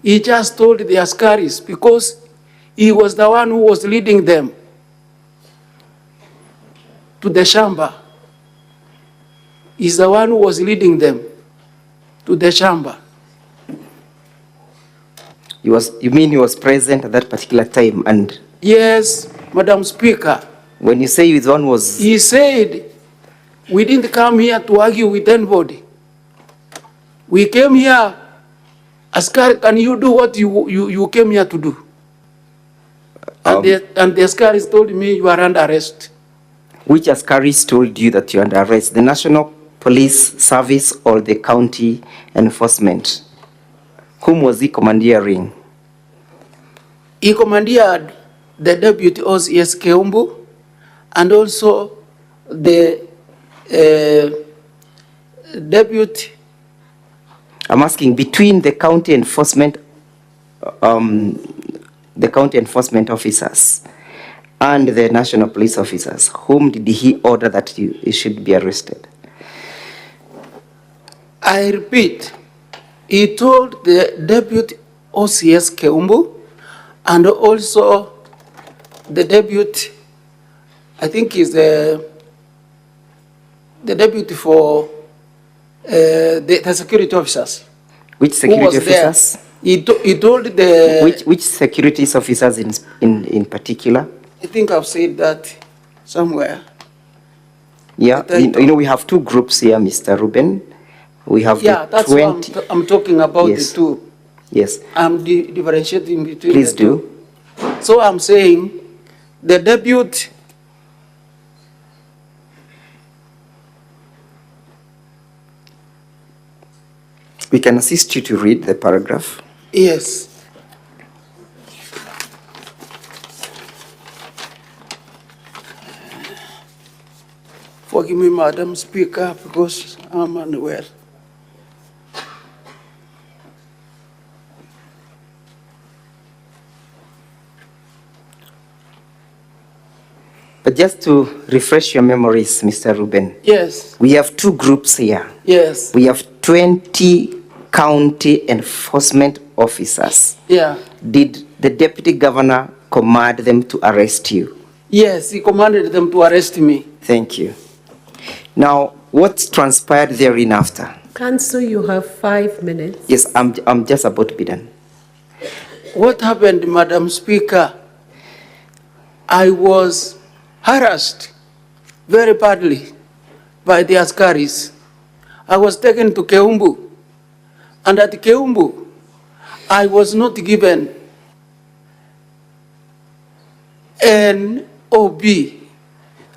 He just told the askaris because he was the one who was leading them to the shamba. He's the one who was leading them to the shamba. You mean he was present at that particular time? And yes, Madam Speaker. When you say his one was... He said, we didn't come here to argue with anybody. We came here, Askari, can you do what you came here to do? And the Askaris told me you are under arrest. Which Askaris told you that you're under arrest? The National Police Service or the county enforcement? Whom was he commandeering? He commandeered the deputy OCS Keumbu and also the deputy. I'm asking between the county enforcement officers and the national police officers, whom did he order that you should be arrested? I repeat, he told the deputy OCS Keumbu and also the deputy, I think is the deputy for the security officers. Which security officers? He told the... Which security officers in particular? I think I've said that somewhere. Yeah, you know, we have two groups here, Mr. Ruben. We have that's 20. what I'm talking about, Yes. the two. Yes. I'm differentiating between Please the two. do. So I'm saying the deputy We can assist you to read the paragraph. Yes. Forgive me, Madam Speaker, because I'm unaware. But just to refresh your memories, Mr. Ruben. Yes. We have two groups here. Yes. We have 20 county enforcement officers. Yeah. Did the deputy governor command them to arrest you? Yes, he commanded them to arrest me. Thank you. Now, what transpired therein after? Council, you have 5 minutes. Yes, I'm just about to be done. What happened, Madam Speaker? I was harassed very badly by the Askaris. I was taken to Keumbu. And at Keumbu, I was not given an OB.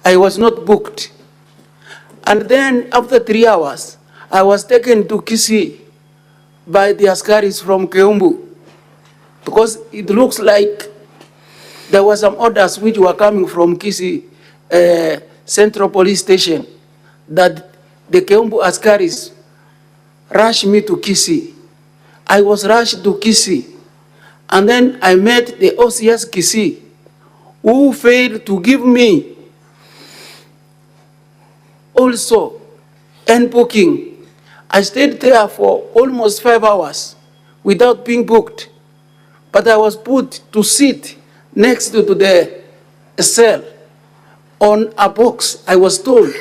I was not booked. And then after 3 hours, I was taken to Kisii by the Askaris from Keumbu, because it looks like there were some orders which were coming from Kisii Central Police Station that the Keumbu Askaris rushed me to Kisii. I was rushed to Kisii, and then I met the OCS Kisii, who failed to give me also an booking. I stayed there for almost 5 hours without being booked, but I was put to sit next to the cell on a box, I was told,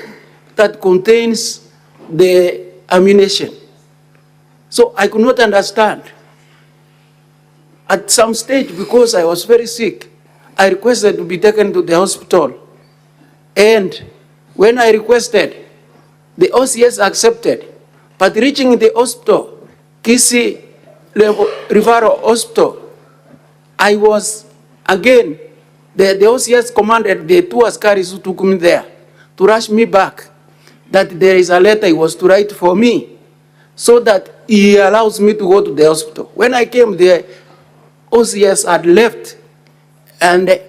that contains the ammunition. So I could not understand. At some stage, because I was very sick, I requested to be taken to the hospital. And when I requested, the OCS accepted. But reaching the hospital, Kisii Referral Hospital, I was, again, the OCS commanded the two Askaris who took me there to rush me back, that there is a letter he was to write for me, so that he allows me to go to the hospital. When I came there, OCS had left, and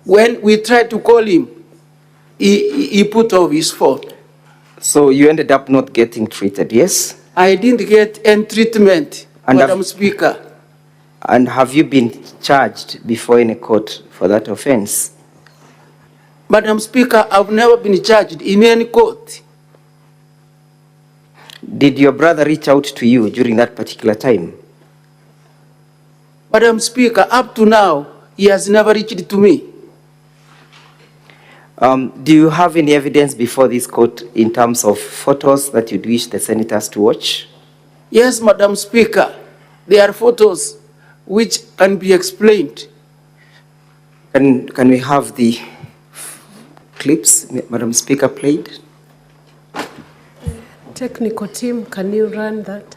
when we tried to call him, he put off his phone. So you ended up not getting treated, yes? I didn't get any treatment, Madam Speaker. And have you been charged before in a court for that offense? Madam Speaker, I've never been charged in any court. Did your brother reach out to you during that particular time? Madam Speaker, up to now, he has never reached to me. Do you have any evidence before this court in terms of photos that you'd wish the senators to watch? Yes, Madam Speaker. There are photos which can be explained. Can we have the clips, Madam Speaker, played? Technical team, can you run that?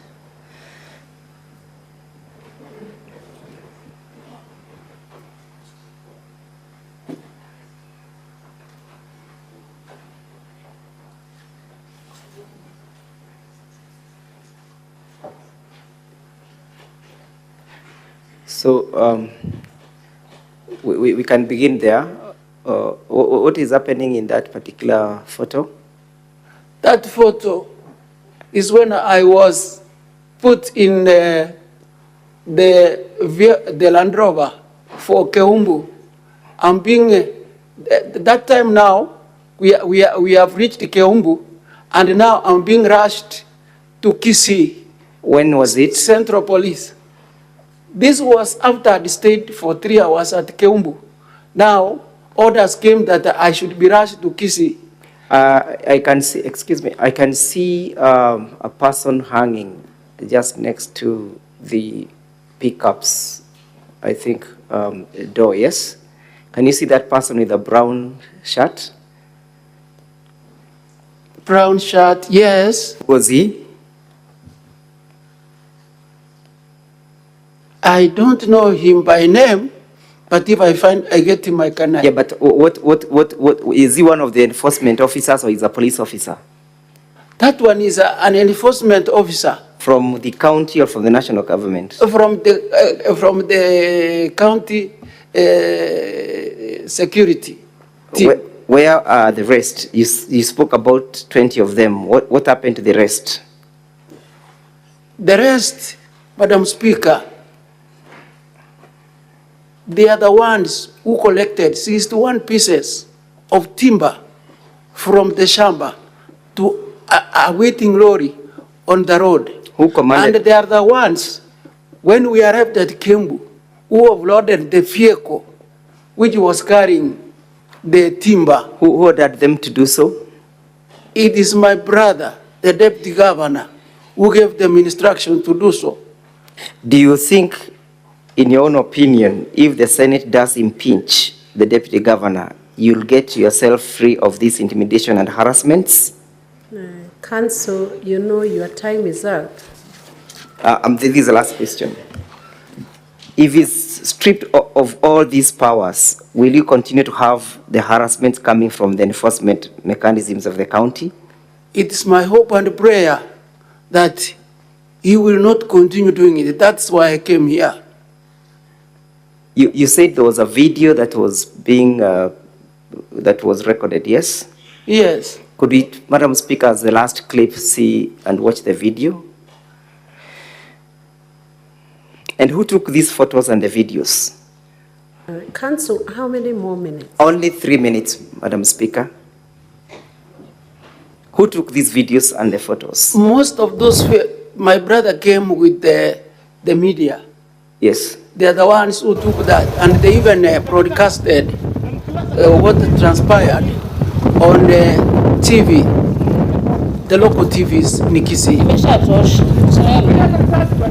So we can begin there. What is happening in that particular photo? That photo is when I was put in the Land Rover for Keumbu. I'm being, that time now, we have reached Keumbu, and now I'm being rushed to Kisii. When was it? Central Police. This was after I stayed for 3 hours at Keumbu. Now, orders came that I should be rushed to Kisii. I can see, excuse me, I can see a person hanging just next to the pickups, I think, door, yes? Can you see that person with a brown shirt? Brown shirt, yes. Was he? I don't know him by name, but if I get him, I can. Yeah, but what is he one of the enforcement officers or is a police officer? That one is an enforcement officer. From the county or from the national government? From the county security team. Where are the rest? You spoke about 20 of them. What happened to the rest? The rest, Madam Speaker, they are the ones who collected 61 pieces of timber from the shamba to a waiting lorry on the road. Who commanded? And they are the ones, when we arrived at Kembu, who have loaded the vehicle which was carrying the timber. Who ordered them to do so? It is my brother, the deputy governor, who gave them instruction to do so. Do you think, in your own opinion, if the Senate does impeach the deputy governor, you'll get yourself free of this intimidation and harassments? Council, you know your time is up. This is the last question. If he's stripped of all these powers, will you continue to have the harassment coming from the enforcement mechanisms of the county? It is my hope and prayer that he will not continue doing it. That's why I came here. You said there was a video that was being, that was recorded, yes? Yes. Could we, Madam Speaker, as the last clip, see and watch the video? And who took these photos and the videos? Council, how many more minutes? Only 3 minutes, Madam Speaker. Who took these videos and the photos? Most of those, my brother came with the media. Yes. They are the ones who took that, and they even broadcasted what transpired on TV, the local TVs in Kisii.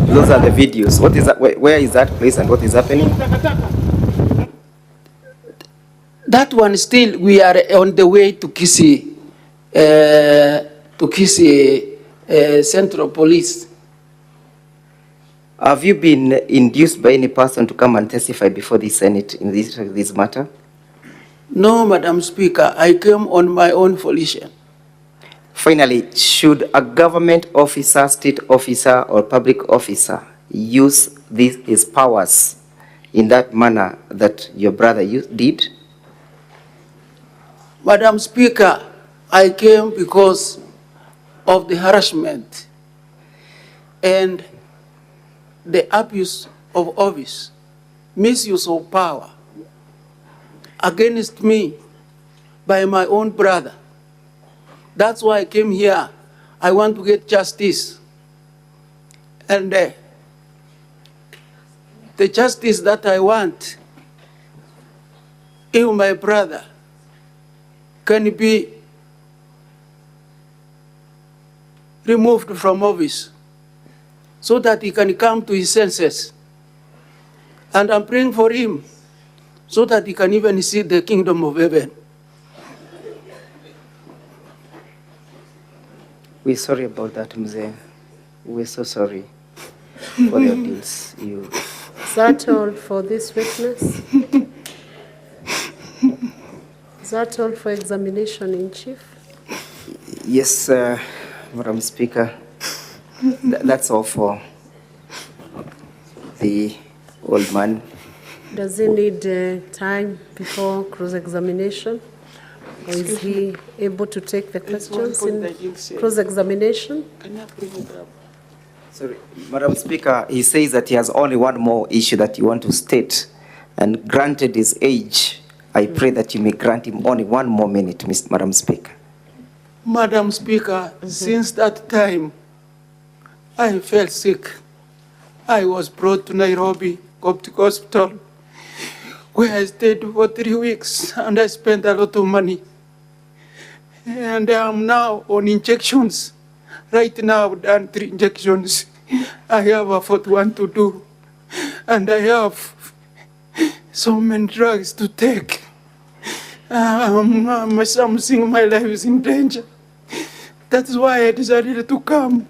Those are the videos. What is that? Where is that place and what is happening? That one still, we are on the way to Kisii, Central Police. Have you been induced by any person to come and testify before the Senate in this matter? No, Madam Speaker, I came on my own volition. Finally, should a government officer, state officer, or public officer use his powers in that manner that your brother did? Madam Speaker, I came because of the harassment and the abuse of office, misuse of power against me by my own brother. That's why I came here. I want to get justice. And the justice that I want, if my brother can be removed from office so that he can come to his senses. And I'm praying for him so that he can even see the kingdom of heaven. We're sorry about that, Mzee. We're so sorry for the ordeals. Is that all for this witness? Is that all for examination in chief? Yes, Madam Speaker. That's all for the old man. Does he need time before cross-examination? Or is he able to take the questions in cross-examination? Can you bring it up? Sorry, Madam Speaker, he says that he has only one more issue that you want to state. And granted his age, I pray that you may grant him only one more minute, Madam Speaker. Madam Speaker, since that time, I felt sick. I was brought to Nairobi Coptic Hospital, where I stayed for 3 weeks, and I spent a lot of money. And I am now on injections. Right now, I've done 3 injections. I have a 41 to do, and I have so many drugs to take. Something my life is in danger. That's why I decided to come,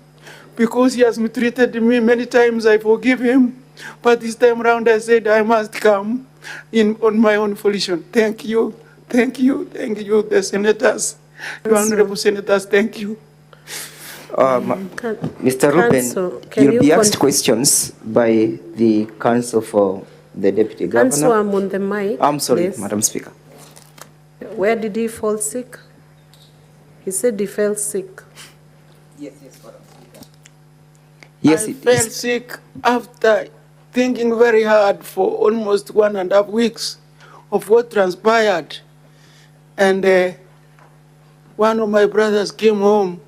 because he has mistreated me many times. I forgive him, but this time around I said I must come on my own volition. Thank you, thank you, thank you, the senators, the honorable senators. Thank you. Mr. Ruben, you'll be asked questions by the Council for the Deputy Governor. Council, I'm on the mic. I'm sorry, please. Madam Speaker. Where did he fall sick? He said he fell sick. Yes, Madam Speaker. Yes, I felt sick after thinking very hard for almost 1.5 weeks of what transpired. And one of my brothers came home,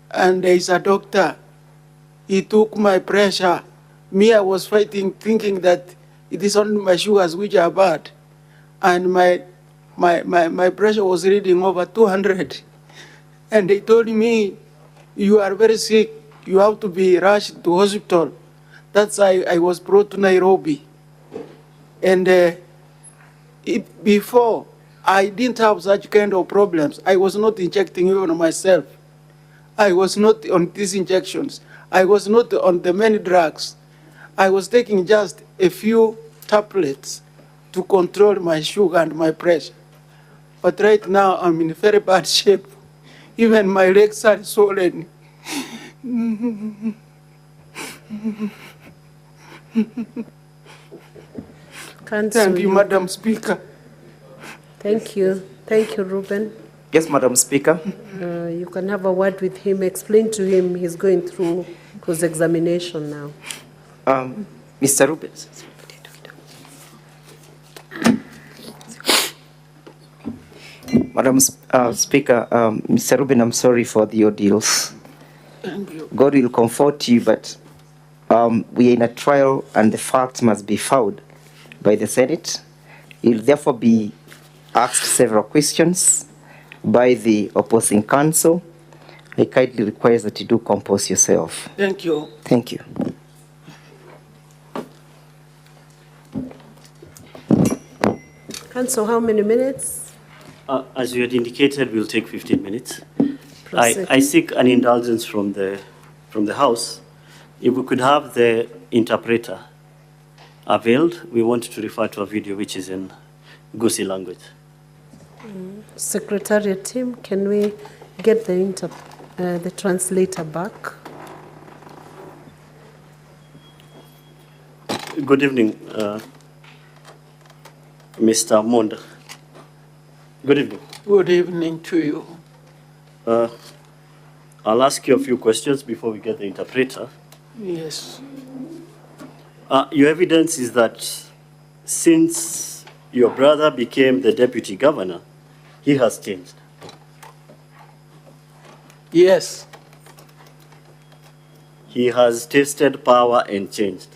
and he's a doctor. He took my pressure. Me, I was fighting, thinking that it is only my sugars which are bad. And my pressure was reading over 200. And they told me, you are very sick. You have to be rushed to hospital. That's why I was brought to Nairobi. And before, I didn't have such kind of problems. I was not injecting even myself. I was not on these injections. I was not on the many drugs. I was taking just a few tablets to control my sugar and my pressure. But right now, I'm in very bad shape. Even my legs are swollen. Thank you, Madam Speaker. Thank you. Thank you, Ruben. Yes, Madam Speaker. You can have a word with him. Explain to him he's going through his examination now. Mr. Ruben. Madam Speaker, Mr. Ruben, I'm sorry for the ordeals. Thank you. God will comfort you, but we are in a trial and the facts must be found by the Senate. You'll therefore be asked several questions by the opposing counsel. I kindly request that you do compose yourself. Thank you. Thank you. Counsel, how many minutes? As you had indicated, we'll take 15 minutes. Proceed. I seek an indulgence from the House. If we could have the interpreter availed, we want to refer to a video which is in Kisii language. Secretariat team, can we get the translator back? Good evening, Mr. Monda. Good evening. Good evening to you. I'll ask you a few questions before we get the interpreter. Yes. Your evidence is that since your brother became the deputy governor, he has changed. Yes. He has tasted power and changed.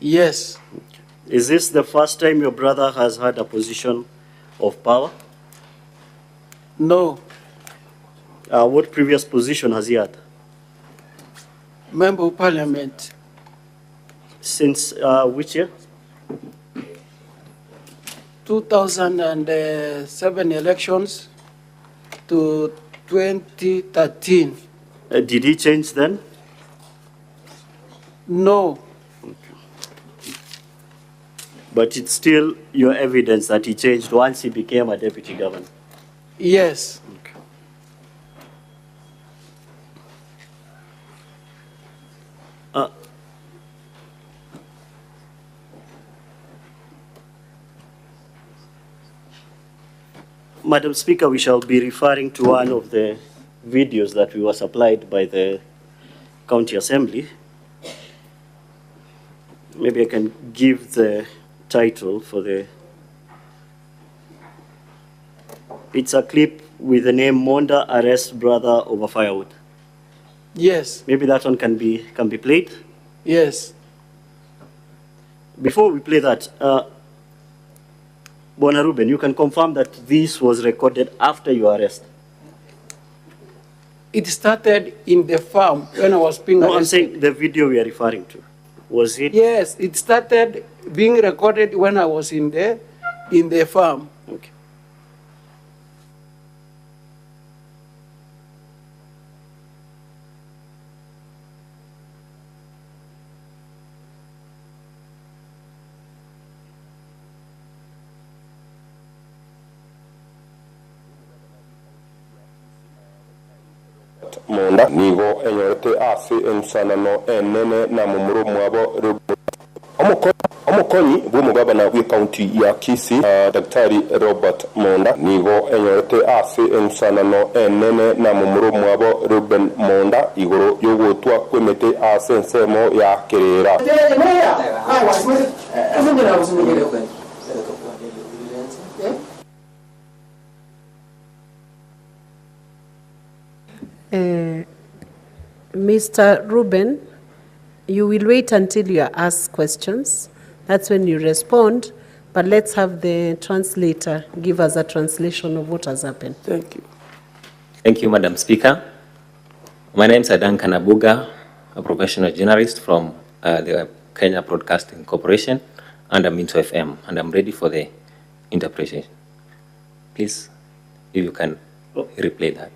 Yes. Is this the first time your brother has had a position of power? No. What previous position has he had? Member of Parliament. Since which year? 2007 elections to 2013. Did he change then? No. But it's still your evidence that he changed once he became a deputy governor? Yes. Okay. Madam Speaker, we shall be referring to one of the videos that we were supplied by the County Assembly. Maybe I can give the title for the... It's a clip with the name Monda arrest brother over firewood. Yes. Maybe that one can be played. Yes. Before we play that, Bwana Ruben, you can confirm that this was recorded after your arrest. It started in the farm when I was being arrested. I'm saying the video we are referring to. Was it? Yes, it started being recorded when I was in the farm. Okay. Monda nigo enyorete ase ensanano enene na mumuro mwabo omukonyi bw'omugabana w'ekaunti ya Kisii Daktari Robert Monda nigo enyorete ase ensanano enene na mumuro mwabo Ruben Monda igoro yogotwa kwemete ase ensemo ya kerera. Mr. Ruben, you will wait until you are asked questions. That's when you respond. But let's have the translator give us a translation of what has happened. Thank you. Thank you, Madam Speaker. My name is Adan Kanabuga, a professional journalist from the Kenya Broadcasting Corporation under Minto FM, and I'm ready for the interpretation. Please, if you can replay that.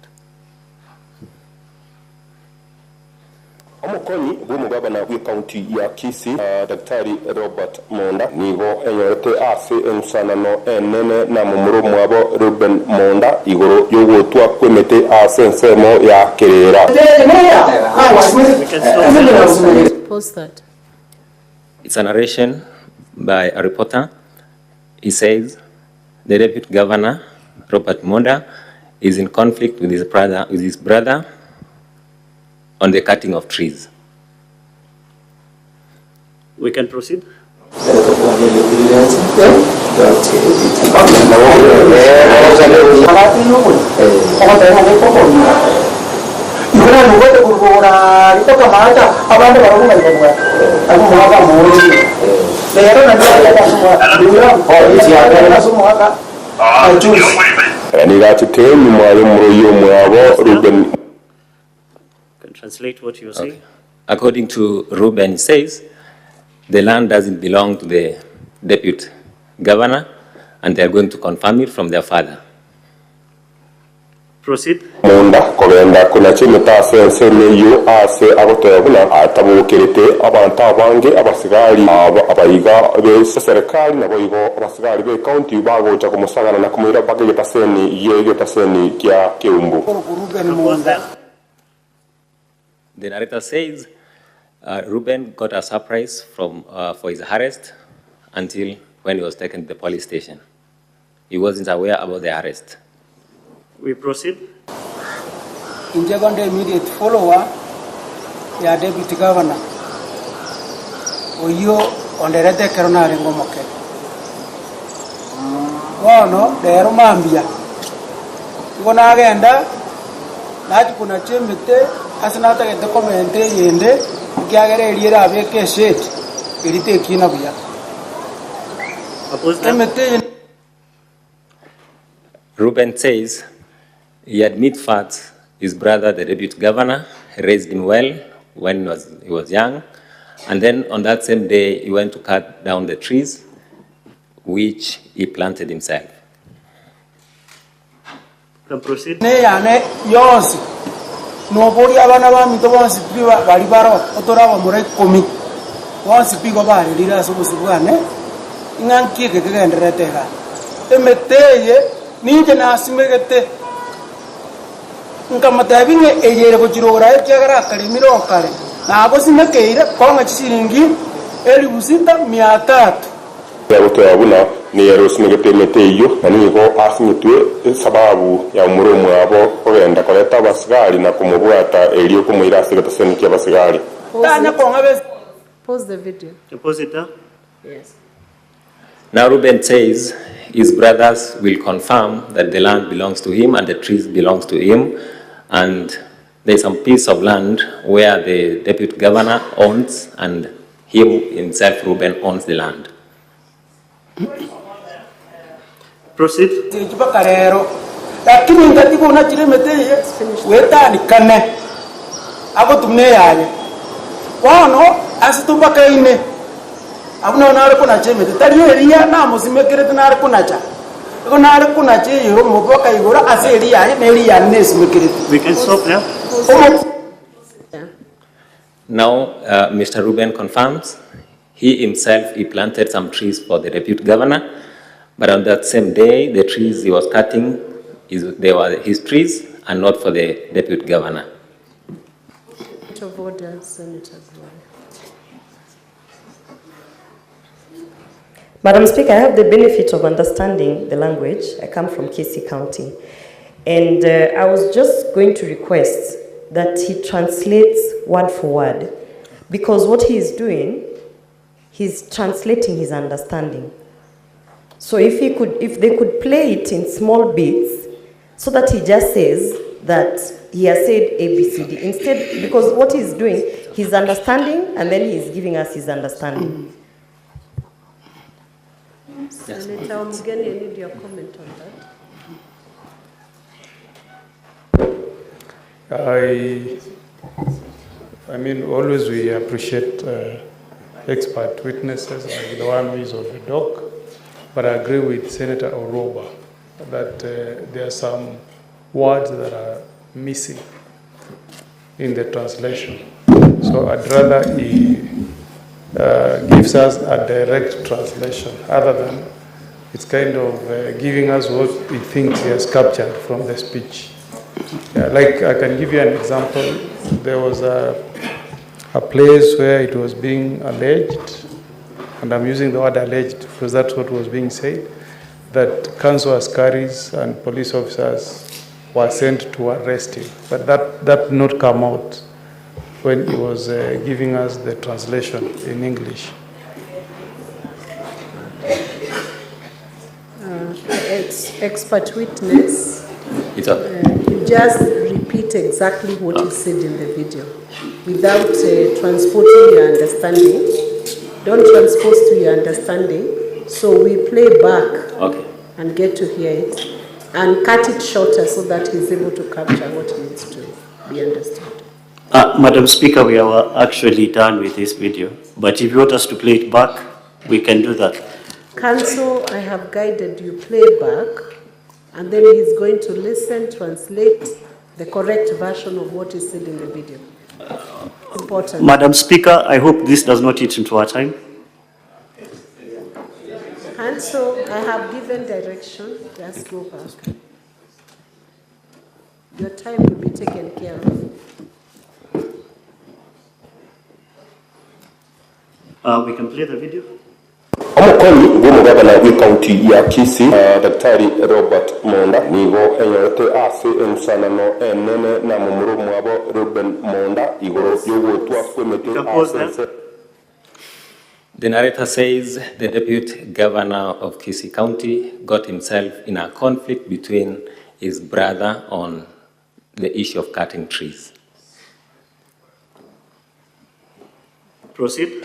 Omukonyi bw'omugabana w'ekaunti ya Kisii Daktari Robert Monda nigo enyorete ase ensanano enene na mumuro mwabo Ruben Monda igoro yogotwa kwemete ase ensemo ya kerera. Post that. It's a narration by a reporter. He says the Deputy Governor Robert Monda is in conflict with his brother on the cutting of trees. We can proceed. Translate what you're saying. Okay. According to Ruben, he says the land doesn't belong to the deputy governor and they're going to confirm it from their father. Proceed. Monda kolenda kuna chimeta sense neyo ase agotebuna atabukirite abantu abange abasigari abayiga be serikali nabo igo abasigari be county bagocha kumusagana na kumira bageta seni yegeta seni kya keumbu. The narrator says Ruben got a surprise for his arrest until when he was taken to the police station. He wasn't aware about the arrest. We proceed. In the immediate follower, the deputy governor, Oyo on the red corona Rengomoke. No, the Romambia. Gona agenda, that kuna chimite, as not a document yende, Gagare Yera Veke Shet, Irite Kinabia. Ruben says he admits facts. His brother, the deputy governor, raised him well when he was young. And then on that same day, he went to cut down the trees, which he planted himself. Can proceed. Nobody abana ba mito bonsi piwa baribaro otora ba mure komi bonsi pigo ba rira so busubane nganki ke ngendretega emeteye ninje na simegete nkamatavinge eyere bujirora ekagara kali miro kale na abo simekeira konga chisiringi 1300 ya gotoya buna ni eros ni getemete iyo na nigo asinyitwe sababu ya umurumu abo kugenda koleta abasigari na kumubwata elio kumwira asigata seniki abasigari. Pause the video. Pause it now? Yes. Now Reuben says his brothers will confirm that the land belongs to him and the trees belongs to him, and there's some piece of land where the deputy governor owns and him himself, Reuben, owns the land. Proceed. Lakini ngati kuna chiremete wetani kane ako tumne yaye wano asitumba kaine abuna na kuna chemete tari eria na musimekere na kuna cha kuna kuna chi yo muboka igora aseri yaye neri ya nesimekere. We can stop now. Now Mr. Reuben confirms he himself planted some trees for the deputy governor, but on that same day the trees he was cutting they were his trees and not for the deputy governor. Of order, Senator. Madam Speaker, I have the benefit of understanding the language. I come from Kisii County. And I was just going to request that he translates word for word. Because what he is doing, he's translating his understanding. So if they could play it in small bits, so that he just says that he has said A, B, C, D. Instead, because what he's doing, he's understanding, and then he's giving us his understanding. Senator Omugeni, I need your comment on that. I mean, always we appreciate expert witnesses like the one who is on the dock, but I agree with Senator Oroba that there are some words that are missing in the translation. So I'd rather he gives us a direct translation other than it's kind of giving us what he thinks he has captured from the speech. Like I can give you an example. There was a place where it was being alleged, and I'm using the word alleged because that's what was being said, that council askaris and police officers were sent to arrest him. But that did not come out when he was giving us the translation in English. Expert witness, you just repeat exactly what you said in the video without transporting your understanding. Don't transpose to your understanding. So we play back and get to hear it and cut it shorter so that he's able to capture what needs to be understood. Madam Speaker, we are actually done with this video, but if you want us to play it back, we can do that. Council, I have guided you play back, and then he's going to listen, translate the correct version of what is said in the video. Important. Madam Speaker, I hope this does not eat into our time. Council, I have given direction. Just go back. Your time will be taken care of. We can play the video. Omukoni gw'omugabana w'ekaunti ya Kisii Daktari Robert Monda nigo enyorete ase ensanano enene na mumurumu abo Reuben Monda igoro yogotwa kwemete ase. The narrator says the deputy governor of Kisii County got himself in a conflict between his brother on the issue of cutting trees. Proceed.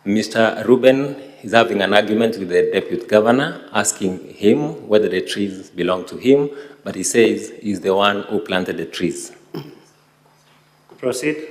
Mr. Reuben is having an argument with the deputy governor, asking him whether the trees belong to him, but he says he's the one who planted the trees. Proceed.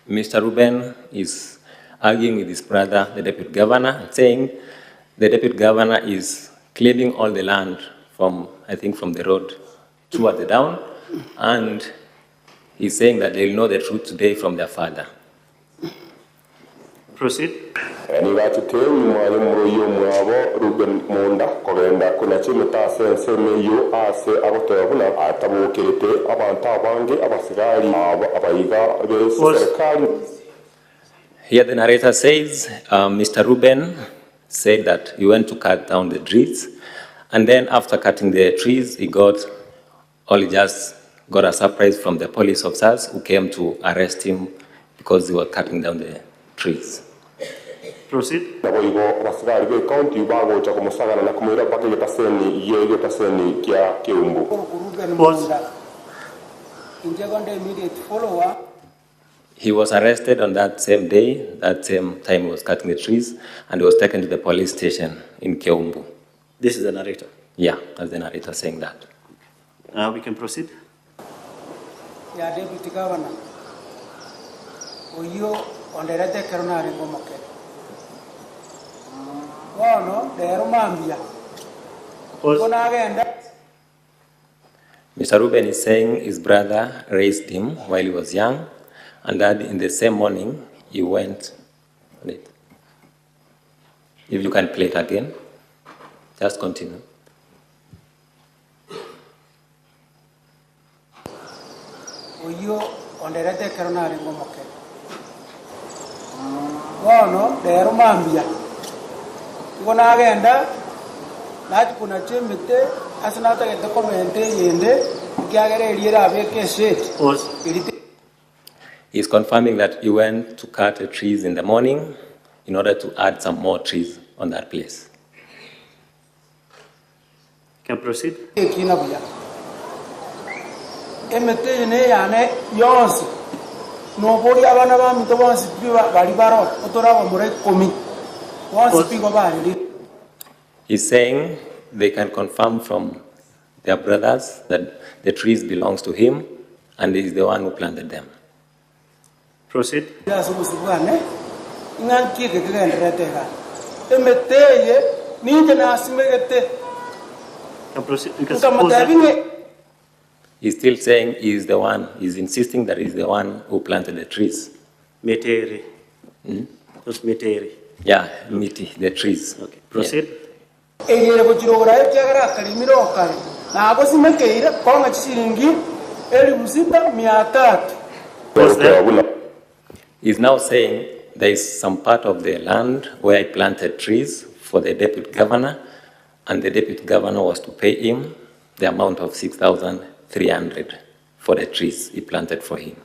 Mr. Reuben is arguing with his brother, the deputy governor, saying the deputy governor is claiming all the land from, I think, from the road toward the down, and he's saying that they'll know the truth today from their father. Proceed. Nigachiteni mwari muruyo mwabo Ruben Monda kogenda kuna chimita sense meyo ase abotebuna atabukirite abantu abange abasigari abayiga beserikali. Here the narrator says, Mr. Ruben said that he went to cut down the trees, and then after cutting the trees, he just got a surprise from the police officers who came to arrest him because he was cutting down the trees. Proceed. He was arrested on that same day, that same time he was cutting the trees, and he was taken to the police station in Keumbu. This is the narrator? Yeah, that's the narrator saying that. We can proceed. Yeah, Deputy Governor. Oyo onderete karuna rengomoke. Wano dero mambia. Kona agenda. Mr. Ruben is saying his brother raised him while he was young, and that in the same morning he went. Wait. If you can play it again, just continue. Oyo onderete karuna rengomoke. Wano dero mambia. Kona agenda. Lati kuna chemete asinata ke documente yende kiagere iriera abeke shit. He's confirming that he went to cut the trees in the morning in order to add some more trees on that place. Can proceed? Emete ne yane yonsi. No bori abana ba mito bonsi piwa bari baro otora ba mure komi. Bonsi piwa bari. He's saying they can confirm from their brothers that the trees belongs to him and he's the one who planted them. Proceed. He's still saying he's the one, he's insisting that he's the one who planted the trees. Metere. Those metere. Yeah, miti, the trees. Okay. Proceed. Yeah. He's now saying there is some part of the land where he planted trees for the deputy governor, and the deputy governor was to pay him the amount of 6,300 for the trees he planted for him.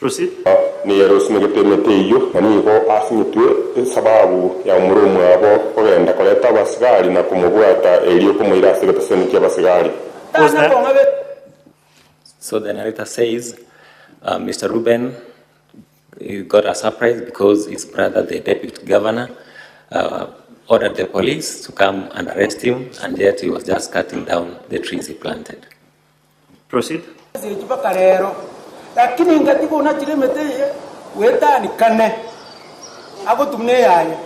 Proceed. Ni erosime getemete iyo nanigo asimitwe sababu ya umurumu abo ogenda koleta basigari na kumubwata eliyo kumuira asigataseni kya basigari. So the narrator says Mr. Ruben got a surprise because his brother, the deputy governor, ordered the police to come and arrest him, and yet he was just cutting down the trees he planted. Proceed. Lakini ngatiko unachiremete weta ni kane ako tumne yaye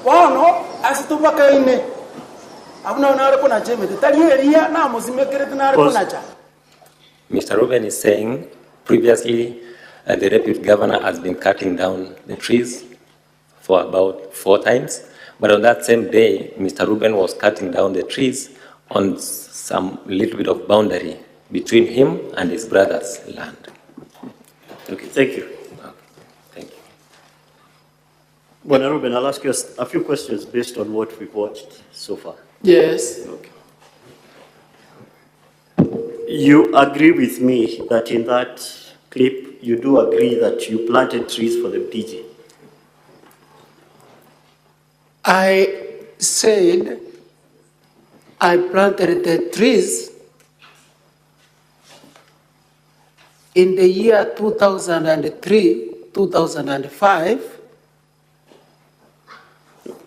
wano asitubaka ine abuna unare kuna chemete taliyeria na muzimekere tunare kuna cha. Mr. Ruben is saying previously the deputy governor has been cutting down the trees for about 4 times, but on that same day Mr. Ruben was cutting down the trees on some little bit of boundary between him and his brother's land. Okay, thank you. Thank you. Bwana Ruben, I'll ask you a few questions based on what we've watched so far. Yes. Okay. You agree with me that in that clip, you do agree that you planted trees for the DG? I said I planted the trees in the year 2003, 2005,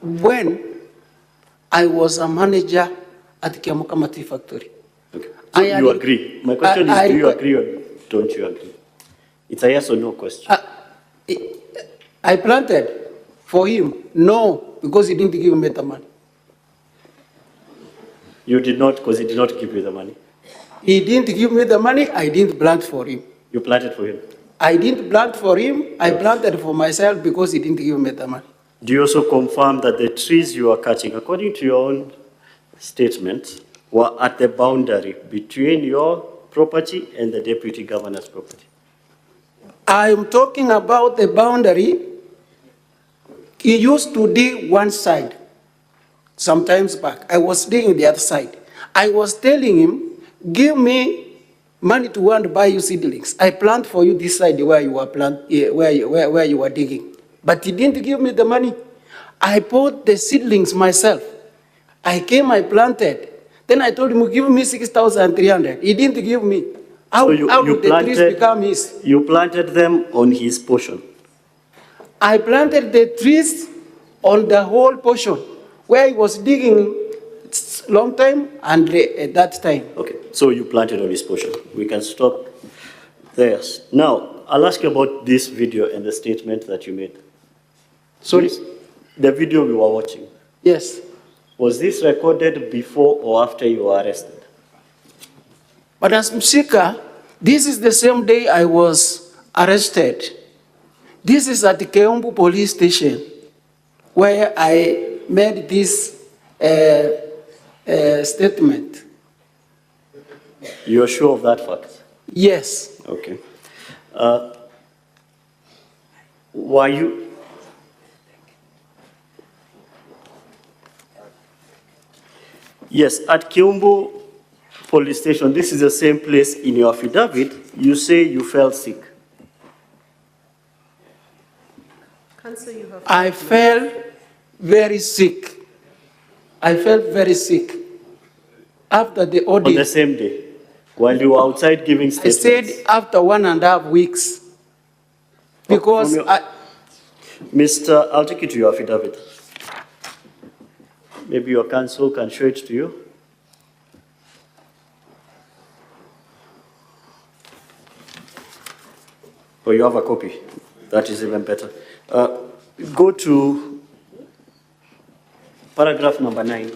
when I was a manager at the Kiamukamati factory. Okay. So you agree? My question is, do you agree or don't you agree? It's a yes or no question. I planted for him. No, because he didn't give me the money. You did not, because he did not give you the money. He didn't give me the money, I didn't plant for him. You planted for him. I didn't plant for him, I planted for myself because he didn't give me the money. Do you also confirm that the trees you are cutting, according to your own statement, were at the boundary between your property and the deputy governor's property? I'm talking about the boundary. He used to dig one side. Sometimes back, I was digging the other side. I was telling him, give me money to go and buy you seedlings. I plant for you this side where you were where you were digging. But he didn't give me the money. I bought the seedlings myself. I came, I planted. Then I told him, give me 6,300. He didn't give me. How did the trees become his? You planted them on his portion? I planted the trees on the whole portion where he was digging long time and at that time. Okay, so you planted on his portion. We can stop there. Now, I'll ask you about this video and the statement that you made. Sorry? The video we were watching. Yes. Was this recorded before or after you were arrested? But as Msika, this is the same day I was arrested. This is at the Keumbu police station where I made this statement. You are sure of that fact? Yes. Okay. Were you... Yes, at Kiumbu police station, this is the same place in your affidavit, you say you felt sick. I felt very sick. I felt very sick after the ordeal. On the same day, while you were outside giving statements? I said after 1.5 weeks. Because Mr. I'll take you to your affidavit. Maybe your counsel can show it to you. Or you have a copy. That is even better. Go to paragraph number 9.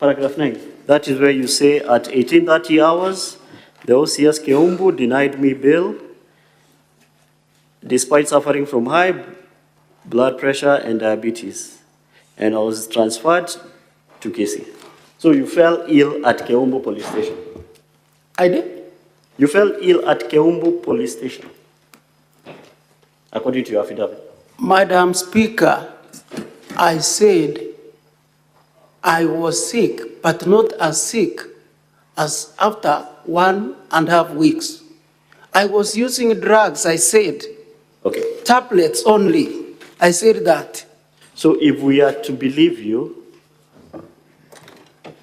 Paragraph 9. That is where you say at 18:30 hours, the OCS Keumbu denied me bail despite suffering from high blood pressure and diabetes, and I was transferred to Kisii. So you fell ill at Keumbu police station? I did. You fell ill at Keumbu police station, according to your affidavit? Madam Speaker, I said I was sick, but not as sick as after 1.5 weeks. I was using drugs, I said. Okay. Tablets only. I said that. So if we are to believe you,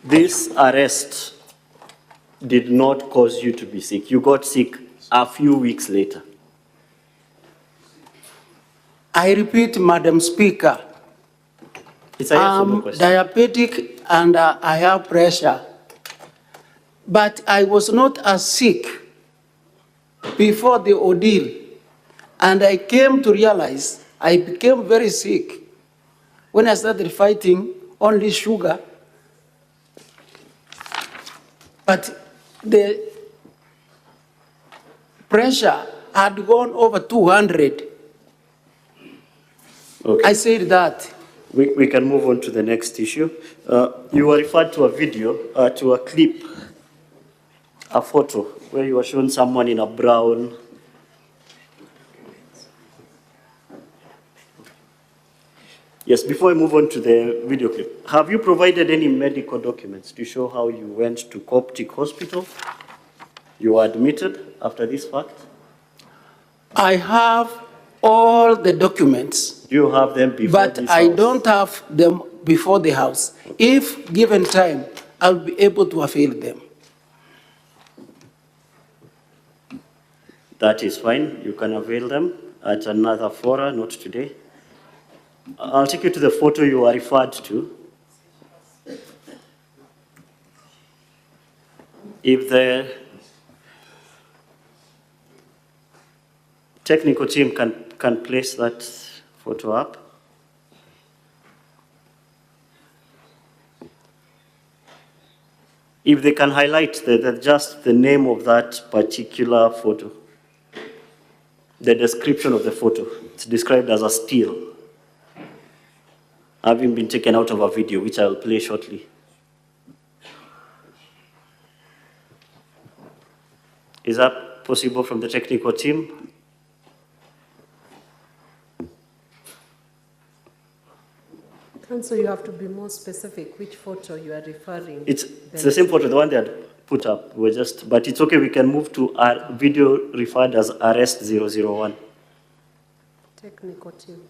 this arrest did not cause you to be sick. You got sick a few weeks later. I repeat, Madam Speaker, I'm diabetic and I have pressure. But I was not as sick before the ordeal. And I came to realize I became very sick when I started fighting only sugar. But the pressure had gone over 200. Okay. I said that. We can move on to the next issue. You were referred to a video, to a clip, a photo, where you were showing someone in a brown. Yes, before I move on to the video clip, have you provided any medical documents to show how you went to Coptic Hospital? You were admitted after this fact? I have all the documents. Do you have them before but this I house? don't have them before the house. If given time, I'll be able to avail them. That is fine. You can avail them at another forum, not today. I'll take you to the photo you were referred to. If the technical team can place that photo up. If they can highlight just the name of that particular photo, the description of the photo, it's described as a still, having been taken out of a video, which I'll play shortly. Is that possible from the technical team? Council, you have to be more specific which photo you are referring. It's the same photo, the one they had put up. But it's okay, we can move to our video referred as Arrest 001. Technical team.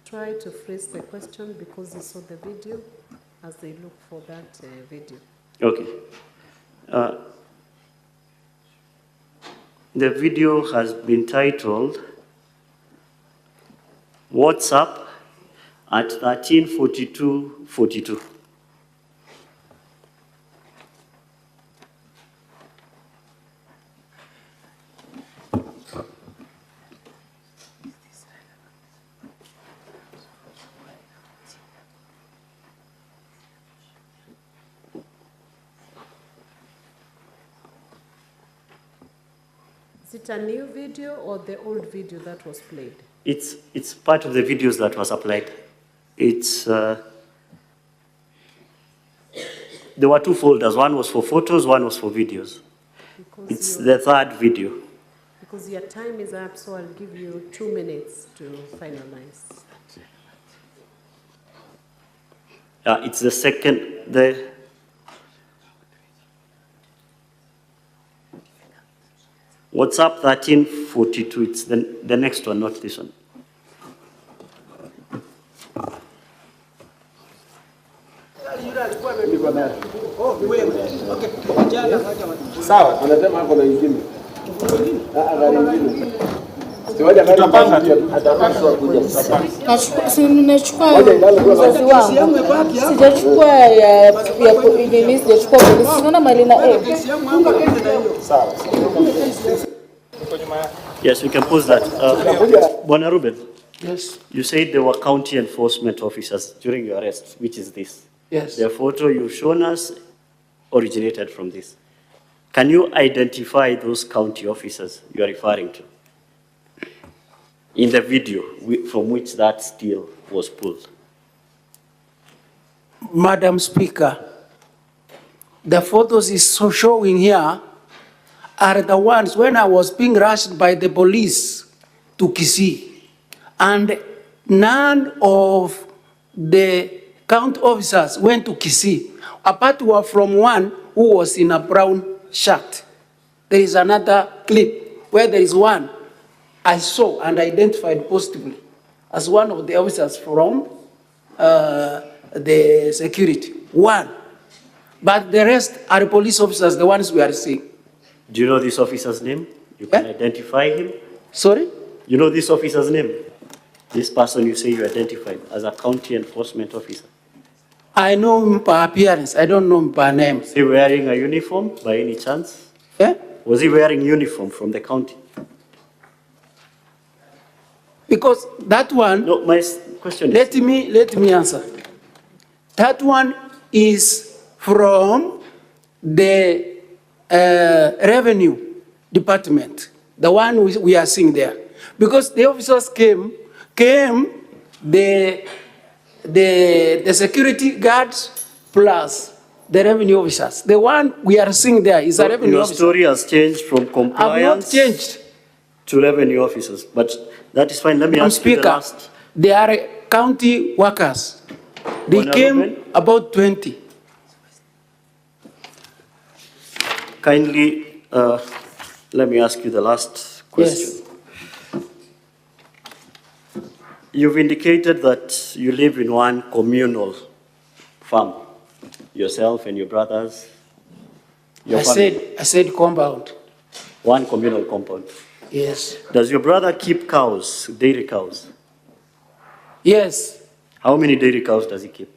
Try to phrase the question because you saw the video as they look for that video. Okay. The video has been titled "What's Up at 13:42:42." Is it a new video or the old video that was played? It's part of the videos that was applied. There were two folders. One was for photos, one was for videos. It's the third video. Because your time is up, so I'll give you 2 minutes to finalize. It's the second. What's up 13:42? It's the next one, not this one. Sawa, tunasema hapo na ingine. Sijachukua ya nini, sijachukua polisi. Unaona mali na Yes, we can pause that. Bwana Ruben. Yes. You said there were county enforcement officers during your arrest, which is this. Yes. The photo you've shown us originated from this. Can you identify those county officers you are referring to in the video from which that still was pulled? Madam Speaker, the photos is showing here are the ones when I was being rushed by the police to Kisii, and none of the county officers went to Kisii, apart from one who was in a brown shirt. There is another clip where there is one I saw and identified positively as one of the officers from the security. One. But the rest are police officers, the ones we are seeing. Do you know this officer's name? You can identify him? Sorry? You know this officer's name? This person you say you identified as a county enforcement officer. I know him by appearance. I don't know him by name. Was he wearing a uniform by any chance? Yeah? Was he wearing uniform from the county? Because that one... No, my question is... Let me answer. That one is from the revenue department, the one we are seeing there. Because the officers came, the security guards plus the revenue officers. The one we are seeing there is a revenue officer. Your story has changed from compliance to revenue officers, but that is fine. Let me ask you the last. They are county workers. They came about 20. Kindly, let me ask you the last question. Yes. You've indicated that you live in one communal farm, yourself and your brothers. I said compound. One communal compound. Yes. Does your brother keep cows, dairy cows? Yes. How many dairy cows does he keep?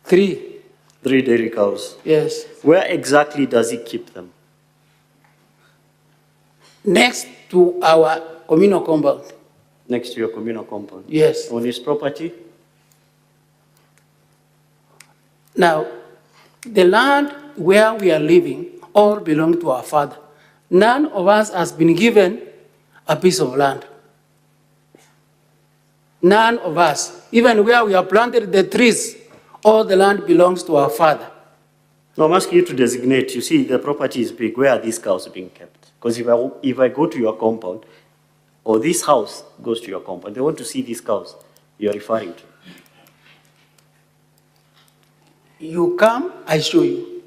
3. 3 dairy cows. Yes. Where exactly does he keep them? Next to our communal compound. Next to your communal compound? Yes. On his property? Now, the land where we are living all belong to our father. None of us has been given a piece of land. None of us. Even where we have planted the trees, all the land belongs to our father. No, I'm asking you to designate. You see, the property is big. Where are these cows being kept? Because if I go to your compound, or this house goes to your compound, they want to see these cows you're referring to. You come, I show you.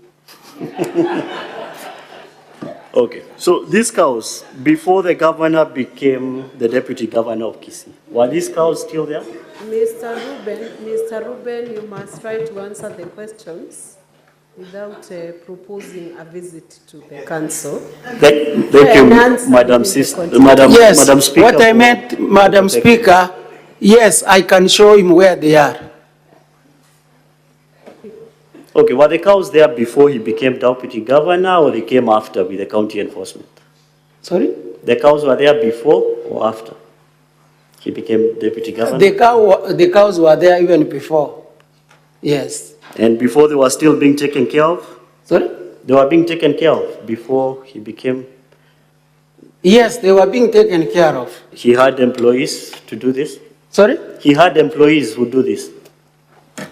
Okay, so these cows, before the governor became the deputy governor of Kisii, were these cows still there? Mr. Ruben, you must try to answer the questions without proposing a visit to the council. Thank you, Madam Yes, Madam Speaker. what I meant, Madam Speaker, yes, I can show him where they are. Okay, were the cows there before he became deputy governor, or they came after with the county enforcement? Sorry? The cows were there before or after he became deputy governor? The cows were there even before. Yes. And before they were still being taken care of? Sorry? They were being taken care of before he became... Yes, they were being taken care of. He had employees to do this? Sorry? He had employees who do this?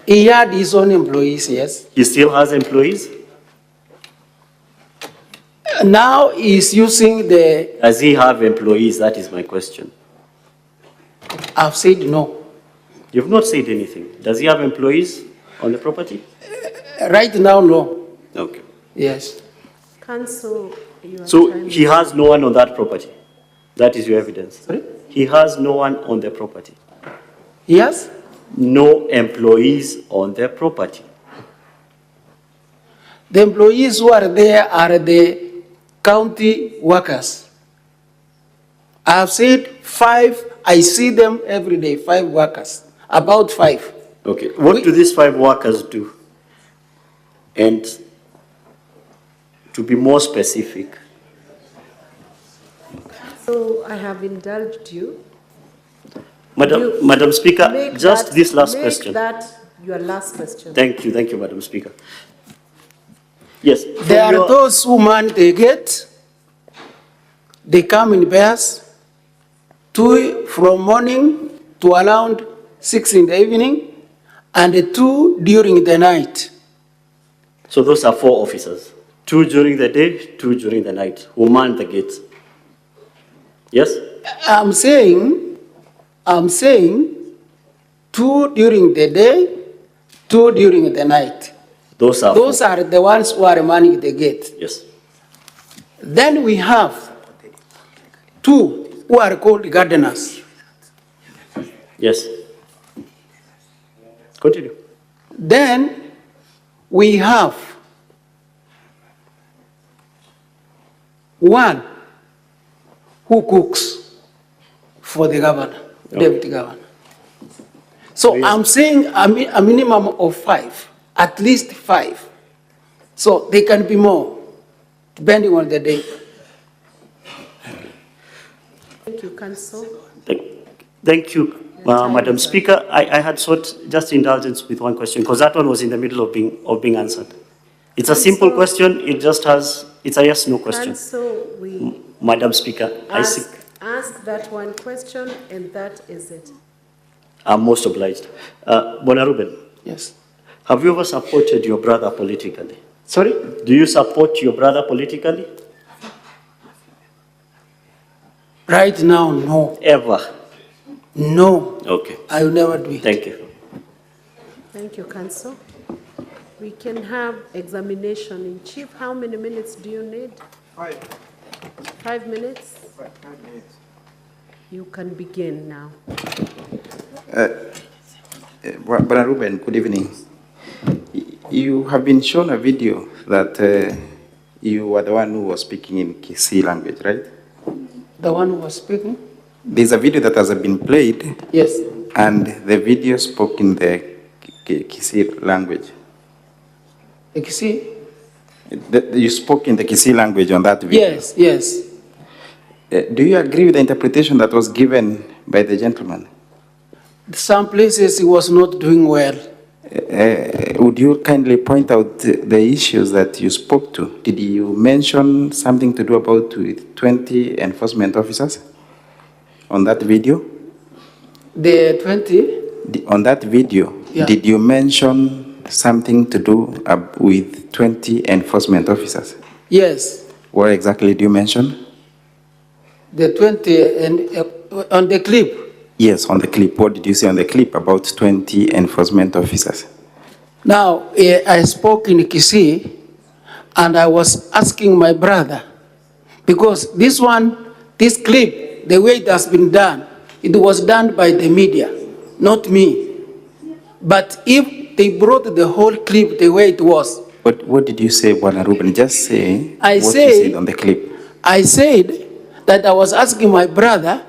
He had his own employees, yes. He still has employees? Now he's using the... Does he have employees? That is my question. I've said no. You've not said anything. Does he have employees on the property? Right now, no. Okay. Yes. Council, you are So trying he has no one on that property? That is your evidence? Sorry? He has no one on the property? Yes? No employees on the property? The employees who are there are the county workers. I have said 5, I see them every day, 5 workers, about 5. Okay, what do these 5 workers do? And to be more specific. So I have indulged you. Madam Speaker, just this last question. Make that your last question. Thank you, Madam Speaker. Yes. There are those who man the gate. They come in pairs, 2 from morning to around 6 in the evening, and 2 during the night. So those are 4 officers, 2 during the day, 2 during the night, who man the gates. Yes? I'm saying 2 during the day, 2 during the night. Those are the ones who are manning the gate. Yes. Then we have 2 who are called gardeners. Yes. Continue. Then we have 1 who cooks for the governor, deputy governor. So I'm saying a minimum of 5, at least 5. So they can be more, depending on the day. Thank you, Council. Thank you, Madam Speaker. I had sought just indulgence with one question, because that one was in the middle of being answered. It's a simple question. It just has, it's a yes/no question. Council, we Madam Speaker, ask that one question, and that is it. I'm most obliged. Bona Ruben. Yes. Have you ever supported your brother politically? Sorry? Do you support your brother politically? Right now, no. Ever? No. Okay. I will never do it. Thank you. Thank you, Council. We can have examination in chief. How many minutes do you need? 5. 5 minutes? 5 minutes. You can begin now. Brother Ruben, good evening. You have been shown a video that you were the one who was speaking in Kisii language, right? The one who was speaking? There's a video that has been played. Yes. And the video spoke in the Kisii language. The Kisii? You spoke in the Kisii language on that video. Yes, yes. Do you agree with the interpretation that was given by the gentleman? Some places he was not doing well. Would you kindly point out the issues that you spoke to? Did you mention something to do about with 20 enforcement officers on that video? The 20? On that video, Yeah. Did you mention something to do with 20 enforcement officers? Yes. What exactly do you mention? The 20 and on the clip. Yes, on the clip. What did you say on the clip about 20 enforcement officers? Now, I spoke in Kisii, and I was asking my brother, because this clip, the way it has been done, it was done by the media, not me. But if they brought the whole clip the way it was. What did you say, Bwana Ruben? Just say I what said, you said on the clip. I said that I was asking my brother,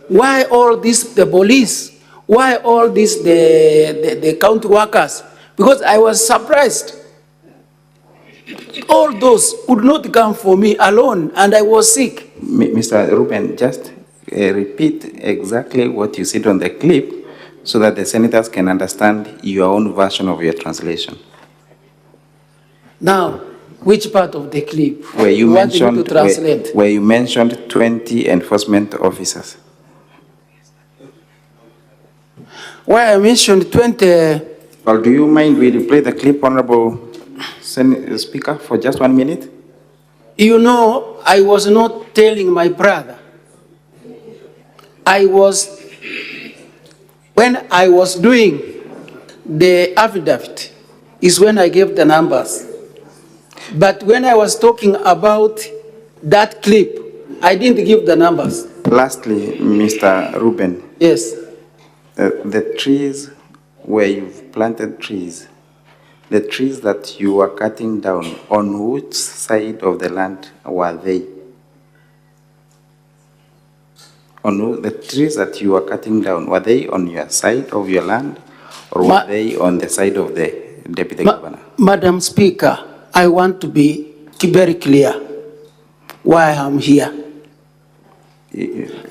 why all this, the police, why all this, the county workers? Because I was surprised. All those would not come for me alone, and I was sick. Mr. Ruben, just repeat exactly what you said on the clip so that the senators can understand your own version of your translation. Now, which part of the clip? Where you want me to translate? where you mentioned 20 enforcement officers. Why I mentioned 20... Well, do you mind we play the clip, Honorable Speaker, for just 1 minute? You know, I was not telling my brother. When I was doing the affidavit, is when I gave the numbers. But when I was talking about that clip, I didn't give the numbers. Lastly, Mr. Ruben. Yes. The trees where you've planted trees, the trees that you were cutting down, on which side of the land were they? The trees that you were cutting down, were they on your side of your land, or were they on the side of the Deputy Governor? Madam Speaker, I want to be very clear why I'm here.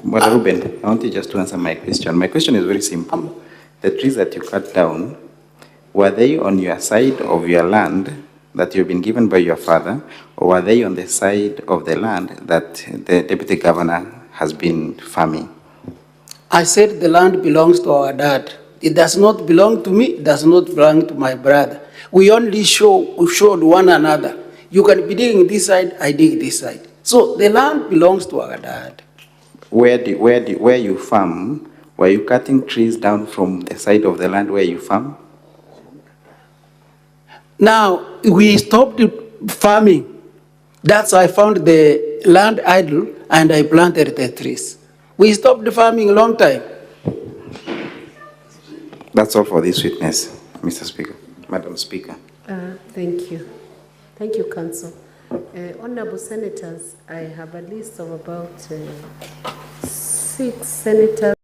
But Ruben, I want you just to answer my question. My question is very simple. The trees that you cut down, were they on your side of your land that you've been given by your father, or were they on the side of the land that the Deputy Governor has been farming? I said the land belongs to our dad. It does not belong to me, it does not belong to my brother. We only showed one another. You can be digging this side, I dig this side. So the land belongs to our dad. Where you farm, were you cutting trees down from the side of the land where you farm? Now, we stopped farming. That's why I found the land idle and I planted the trees. We stopped farming a long time. That's all for this witness, Mr. Speaker. Madam Speaker. Thank you. Thank you, Council. Honorable Senators, I have a list of about 6 senators.